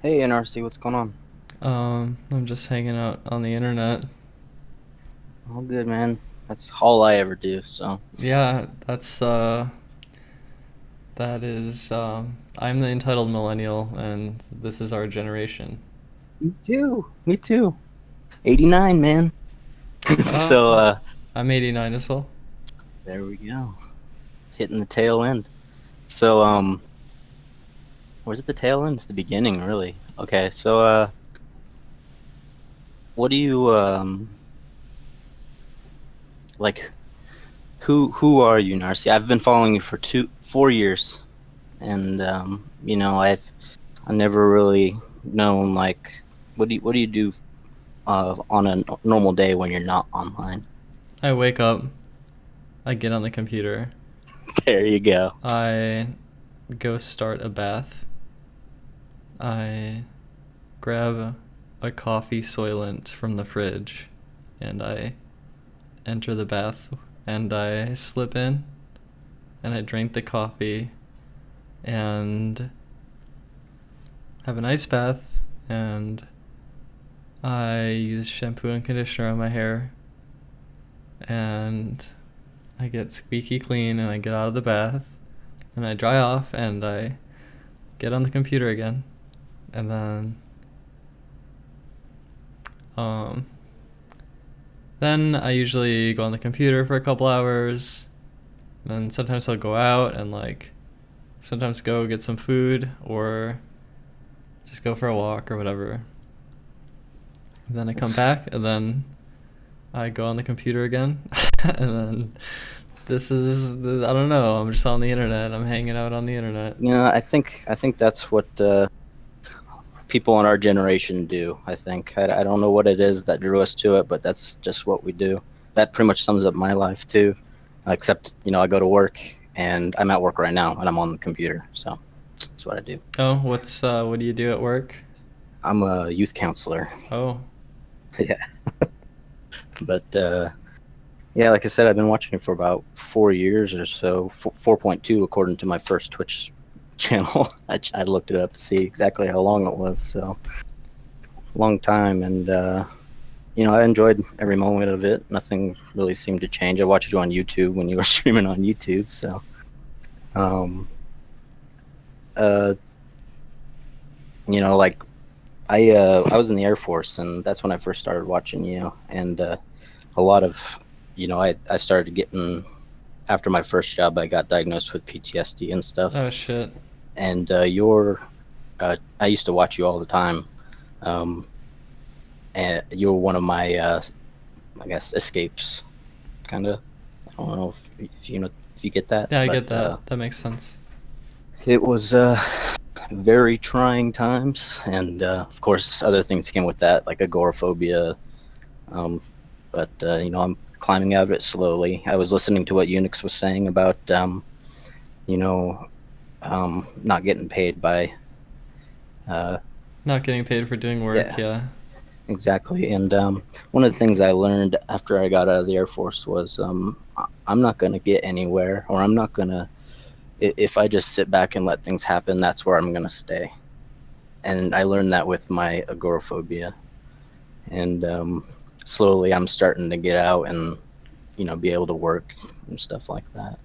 Hey NRC, what's going on? I'm just hanging out on the internet. All good, man. That's all I ever do, so. Yeah, that is, I'm the entitled millennial, and this is our generation. Me too. Me too. 89, man. So, I'm 89 as well. there we go. Hitting the tail end. So, where's it the tail end? It's the beginning, really. Okay, so, what do you, who are you, Narcy? I've been following you for 4 years, and I've never really known what do you do on a normal day when you're not online? I wake up, I get on the computer, There you go. I go start a bath, I grab a coffee Soylent from the fridge, and I enter the bath, and I slip in, and I drink the coffee, and have an ice bath, and I use shampoo and conditioner on my hair, and I get squeaky clean, and I get out of the bath, and I dry off, and I get on the computer again, and then I usually go on the computer for a couple hours, then sometimes I'll go out and sometimes go get some food or just go for a walk or whatever. And then I come back, and then I go on the computer again, and then I don't know, I'm just on the internet, I'm hanging out on the internet. I think that's what people in our generation do. I think I don't know what it is that drew us to it, but that's just what we do. That pretty much sums up my life too. Except I go to work, and I'm at work right now, and I'm on the computer, so that's what I do. Oh, what do you do at work? I'm a youth counselor. Oh. Yeah. But yeah, like I said, I've been watching it for about 4 years or so. 4.2 according to my first Twitch channel. I looked it up to see exactly how long it was. So long time, and I enjoyed every moment of it. Nothing really seemed to change. I watched you on YouTube when you were streaming on YouTube. So, like I was in the Air Force, and that's when I first started watching you. And a lot of, I started getting, after my first job, I got diagnosed with PTSD and stuff. Oh shit. And I used to watch you all the time. And you were one of my, I guess, escapes, kind of. I don't know if you get that. Yeah, I get that. That makes sense. It was very trying times, and of course, other things came with that, like agoraphobia. But I'm climbing out of it slowly. I was listening to what Unix was saying about, not getting paid by. Not getting paid for doing work. Yeah. Exactly. And one of the things I learned after I got out of the Air Force was I'm not going to get anywhere, or I'm not going to, if I just sit back and let things happen, that's where I'm going to stay. And I learned that with my agoraphobia. And slowly I'm starting to get out and, be able to work and stuff like that.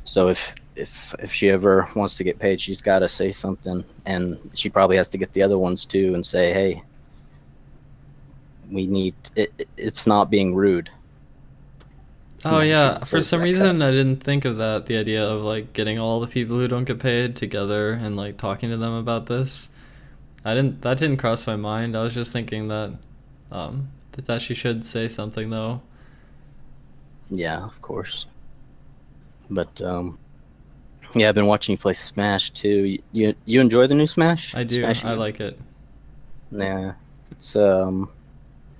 So if she ever wants to get paid, she's got to say something. And she probably has to get the other ones too and say, hey, we need it's not being rude. Oh yeah, for some reason I didn't think of that, the idea of like getting all the people who don't get paid together and like talking to them about this. That didn't cross my mind. I was just thinking that that she should say something though. Yeah, of course. But yeah, I've been watching you play Smash too. You enjoy the new Smash? I do. Smash I like it. Yeah. It's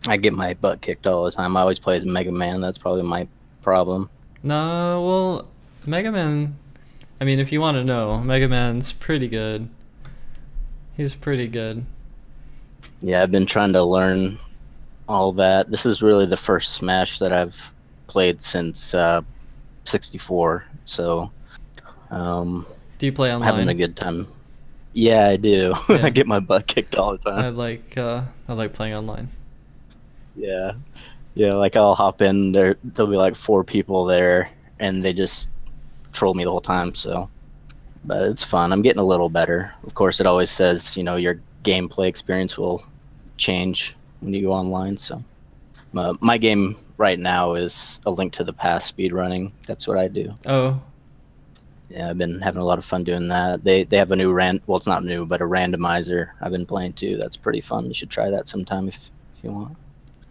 I get my butt kicked all the time. I always play as Mega Man. That's probably my problem. No, well, Mega Man, I mean, if you want to know, Mega Man's pretty good. He's pretty good. Yeah, I've been trying to learn all that. This is really the first Smash that I've played since 64. So, do you play online? Having a good time. Yeah, I do. Yeah. I get my butt kicked all the time. I like playing online. Yeah, like I'll hop in there. There'll be like 4 people there, and they just troll me the whole time. So, but it's fun. I'm getting a little better. Of course, it always says your gameplay experience will change when you go online. So, my game right now is A Link to the Past speedrunning. That's what I do. Oh. Yeah, I've been having a lot of fun doing that. They have a new well, it's not new, but a randomizer I've been playing too. That's pretty fun. You should try that sometime if you want.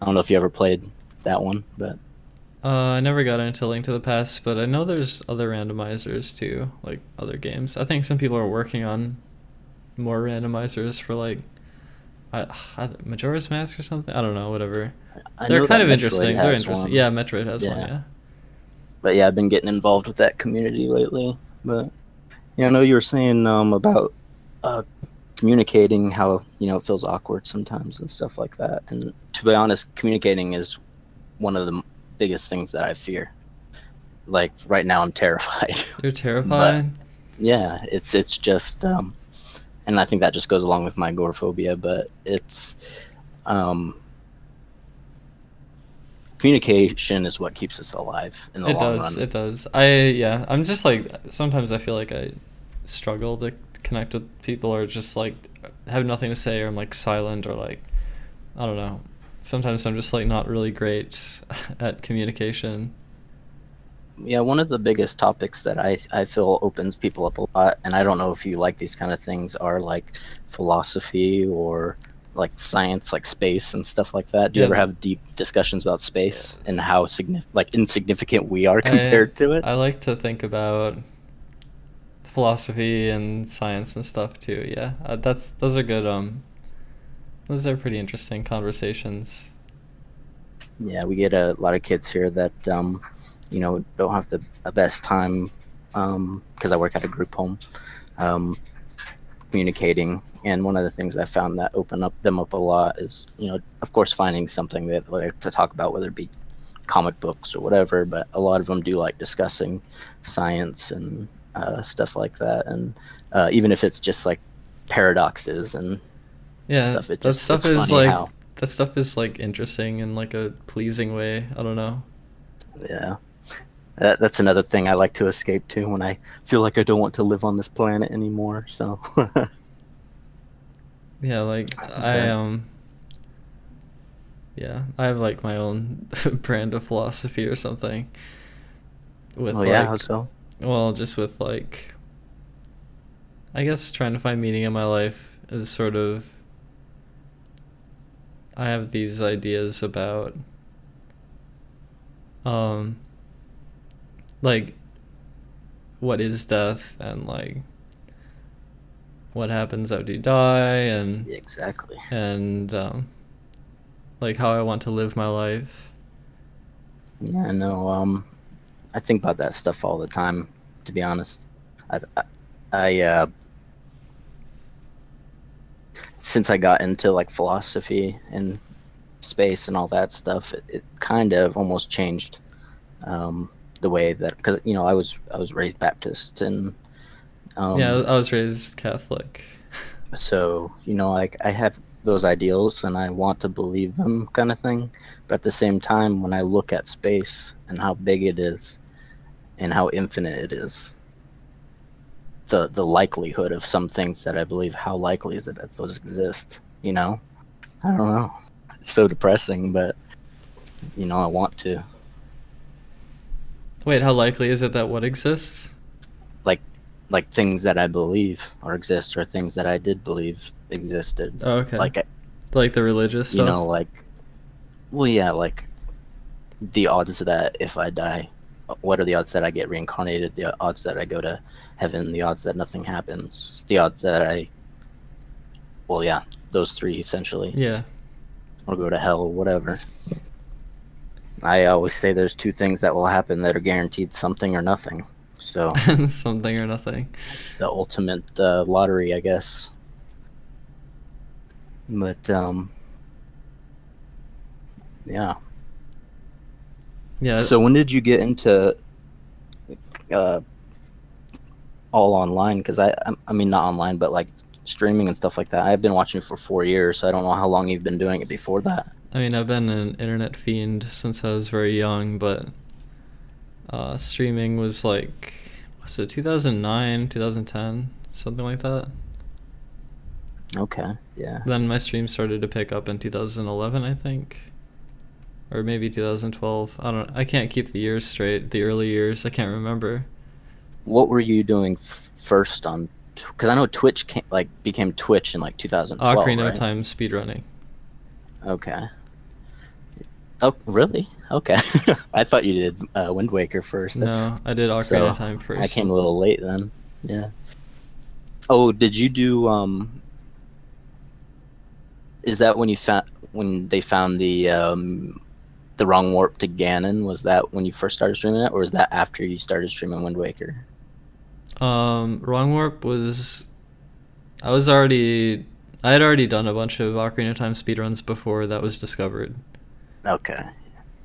I don't know if you ever played that one, but I never got into Link to the Past, but I know there's other randomizers too, like other games. I think some people are working on more randomizers for like Majora's Mask or something. I don't know, whatever. They're kind of interesting. They're interesting. Yeah, Metroid has one. Yeah. But yeah, I've been getting involved with that community lately. But I know you were saying about communicating, how it feels awkward sometimes and stuff like that. And to be honest, communicating is one of the biggest things that I fear. Like right now, I'm terrified. You're terrified? Yeah, it's just, and I think that just goes along with my agoraphobia. But it's communication is what keeps us alive in the long run. It does. I'm just like, sometimes I feel like I struggle to connect with people, or just like have nothing to say, or I'm like silent, or like, I don't know. Sometimes I'm just like not really great at communication. Yeah, one of the biggest topics that I feel opens people up a lot, and I don't know if you like these kind of things, are like philosophy or like science, like space and stuff like that. Do you ever have deep discussions about space and how insignificant we are compared to it? I like to think about philosophy and science and stuff too. Yeah, those are good Those are pretty interesting conversations. Yeah, we get a lot of kids here that don't have the best time because I work at a group home, communicating. And one of the things I found that open up them up a lot is, of course, finding something that they like to talk about, whether it be comic books or whatever. But a lot of them do like discussing science and stuff like that, and even if it's just like paradoxes and Yeah, stuff. It that just stuff it's is funny like how that stuff is like interesting in like a pleasing way. I don't know. yeah. That's another thing I like to escape to when I feel like I don't want to live on this planet anymore. So Yeah, like yeah, I have like my own brand of philosophy or something with well, yeah, like how so? well, just with like I guess trying to find meaning in my life is sort of I have these ideas about um like what is death and like what happens after you die and Yeah, exactly. like how I want to live my life. Yeah, no. I think about that stuff all the time. To be honest, I since I got into like philosophy and space and all that stuff, it kind of almost changed the way that because I was raised Baptist and Yeah, I was raised Catholic. so like I have those ideals and I want to believe them kind of thing, but at the same time when I look at space and how big it is and how infinite it is, the likelihood of some things that I believe, how likely is it that those exist? I don't know. It's so depressing, but I want to. Wait, how likely is it that what exists? Like things that I believe or exist, or things that I did believe existed. Oh, okay. Like the religious stuff? like, well, yeah, like the odds that if I die, what are the odds that I get reincarnated? The odds that I go to heaven? The odds that nothing happens? The odds that well, yeah, those three essentially. Yeah. Or go to hell or whatever. I always say there's two things that will happen that are guaranteed: something or nothing. So something or nothing. It's the ultimate lottery, I guess. But yeah. Yeah. So when did you get into all online? Because I mean not online, but like streaming and stuff like that. I've been watching it for 4 years, so I don't know how long you've been doing it before that. I mean, I've been an internet fiend since I was very young, but streaming was like, was it 2009, 2010, something like that? Okay, yeah. Then my stream started to pick up in 2011, I think. Or maybe 2012. I can't keep the years straight, the early years, I can't remember. What were you doing first on? Because I know Twitch became Twitch in like 2012, Ocarina of right? Time speedrunning. Okay. Oh, really? Okay. I thought you did Wind Waker first. No, I did Ocarina of Time first. I came a little late then. Yeah. Oh, did you do is that when they found the wrong warp to Ganon? Was that when you first started streaming it, or was that after you started streaming Wind Waker? Wrong warp was I had already done a bunch of Ocarina of Time speedruns before that was discovered. Okay.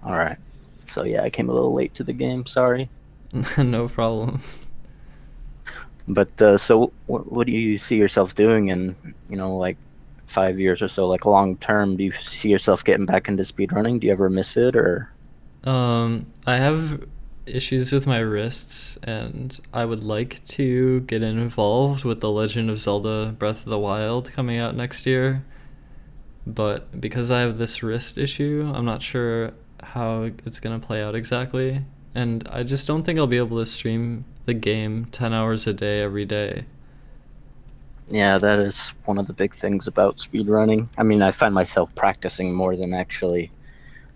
All right. So yeah, I came a little late to the game. Sorry. No problem. But so what do you see yourself doing in like 5 years or so, like long term? Do you see yourself getting back into speedrunning? Do you ever miss it, or? I have issues with my wrists, and I would like to get involved with The Legend of Zelda Breath of the Wild coming out next year. But because I have this wrist issue, I'm not sure how it's going to play out exactly. And I just don't think I'll be able to stream the game 10 hours a day every day. Yeah, that is one of the big things about speedrunning. I mean, I find myself practicing more than actually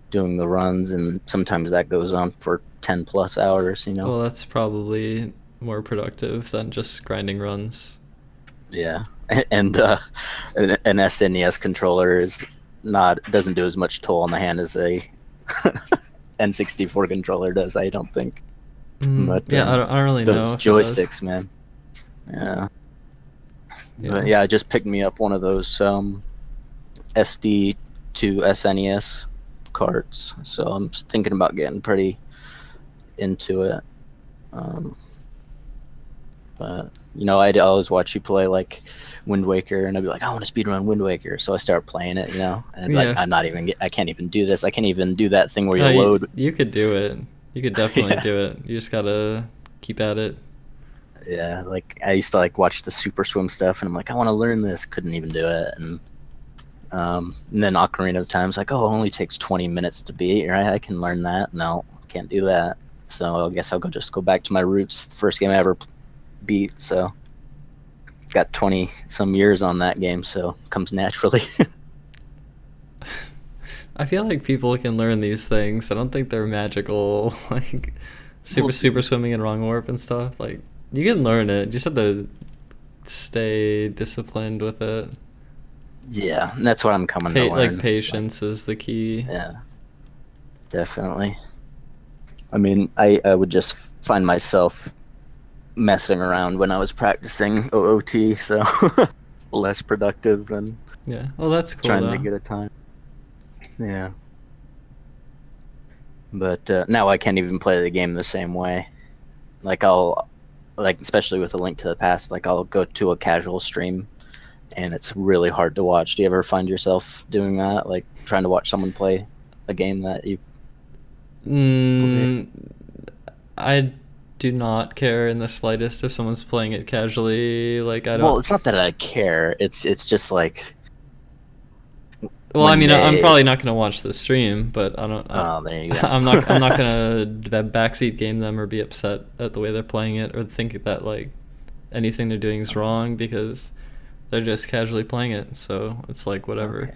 doing the runs, and sometimes that goes on for 10 plus hours, Well, that's probably more productive than just grinding runs. Yeah, and an SNES controller doesn't do as much toll on the hand as a N64 controller does. I don't think. But yeah, I don't really know those if it does. joysticks, man. Yeah. Yeah. But yeah, I just picked me up one of those SD to SNES carts, so I'm just thinking about getting pretty into it. But I'd always watch you play like Wind Waker, and I'd be like, I want to speedrun Wind Waker, so I start playing it, and I'd be like, I can't even do this. I can't even do that thing where you load. You could do it. You could definitely do it. You just gotta keep at it. Yeah, like I used to like watch the Super Swim stuff, and I'm like, I want to learn this. Couldn't even do it, and then Ocarina of Time's like, oh, it only takes 20 minutes to beat, right? I can learn that. No, can't do that. So I guess I'll just go back to my roots. The first game I ever beat, so got 20 some years on that game, so it comes naturally. I feel like people can learn these things. I don't think they're magical, like super swimming and wrong warp and stuff. Like, you can learn it. You just have to stay disciplined with it. Yeah, that's what I'm coming to learn. Like, patience is the key. Yeah, definitely. I mean, I would just find myself messing around when I was practicing OOT, so less productive than well, that's cool, trying to get a time. Yeah. But now I can't even play the game the same way. Like especially with A Link to the Past, like I'll go to a casual stream and it's really hard to watch. Do you ever find yourself doing that? Like trying to watch someone play a game that you I do not care in the slightest if someone's playing it casually. Like, I don't. Well, it's not that I care. It's just like. Well, I mean, I'm probably not gonna watch the stream, but I don't. There you go. I'm not gonna backseat game them or be upset at the way they're playing it or think that like anything they're doing is wrong because they're just casually playing it. So it's like whatever. Okay.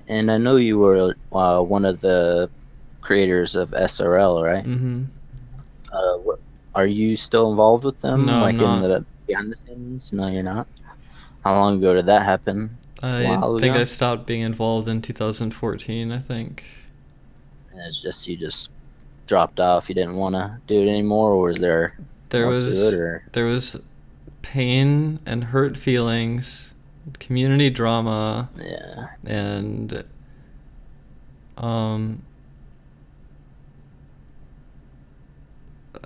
And I know you were one of the creators of SRL, right? Mm-hmm. Are you still involved with them? No, like I'm not. in the behind the scenes? No, you're not. How long ago did that happen? I think I stopped being involved in 2014, I think. And it's just you just dropped off. You didn't want to do it anymore, or was there more to it, or? There was pain and hurt feelings, community drama. Yeah. And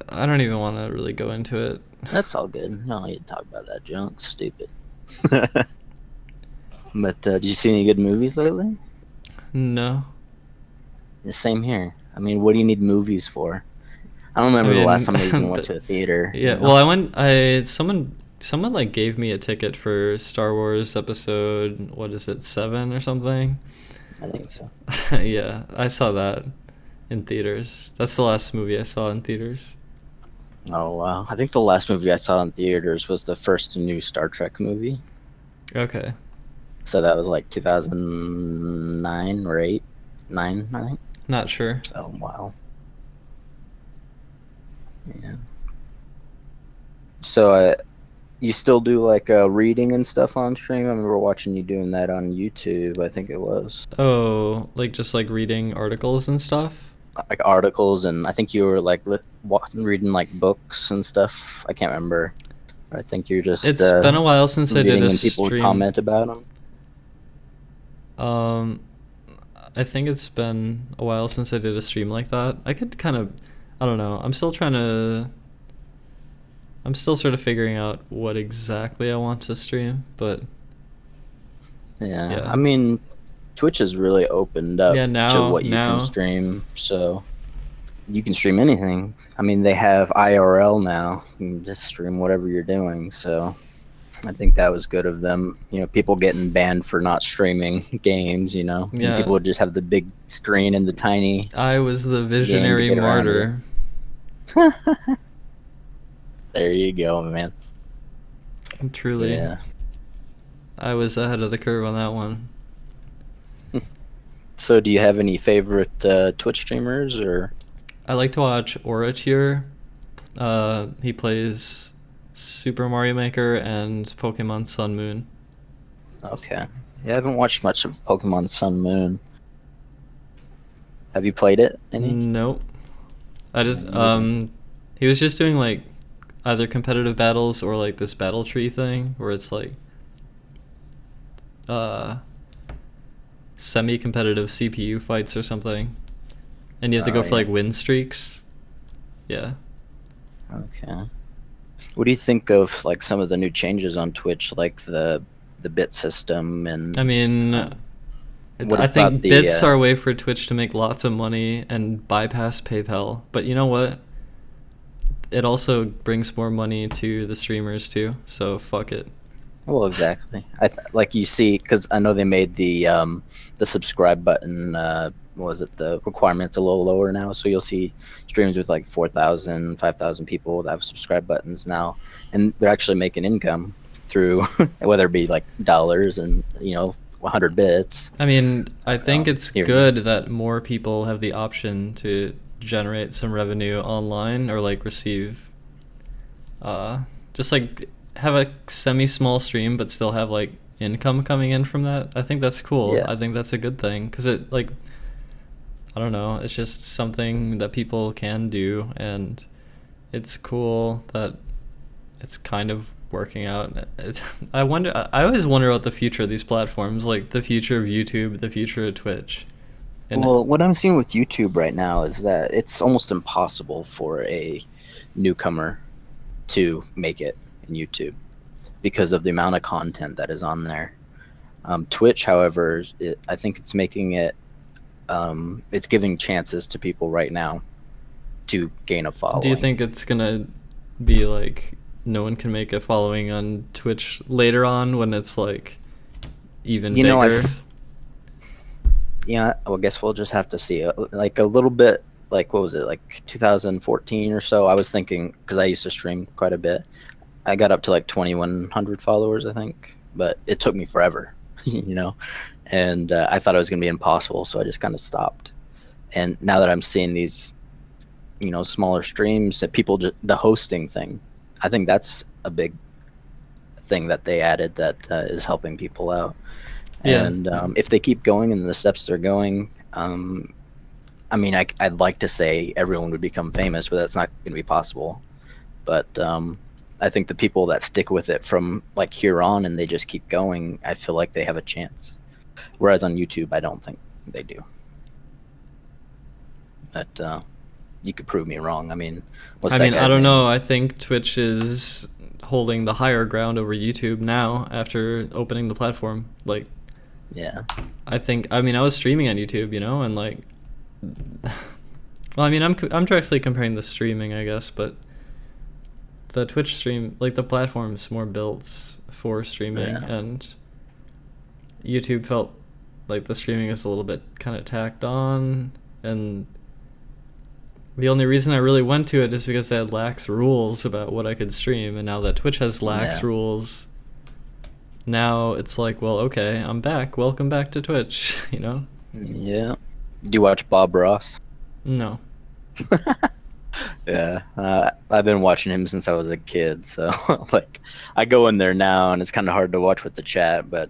I don't even want to really go into it. That's all good. No need to talk about that junk. Stupid. But did you see any good movies lately? No. The same here. I mean, what do you need movies for? I don't remember the last time I even went to a theater. Yeah, well, someone like gave me a ticket for Star Wars episode, what is it, 7 or something? I think so. Yeah, I saw that in theaters. That's the last movie I saw in theaters. Oh, wow. I think the last movie I saw in theaters was the first new Star Trek movie. Okay. So that was like 2009 or 8? 9, I think. Not sure. Oh, wow. Yeah. So you still do like reading and stuff on stream? I remember watching you doing that on YouTube, I think it was. Oh, like just like reading articles and stuff? Like articles, and I think you were like reading like books and stuff. I can't remember. I think you're just. It's been a while since I did a and people stream. Comment about them. I think it's been a while since I did a stream like that. I could kind of, I don't know. I'm still sort of figuring out what exactly I want to stream, but yeah. I mean, Twitch has really opened up to what you can stream, so you can stream anything. I mean, they have IRL now. You can just stream whatever you're doing, so I think that was good of them. People getting banned for not streaming games, Yeah. And people would just have the big screen and the tiny. I was the visionary martyr. There you go, man. Truly. Yeah. I was ahead of the curve on that one. So do you have any favorite Twitch streamers, or? I like to watch Orature. He plays Super Mario Maker and Pokemon Sun Moon. Okay. Yeah, I haven't watched much of Pokemon Sun Moon. Have you played it? Any? Nope. I just neither. he was just doing like either competitive battles or like this battle tree thing where it's like semi-competitive CPU fights or something, and you have to go for like win streaks. Yeah. Okay. What do you think of like some of the new changes on Twitch, like the bit system and? I mean, what I think about the, bits are a way for Twitch to make lots of money and bypass PayPal. But you know what? It also brings more money to the streamers too. So fuck it. Well, exactly. Like you see, because I know they made the subscribe button. What was it? The requirement's a little lower now, so you'll see streams with like 4,000, 5,000 people that have subscribe buttons now, and they're actually making income through whether it be like dollars and 100 bits. I mean, I think it's here. good that more people have the option to generate some revenue online or like receive, just like have a semi-small stream but still have like income coming in from that. I think that's cool. Yeah. I think that's a good thing because it like, I don't know, it's just something that people can do, and it's cool that it's kind of working out. I always wonder about the future of these platforms, like the future of YouTube, the future of Twitch. And Well, what I'm seeing with YouTube right now is that it's almost impossible for a newcomer to make it in YouTube because of the amount of content that is on there. Twitch, however, I think it's making it, it's giving chances to people right now to gain a following. do you think it's gonna be like no one can make a following on Twitch later on when it's like even bigger? Yeah, well, I guess we'll just have to see. Like a little bit, like what was it, like 2014 or so? I was thinking, because I used to stream quite a bit. I got up to like 2,100 followers, I think, but it took me forever, and I thought it was going to be impossible, so I just kind of stopped. And now that I'm seeing these, smaller streams, that people just, the hosting thing, I think that's a big thing that they added that is helping people out. Yeah. And if they keep going in the steps they're going, I mean, I'd like to say everyone would become famous, but that's not going to be possible. But I think the people that stick with it from like here on and they just keep going, I feel like they have a chance. Whereas on YouTube, I don't think they do. But you could prove me wrong. I mean, what's that I guy's don't name? know. I think Twitch is holding the higher ground over YouTube now after opening the platform. Like, Yeah. I mean, I was streaming on YouTube, and like, well, I mean, I'm directly comparing the streaming, I guess, but the Twitch stream, like the platform's more built for streaming, Yeah. and YouTube felt like the streaming is a little bit kind of tacked on, and the only reason I really went to it is because they had lax rules about what I could stream, and now that Twitch has lax Yeah. rules, now it's like, well, okay, I'm back. Welcome back to Twitch, Yeah. Do you watch Bob Ross? No. Yeah, I've been watching him since I was a kid, so like I go in there now and it's kind of hard to watch with the chat, but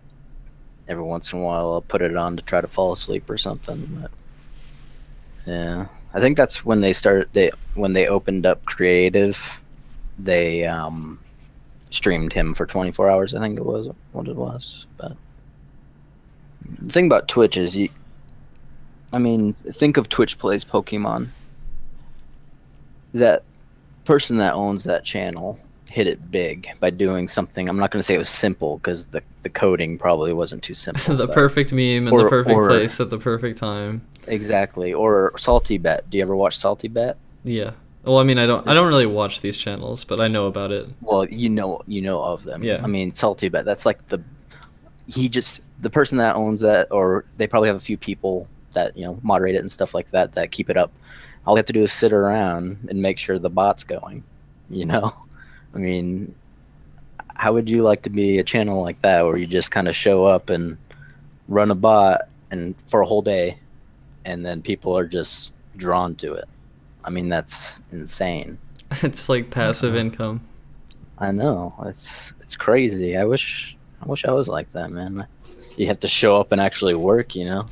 every once in a while I'll put it on to try to fall asleep or something. But yeah, I think that's when when they opened up creative, they streamed him for 24 hours. I think it was what it was. But the thing about Twitch is think of Twitch Plays Pokemon. That person that owns that channel hit it big by doing something. I'm not going to say it was simple because the coding probably wasn't too simple. The but- perfect meme in the perfect place at the perfect time. Exactly. Or Salty Bet. Do you ever watch Salty Bet? Yeah. Well, I mean, I don't really watch these channels, but I know about it. Well, you know of them. Yeah. I mean, Salty Bet. That's like the person that owns that, or they probably have a few people that moderate it and stuff like that that keep it up. All they have to do is sit around and make sure the bot's going. I mean, how would you like to be a channel like that where you just kind of show up and run a bot and for a whole day, and then people are just drawn to it? I mean, that's insane. It's like passive income. I know. It's crazy. I wish I was like that, man. You have to show up and actually work, you know.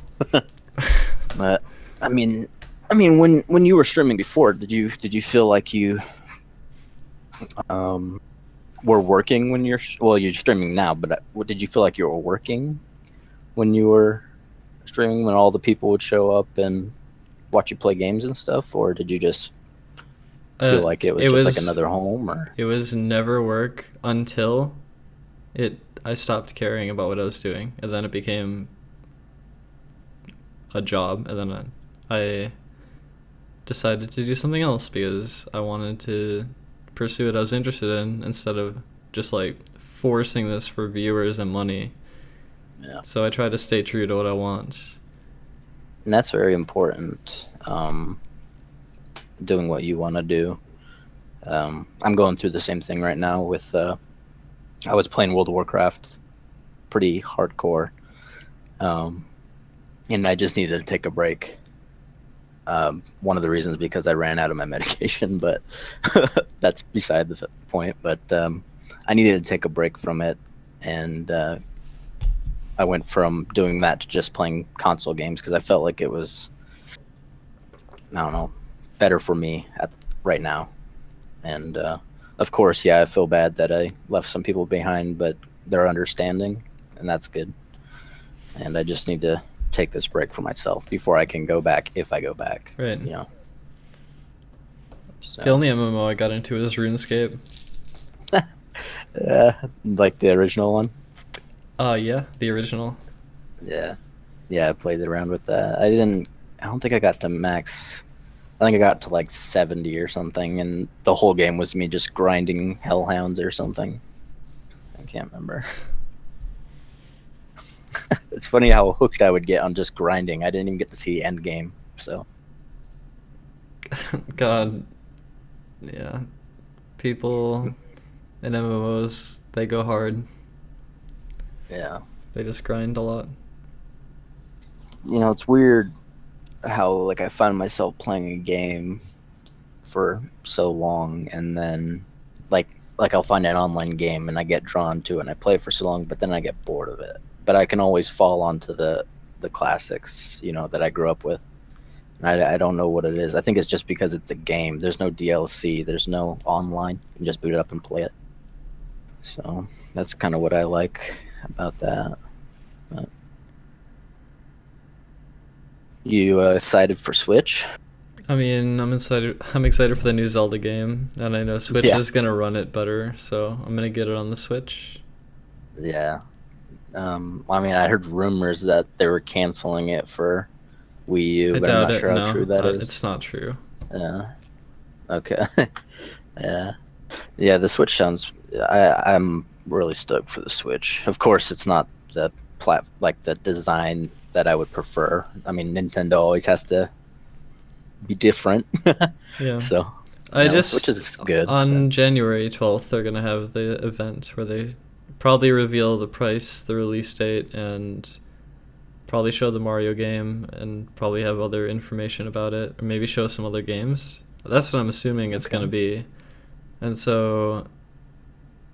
But I mean, when you were streaming before, did you feel like you um were working when you're streaming now, but what did you feel like you were working when you were streaming, when all the people would show up and watch you play games and stuff, or did you just feel like it was just like another home? Or it was never work until I stopped caring about what I was doing, and then it became a job, and then I decided to do something else because I wanted to pursue what I was interested in instead of just like forcing this for viewers and money. Yeah. So I try to stay true to what I want. And that's very important. Doing what you want to do. I'm going through the same thing right now with I was playing World of Warcraft pretty hardcore, and I just needed to take a break. One of the reasons because I ran out of my medication, but that's beside the point. But I needed to take a break from it, and I went from doing that to just playing console games because I felt like it was, I don't know, better for me right now. And of course, yeah, I feel bad that I left some people behind, but they're understanding, and that's good. And I just need to take this break for myself before I can go back, if I go back. Right. You know. So. The only MMO I got into was RuneScape. Like the original one? Yeah, the original. Yeah. Yeah, I played around with that. I don't think I got to max. I think I got to like 70 or something, and the whole game was me just grinding hellhounds or something. I can't remember. It's funny how hooked I would get on just grinding. I didn't even get to see end game, so. God. Yeah. People in MMOs, they go hard. Yeah. They just grind a lot. You know, it's weird how like I find myself playing a game for so long, and then like I'll find an online game and I get drawn to it and I play it for so long, but then I get bored of it. But I can always fall onto the classics, you know, that I grew up with. And I don't know what it is. I think it's just because it's a game. There's no DLC. There's no online. You can just boot it up and play it. So that's kind of what I like about that. But you excited for Switch? I mean, I'm excited for the new Zelda game, and I know Switch is gonna run it better, so I'm gonna get it on the Switch. Yeah. I mean, I heard rumors that they were canceling it for Wii U, but I'm not sure how true that is. It's not true. Yeah. Okay. Yeah. Yeah, the Switch sounds. I'm really stoked for the Switch. Of course, it's not the the design that I would prefer. I mean, Nintendo always has to be different. Yeah. So. Which is good. On January 12th, they're gonna have the event where they probably reveal the price, the release date, and probably show the Mario game, and probably have other information about it, or maybe show some other games. That's what I'm assuming it's gonna be. And so,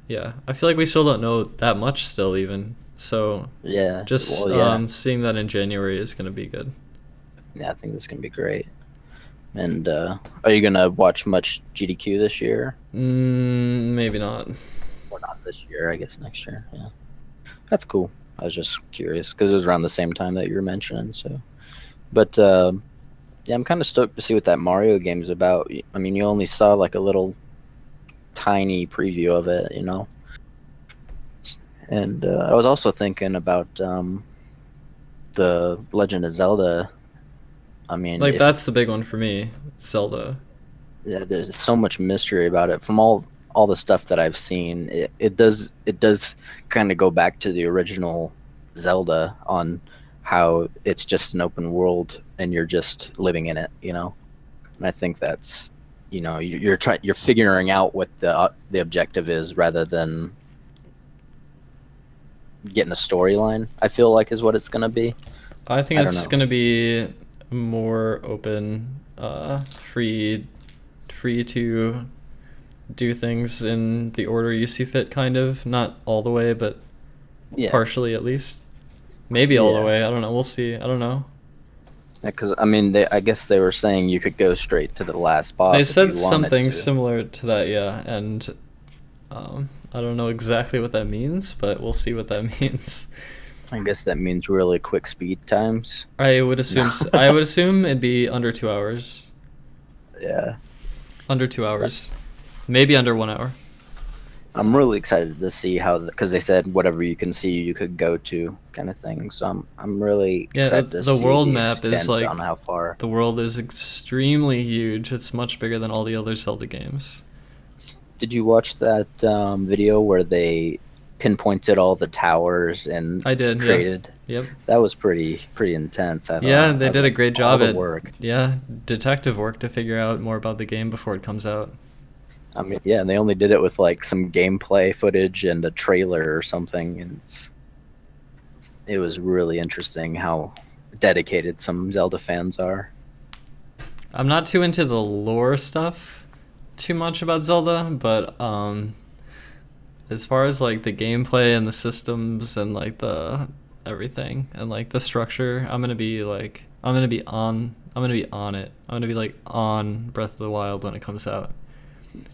yeah, I feel like we still don't know that much still even. So yeah, just seeing that in January is gonna be good. Yeah, I think that's gonna be great. And are you gonna watch much GDQ this year? Maybe not. Or not this year, I guess next year. Yeah, that's cool. I was just curious because it was around the same time that you were mentioning. So, but yeah, I'm kind of stoked to see what that Mario game is about. I mean, you only saw like a little tiny preview of it, you know. And I was also thinking about the Legend of Zelda. I mean, like that's the big one for me, Zelda. Yeah, there's so much mystery about it. From all the stuff that I've seen, it does kind of go back to the original Zelda on how it's just an open world and you're just living in it, you know. And I think that's, you know, you're figuring out what the objective is rather than getting a storyline. I feel like is what it's gonna be. I think it's gonna be more open, free to do things in the order you see fit, kind of. Not all the way, but Yeah. partially at least. Maybe all the Yeah. way. I don't know. We'll see. I don't know. Because I mean, I guess they were saying you could go straight to the last boss. They if said you wanted something to. similar to that, yeah, and I don't know exactly what that means, but we'll see what that means. I guess that means really quick speed times. I would assume. I would assume it'd be under 2 hours. Yeah. Under 2 hours, maybe under 1 hour. I'm really excited to see how, because they said whatever you can see, you could go to, kind of thing. So I'm really excited to see the world the map is extent like on how far. the world is extremely huge. It's much bigger than all the other Zelda games. Did you watch that video where they pinpointed all the towers and I did. created? Yeah. Yep. That was pretty intense. I thought. Yeah, they did a great job all the at work. Yeah, detective work to figure out more about the game before it comes out. I mean, yeah, and they only did it with like some gameplay footage and a trailer or something, and it was really interesting how dedicated some Zelda fans are. I'm not too into the lore stuff too much about Zelda, but as far as like the gameplay and the systems and like the everything and like the structure, I'm gonna be on it. I'm gonna be like on Breath of the Wild when it comes out.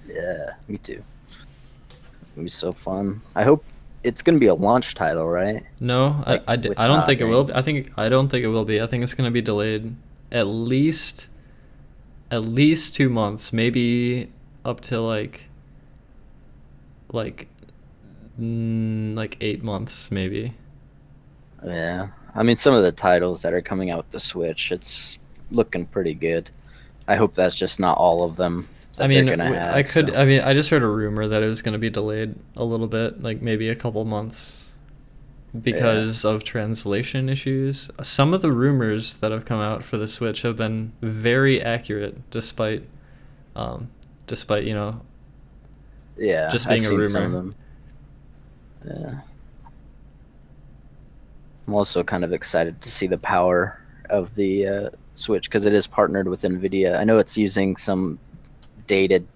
Yeah, me too. It's gonna be so fun. I hope it's gonna be a launch title, right? No, Like, I with don't think it will modding. be. I don't think it will be. I think it's gonna be delayed at least 2 months, maybe up to like 8 months, maybe. Yeah, I mean, some of the titles that are coming out with the Switch, it's looking pretty good. I hope that's just not all of them. I mean, they're gonna have, I mean, I just heard a rumor that it was gonna be delayed a little bit, like maybe a couple months, because of translation issues. Some of the rumors that have come out for the Switch have been very accurate, despite you know, Yeah, just being I've a seen rumor. some of them. Yeah. I'm also kind of excited to see the power of the Switch because it is partnered with NVIDIA. I know it's using some dated.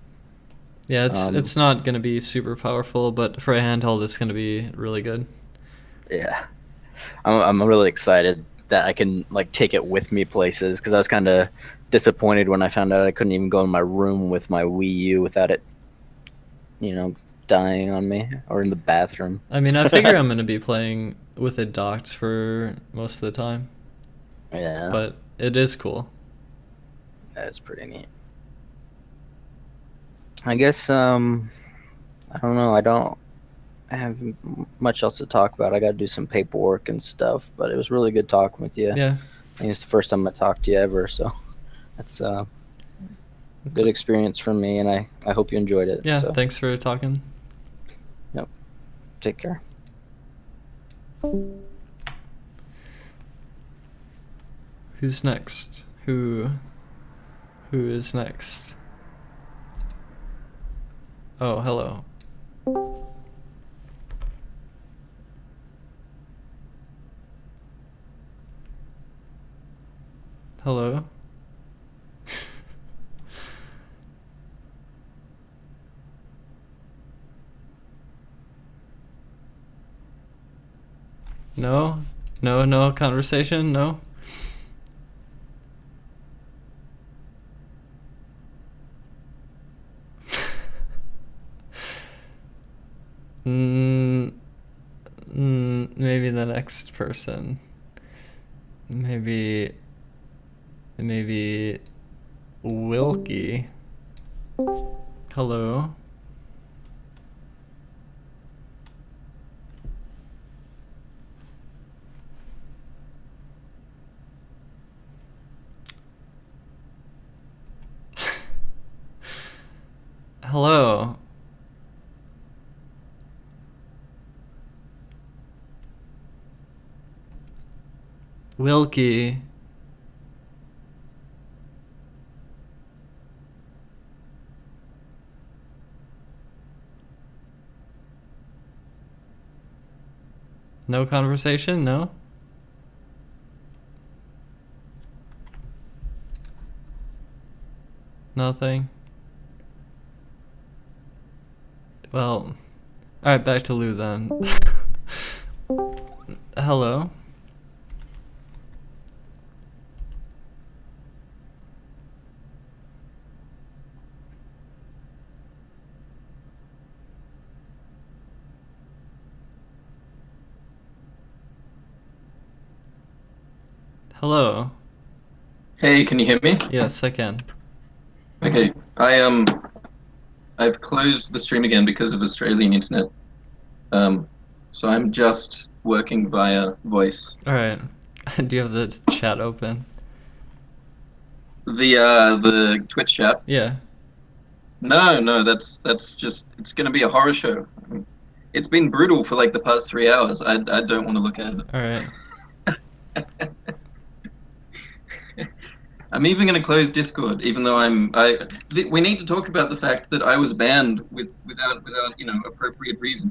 Yeah, it's not gonna be super powerful, but for a handheld, it's gonna be really good. Yeah, I'm really excited that I can like take it with me places because I was kind of disappointed when I found out I couldn't even go in my room with my Wii U without it, dying on me or in the bathroom. I mean, I figure I'm gonna be playing with it docked for most of the time. Yeah, But it is cool. that's pretty neat. I guess I don't know. I don't have much else to talk about. I got to do some paperwork and stuff. But it was really good talking with you. Yeah. I think it's the first time I talked to you ever, so that's a good experience for me, and I hope you enjoyed it. Yeah. So, Thanks for talking. yep. Take care. Who's next? Who is next? Oh, hello. Hello. No? No conversation? No? Maybe the next person. Maybe Wilkie. Hello. Hello. Wilkie. No conversation? No? Nothing? Well, alright, back to Lou then. Hello? Hello? Hey, can you hear me? Yes, I can. Okay, I've closed the stream again because of Australian internet. So I'm just working via voice. Alright. Do you have the chat open? The Twitch chat. Yeah. No, that's just it's gonna be a horror show. It's been brutal for like the past 3 hours. I don't want to look at it. Alright. I'm even going to close Discord, even though we need to talk about the fact that I was banned without appropriate reason.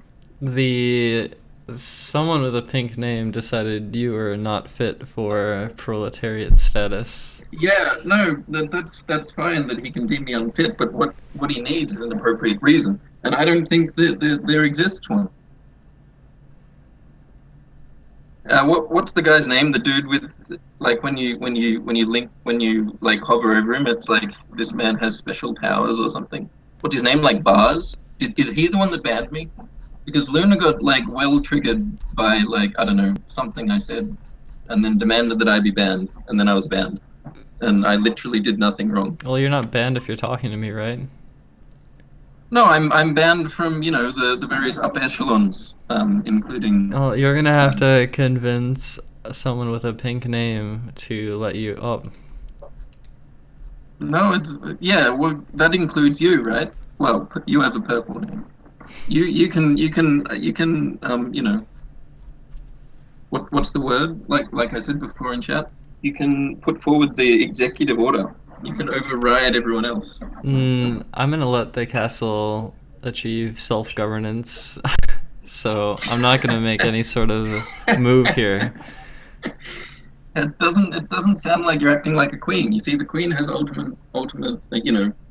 Someone with a pink name decided you were not fit for proletariat status. Yeah, no, that's fine that he can deem me unfit, but what he needs is an appropriate reason, and I don't think that there exists one. What's the guy's name? The dude with like when you like hover over him, it's like this man has special powers or something. What's his name? Like Bars? Is he the one that banned me? Because Luna got like well triggered by like I don't know something I said, and then demanded that I be banned, and then I was banned, and I literally did nothing wrong. Well, you're not banned if you're talking to me, right? No, I'm banned from the various upper echelons, including. Oh, you're gonna have to convince someone with a pink name to let you up. No, yeah. Well, that includes you, right? Well, you have a purple name. You can what's the word? Like I said before in chat, you can put forward the executive order. You can override everyone else. I'm gonna let the castle achieve self-governance, so I'm not gonna make any sort of move here. It doesn't sound like you're acting like a queen. You see, the queen has ultimate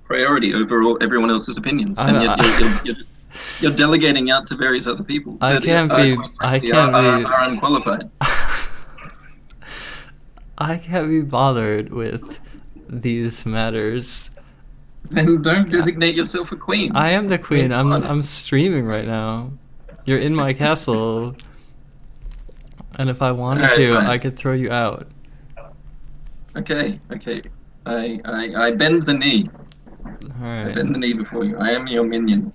priority over everyone else's opinions, and yet you're delegating out to various other people. I can't be unqualified. I can't be bothered with these matters. Then don't designate yourself a queen. I am the queen. I'm streaming right now. You're in my castle, and if I wanted to, fine. I could throw you out. Okay. I bend the knee. All right. I bend the knee before you. I am your minion.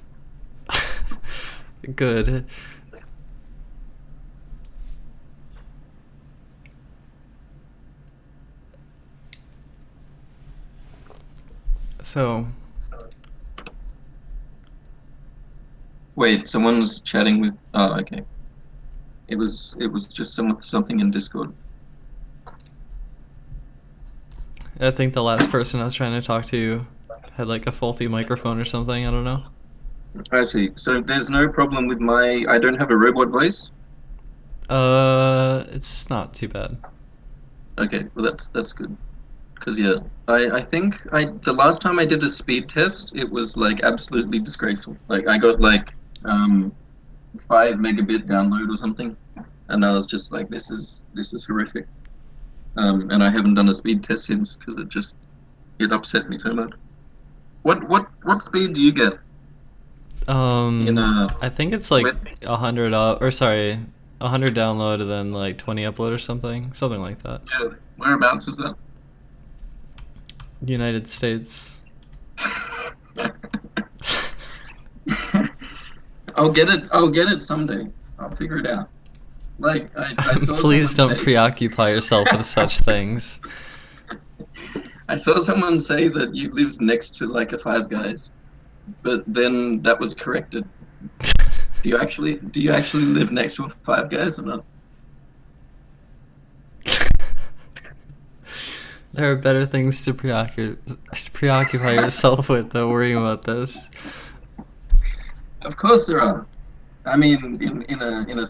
Good. So. Wait, someone's chatting with. Oh, okay. It was just something in Discord. I think the last person I was trying to talk to had like a faulty microphone or something. I don't know. I see. So there's no problem with I don't have a robot voice? It's not too bad. Okay, well that's good. Because yeah, I think the last time I did a speed test, it was like absolutely disgraceful. Like I got like 5 megabit download or something, and I was just like, this is horrific. And I haven't done a speed test since because it upset me so much. What speed do you get? I think it's like 100 up, or sorry, 100 download and then like 20 upload or something like that. Yeah, whereabouts is that? United States. I'll get it someday. I'll figure it out. Like I saw Please don't say, preoccupy yourself with such things. I saw someone say that you lived next to like a Five Guys, but then that was corrected. Do you actually live next to a Five Guys or not? There are better things to preoccupy yourself with than worrying about this. Of course there are. I mean, in a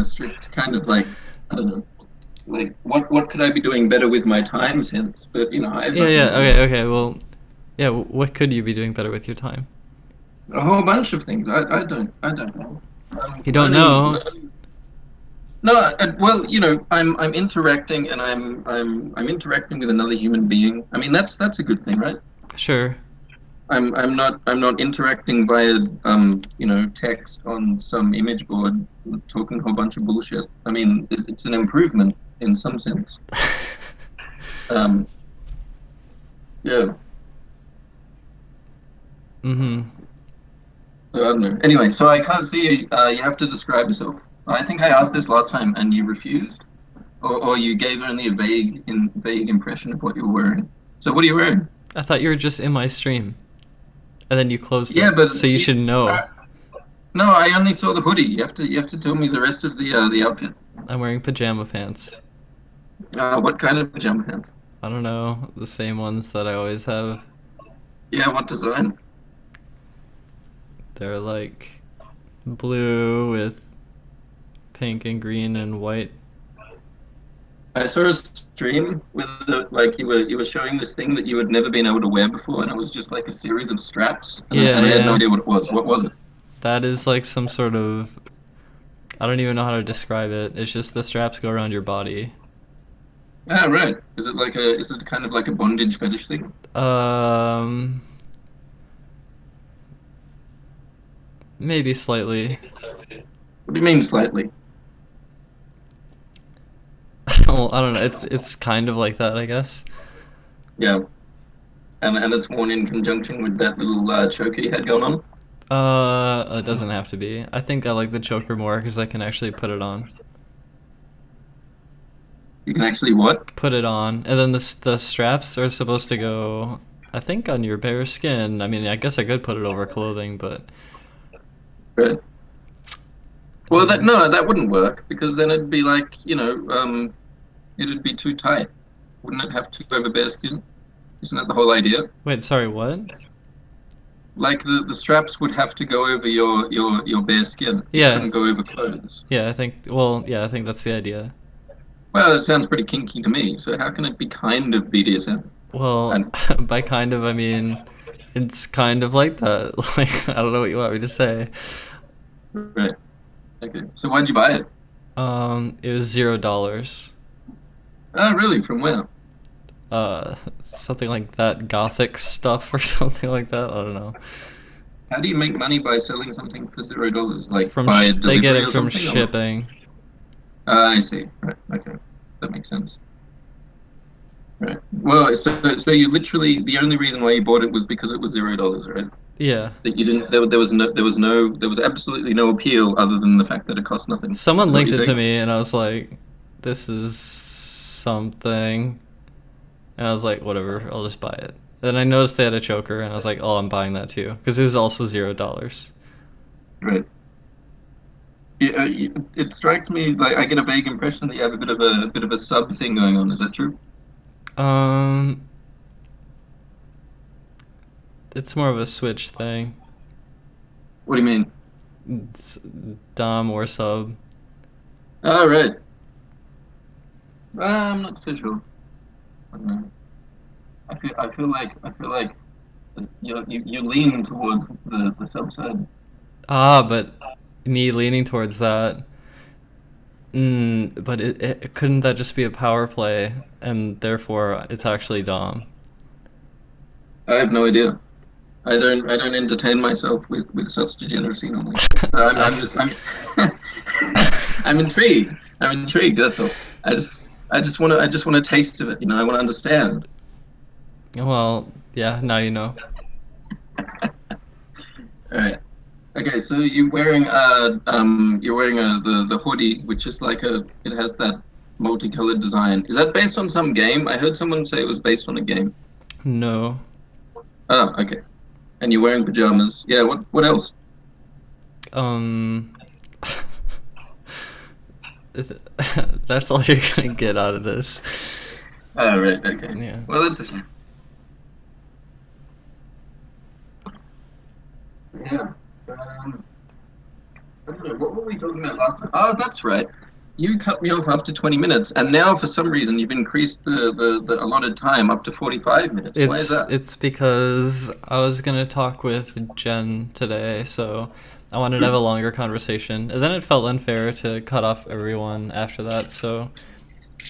strict kind of like, I don't know, like what could I be doing better with my time sense? But okay, well, yeah. What could you be doing better with your time? A whole bunch of things. I don't know. You don't know? No, well, you know, I'm interacting and I'm interacting with another human being. I mean, that's a good thing, right? Sure. I'm not interacting via you know, text on some image board talking a whole bunch of bullshit. I mean, it's an improvement in some sense. Yeah. Mm-hmm. I don't know. Anyway, so I can't see you. You have to describe yourself. I think I asked this last time and you refused, or you gave only a vague impression of what you were wearing. So what are you wearing? I thought you were just in my stream. And then you closed Yeah, it. but So you should know. No, I only saw the hoodie. You have to tell me the rest of the outfit. I'm wearing pajama pants. What kind of pajama pants? I don't know. The same ones that I always have. Yeah, what design? They're like blue with pink and green and white. I saw a stream with like you were showing this thing that you had never been able to wear before, and it was just like a series of straps. And Yeah, I had no yeah. idea what it was. What was it? That is like some sort of... I don't even know how to describe it. It's just the straps go around your body. Ah, right. Is it kind of like a bondage fetish thing? Maybe slightly. What do you mean slightly? Well, I don't know. It's kind of like that, I guess. Yeah. And it's worn in conjunction with that little choker you had going on? It doesn't have to be. I think I like the choker more because I can actually put it on. You can actually what? Put it on, and then the straps are supposed to go, I think, on your bare skin. I mean, I guess I could put it over clothing, but... Right. Well, that wouldn't work because then it'd be like, you know, it'd be too tight. Wouldn't it have to go over bare skin? Isn't that the whole idea? Wait, sorry, what? Like the straps would have to go over your bare skin. Yeah. It couldn't go over clothes. Yeah, I think that's the idea. Well, it sounds pretty kinky to me. So how can it be kind of BDSM? Well, by kind of, I mean, it's kind of like that. Like, I don't know what you want me to say. Right. Okay. So why'd you buy it? It was $0. Oh, really? From where? Something like that Gothic stuff or something like that. I don't know. How do you make money by selling something for $0? Like From by they delivery get it or from something, or- shipping. I see. Right. Okay. That makes sense. Right. Well, so you literally the only reason why you bought it was because it was $0, right? Yeah. That you didn't. There was absolutely no appeal other than the fact that it cost nothing. Someone Is what linked you're it to saying? me, and I was like, "This is something," and I was like, "Whatever, I'll just buy it." Then I noticed they had a choker, and I was like, "Oh, I'm buying that too," because it was also $0. Right. Yeah, it strikes me like I get a vague impression that you have a bit of a sub thing going on. Is that true? It's more of a Switch thing. What do you mean? It's Dom or sub. Oh, right. I'm not so sure. I don't know. I feel like you lean towards the sub side. Ah, but me leaning towards that. But it couldn't that just be a power play, and therefore it's actually Dom? I have no idea. I don't entertain myself with such degeneracy normally. I'm intrigued. I'm intrigued. That's all. I just want a taste of it. You know, I want to understand. Well, yeah. Now you know. All right. Okay, so you're wearing the hoodie, which is like it has that multicolored design. Is that based on some game? I heard someone say it was based on a game. No. Oh, okay. And you're wearing pajamas. Yeah. What else? That's all you're gonna get out of this. Oh, right. Okay. Yeah. Well, that's a shame. Yeah. I don't know. What were we talking about last time? Oh, that's right. You cut me off after 20 minutes, and now for some reason you've increased the allotted time up to 45 minutes. Why is that? It's because I was gonna talk with Jen today, so I wanted to have a longer conversation, and then it felt unfair to cut off everyone after that. So,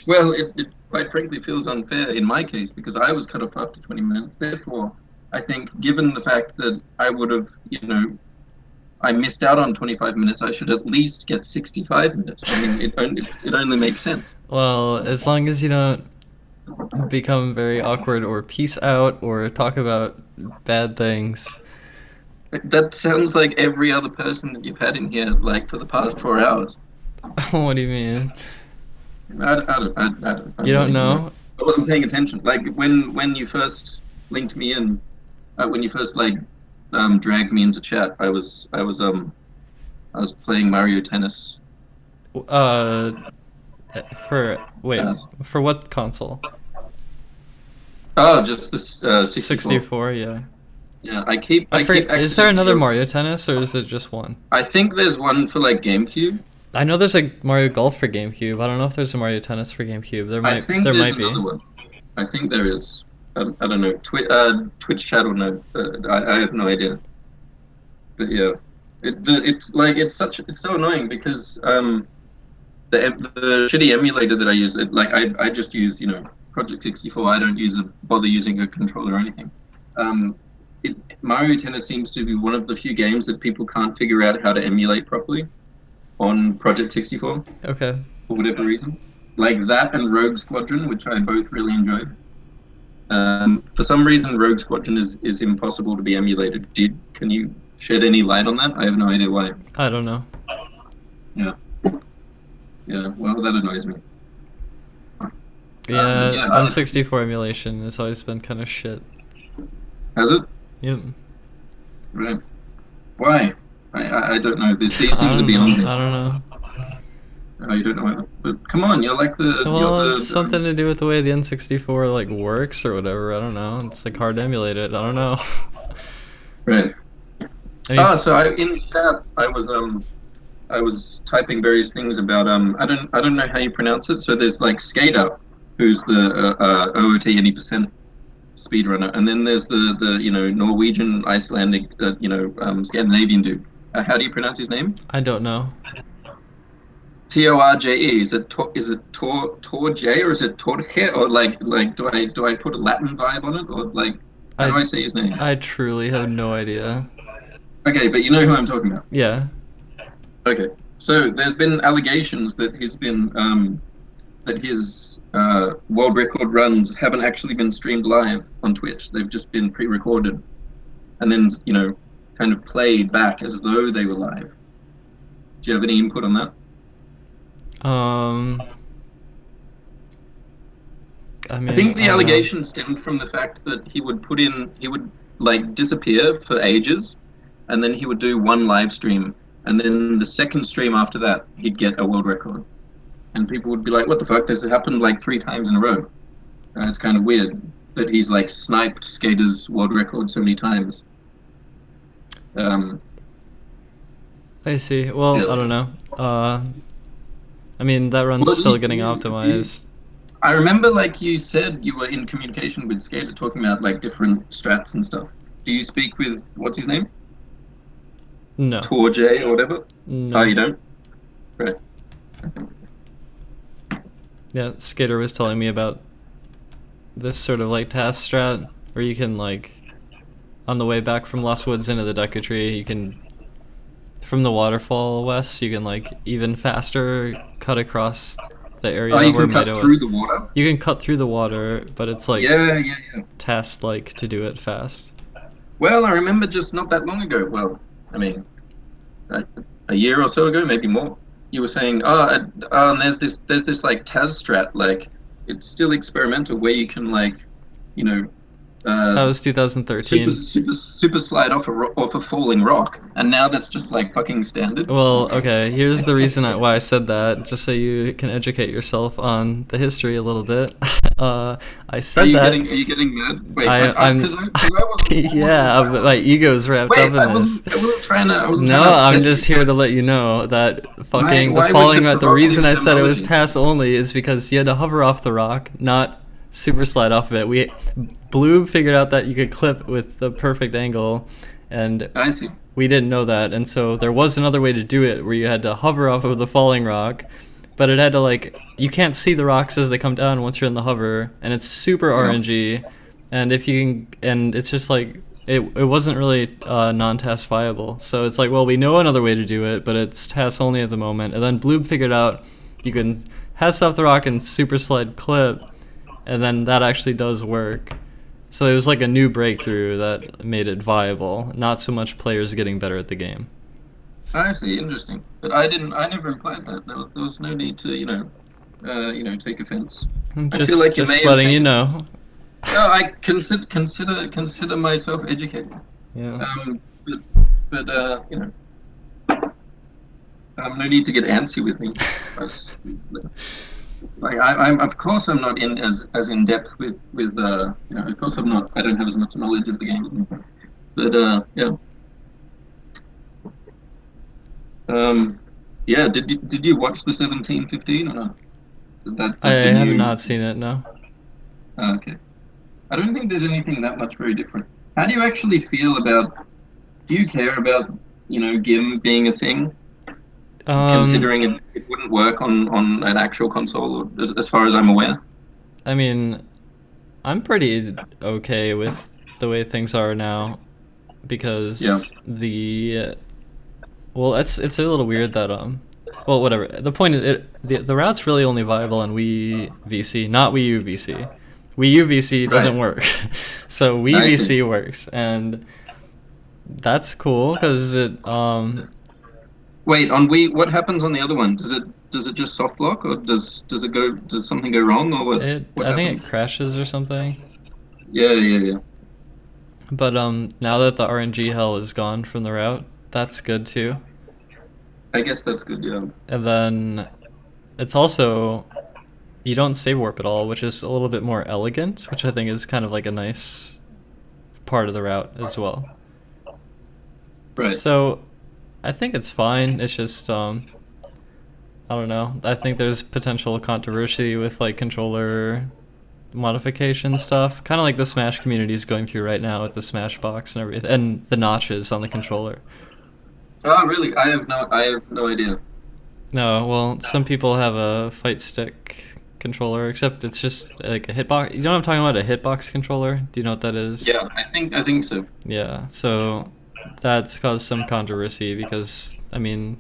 Well, it quite frankly feels unfair in my case because I was cut off after 20 minutes. Therefore, I think given the fact that I would have, I missed out on 25 minutes, I should at least get 65 minutes. I mean, it only makes sense. well, as long as you don't become very awkward or peace out or talk about bad things. That sounds like every other person that you've had in here, like, for the past 4 hours. What do you mean? I don't You don't know? I wasn't paying attention. Like, when you first linked me in, when you first, like, dragged me into chat, I was playing Mario Tennis. For what console? Oh, just this 64. 64, yeah. Yeah, Is there another Mario Tennis, or is it just one? I think there's one for like GameCube. I know there's a Mario Golf for GameCube. I don't know if there's a Mario Tennis for GameCube. There might be. Another one. I think there is. I don't know. Twitch chat or no. I have no idea. But yeah, it's so annoying because the shitty emulator that I use, I just use Project 64. I don't bother using a controller or anything. Mario Tennis seems to be one of the few games that people can't figure out how to emulate properly on Project 64. Okay. For whatever reason. Like that and Rogue Squadron, which I both really enjoyed. For some reason, Rogue Squadron is impossible to be emulated. Can you shed any light on that? I have no idea why. I don't know. Yeah. Yeah, well, that annoys me. Yeah, N64 emulation has always been kind of shit. Has it? Yep. Right. Why? I don't know. These seems to be on me. I don't know. Oh, you don't know either. But come on, you're like the... Well, it's something to do with the way the N64 works or whatever. I don't know. It's hard to emulate it. I don't know. Right. I mean, so in chat I was typing various things about I don't know how you pronounce it. So there's Skater, who's the OOT 80% speedrunner, and then there's the Norwegian, Icelandic, Scandinavian dude. How do you pronounce his name? I don't know. Torje. Is it Torje or is it Torje, or do I put a Latin vibe on it, or how do I say his name? I truly have no idea. Okay, but you know who I'm talking about. Yeah. Okay, so there's been allegations that he's been that his world record runs haven't actually been streamed live on Twitch. They've just been pre-recorded and then kind of played back as though they were live. Do you have any input on that? I think the allegation stemmed from the fact that he would disappear for ages, and then he would do one live stream, and then the second stream after that he'd get a world record, and people would be like, "What the fuck? This has happened 3 times in a row." It's kind of weird that he's sniped Skater's world record so many times. I see. Well, yeah. I don't know. I mean, that run's still getting optimized. I remember, you said you were in communication with Skater, talking about different strats and stuff. Do you speak with what's his name? No. Torje or whatever? No. Oh, you don't? Right. Okay. Yeah, Skater was telling me about this sort of task strat where you can on the way back from Lost Woods into the Deku Tree, you can, from the waterfall west, you can even faster cut across the area you where can cut Mido through is. the water? You can cut through the water, but it's yeah. task to do it fast. Well, I remember just not that long ago. Well, I mean, a year or so ago, maybe more. You were saying, and there's this Taz strat, it's still experimental where you can that was 2013. Super slide off a falling rock, and now that's just fucking standard. Well, okay, here's the reason why I said that, just so you can educate yourself on the history a little bit. I said that. Are you getting mad? Wait, I'm. because I wasn't. Yeah, but my ego's wrapped Wait, up in this. I wasn't trying to. I wasn't No, trying to I'm upset just you. here to let you know that fucking why the was falling the rock. The reason I provocative said it was terminology? TAS only is because you had to hover off the rock, not super slide off of it. Blue figured out that you could clip with the perfect angle, and I see. we didn't know that, and so there was another way to do it where you had to hover off of the falling rock, but it had to like you can't see the rocks as they come down once you're in the hover, and it's super RNG, and if you can, and it's just like it wasn't really non-TAS viable. So it's like, well, we know another way to do it, but it's TAS only at the moment. And then Bloob figured out you can TAS off the rock and super slide clip, and then that actually does work. So it was like a new breakthrough that made it viable, not so much players getting better at the game. I see, interesting. But I never implied that. There was no need to, take offense. I feel like you may Just have letting you taken- know. No, I consider myself educated. Yeah. No need to get antsy with me. I'm of course I'm not in as in depth with of course I'm not. I don't have as much knowledge of the game as you. But yeah. Did you watch the 1715 or not? I have not seen it, no. Oh, okay. I don't think there's anything that much very different. How do you actually feel about? Do you care about GIM being a thing? Considering it wouldn't work on an actual console, as far as I'm aware. I mean, I'm pretty okay with the way things are now, because well, it's a little weird that well, whatever. The point is, the route's really only viable on Wii VC, not Wii U VC. Wii U VC doesn't work, so Wii VC works, and that's cool because it Wait, on Wii, what happens on the other one? Does it just soft lock, or does something go wrong, or what? I think it crashes or something. Yeah. But now that the RNG hell is gone from the route, that's good too. I guess that's good, yeah. And then it's also you don't save warp at all, which is a little bit more elegant, which I think is kind of like a nice part of the route as well. Right. So I think it's fine. It's just I don't know. I think there's potential controversy with like controller modification stuff, kind of like the Smash community is going through right now with the Smash box and everything, and the notches on the controller. Oh, really? I have no idea. No, well, some people have a fight stick controller, except it's just like a hitbox. You know what I'm talking about? A hitbox controller? Do you know what that is? Yeah, I think so. Yeah, so that's caused some controversy because I mean,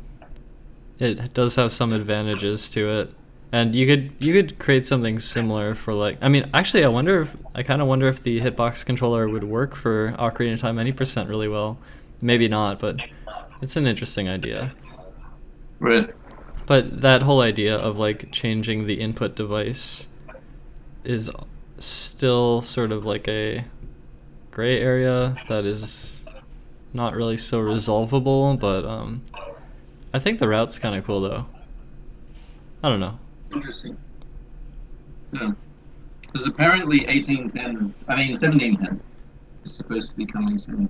it does have some advantages to it, and you could create something similar for like. I mean, actually, I kind of wonder if the hitbox controller would work for Ocarina of Time any % really well. Maybe not, but it's an interesting idea. Right. But that whole idea of like changing the input device is still sort of like a gray area that is not really so resolvable, but I think the route's kind of cool though. I don't know. Interesting. Yeah. Because apparently 1710 is supposed to be coming soon.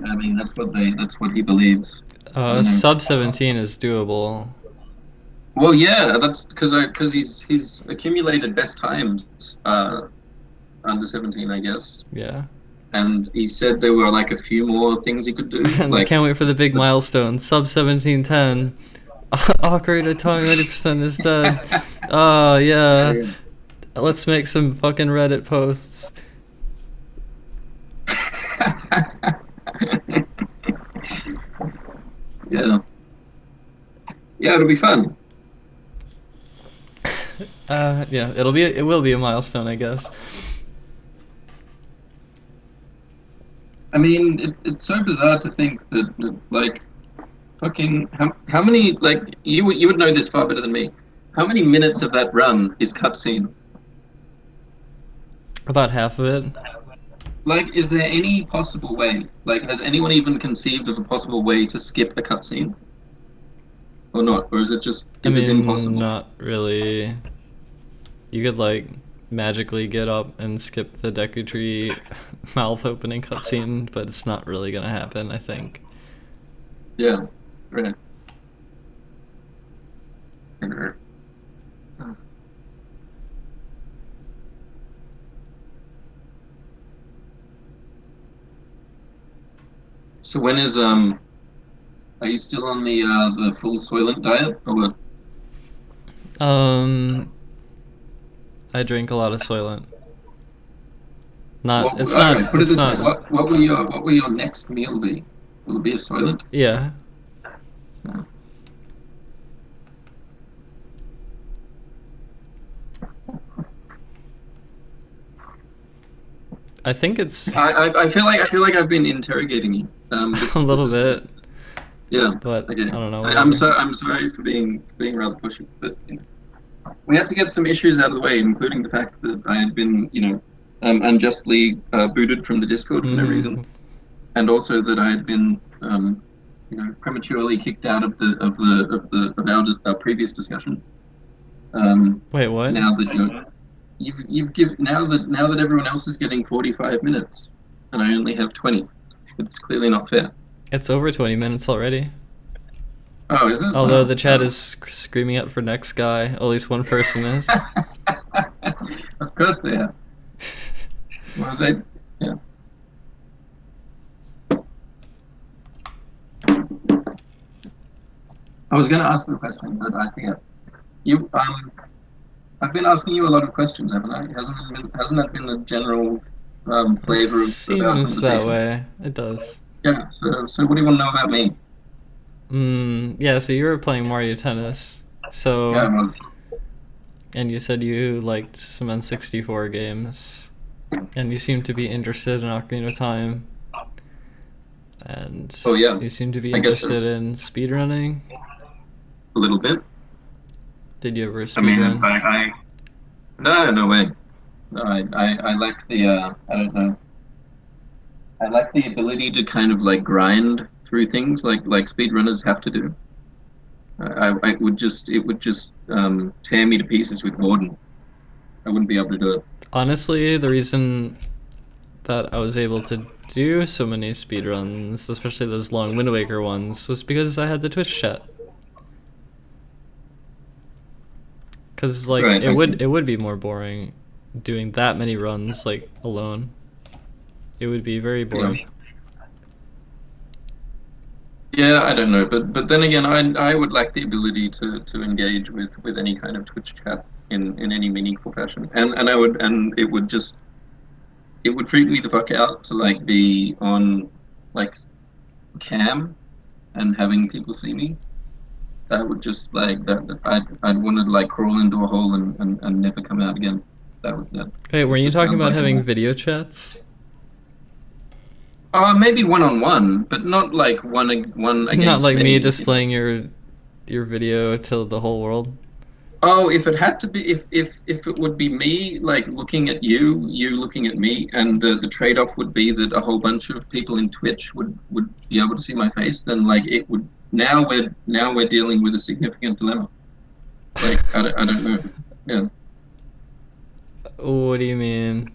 I mean, that's what he believes. Sub 17 is doable. Well, yeah, that's because he's accumulated best times under 17, I guess. Yeah. And he said there were like a few more things he could do. And I can't wait for the big milestone. Sub 1710. Ocarina of Time 80% is dead. Oh yeah. Let's make some fucking Reddit posts. Yeah. Yeah, it'll be fun. Yeah, it will be a milestone, I guess. I mean, it's so bizarre to think that like, fucking how many, like, you would know this far better than me. How many minutes of that run is cutscene? About half of it. Like, is there any possible way? Like, has anyone even conceived of a possible way to skip a cutscene? Or not? Or is it just it impossible? Not really. You could like magically get up and skip the Deku Tree mouth opening cutscene, but it's not really gonna happen, I think. Yeah, right. So when is are you still on the full Soylent diet or what? I drink a lot of Soylent. Not, What, it's alright, not, put it it's this way. not. What will your next meal be? Will it be a Soylent? Yeah. No. I think it's I feel like I've been interrogating you. a little bit, Yeah. but Okay. I don't know. I'm whatever. I'm sorry for being rather pushy, but you know, we had to get some issues out of the way, including the fact that I had been, unjustly booted from the Discord for no reason, Mhm. and also that I had been, prematurely kicked out of our previous discussion. Wait, what? Now that now that everyone else is getting 45 minutes, and I only have 20, it's clearly not fair. It's over 20 minutes already. Oh, is it? Although Oh, the chat oh. is screaming out for next guy. At least one person is. Of course they are. Well, yeah. I was going to ask you a question, but I forget. I've been asking you a lot of questions, haven't I? Hasn't that been the general flavor It of our seems that conversation? way. It does. Yeah. So what do you want to know about me? Yeah, so you were playing Mario Tennis. So, Yeah, well, and you said you liked some N64 games. And you seem to be interested in Ocarina of Time. And Oh, yeah. you seem to be I guess so. interested in speedrunning. a little bit. Did you ever I mean, in speedrun? fact, no way. No, I lack the I don't know. I lack the ability to kind of like grind through things like speedrunners have to do. It would just tear me to pieces with Gordon. I wouldn't be able to do it. Honestly, the reason that I was able to do so many speedruns, especially those long Wind Waker ones, was because I had the Twitch chat. Because like Right, I see. it would be more boring doing that many runs like alone. It would be very boring. Yeah, I don't know, but then again, I would lack the ability to engage with any kind of Twitch chat in any meaningful fashion, and it would freak me the fuck out to like be on like cam and having people see me. That would just like that I'd want to like crawl into a hole and never come out again. That Wait, were you just talking sounds about like having a- video chats? Maybe one-on-one, but not like one against Not like many, me you know? displaying your video to the whole world. Oh, if it had to be, if it would be me like looking at you, you looking at me, and the trade-off would be that a whole bunch of people in Twitch would be able to see my face, then like it would. Now we're dealing with a significant dilemma. Like I don't know. Yeah. What do you mean?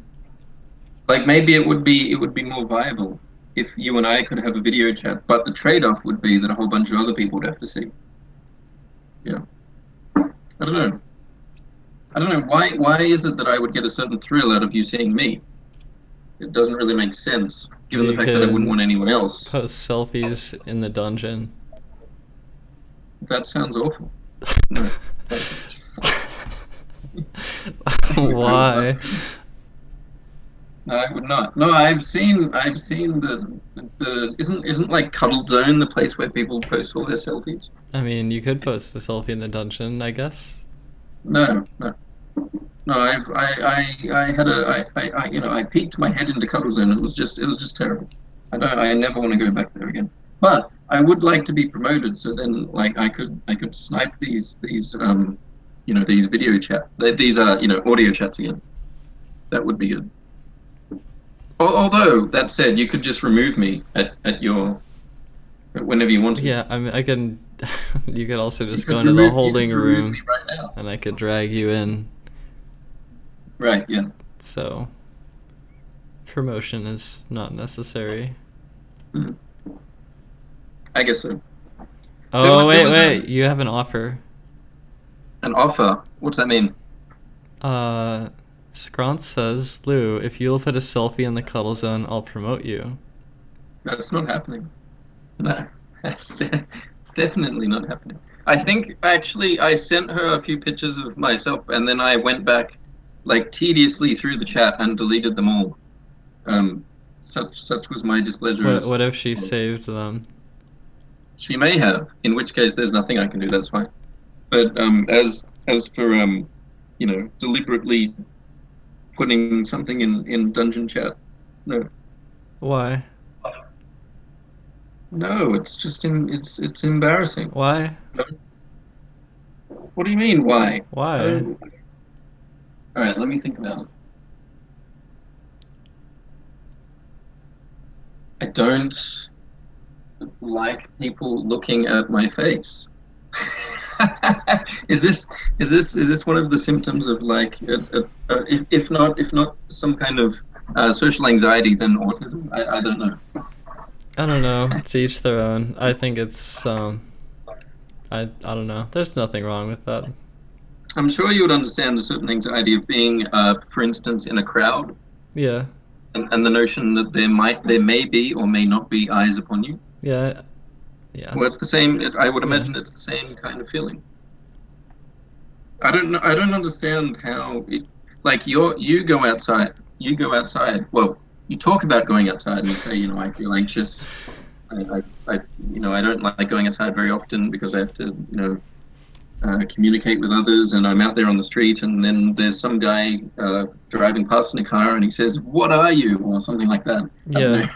Like maybe it would be more viable if you and I could have a video chat, but the trade-off would be that a whole bunch of other people would have to see. Yeah. I don't know. Why is it that I would get a certain thrill out of you seeing me? It doesn't really make sense, given the You fact that I wouldn't could want anyone else. Post selfies in the dungeon. That sounds awful. No, that's- Why? No, I would not. No, I've seen the isn't like Cuddle Zone the place where people post all their selfies? I mean, you could post the selfie in the dungeon, I guess. No. I had I peeked my head into Cuddle Zone. It was just terrible. I never want to go back there again. But I would like to be promoted, so then like I could snipe these these video chat these audio chats again. That would be good. Although that said, you could just remove me at whenever you want to. Yeah, I mean, I can. You could also just could go into the remove- you holding could remove room, me right now. and I could drag you in. Right. Yeah. So promotion is not necessary. Mm. I guess so. Oh, there was wait, you have an offer. An offer. What's that mean? Scrance says, Lou, if you'll put a selfie in the cuddle zone, I'll promote you. That's not happening. No, it's definitely not happening. I think actually I sent her a few pictures of myself, and then I went back like tediously through the chat and deleted them all. Such was my displeasure. What if she saved them? She may have, in which case there's nothing I can do. That's fine. But as for deliberately putting something in dungeon chat, no. Why? No, it's just it's embarrassing. Why? What do you mean, why? Why? All right, let me think about it. I don't like people looking at my face. Is this one of the symptoms of like, if not some kind of social anxiety, then autism? I don't know. I don't know. To each their own. I think it's I don't know. There's nothing wrong with that. I'm sure you would understand a certain anxiety of being, for instance, in a crowd. Yeah. And the notion that there may be or may not be eyes upon you. Yeah. Yeah. Well, it's the same. I would imagine it's the same kind of feeling. I don't know. I don't understand how like you go outside. You go outside. Well, you talk about going outside and you say, I feel anxious. I don't like going outside very often because I have to, communicate with others, and I'm out there on the street, and then there's some guy driving past in a car, and he says, "What are you?" or something like that. Yeah.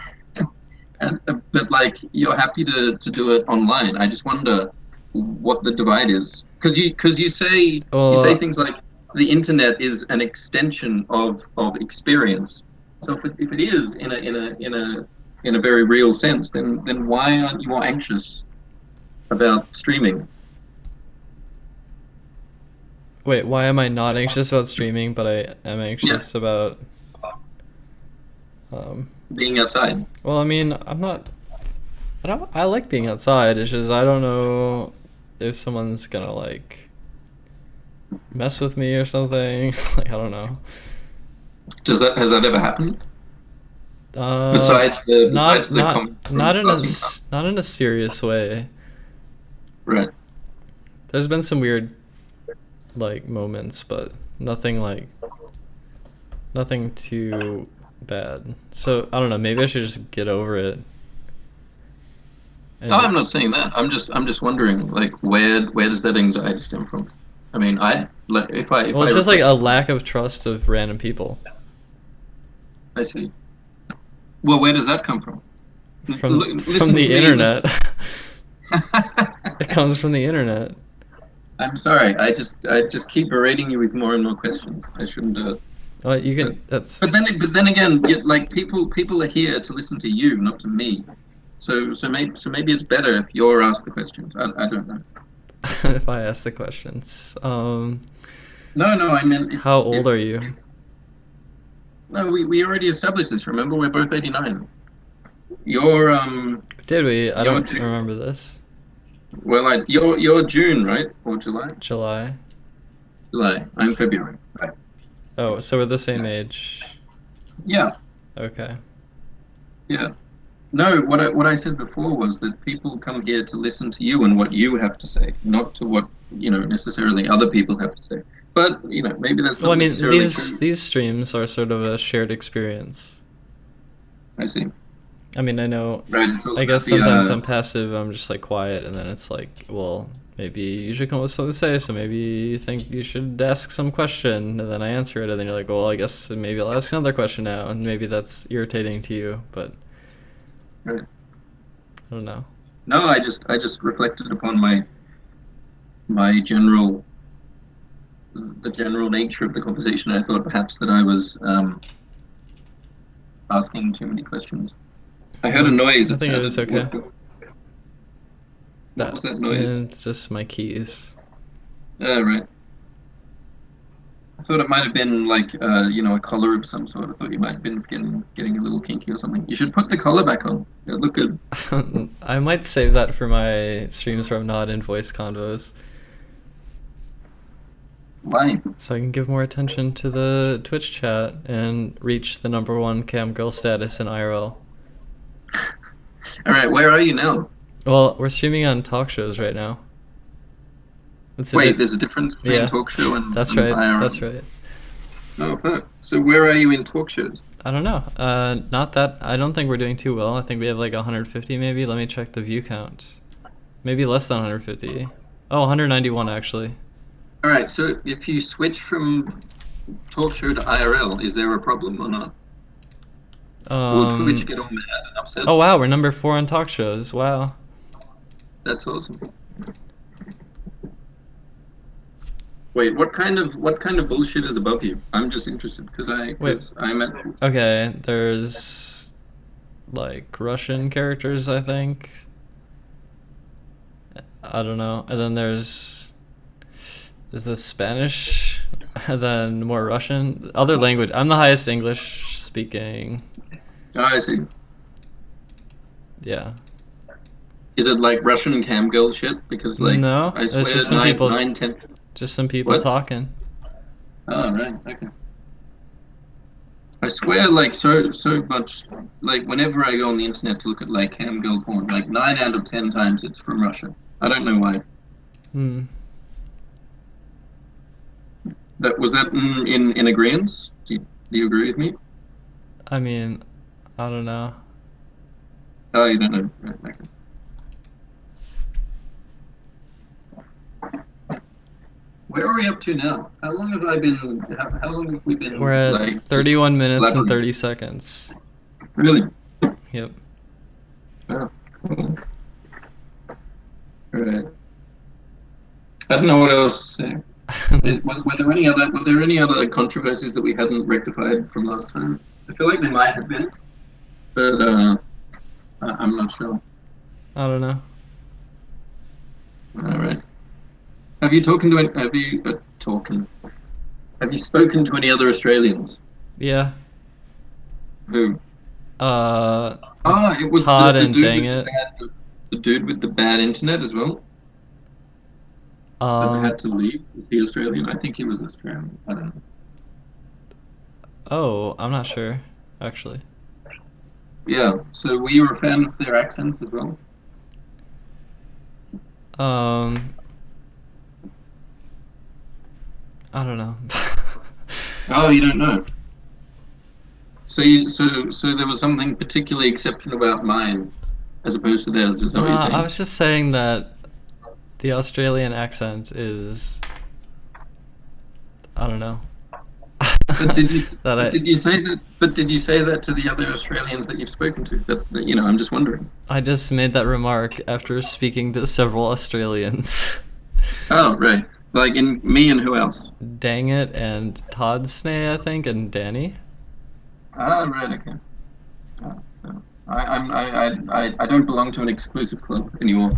But like, you're happy to do it online. I just wonder what the divide is, because you say things like the internet is an extension of experience. So if it is in a very real sense, then why aren't you more anxious about streaming? Wait, why am I not anxious about streaming, but I am anxious about being outside? Well, I mean, I like being outside. It's just I don't know if someone's gonna like mess with me or something. Like, I don't know. Has that ever happened? Not in a serious way. Right. There's been some weird like moments, but nothing too bad. So I don't know, maybe I should just get over it. No, I'm not saying that. I'm just wondering, like, where does that anxiety stem from? I mean, it's just like a lack of trust of random people. I see. Well, where does that come from? From the internet. It comes from the internet. I'm sorry. I just keep berating you with more and more questions. I shouldn't. Well, you can. That's. But then again, like people are here to listen to you, not to me. So maybe it's better if you're asked the questions. I don't know. If I ask the questions. No, I meant. How old are you? No, we already established this. Remember, we're both 89. You're Did we? I don't remember this. Well, you're June, right? Or July? July. I'm February. Right. Oh, so we're the same age. Yeah. Okay. Yeah. No, what I said before was that people come here to listen to you and what you have to say, not to what necessarily other people have to say. But maybe that's not necessarily true. These streams are sort of a shared experience. I see. I mean, I know. Right, I guess sometimes I'm passive. I'm just like quiet, and then it's like, well, maybe you should come up with something to say. So maybe you think you should ask some question, and then I answer it, and then you're like, well, I guess maybe I'll ask another question now, and maybe that's irritating to you, but right. I don't know. No, I just reflected upon my general nature of the conversation. I thought perhaps that I was asking too many questions. I heard a noise. I think it was okay. What was that noise? It's just my keys. Right. thought it might have been like a collar of some sort. I thought you might have been getting a little kinky or something. You should put the collar back on. It'd look good. I might save that for my streams where I'm not in voice convos. Why? So I can give more attention to the Twitch chat and reach the #1 cam girl status in IRL. All right, where are you now? Well, we're streaming on talk shows right now. Wait, there's a difference between talk show and that's and right. IRL. That's right. Oh, fuck. So where are you in talk shows? I don't know. Not that. I don't think we're doing too well. I think we have like 150 maybe. Let me check the view count. Maybe less than 150. Oh, 191 actually. All right, so if you switch from talk show to IRL, is there a problem or not? Will Twitch get all mad and upset? Oh wow, we're #4 on talk shows. Wow. That's awesome. Wait, what kind of bullshit is above you? I'm just interested because I'm at. Okay, there's like Russian characters, I think. I don't know, and then there's the Spanish, and then more Russian, other language. I'm the highest English speaking. Oh, I see. Yeah. Is it like Russian cam girl shit? Because like no, I swear it's just some people. 10. Just some people What? talking. Oh right, okay. I swear, like so much. Like whenever I go on the internet to look at like cam girl porn, like 9 out of 10 times it's from Russia. I don't know why. Was that in agreement? Do you agree with me? I mean, I don't know. Oh, you don't know. Right, okay. Where are we up to now? How long have I been? How long have we been? We're at like, 31 minutes and blabbering? 30 seconds. Really? Yep. Oh, cool. Right. I don't know what else to say. Were there any other controversies that we hadn't rectified from last time? I feel like there might have been, but I'm not sure. I don't know. All right. Have you spoken to any other Australians? Yeah. Who? It was Todd the and dude Dang with It. the dude with the bad internet as well. That had to leave. Was he Australian? I think he was Australian. I don't know. Oh, I'm not sure, actually. Yeah. So were you a fan of their accents as well? I don't know. Oh, you don't know. So there was something particularly exceptional about mine, as opposed to theirs. Is that what you're saying? I was just saying that the Australian accent is, I don't know. But did you say that? But did you say that to the other Australians that you've spoken to? That I'm just wondering. I just made that remark after speaking to several Australians. Oh right, like in me and who else? Dang It and Todd Snay, I think, and Danny. Ah right, okay. So I don't belong to an exclusive club anymore.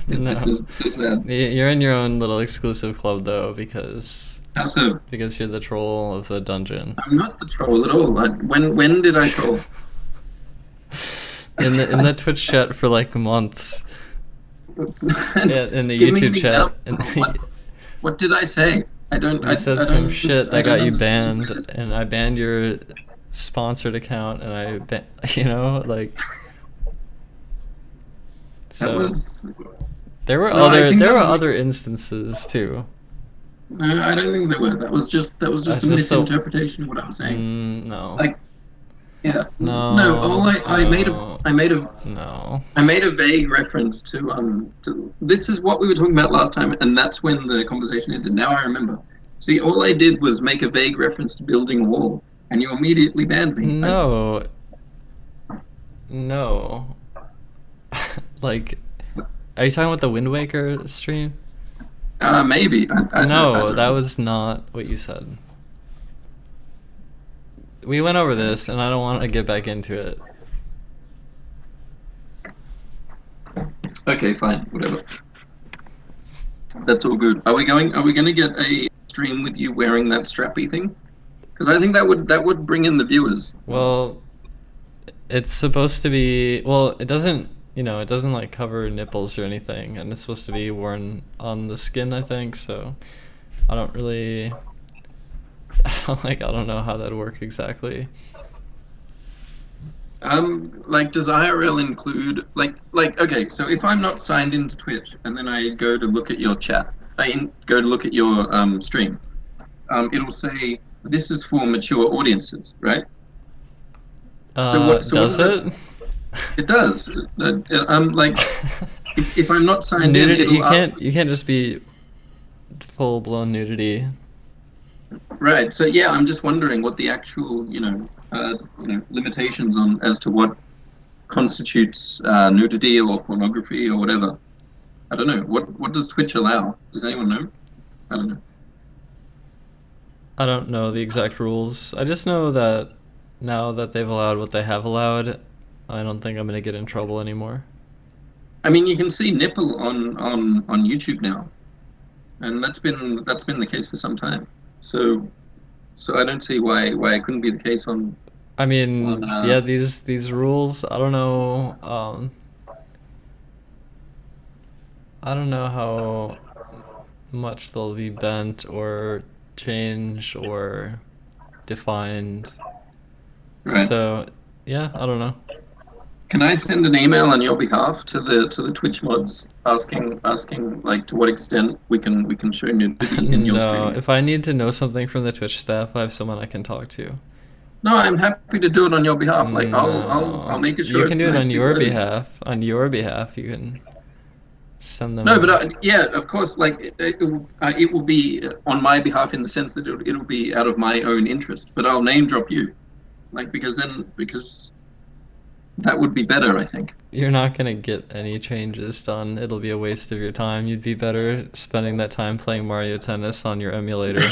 No. It's bad. You're in your own little exclusive club though, because How so? Because you're the troll of the dungeon. I'm not the troll at all. When did I troll? in the Twitch chat for like months. Yeah, in the Give me YouTube an chat. What did I say? I don't. You I said I some don't- shit I that got don't you understand. banned, and I banned your sponsored account, and like. So That was. there were No, I think that was- other instances too. No, I don't think there were. That was just a That's just so- misinterpretation of what I was saying. No. Like, yeah. No. No. All I made a No. I made a vague reference to this is what we were talking about last time, and that's when the conversation ended. Now I remember. See, all I did was make a vague reference to building a wall, and you immediately banned me. No. No. Like, are you talking about the Wind Waker stream? Maybe. I No, don't that know. was not what you said. We went over this, and I don't want to get back into it. Okay, fine, whatever. That's all good. Are we going to get a stream with you wearing that strappy thing? Because I think that would bring in the viewers. Well, it's supposed to be. Well, it doesn't. It doesn't like cover nipples or anything, and it's supposed to be worn on the skin, I think. So, I don't really. I don't know how that'd work exactly. Does IRL include okay, so if I'm not signed into Twitch and then I go to look at your chat, go to look at your stream, it'll say this is for mature audiences, right? So does it? It does. If I'm not signed nudity, in, you can't just be full blown nudity. Right. So yeah, I'm just wondering what the actual limitations on as to what constitutes nudity or pornography or whatever. I don't know. What does Twitch allow? Does anyone know? I don't know. I don't know the exact rules. I just know that now that they've allowed what they have allowed, I don't think I'm gonna get in trouble anymore. I mean, you can see nipple on YouTube now, and that's been the case for some time. So I don't see why it couldn't be the case on. I mean, yeah, these rules. I don't know. I don't know how much they'll be bent or changed or defined. Right. So yeah, I don't know. Can I send an email on your behalf to the Twitch mods asking like to what extent we can show nudity in your stream? No, if I need to know something from the Twitch staff, I have someone I can talk to. No, I'm happy to do it on your behalf. Like I'll make it sure you can do it on nicely your worded. behalf. On your behalf, you can send them. No, but yeah, of course, like it will be on my behalf in the sense that it'll be out of my own interest. But I'll name drop you, like because that would be better, I think. You're not gonna get any changes done. It'll be a waste of your time. You'd be better spending that time playing Mario Tennis on your emulator.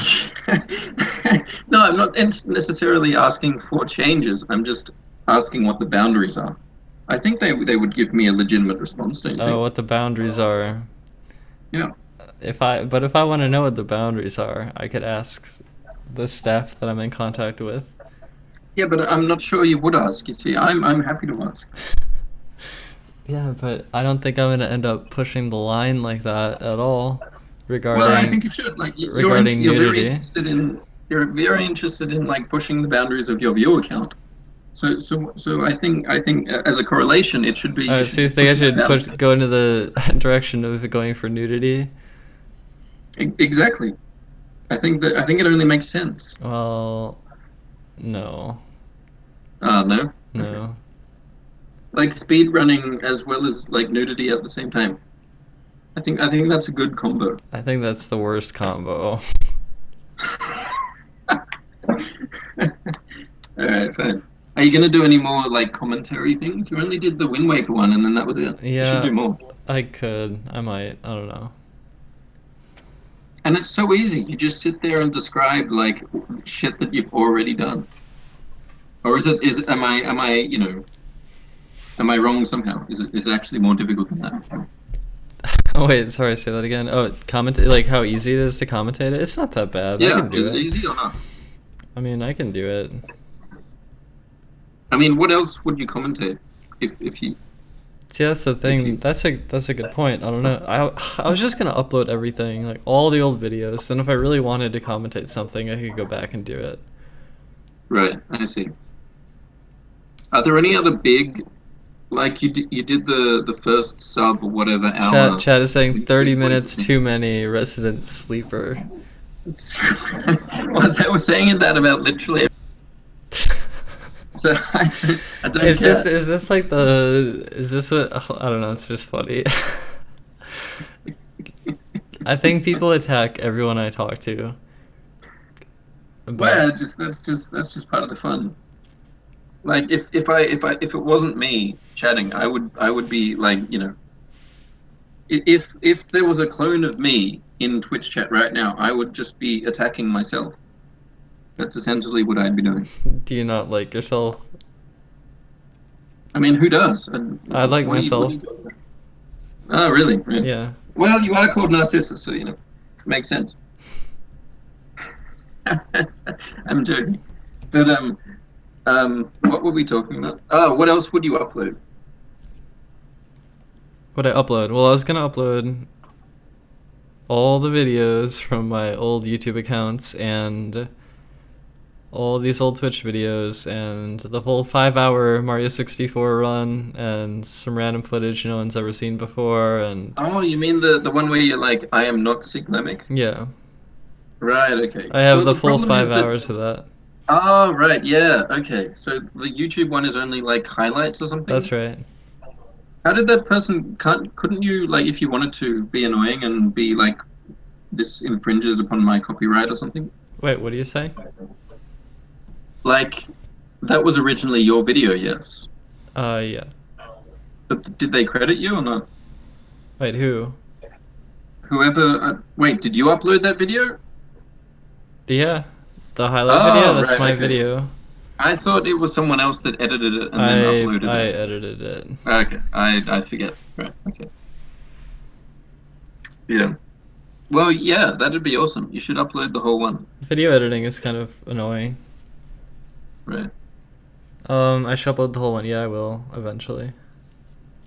No, I'm not necessarily asking for changes. I'm just asking what the boundaries are. I think they would give me a legitimate response, don't you think? Oh, what the boundaries are. Yeah. If I want to know what the boundaries are, I could ask the staff that I'm in contact with. Yeah, but I'm not sure you would ask. You see, I'm happy to ask. Yeah, but I don't think I'm gonna end up pushing the line like that at all. Regarding. Well, I think you should. Like you're very interested in like pushing the boundaries of your view account. So I think as a correlation, it should be. So you think I should go into the direction of going for nudity? Exactly. I think it only makes sense. Well, no. No. No. Like speedrunning as well as like nudity at the same time. I think that's a good combo. I think that's the worst combo. Alright, fine. Are you gonna do any more like commentary things? You only did the Wind Waker one and then that was it. Yeah. You should do more. I could. I might. I don't know. And it's so easy. You just sit there and describe like shit that you've already done. Or am I wrong somehow? Is it actually more difficult than that? Oh wait, sorry, say that again. Oh, like how easy it is to commentate it? It's not that bad. Yeah, I can do is it easy or not? I mean, I can do it. I mean, what else would you commentate if you? See, that's the thing. That's a good point. I don't know. I was just gonna upload everything, like all the old videos. Then if I really wanted to commentate something, I could go back and do it. Right, I see. Are there any other big, like you did the first sub or whatever hour? Chat is saying 30 minutes too many. Resident sleeper. Well, they were saying that about literally. So I don't is care. this what I don't know, it's just funny. I think people attack everyone I talk to. Well, that's just part of the fun. Like if it wasn't me chatting, I would be like, you know, if there was a clone of me in Twitch chat right now, I would just be attacking myself. That's essentially what I'd be doing. Do you not like yourself? I mean, who does? I like myself. Oh, really? Yeah. Well, you are called Narcissus, so you know, it makes sense. I'm joking. But what were we talking about? Oh, what else would you upload? What I upload? Well, I was gonna upload all the videos from my old YouTube accounts and all these old Twitch videos and the whole 5-hour Mario 64 run and some random footage no one's ever seen before and Oh, you mean the one where you're like, I am not Cyclemic? yeah. Right, okay. I have Well, the the full problem 5 is that- hours of that. Oh, right, yeah, okay. So the YouTube one is only like highlights or something? That's right. How did that person, couldn't you, like, if you wanted to be annoying and be like, this infringes upon my copyright or something? Wait, what do you say? Like, that was originally your video, yes. Yeah. But did they credit you or not? Wait, who? Whoever, wait, did you upload that video? Yeah. The highlight video? That's right, my okay. video. I thought it was someone else that edited it and then uploaded I it. edited it. Okay, I forget. Right, okay. Yeah. Well, yeah, that'd be awesome. You should upload the whole one. Video editing is kind of annoying. Right. I should upload the whole one. Yeah, I will eventually.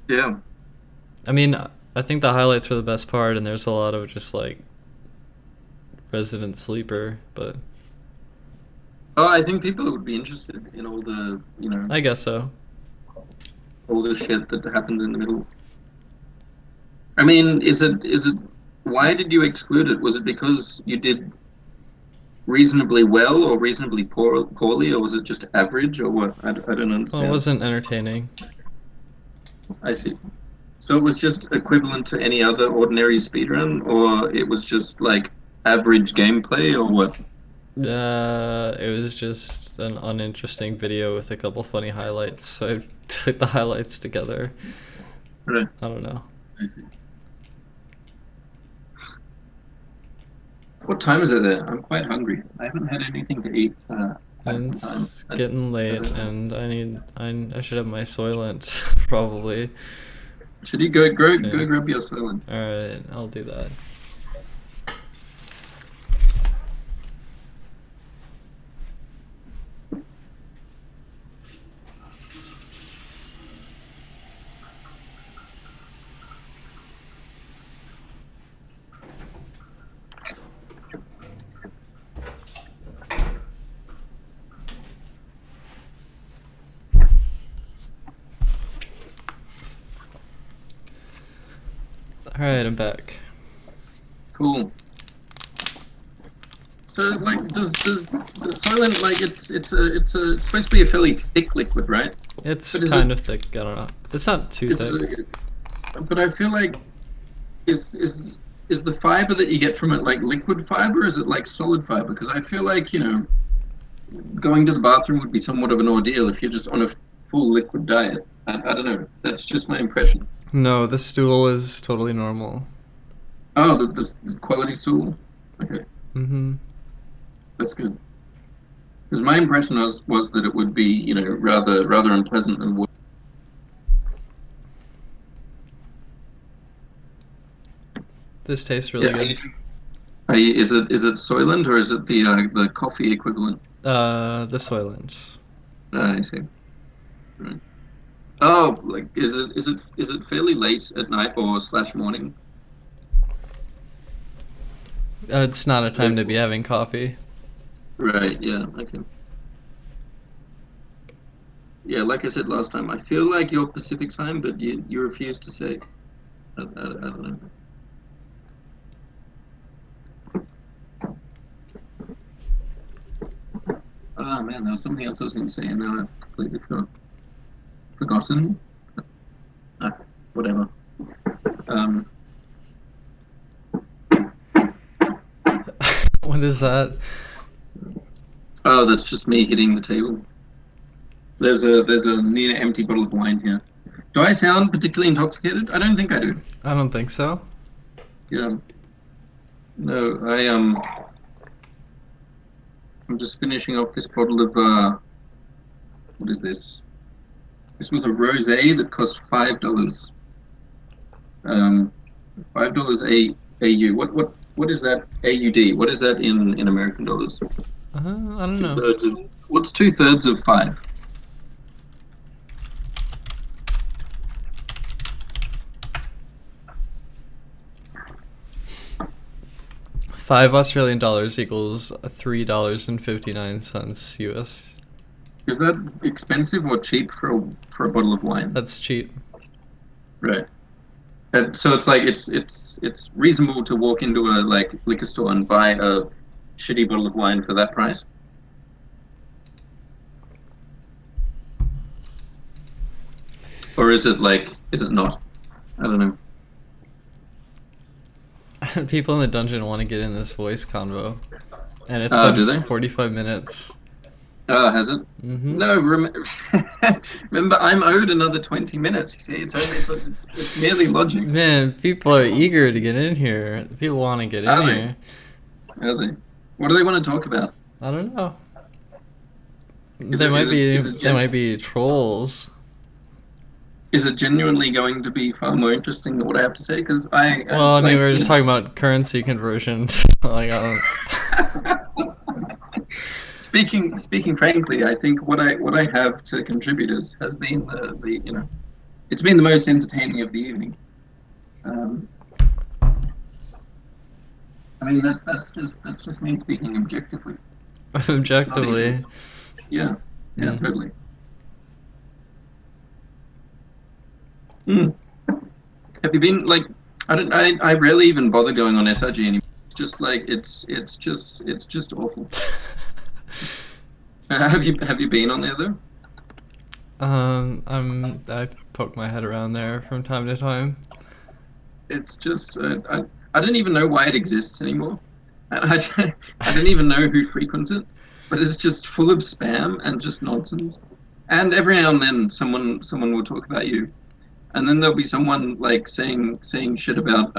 Yeah. I mean, I think the highlights are the best part, and there's a lot of just like resident sleeper, but Oh, I think people would be interested in all the, you know, I guess so. all the shit that happens in the middle. I mean, is it? Why did you exclude it? Was it because you did reasonably well or reasonably poorly, or was it just average, or what? I don't understand. Well, it wasn't entertaining. I see. So it was just equivalent to any other ordinary speedrun, or it was just like average gameplay, or what? It was just an uninteresting video with a couple funny highlights, so I took the highlights together. Right. I don't know. I see. What time is it there? I'm quite hungry. I haven't had anything to eat. And it's getting late, and I should have my Soylent probably. Should you go Soon. grab your Soylent? All right, I'll do that. Alright, I'm back. Cool. So, like, does Soylent, like, it's supposed to be a fairly thick liquid, right? It's But kind of thick. I don't know. It's not too thick. But I feel like is the fiber that you get from it like liquid fiber, or is it like solid fiber? Because I feel like, you know, going to the bathroom would be somewhat of an ordeal if you're just on a full liquid diet. I don't know. That's just my impression. No, the stool is totally normal. Oh, the quality stool? Okay. Mm-hmm. That's good. Because my impression was that it would be, you know, rather unpleasant and would. This tastes really good. Is it Soylent or is it the coffee equivalent? The Soylent. I see. Right. Oh, like is it fairly late at night or / morning? It's not a time to be having coffee. Right. Yeah. Okay. Yeah, like I said last time, I feel like you're Pacific time, but you refuse to say. I don't know. Oh man, there was something else I was going to say, and now I've completely forgotten. Whatever. What is that? Oh, that's just me hitting the table. There's a near empty bottle of wine here. Do I sound particularly intoxicated? I don't think I do. I don't think so. Yeah. No, I'm just finishing off this bottle of what is this? This was a rosé that cost $5. $5 AU. what is that AUD? What is that in American dollars? I don't know. 2/3 of what's 2/3 of 5? $5 equals $3.59 US. Is that expensive or cheap for a bottle of wine? That's cheap. Right. And so it's like it's reasonable to walk into a like liquor store and buy a shitty bottle of wine for that price. Or is it not? I don't know. People in the dungeon want to get in this voice convo, and it's do they? been 45 minutes. Oh, has it? Mm-hmm. No, remember, I'm owed another 20 minutes. You see, it's merely logic. Man, people are eager to get in here. People want to get in here. Are they? What do they want to talk about? I don't know. Is They it- might is it- be. is it They might be trolls. Is it genuinely going to be far more interesting than what I have to say? Because Well, I mean, we were just talking about currency conversions. Like, I don't. Speaking frankly, I think what I have to contribute has been the it's been the most entertaining of the evening. I mean that's just me speaking objectively. Objectively. Yeah, Mm. totally. Have you been like I rarely even bother going on SRG anymore. It's just like it's just awful. Have you been on there though? I poke my head around there from time to time. It's just I don't even know why it exists anymore. I don't even know who frequents it, but it's just full of spam and just nonsense. And every now and then someone will talk about you, and then there'll be someone like saying shit about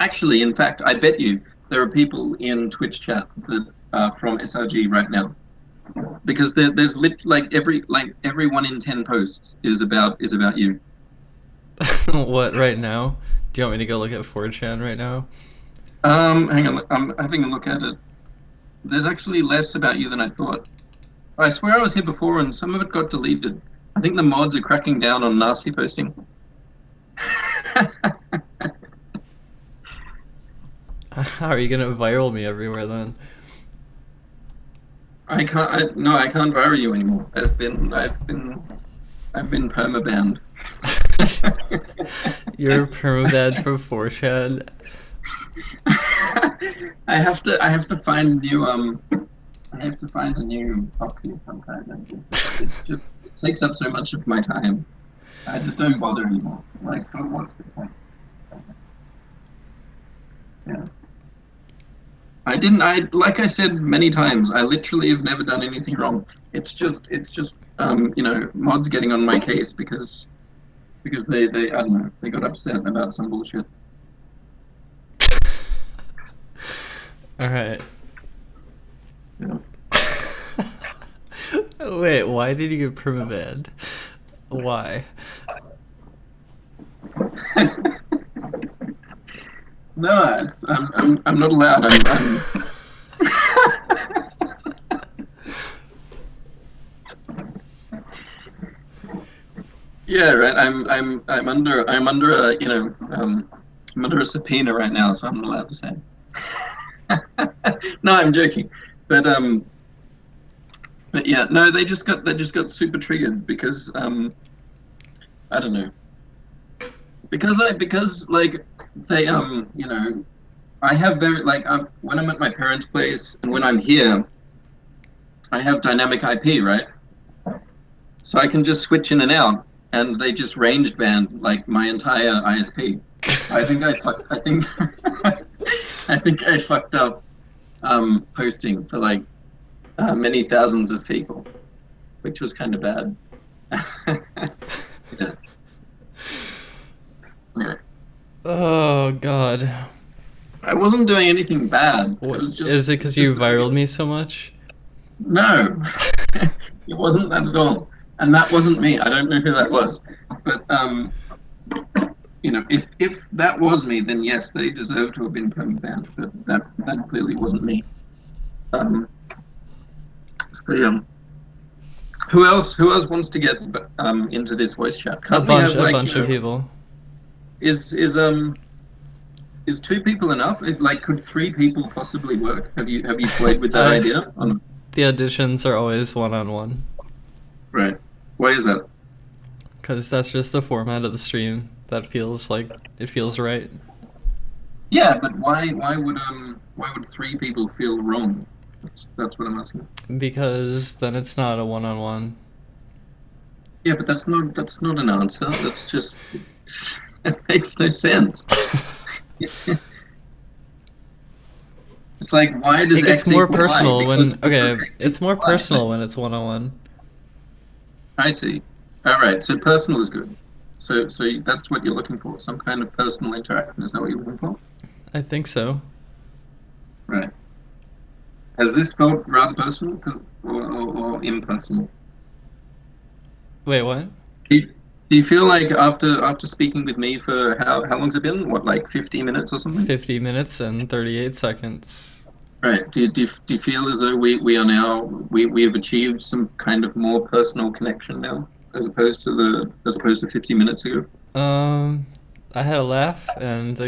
Actually, in fact, I bet you there are people in Twitch chat that are from SRG right now, because there's like every 1 in 10 posts is about you. What, right now? Do you want me to go look at 4chan right now? Hang on, I'm having a look at it. There's actually less about you than I thought. I swear I was here before and some of it got deleted. I think the mods are cracking down on nasty posting. How are you gonna viral me everywhere then? I can't viral you anymore. I've been permabanned. You're permabanned from 4chan. I have to find a new proxy of some kind. It takes up so much of my time. I just don't bother anymore. Like, so what's the point? Yeah. Like I said many times, I literally have never done anything wrong. It's just mods getting on my case because they I don't know, they got upset about some bullshit. All right. Yeah. Wait, why did you get permabanned? Why? No, I'm not allowed. I'm Yeah, right. I'm under a I'm under a subpoena right now, so I'm not allowed to say. No, I'm joking. But yeah, no, they just got super triggered because I don't know. Because like they I have very when I'm at my parents' place and when I'm here, I have dynamic IP, right? So I can just switch in and out, and they just ranged banned like my entire ISP. I think I fucked up posting for like many thousands of people, which was kind of bad. Yeah. Yeah. Oh God. I wasn't doing anything bad. It was just. Is it because you viraled me so much? No, it wasn't that at all, and that wasn't me. I don't know who that was, but you know, if that was me, then yes, they deserve to have been perma-banned. But that clearly wasn't me. So yeah. Who else wants to get into this voice chat? A Can't we have, bunch like, of people. Is 2 people enough? Like, could 3 people possibly work? Have you played with that idea? The auditions are always 1-on-1. Right. Why is that? Because that's just the format of the stream. That feels like it feels right. Yeah, but why would 3 people feel wrong? That's what I'm asking. Because then it's not a 1-on-1. Yeah, but that's not an answer. That's just it makes no sense. It's like, why does It gets X more equal personal Y? when Because it's more Y. personal when it's 1-on-1. I see. All right, so personal is good. So that's what you're looking for, some kind of personal interaction. Is that what you're looking for? I think so. Right. Has this felt rather personal, or impersonal? Wait, what? Do you feel like after speaking with me for how long's it been? What, like 50 minutes or something? 50 minutes and 38 seconds. Right. Do you feel as though we are now we have achieved some kind of more personal connection now, as opposed to 50 minutes ago? I had a laugh and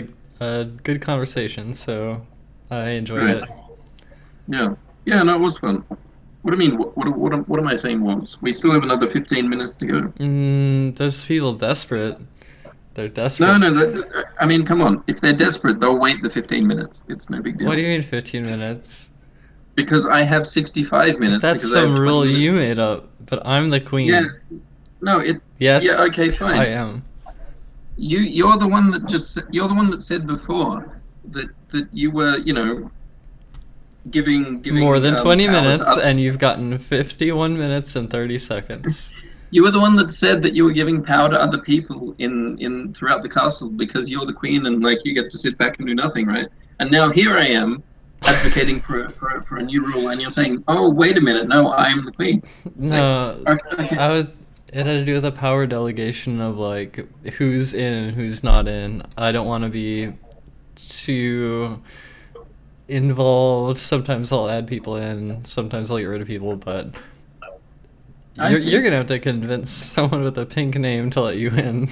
a good conversation, so I enjoyed it. Yeah. Yeah. No, it was fun. What do you mean? What am I saying was? We still have another 15 minutes to go. There's people desperate. They're desperate. No. I mean, come on. If they're desperate, they'll wait the 15 minutes. It's no big deal. What do you mean 15 minutes? Because I have 65 minutes. That's because I have some 20 rule minutes. you made up, but I'm the queen. Yeah. No. Yes. Yeah. Okay. Fine. I am. You're the one that said before that you were, you know, giving More than 20 power to minutes, others. and you've gotten 51 minutes and 30 seconds. You were the one that said that you were giving power to other people in throughout the castle because you're the queen and, like, you get to sit back and do nothing, right? And now here I am advocating for a new rule, and you're saying, "Oh, wait a minute, no, I'm the queen." No, Okay. it had to do with the power delegation of, like, who's in and who's not in. I don't want to be too involved. Sometimes I'll add people in, sometimes I'll get rid of people, but you're gonna have to convince someone with a pink name to let you in.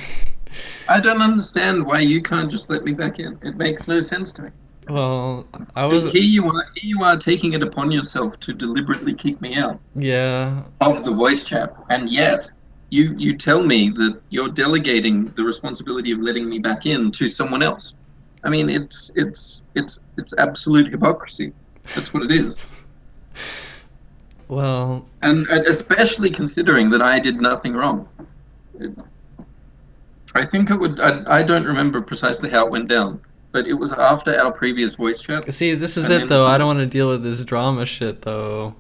I don't understand why you can't just let me back in. It makes no sense to me. Well, I was... Here you are taking it upon yourself to deliberately kick me out. Yeah. Of the voice chat, and yet you tell me that you're delegating the responsibility of letting me back in to someone else. I mean, it's absolute hypocrisy. That's what it is. Well, and especially considering that I did nothing wrong. I think it would. I don't remember precisely how it went down, but it was after our previous voice chat. See, this is it though. I don't want to deal with this drama shit though.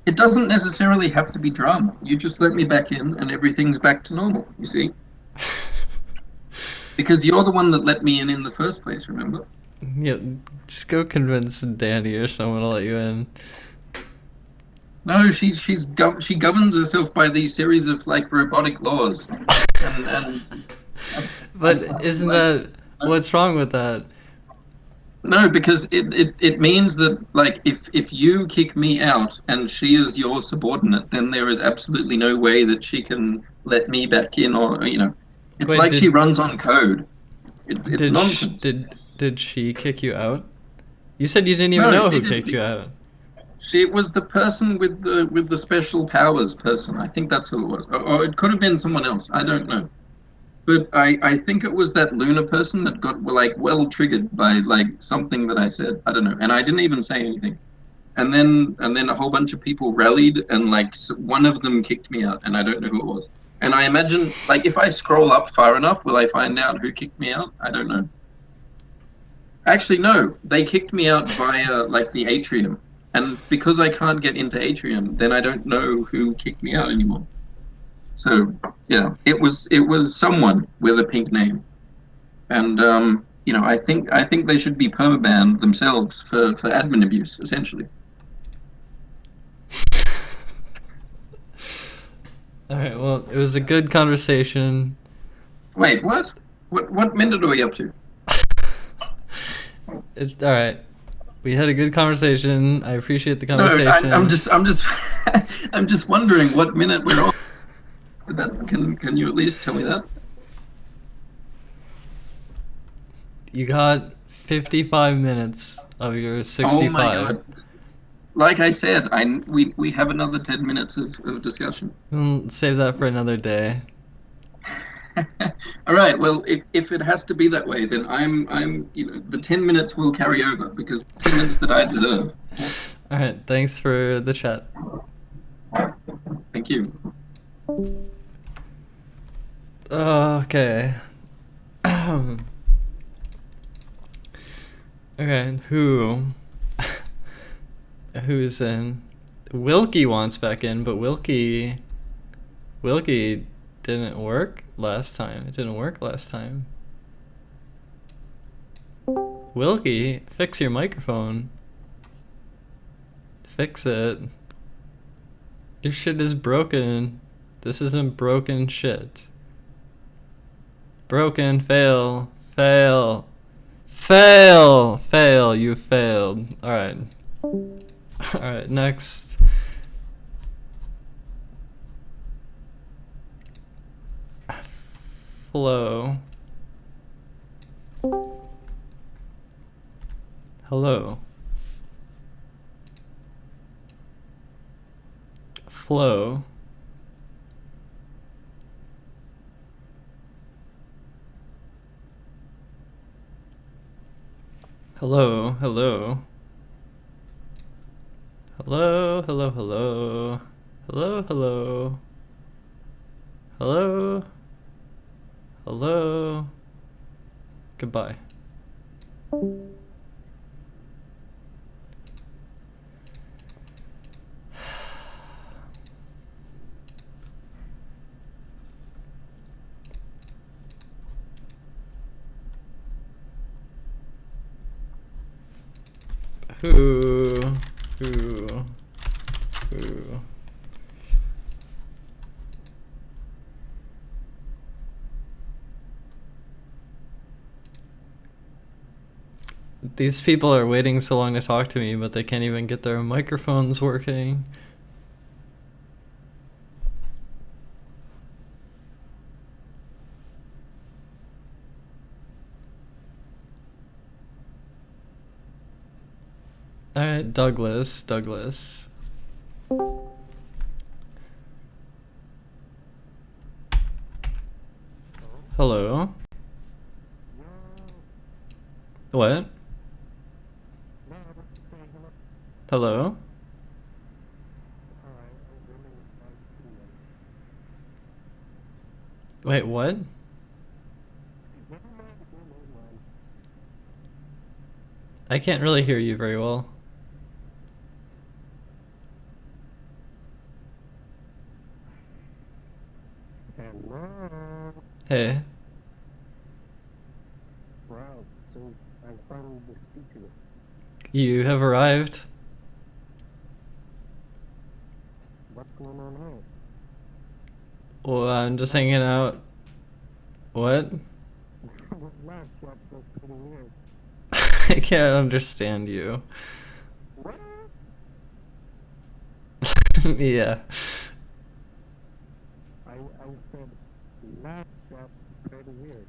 It doesn't necessarily have to be drama. You just let me back in, and everything's back to normal. You see. Because you're the one that let me in the first place, remember? Yeah, just go convince Danny or someone to let you in. No, she governs herself by these series of, like, robotic laws. But isn't that what's wrong with that? No, because it means that, like, if you kick me out and she is your subordinate, then there is absolutely no way that she can let me back in, or, you know. It's Wait, like she runs on code. It's nonsense. Did she kick you out? You said you didn't even know who kicked you out. She was the person with the special powers person. I think that's who it was. Or it could have been someone else. I don't know. But I think it was that Luna person that got, like, well triggered by, like, something that I said. I don't know. And I didn't even say anything. And then a whole bunch of people rallied, and, like, one of them kicked me out, and I don't know who it was. And I imagine, like, if I scroll up far enough, will I find out who kicked me out? I don't know. Actually, no. They kicked me out via, like, the atrium. And because I can't get into atrium, then I don't know who kicked me out anymore. So, yeah, it was someone with a pink name. And, you know, I think they should be permabanned themselves for admin abuse, essentially. All right, well, it was a good conversation. Wait, what? What minute are we up to? It's all right. We had a good conversation. I appreciate the No, conversation. I'm just I'm just wondering what minute we're on. That can you at least tell me that? You got 55 minutes of your 65. Oh my god! Like I said, we have another 10 minutes of discussion. Save that for another day. All right. Well, if it has to be that way, then I'm the 10 minutes will carry over because 10 minutes that I deserve. All right. Thanks for the chat. Thank you. Okay. Okay. Who's in? Wilkie wants back in, but Wilkie didn't work last time. It didn't work last time. Wilkie, fix your microphone. Fix it. Your shit is broken. This isn't broken shit. Broken, fail, fail, fail, fail, you failed. Alright. Alright, next. Flow. Hello. Flow. Hello, hello. Hello, hello, hello. Hello, hello. Hello. Hello. Goodbye. Who? These people are waiting so long to talk to me, but they can't even get their microphones working. Alright, Douglas. Hello? What? Hello? Wait, what? I can't really hear you very well. Hey. Wow, so I'm finally the speaker. You have arrived. What's going on here? Well, I'm just hanging out. What? Last job was pretty weird. I can't understand you. What? Yeah. I said last job was pretty weird.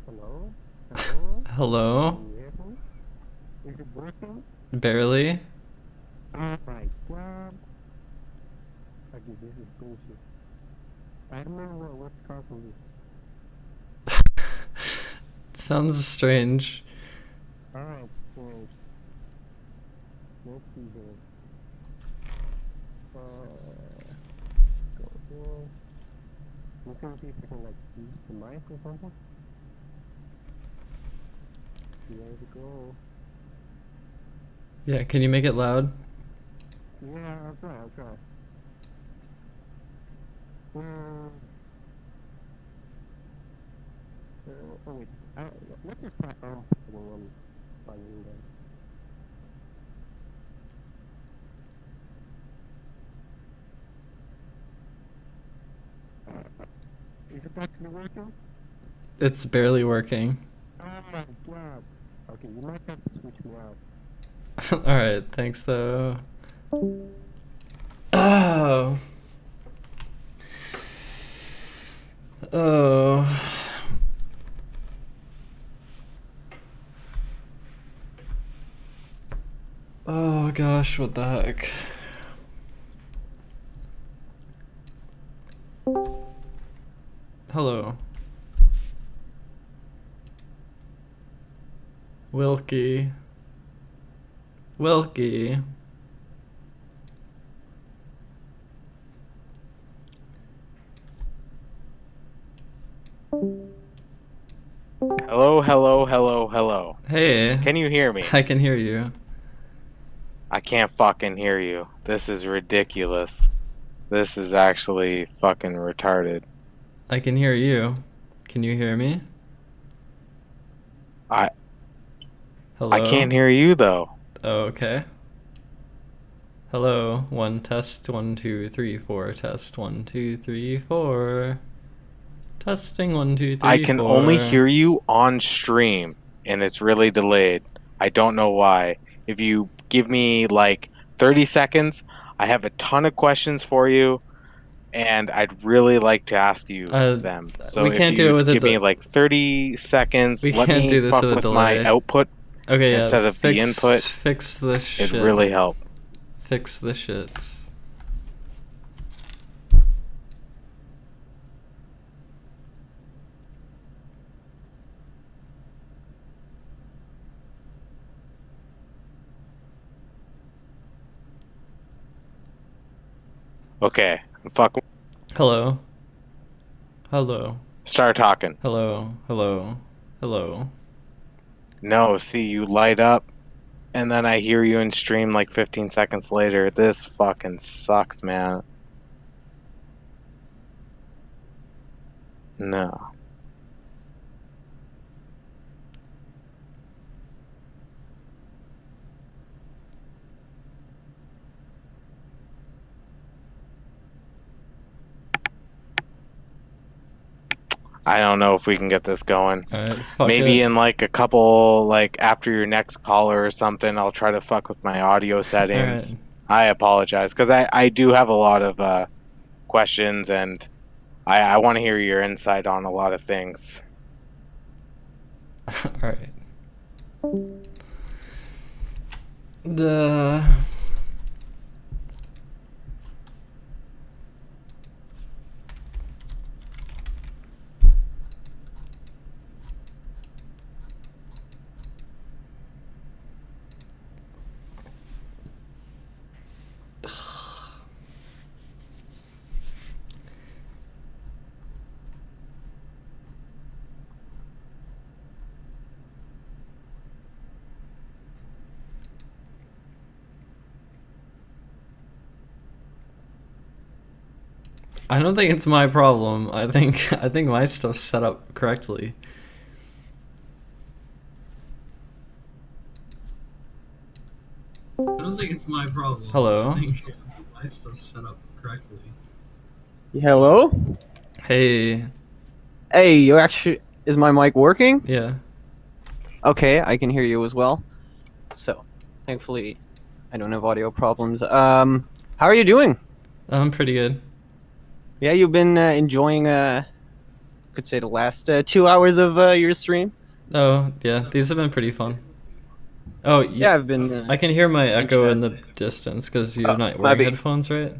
Hello? Hello? Hello? Can you hear me? Is it working? Barely. Oh my god. Okay, this is bullshit. I don't know what's causing this. Sounds strange. Alright, so let's see here. Go here. You can see if I can like use the mic or something. There we go. Yeah, can you make it loud? Yeah, I'll try. Oh wait, let's just try one. finding them. Is it actually working? It's barely working. Oh my god. Okay, you might have to switch me out. Alright, thanks though. Oh. Oh. Oh gosh, what the heck? Hello. Wilkie. Wilkie. Hello, hello, hello, hello. Hey. Can you hear me? I can hear you. I can't fucking hear you. This is ridiculous. This is actually fucking retarded. I can hear you. Can you hear me? Hello? I can't hear you though. Oh, okay. Hello. 1 test, 1 2 3 4 test, 1 2 3 4. Testing 1 2 3 I can 4. only hear you on stream and it's really delayed. I don't know why. If you give me like 30 seconds, I have a ton of questions for you and I'd really like to ask you them. So we if can't do you it with give me like 30 seconds, We let can't me do this fuck with a with my delay. output Okay, yeah. instead of the input. Fix the shit. It'd really help. Fix the shit. Okay, fuck. Hello. Hello. Start talking. Hello. Hello. Hello. No, see, you light up, and then I hear you in stream like 15 seconds later. This fucking sucks, man. No. I don't know if we can get this going. Maybe in like a couple, like after your next caller or something, I'll try to fuck with my audio settings. I apologize because I do have a lot of questions and I want to hear your insight on a lot of things. Alright. I don't think it's my problem. I think my stuff's set up correctly. I don't think it's my problem. Hello. I think my stuff's set up correctly. Hello? Hey. Hey, you actually... Is my mic working? Yeah. Okay, I can hear you as well. So, thankfully, I don't have audio problems. How are you doing? I'm pretty good. Yeah, you've been enjoying, could say the last 2 hours of your stream? Oh, yeah. These have been pretty fun. Oh, yeah, I've been... I can hear my echo chat. in the distance because you're not might wearing be. headphones, right?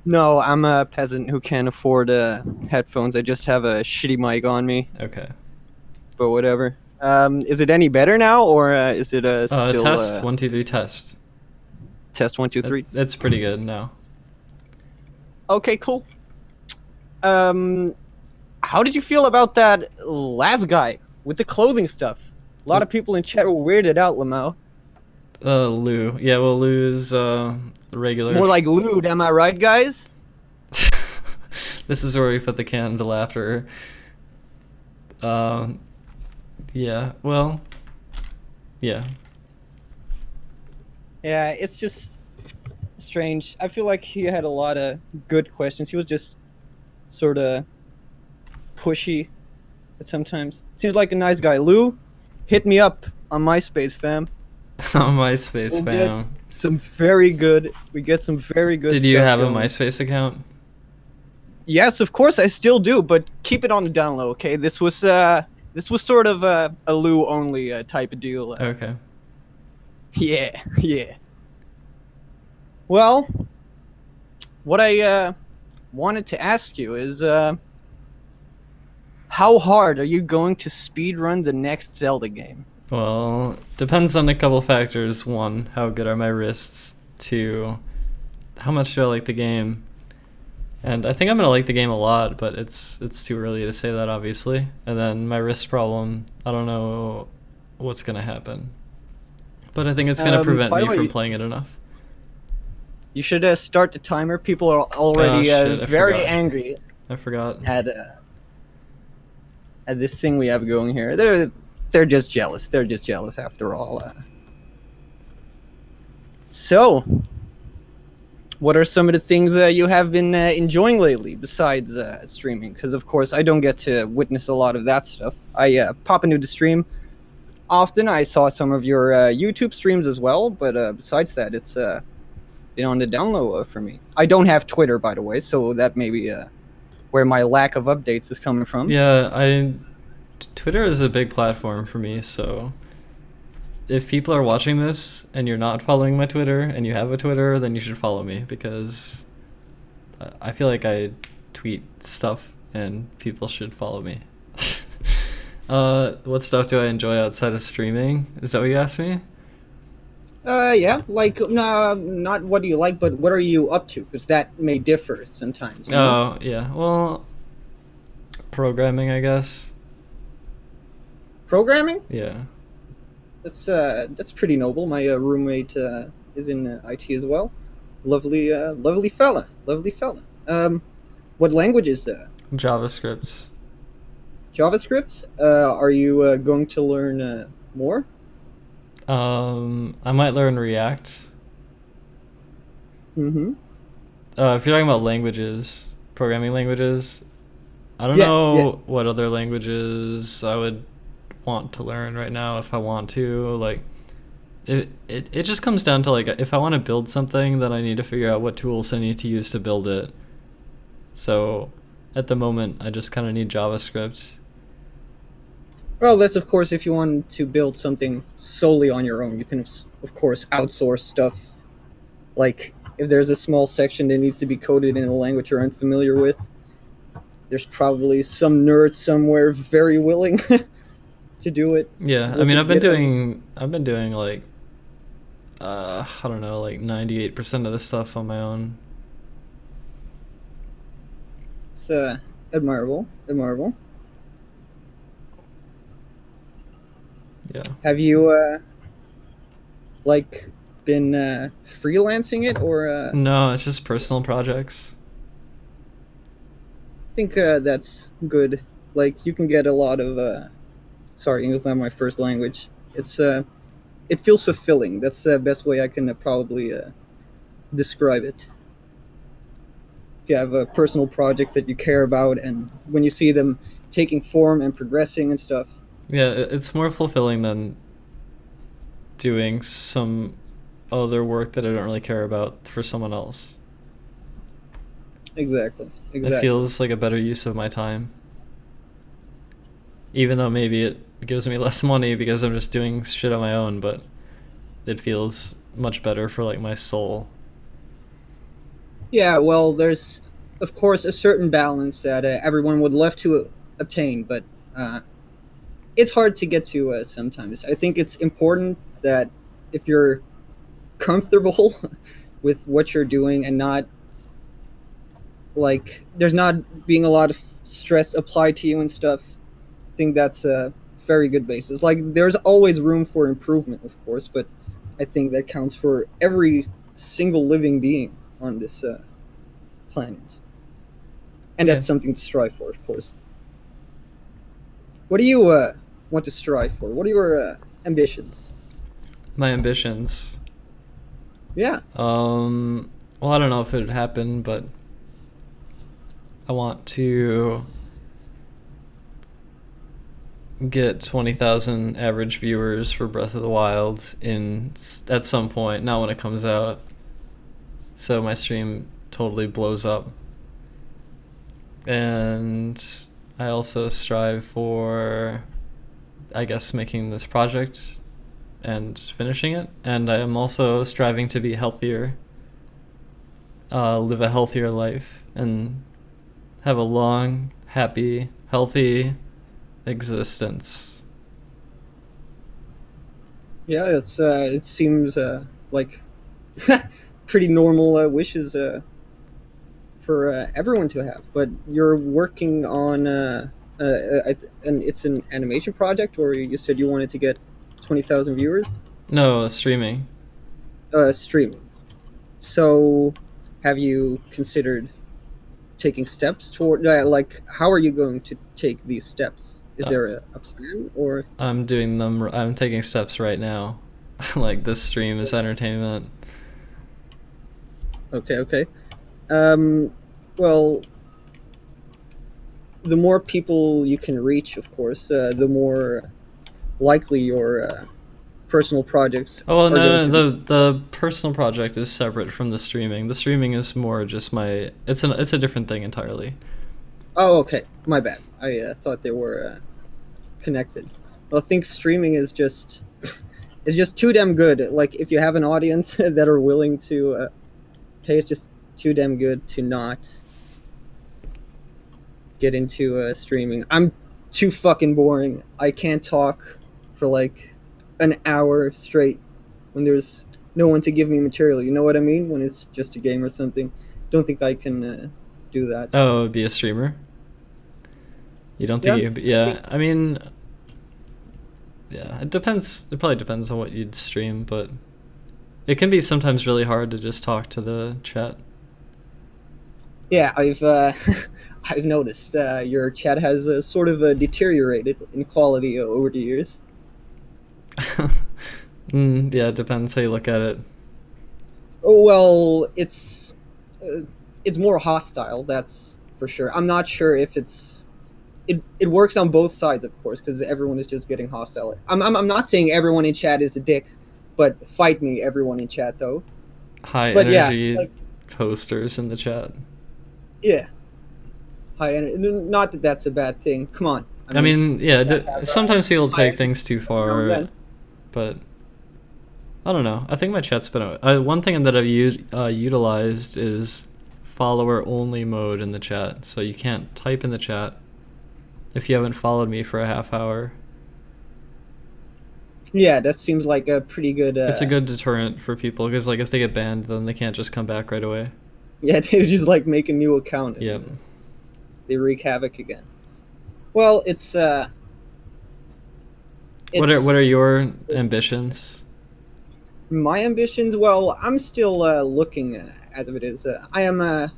No, I'm a peasant who can't afford headphones. I just have a shitty mic on me. Okay. But whatever. Is it any better now, or is it still... Test, 1 2 3 test. Test 1 2 3. That's pretty good now. Okay, cool. How did you feel about that last guy with the clothing stuff? A lot of people in chat were weirded out, Lamau. Lou. Yeah, well, Lou's regular. More like lewd, am I right, guys? This is where we put the canned laughter. Yeah, well, Yeah. Yeah, it's just strange. I feel like he had a lot of good questions. He was just sort of pushy sometimes. Seems like a nice guy. Lou, hit me up on MySpace, fam. On MySpace, We'll get fam. some very good. We get some very good. Did you stuff have going. a MySpace account? Yes, of course I still do, but keep it on the down low, okay? This was sort of a Lou only type of deal. Okay. Yeah, yeah. Well, what I wanted to ask you is, how hard are you going to speedrun the next Zelda game? Well, depends on a couple factors. One, how good are my wrists? Two, how much do I like the game? And I think I'm gonna like the game a lot, but it's too early to say that, obviously. And then my wrist problem, I don't know what's gonna happen. But I think it's gonna prevent by the me way, from playing it enough. You should start the timer. People are already Shit, I very forgot. angry I forgot. at this thing we have going here. They're just jealous. They're just jealous after all. So, what are some of the things you have been enjoying lately besides streaming? Because of course I don't get to witness a lot of that stuff. I pop into the stream often. I saw some of your YouTube streams as well, but besides that, it's been on the down low for me. I don't have Twitter, by the way, so that may be where my lack of updates is coming from. Yeah, Twitter is a big platform for me, so if people are watching this and you're not following my Twitter and you have a Twitter, then you should follow me, because I feel like I tweet stuff and people should follow me. What stuff do I enjoy outside of streaming? Is that what you asked me? Yeah, like, not what do you like, but what are you up to? Because that may differ sometimes. You know? Oh, yeah. Well, programming, I guess. Programming? Yeah. That's pretty noble. My roommate is in IT as well. Lovely fella. Lovely fella. What language is that? JavaScript. JavaScript? Are you going to learn more? I might learn React. Mm-hmm. If you're talking about languages, programming languages, I don't know what other languages I would want to learn right now if I want to. Like, it just comes down to, like, if I want to build something, then I need to figure out what tools I need to use to build it. So at the moment, I just kind of need JavaScript. Well, that's of course if you want to build something solely on your own. You can, of course, outsource stuff. Like, if there's a small section that needs to be coded in a language you're unfamiliar with, there's probably some nerd somewhere very willing to do it. Yeah, I mean, I've been doing like, I don't know, like 98% of the stuff on my own. It's admirable. Yeah. Have you like been freelancing it, or No, it's just personal projects. I think that's good. Like, you can get a lot of sorry, English is not my first language. It's it feels fulfilling. That's the best way I can probably describe it. If you have a personal project that you care about, and when you see them taking form and progressing and stuff. Yeah, it's more fulfilling than doing some other work that I don't really care about for someone else. Exactly. It feels like a better use of my time. Even though maybe it gives me less money because I'm just doing shit on my own, but it feels much better for, like, my soul. Yeah, well, there's, of course, a certain balance that everyone would love to obtain, but it's hard to get to sometimes. I think it's important that if you're comfortable with what you're doing and not, like, there's not being a lot of stress applied to you and stuff, I think that's a very good basis. Like, there's always room for improvement, of course, but I think that counts for every single living being on this planet. And that's something to strive for, of course. What do you want to strive for? What are your ambitions? My ambitions. Yeah. Well, I don't know if it would happen, but I want to get 20,000 average viewers for Breath of the Wild at some point, not when it comes out. So my stream totally blows up. And I also strive for, I guess, making this project and finishing it. And I am also striving to be healthier, live a healthier life, and have a long, happy, healthy existence. Yeah, it seems like pretty normal wishes for everyone to have. But you're working on and it's an animation project, or you said you wanted to get 20,000 viewers? No, streaming. Streaming. So, have you considered taking steps toward like how are you going to take these steps? Is there a plan, or I'm doing them. I'm taking steps right now. Like, this stream is entertainment. okay. Well, the more people you can reach, of course, the more likely your personal projects Oh, are no, going no, to be. the personal project is separate from the streaming. The streaming is more just my. It's a different thing entirely. Oh, okay. My bad. I thought they were connected. Well, I think streaming is just is just too damn good. Like, if you have an audience that are willing to pay, it's just too damn good to not get into streaming. I'm too fucking boring. I can't talk for like an hour straight when there's no one to give me material. You know what I mean? When it's just a game or something. Don't think I can do that. Oh, be a streamer? You don't think Yeah, you? Yeah, I mean, yeah, it depends. It probably depends on what you'd stream, but it can be sometimes really hard to just talk to the chat. Yeah, I've I've noticed your chat has sort of deteriorated in quality over the years. Yeah, it depends how you look at it. Oh, well, it's more hostile. That's for sure. I'm not sure if it works on both sides, of course, because everyone is just getting hostile. I'm not saying everyone in chat is a dick, but fight me, everyone in chat, though. High But yeah, energy like, posters in the chat. yeah. High energy. Not that that's a bad thing. Come on. I mean, yeah, sometimes people high take things too No, far, yeah. but I don't know. I think my chat's been one thing that I've utilized is follower only mode in the chat, so you can't type in the chat if you haven't followed me for a half hour. Yeah, that seems like a pretty good. It's a good deterrent for people because, like, if they get banned, then they can't just come back right away. Yeah, they just like make a new account. And, Yep. They wreak havoc again. Well, it's What are your ambitions? my ambitions? Well, I'm still looking as of it is. I am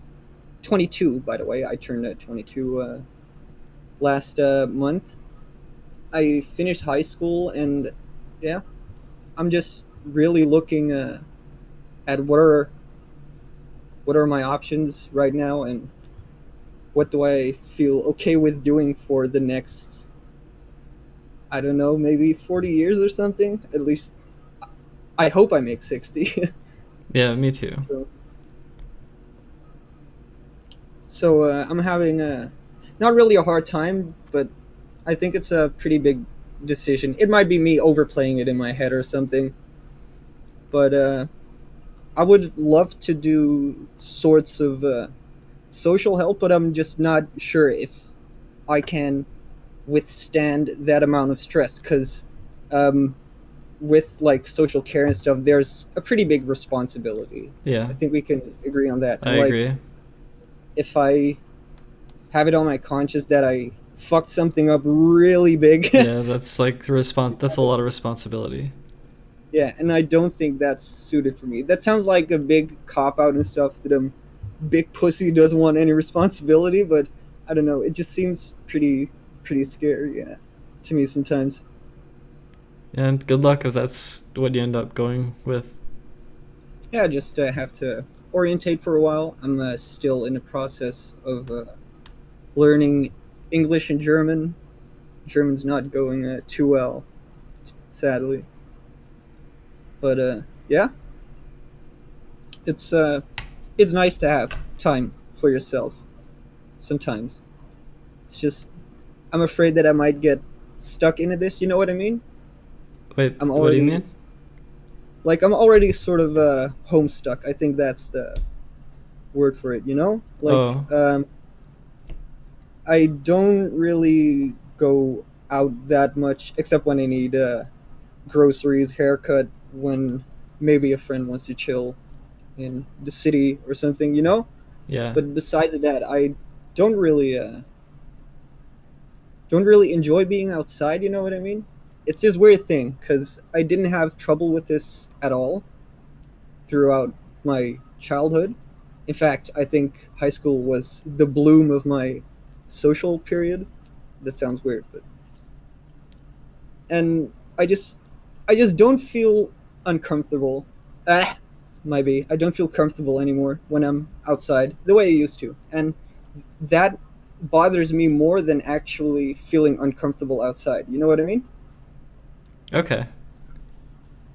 22, by the way. I turned 22 last month. I finished high school, and yeah, I'm just really looking at what are my options right now, and what do I feel okay with doing for the next, I don't know, maybe 40 years or something. At least I hope I make 60. Yeah, me too. So I'm having not really a hard time, but I think it's a pretty big decision. It might be me overplaying it in my head or something, but I would love to do sorts of social help, but I'm just not sure if I can withstand that amount of stress, because with like social care and stuff, there's a pretty big responsibility. Yeah. I think we can agree on that. I And, like, agree. if I have it on my conscience that I fucked something up really big, Yeah, that's like that's a lot of responsibility. yeah, and I don't think that's suited for me. That sounds like a big cop out and stuff, that a big pussy doesn't want any responsibility, but I don't know. It just seems pretty scary, yeah, to me sometimes. And good luck if that's what you end up going with. Yeah, just have to orientate for a while. I'm still in the process of learning English and German. German's not going too well, sadly. But yeah, it's nice to have time for yourself. Sometimes it's just I'm afraid that I might get stuck into this. You know what I mean? Wait, I'm what do you already mean? like I'm already sort of homestuck. I think that's the word for it. You know, like Oh. I don't really go out that much except when I need groceries, haircut, when maybe a friend wants to chill in the city or something, you know? Yeah. But besides that, I don't really don't really enjoy being outside, you know what I mean? It's this weird thing cuz I didn't have trouble with this at all throughout my childhood. In fact, I think high school was the bloom of my social period. That sounds weird, but and I just don't feel uncomfortable. Might be. I don't feel comfortable anymore when I'm outside the way I used to, and that bothers me more than actually feeling uncomfortable outside. You know what I mean? Okay.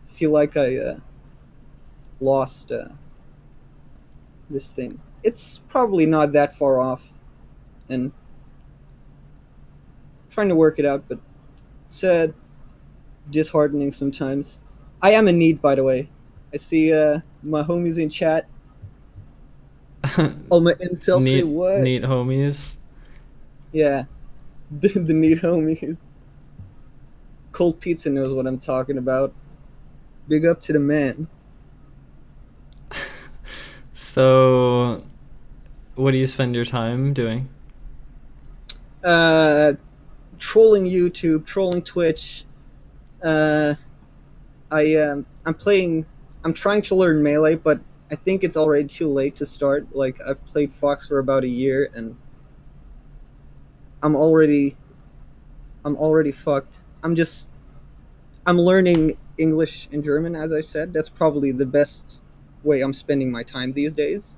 Feel like I lost this thing. It's probably not that far off, and trying to work it out, but it's disheartening sometimes. I am in need, by the way. I see my homies in chat. Oh, my incel say what? Neat homies. Yeah, the neat homies. Cold Pizza knows what I'm talking about. Big up to the man. So, what do you spend your time doing? Trolling YouTube, trolling Twitch. I'm playing. I'm trying to learn Melee, but I think it's already too late to start. Like I've played Fox for about a year, and I'm already fucked. I'm learning English and German, as I said. That's probably the best way I'm spending my time these days.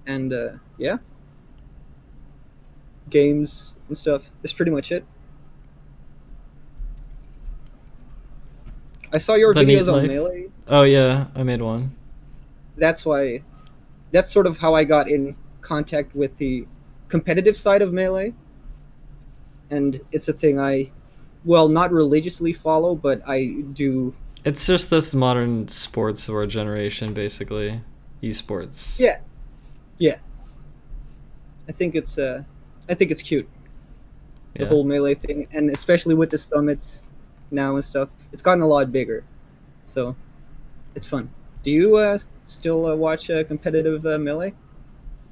And yeah, games and stuff. That's pretty much it. I saw your The Neat videos on Life? Melee. Oh yeah, I made one. That's sort of how I got in contact with the competitive side of Melee. And it's a thing I, well, not religiously follow, but I do. It's just this modern sports of our generation, basically. Esports. Yeah. Yeah. I think it's cute. The Yeah. whole Melee thing, and especially with the summits now and stuff, it's gotten a lot bigger. So it's fun. Do you still watch competitive Melee?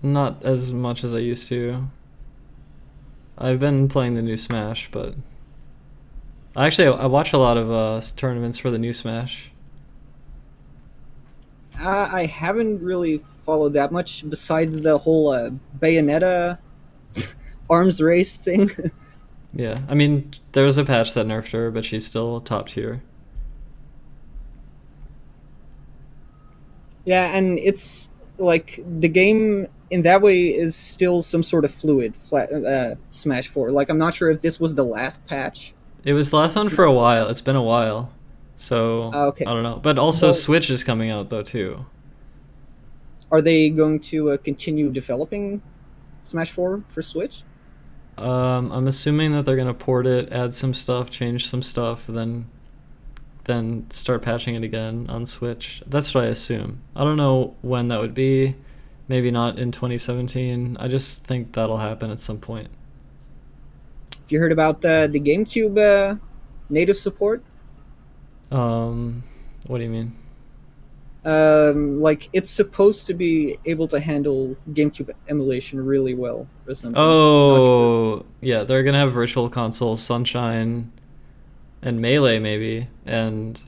Not as much as I used to. I've been playing the new Smash, but actually I watch a lot of tournaments for the new Smash. I haven't really followed that much besides the whole Bayonetta arms race thing. Yeah, I mean there was a patch that nerfed her, but she's still top tier. Yeah, and it's like the game in that way is still some sort of fluid Smash 4. Like I'm not sure if this was the last patch. It was the last one for a while. It's been a while. So okay. I don't know. But also Well, Switch is coming out though too. Are they going to continue developing Smash 4 for Switch? I'm assuming that they're gonna port it, add some stuff, change some stuff, then start patching it again on Switch. That's what I assume. I don't know when that would be. Maybe not in 2017. I just think that'll happen at some point. Have you heard about the GameCube native support? What do you mean? Like it's supposed to be able to handle GameCube emulation really well or something. Oh, yeah, they're gonna have Virtual Console, Sunshine, and Melee maybe, and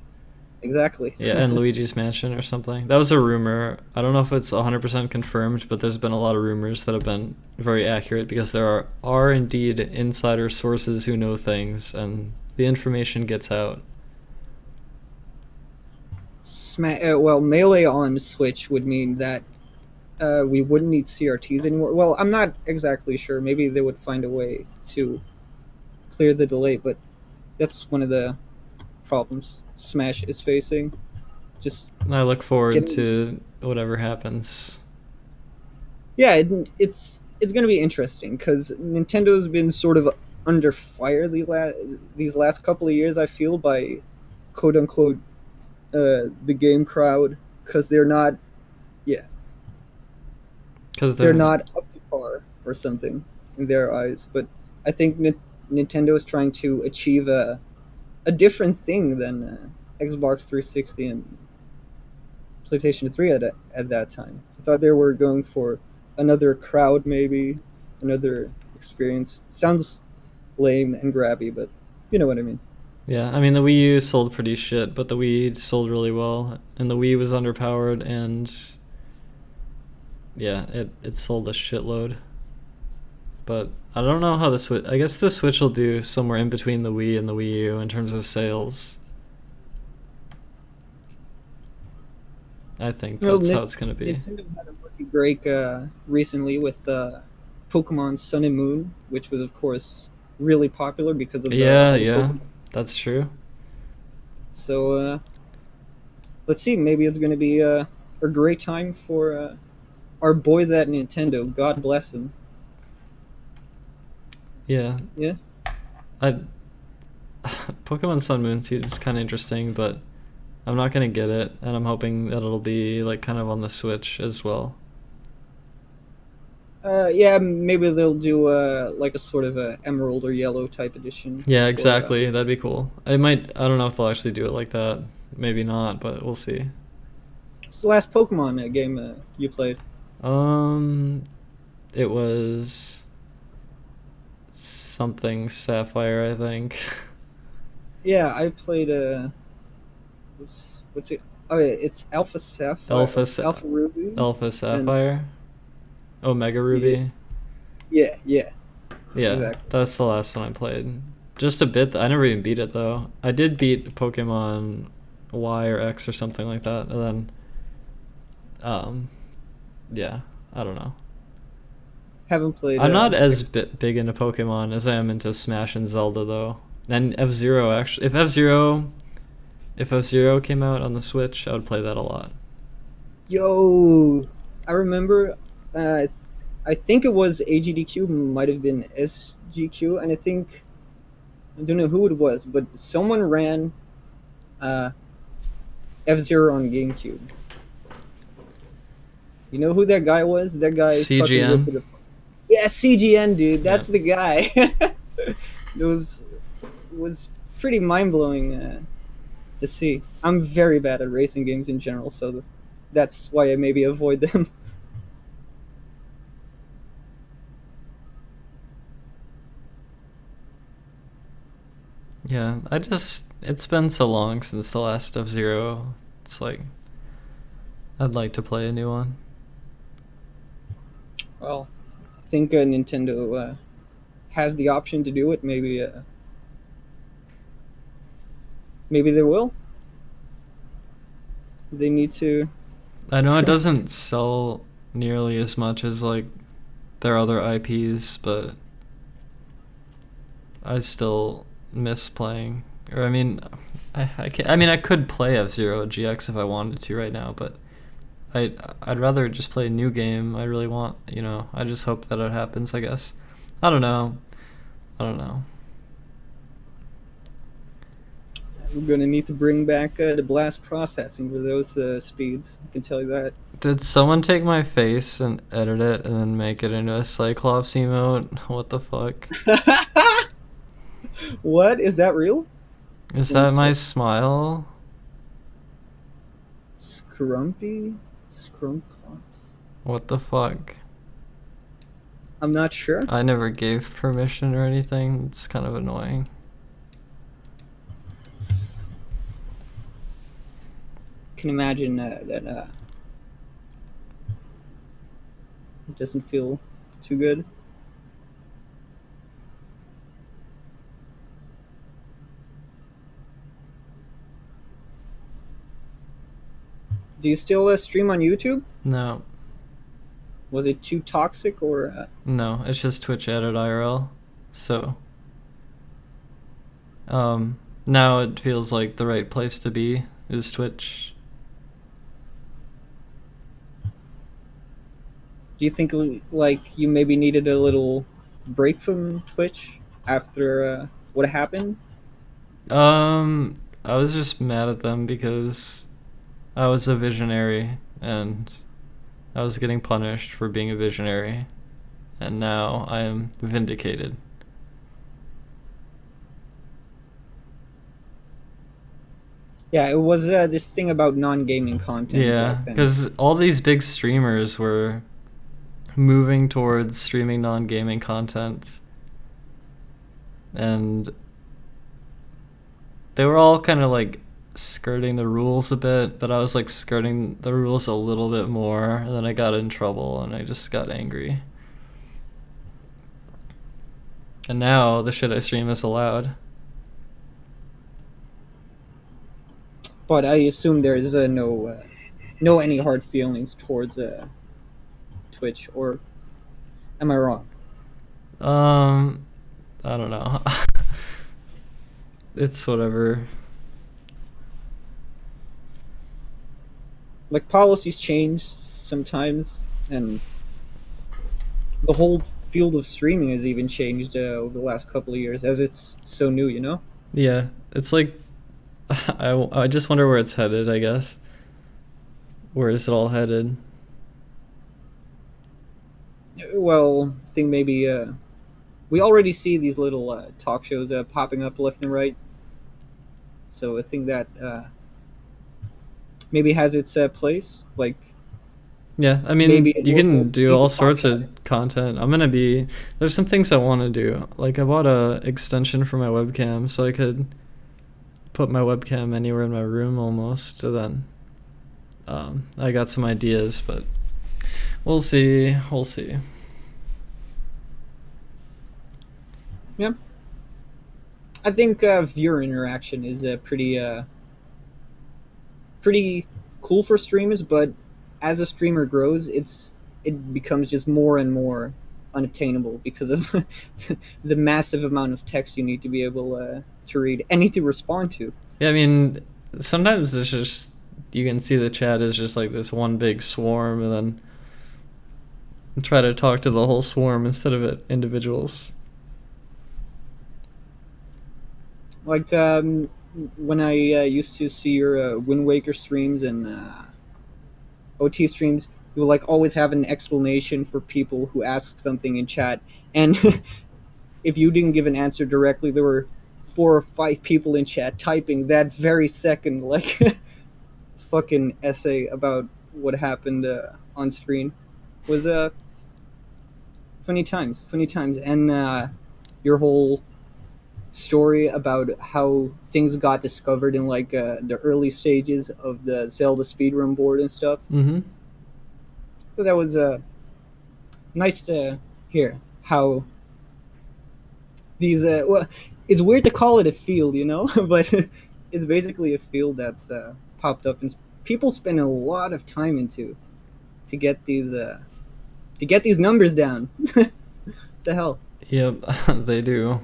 exactly. Yeah, and Luigi's Mansion or something. That was a rumor. I don't know if it's 100% confirmed, but there's been a lot of rumors that have been very accurate because there are indeed insider sources who know things, and the information gets out. Well, Melee on Switch would mean that we wouldn't need CRTs anymore. Well, I'm not exactly sure. Maybe they would find a way to clear the delay, but that's one of the problems Smash is facing. Just I look forward getting- to whatever happens. Yeah, it's going to be interesting because Nintendo's been sort of under fire these last couple of years. I feel by quote unquote the game crowd because they're not, because they're not up to par or something in their eyes. But I think Nintendo is trying to achieve a different thing than Xbox 360 and PlayStation 3 at that time. I thought they were going for another crowd, maybe another experience. Sounds lame and grabby, but you know what I mean. Yeah, I mean the Wii U sold pretty shit, but the Wii sold really well, and the Wii was underpowered, and yeah, it sold a shitload. But I don't know how the Switch. I guess the Switch will do somewhere in between the Wii and the Wii U in terms of sales. I think that's how it's gonna be. Nintendo had a lucky break recently with Pokemon Sun and Moon, which was of course really popular because of the Pokemon. That's true. So let's see. Maybe it's going to be a great time for our boys at Nintendo. God bless them. Yeah. Yeah. Pokemon Sun Moon seems kind of interesting, but I'm not gonna get it, and I'm hoping that it'll be like kind of on the Switch as well. Yeah, maybe they'll do like a sort of a Emerald or Yellow type edition. Yeah, exactly. That'd be cool. I don't know if they'll actually do it like that. Maybe not, but we'll see. It's the last Pokemon game you played. It was something Sapphire, I think. Yeah, I played what's it? Oh yeah, it's Alpha Sapphire. Alpha Ruby. Alpha Sapphire. Omega Ruby. Yeah. Yeah, exactly. That's the last one I played. Just a bit. I never even beat it though. I did beat Pokemon Y or X or something like that, and then, yeah, I don't know. Haven't played. I'm not as big into Pokemon as I am into Smash and Zelda though. And F-Zero actually. If F-Zero came out on the Switch, I would play that a lot. Yo, I remember. I think it was AGDQ, might have been SGQ, and I don't know who it was, but someone ran F-Zero on GameCube. You know who that guy was? That guy. CGN. Yeah, CGN, dude. That's the guy. It was pretty mind blowing to see. I'm very bad at racing games in general, so that's why I maybe avoid them. Yeah, it's been so long since the last F-Zero. It's like, I'd like to play a new one. Well, I think Nintendo has the option to do it. Maybe they will. They need to. I know it doesn't sell nearly as much as like their other IPs, but I still miss playing. Or I mean, I could play F-Zero GX if I wanted to right now, but I'd rather just play a new game. I really want, I just hope that it happens, I guess. I don't know. We're going to need to bring back the blast processing for those speeds. I can tell you that. Did someone take my face and edit it and then make it into a Cyclops emote? What the fuck? What? Is that real? Is that my smile? Scrumpclops? What the fuck? I'm not sure. I never gave permission or anything. It's kind of annoying. Can imagine that it doesn't feel too good. Do you still stream on YouTube? No. Was it too toxic or? No, it's just Twitch added IRL. So now it feels like the right place to be is Twitch. Do you think like you maybe needed a little break from Twitch after what happened? I was just mad at them because I was a visionary and I was getting punished for being a visionary, and now I am vindicated. Yeah, it was this thing about non-gaming content. Yeah, back then. because all these big streamers were moving towards streaming non-gaming content, and they were all kind of like skirting the rules a bit, but I was like skirting the rules a little bit more, and then I got in trouble and I just got angry. And now the shit I stream is allowed. But I assume there's no any hard feelings towards Twitch, or am I wrong? I don't know. It's whatever. Like, policies change sometimes, and the whole field of streaming has even changed over the last couple of years, as it's so new, you know? Yeah, it's like I just wonder where it's headed, I guess. Where is it all headed? Well, I think maybe we already see these little talk shows popping up left and right. So I think that maybe has its place. Like, yeah, I mean, maybe you can do all sorts of content. There's some things I want to do. Like, I bought a extension for my webcam so I could put my webcam anywhere in my room almost. So then I got some ideas, but we'll see. Yeah. I think viewer interaction is pretty cool for streamers, but as a streamer grows, it becomes just more and more unattainable because of the massive amount of text you need to be able to read and need to respond to. Yeah, I mean, sometimes it's just, you can see the chat is just like this one big swarm, and then try to talk to the whole swarm instead of individuals. Like when I used to see your Wind Waker streams and OT streams, you will like always have an explanation for people who ask something in chat, and if you didn't give an answer directly, there were 4 or 5 people in chat typing that very second, like fucking essay about what happened on screen. It was funny times, and your whole story about how things got discovered in like the early stages of the Zelda speedrun board and stuff. Mm-hmm. So that was nice to hear how these well, it's weird to call it a field, you know, but it's basically a field that's popped up and people spend a lot of time into to get these numbers down. The hell. Yep, they do.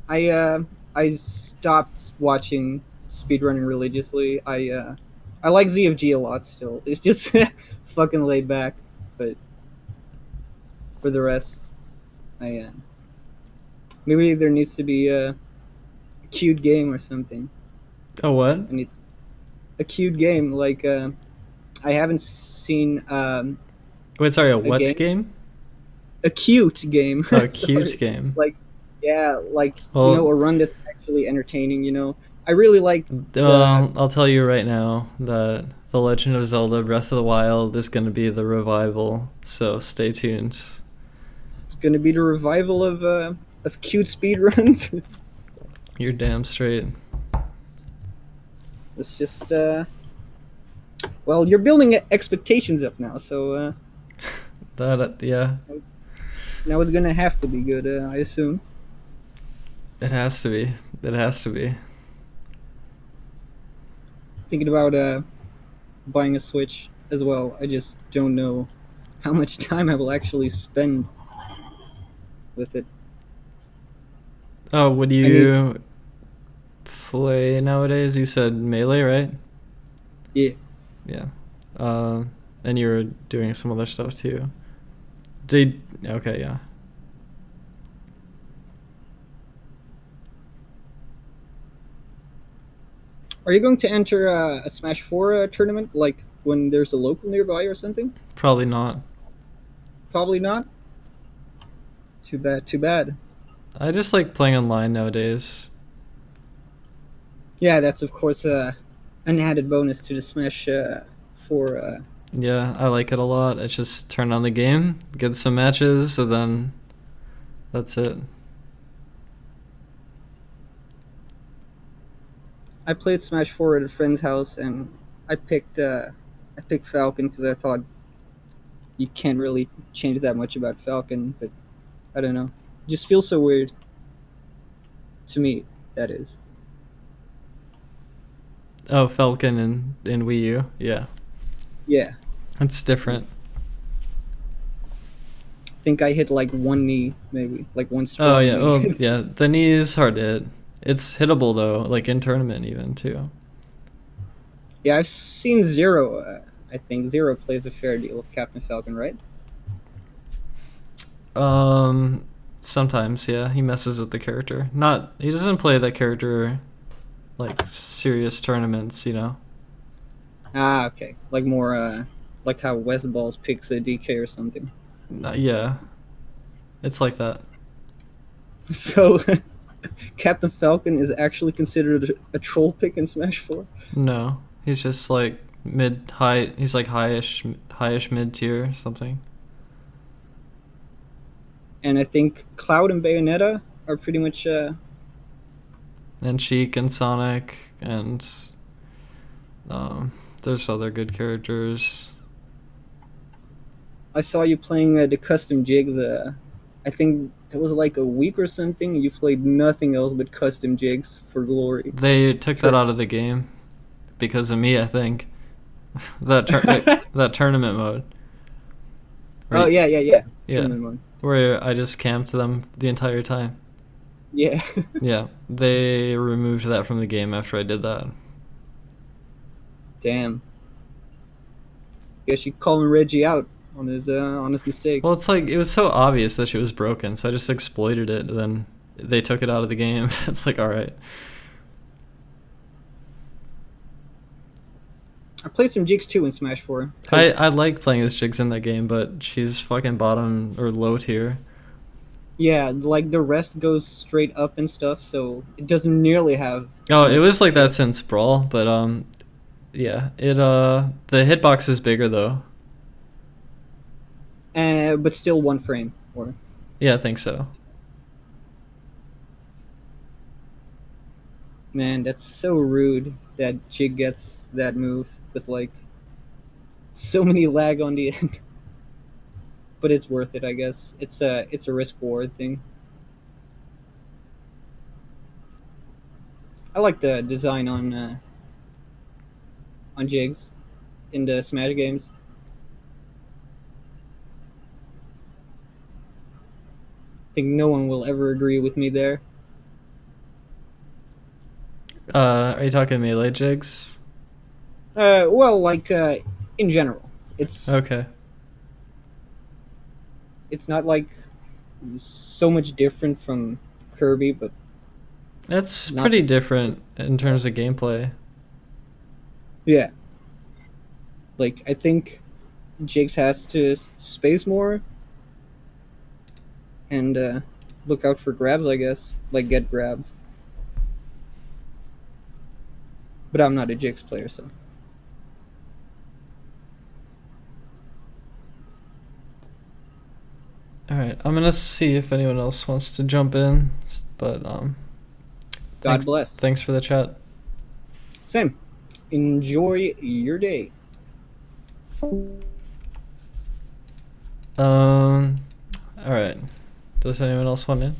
I stopped watching speedrunning religiously. I like ZFG a lot still. It's just fucking laid back, but for the rest, maybe there needs to be a queued game or something. A what? And it's a queued game. Like I haven't seen. Wait, sorry, a what game? A cute game. A cute game. Like, yeah, like, well, you know, a run that's actually entertaining, you know. I really like... I'll tell you right now that The Legend of Zelda Breath of the Wild is going to be the revival, so stay tuned. It's going to be the revival of cute speedruns. You're damn straight. It's just, well, you're building expectations up now, so... yeah. Now it's going to have to be good, I assume. It has to be. It has to be. thinking about buying a Switch as well. I just don't know how much time I will actually spend with it. Oh, what do you play nowadays? You said Melee, right? Yeah. Yeah. And you were doing some other stuff too. Okay, yeah. Are you going to enter a Smash 4 tournament, like when there's a local nearby or something? Probably not. Probably not? Too bad, too bad. I just like playing online nowadays. Yeah, that's of course an added bonus to the Smash 4. Yeah, I like it a lot. It's just turn on the game, get some matches, and then that's it. I played Smash 4 at a friend's house, and I picked Falcon because I thought you can't really change that much about Falcon, but I don't know. It just feels so weird. To me, that is. Oh, Falcon in Wii U, yeah. Yeah. It's different. I think I hit like one knee, maybe. Like one strong Oh, yeah. knee. Oh, yeah. The knee is hard to hit. It's hittable, though, like in tournament even, too. Yeah, I've seen Zero. I think Zero plays a fair deal of Captain Falcon, right? Sometimes, yeah. He messes with the character. He doesn't play that character like serious tournaments, you know. Ah, okay. Like more, like how West Balls picks a DK or something. Yeah. It's like that. So, Captain Falcon is actually considered a troll pick in Smash 4? No. He's just like mid-high. He's like highish mid-tier or something. And I think Cloud and Bayonetta are pretty much... And Sheik and Sonic and... there's other good characters. I saw you playing the custom jigs. I think it was like a week or something. You played nothing else but custom jigs for glory. They took that out of the game because of me, I think. that tournament mode. Oh yeah. Yeah. Tournament mode. Where I just camped them the entire time. Yeah. Yeah, they removed that from the game after I did that. Damn. Guess you calling Reggie out on his mistakes. Well, it's like it was so obvious that she was broken, so I just exploited it. And then they took it out of the game. It's like, all right. I played some jigs too in Smash 4. I like playing as Jigs in that game, but she's fucking bottom or low tier. Yeah, like the rest goes straight up and stuff, so it doesn't nearly have... Oh, it was like that since Brawl, but yeah, the hitbox is bigger though. But still one frame. Or... Yeah, I think so. Man, that's so rude that Jig gets that move with like so many lag on the end. But it's worth it, I guess. It's a risk reward thing. I like the design on Jigs in the Smash games. I think no one will ever agree with me there. Are you talking Melee Jigs? Well, like in general, it's okay. It's not like so much different from Kirby, but it's pretty different in terms of gameplay. Yeah. Like, I think Jigs has to space more and look out for grabs, I guess. Like, get grabs. But I'm not a Jigs player, so... Alright, I'm gonna see if anyone else wants to jump in, but God bless. Thanks for the chat. Same. Enjoy your day. Alright. Does anyone else want in?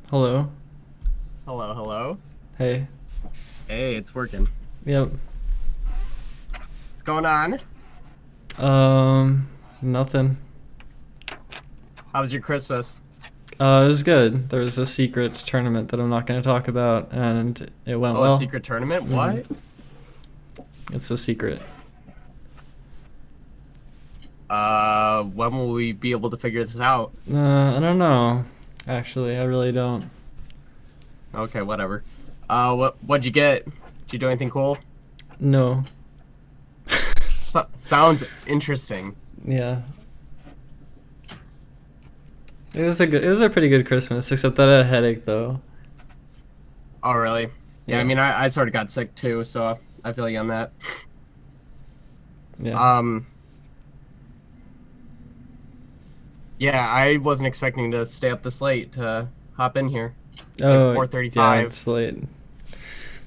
Hello. Hello, hello. Hey. Hey, it's working. Yep. What's going on? Nothing. How was your Christmas? It was good. There was a secret tournament that I'm not going to talk about, and it went well. A secret tournament? What? It's a secret. When will we be able to figure this out? I don't know. Actually, I really don't. Okay, whatever. What'd you get? Did you do anything cool? No. Sounds interesting. Yeah. It was a pretty good Christmas, except that I had a headache though. Oh, really? Yeah, I mean, I sort of got sick too, so I feel you on that. Yeah. Yeah, I wasn't expecting to stay up this late to hop in here. It's Oh, like 4:35. yeah, it's late.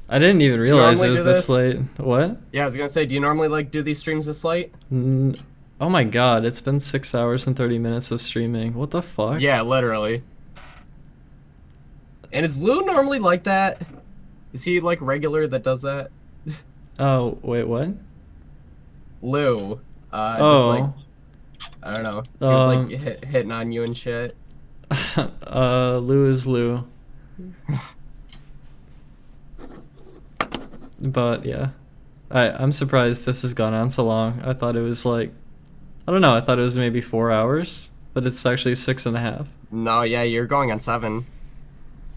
I didn't even realize it was this late. What? Yeah, I was gonna say, do you normally like do these streams this late? Oh my god, it's been 6 hours and 30 minutes of streaming. What the fuck? Yeah, literally. And is Lou normally like that? Is he like regular that does that? Oh, wait, what? Lou. Just like, I don't know. He was like hitting on you and shit. Lou is Lou. But yeah. I'm surprised this has gone on so long. I thought it was like, I don't know, I thought it was maybe 4 hours, but it's actually 6.5. No, yeah, you're going on 7.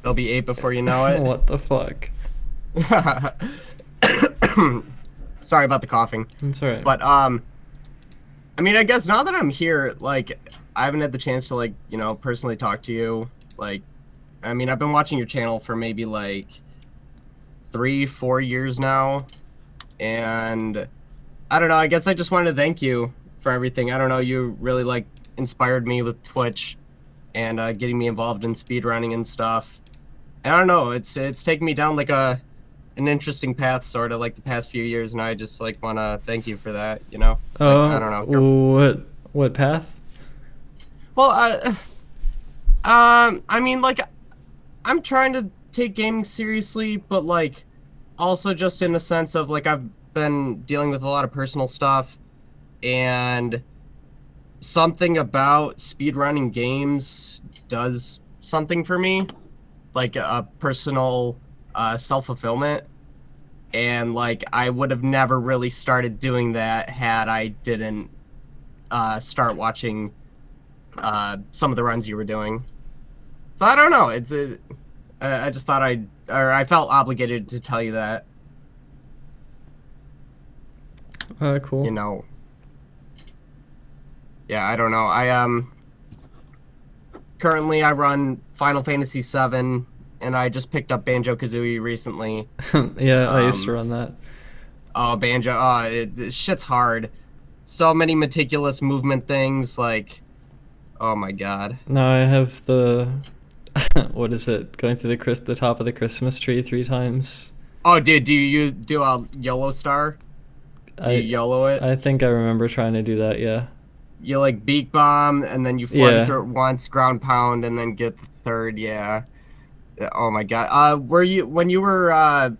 It'll be 8 before you know it. What the fuck? Sorry about the coughing. It's alright. But I mean, I guess now that I'm here, like, I haven't had the chance to, like, you know, personally talk to you. Like, I mean, I've been watching your channel for maybe like 3-4 years now, and I don't know, I guess I just wanted to thank you for everything. I don't know, you really like inspired me with Twitch and getting me involved in speedrunning and stuff. And I don't know, it's taken me down like an interesting path sort of like the past few years, and I just like want to thank you for that, you know? Like, I don't know. What path? Well, I mean, like, I'm trying to take gaming seriously, but like also just in a sense of like I've been dealing with a lot of personal stuff, and something about speedrunning games does something for me, like a personal self-fulfillment. And like I would have never really started doing that had I didn't start watching some of the runs you were doing. So I don't know, I just thought I felt obligated to tell you that. Cool. You know. Yeah, I don't know. Currently I run Final Fantasy VII, and I just picked up Banjo-Kazooie recently. Yeah, I used to run that. Oh, Banjo, shit's hard. So many meticulous movement things, like, oh my god. No, I have the what is it? Going through the top of the Christmas tree 3 times. Oh, dude, do you do a YOLO star? Do you YOLO it? I think I remember trying to do that, yeah. You like beak bomb, and then you fly through it once, ground pound, and then get the third, yeah. Oh my god. When you were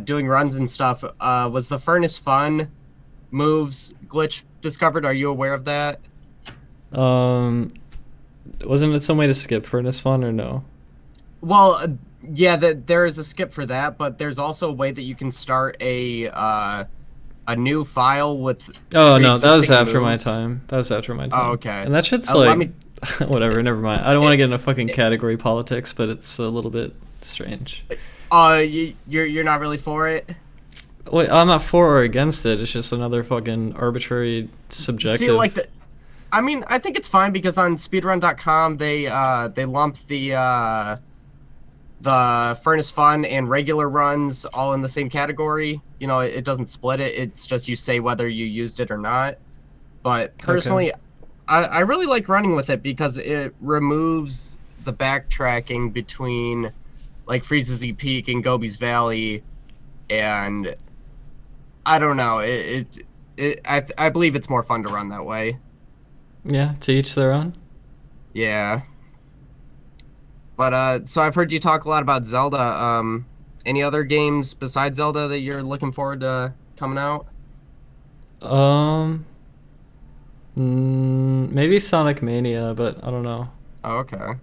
doing runs and stuff, was the Furnace Fun moves glitch discovered? Are you aware of that? Wasn't it some way to skip Furnace Fun or no? Well, yeah, there is a skip for that, but there's also a way that you can start a new file with. Oh no, that was after my time. That was after my time. Oh, okay. And that shit's like, whatever. Never mind. I don't want to get into fucking category politics, but it's a little bit strange. You're not really for it? Wait, I'm not for or against it. It's just another fucking arbitrary, subjective. See, like I mean, I think it's fine because on speedrun.com they lump the Furnace Fun and regular runs all in the same category. You know, it doesn't split it. It's just you say whether you used it or not. But personally, I really like running with it because it removes the backtracking between like Freeze's Peak and Gobi's Valley, and I don't know. I believe it's more fun to run that way. Yeah, to each their own. Yeah. But so I've heard you talk a lot about Zelda. Any other games besides Zelda that you're looking forward to coming out? Maybe Sonic Mania, but I don't know. Oh, okay.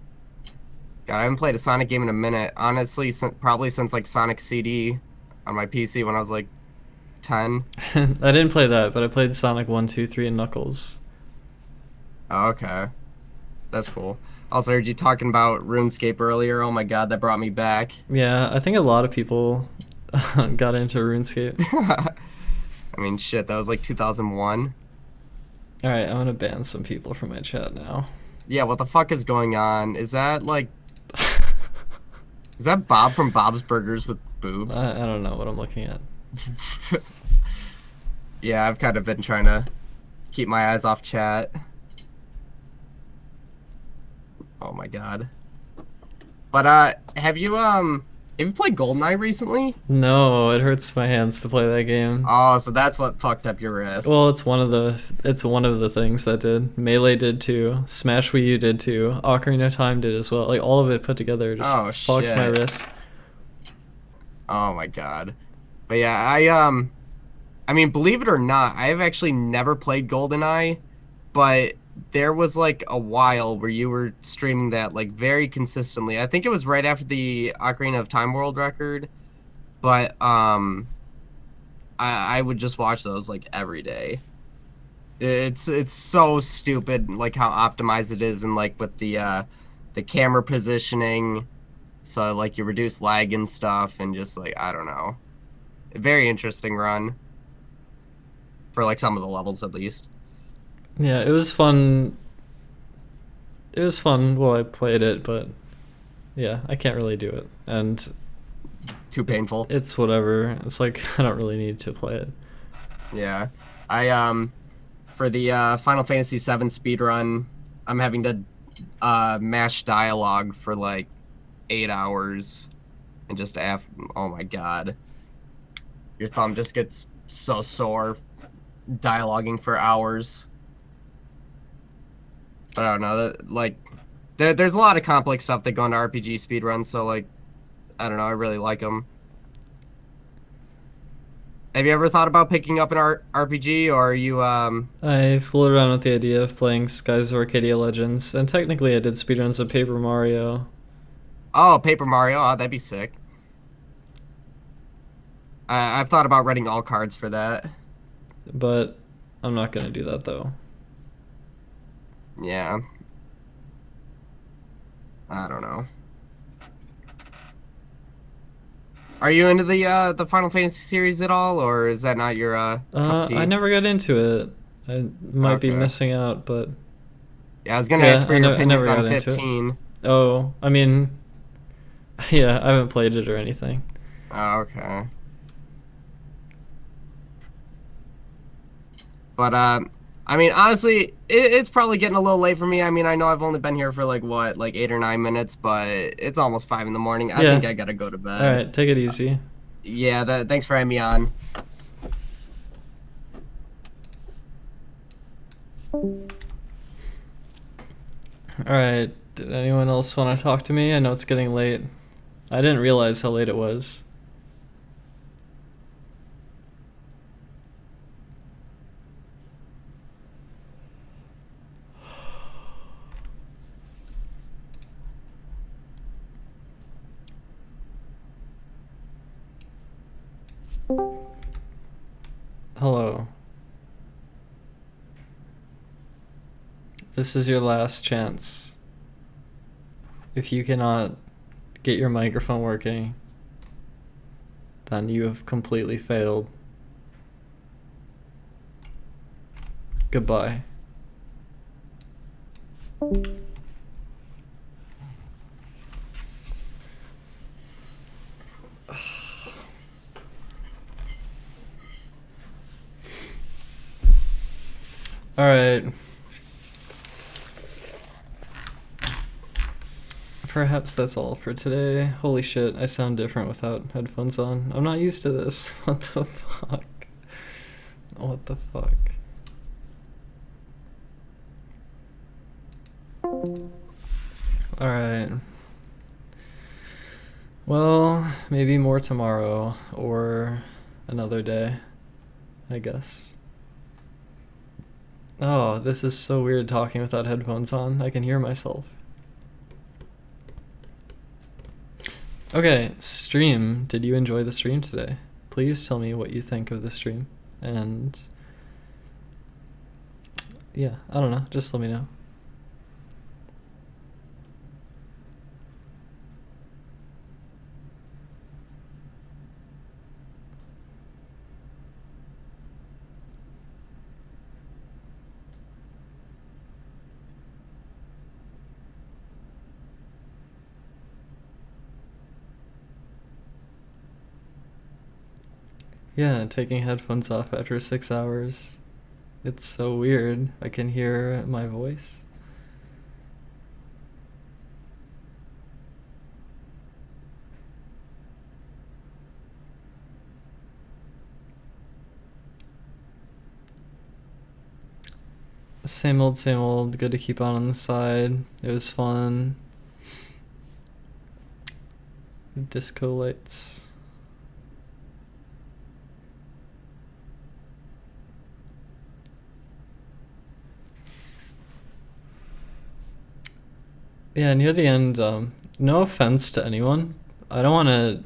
God, I haven't played a Sonic game in a minute. Honestly, probably since like Sonic CD on my PC when I was like 10. I didn't play that, but I played Sonic 1, 2, 3, and Knuckles. Oh, okay. That's cool. Also heard you talking about RuneScape earlier. Oh my god, that brought me back. Yeah, I think a lot of people got into RuneScape. I mean, shit, that was like 2001. Alright, I'm gonna ban some people from my chat now. Yeah, what the fuck is going on? Is that like... Is that Bob from Bob's Burgers with boobs? I don't know what I'm looking at. Yeah, I've kind of been trying to keep my eyes off chat. Oh my god. But have you played GoldenEye recently? No, it hurts my hands to play that game. Oh, so that's what fucked up your wrist. Well, it's one of the things that did. Melee did too. Smash Wii U did too. Ocarina of Time did as well. Like all of it put together just fucked my wrist. Oh my god. But yeah, I mean, believe it or not, I have actually never played GoldenEye, but there was like a while where you were streaming that like very consistently. I think it was right after the Ocarina of Time world record, but I would just watch those like every day. It's so stupid like how optimized it is, and like with the camera positioning, so like you reduce lag and stuff, and just like I don't know, a very interesting run for like some of the levels at least. Yeah, it was fun. It was fun while I played it, but yeah, I can't really do it. And too painful. It's whatever. It's like I don't really need to play it. Yeah. I for the Final Fantasy VII speedrun, I'm having to mash dialogue for like 8 hours and just oh my god. Your thumb just gets so sore dialoguing for hours. But I don't know, like there's a lot of complex stuff that go into RPG speedruns, so like I don't know, I really like them. Have you ever thought about picking up an RPG, or are you I fooled around with the idea of playing Skies of Arcadia Legends, and technically I did speedruns of Paper Mario. Oh, Paper Mario, oh, that'd be sick. I've thought about renting all cards for that. But I'm not gonna do that though. Yeah. I don't know. Are you into the Final Fantasy series at all, or is that not your cup of tea? I never got into it. I might be missing out, but yeah, I was gonna ask for your opinions on 15. Oh, I mean, yeah, I haven't played it or anything. Oh, okay. But I mean, honestly, it's probably getting a little late for me. I mean, I know I've only been here for like what, like 8 or 9 minutes, but it's almost 5 in the morning. I think I gotta go to bed. All right, take it easy. Yeah, thanks for having me on. All right, did anyone else want to talk to me? I know it's getting late. I didn't realize how late it was. Hello. This is your last chance. If you cannot get your microphone working, then you have completely failed. Goodbye. All right. Perhaps that's all for today. Holy shit, I sound different without headphones on. I'm not used to this. What the fuck? What the fuck? Alright. Well, maybe more tomorrow or another day, I guess. Oh, this is so weird talking without headphones on. I can hear myself. Okay, stream. Did you enjoy the stream today? Please tell me what you think of the stream. And yeah, I don't know. Just let me know. Yeah, taking headphones off after 6 hours. It's so weird. I can hear my voice. Same old, same old. Good to keep on the side. It was fun. Disco lights. Yeah, near the end, no offense to anyone. I don't want to,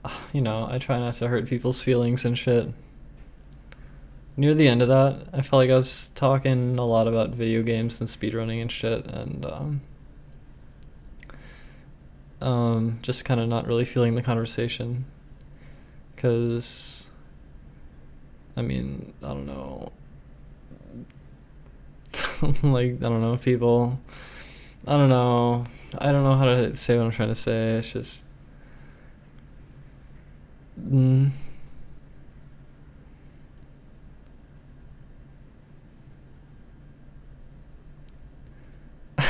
I try not to hurt people's feelings and shit. Near the end of that, I felt like I was talking a lot about video games and speedrunning and shit, and just kind of not really feeling the conversation. Because, I mean, I don't know. Like, I don't know, people... I don't know how to say what I'm trying to say. It's just...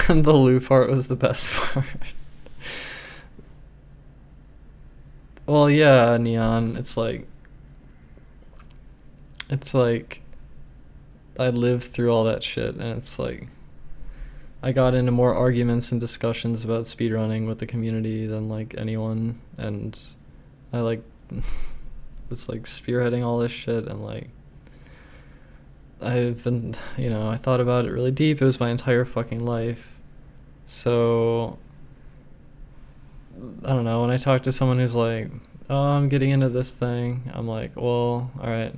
The Lou part was the best part. Well, yeah, Neon, it's like I lived through all that shit, and it's like I got into more arguments and discussions about speedrunning with the community than like anyone, and I like was like spearheading all this shit, and like I've been, I thought about it really deep. It was my entire fucking life. So I don't know, when I talk to someone who's like, oh, I'm getting into this thing, I'm like, well, alright,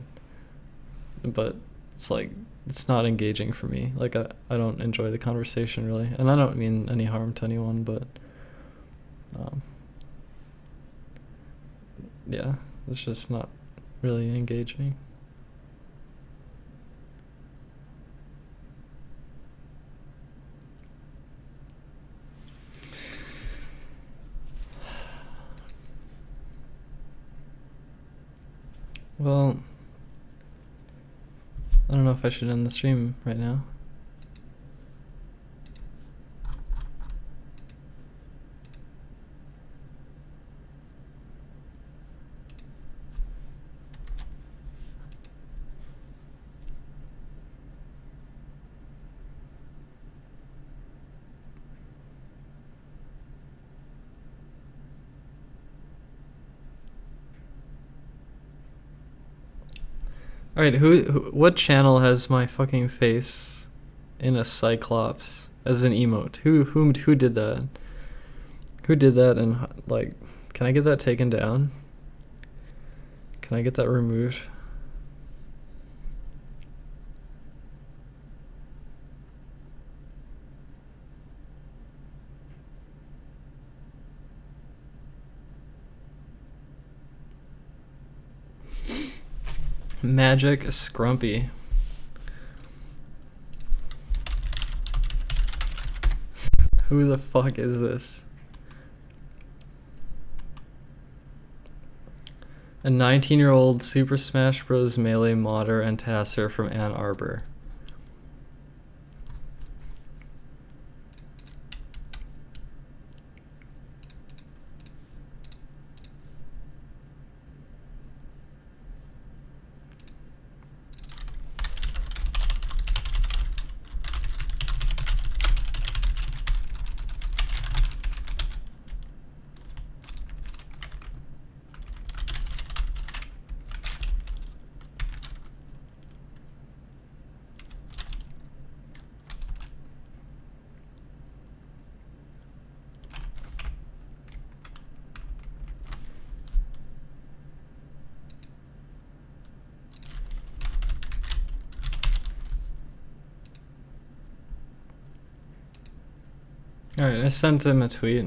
but it's like, it's not engaging for me. Like, I don't enjoy the conversation really, and I don't mean any harm to anyone, but yeah, it's just not really engaging. Well, I don't know if I should end the stream right now. Alright, what channel has my fucking face in a cyclops as an emote? Who did that? Who did that, and like, can I get that taken down? Can I get that removed? Magic Scrumpy. Who the fuck is this? A 19-year-old Super Smash Bros. Melee modder and tasser from Ann Arbor. Alright, I sent him a tweet.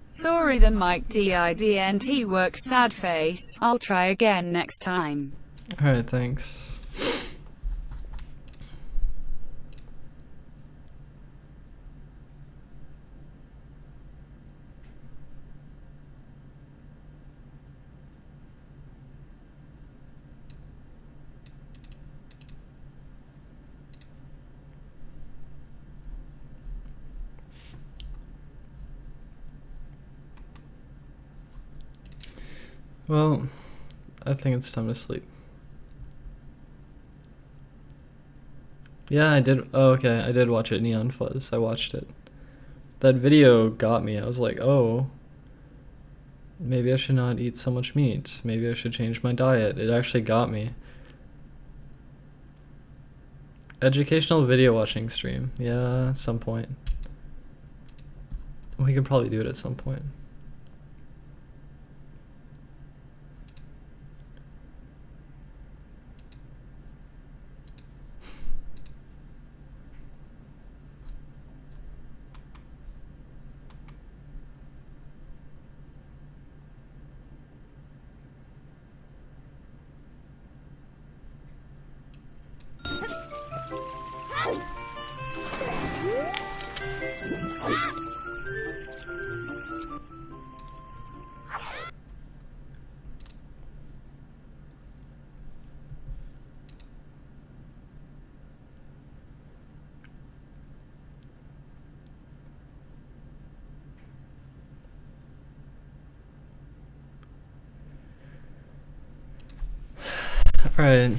Sorry, the mic didn't work, sad face. I'll try again next time. Alright, thanks. Well, I think it's time to sleep. Yeah, I did. Oh, okay, I did watch it, Neon Fuzz. I watched it. That video got me. I was like, oh, maybe I should not eat so much meat. Maybe I should change my diet. It actually got me. Educational video watching stream. Yeah, at some point. We could probably do it at some point. Alright.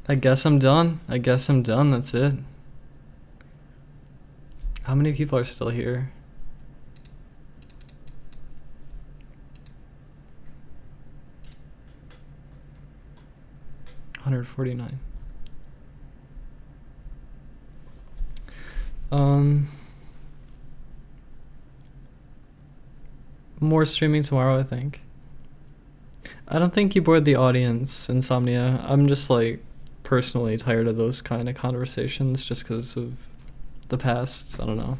I guess I'm done. That's it. How many people are still here? $149. More streaming tomorrow, I think. I don't think you bored the audience, Insomnia. I'm just like personally tired of those kind of conversations just because of the past. I don't know.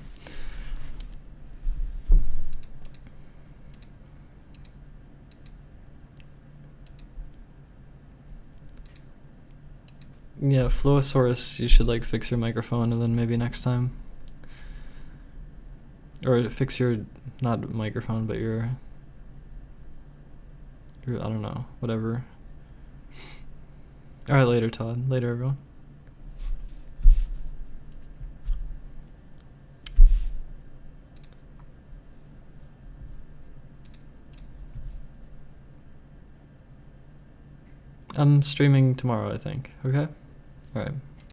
Yeah, Fluosaurus, you should like fix your microphone and then maybe next time. Or fix your, not microphone, but your I don't know, whatever. Alright, later, Todd. Later, everyone. I'm streaming tomorrow, I think. Okay? Alright.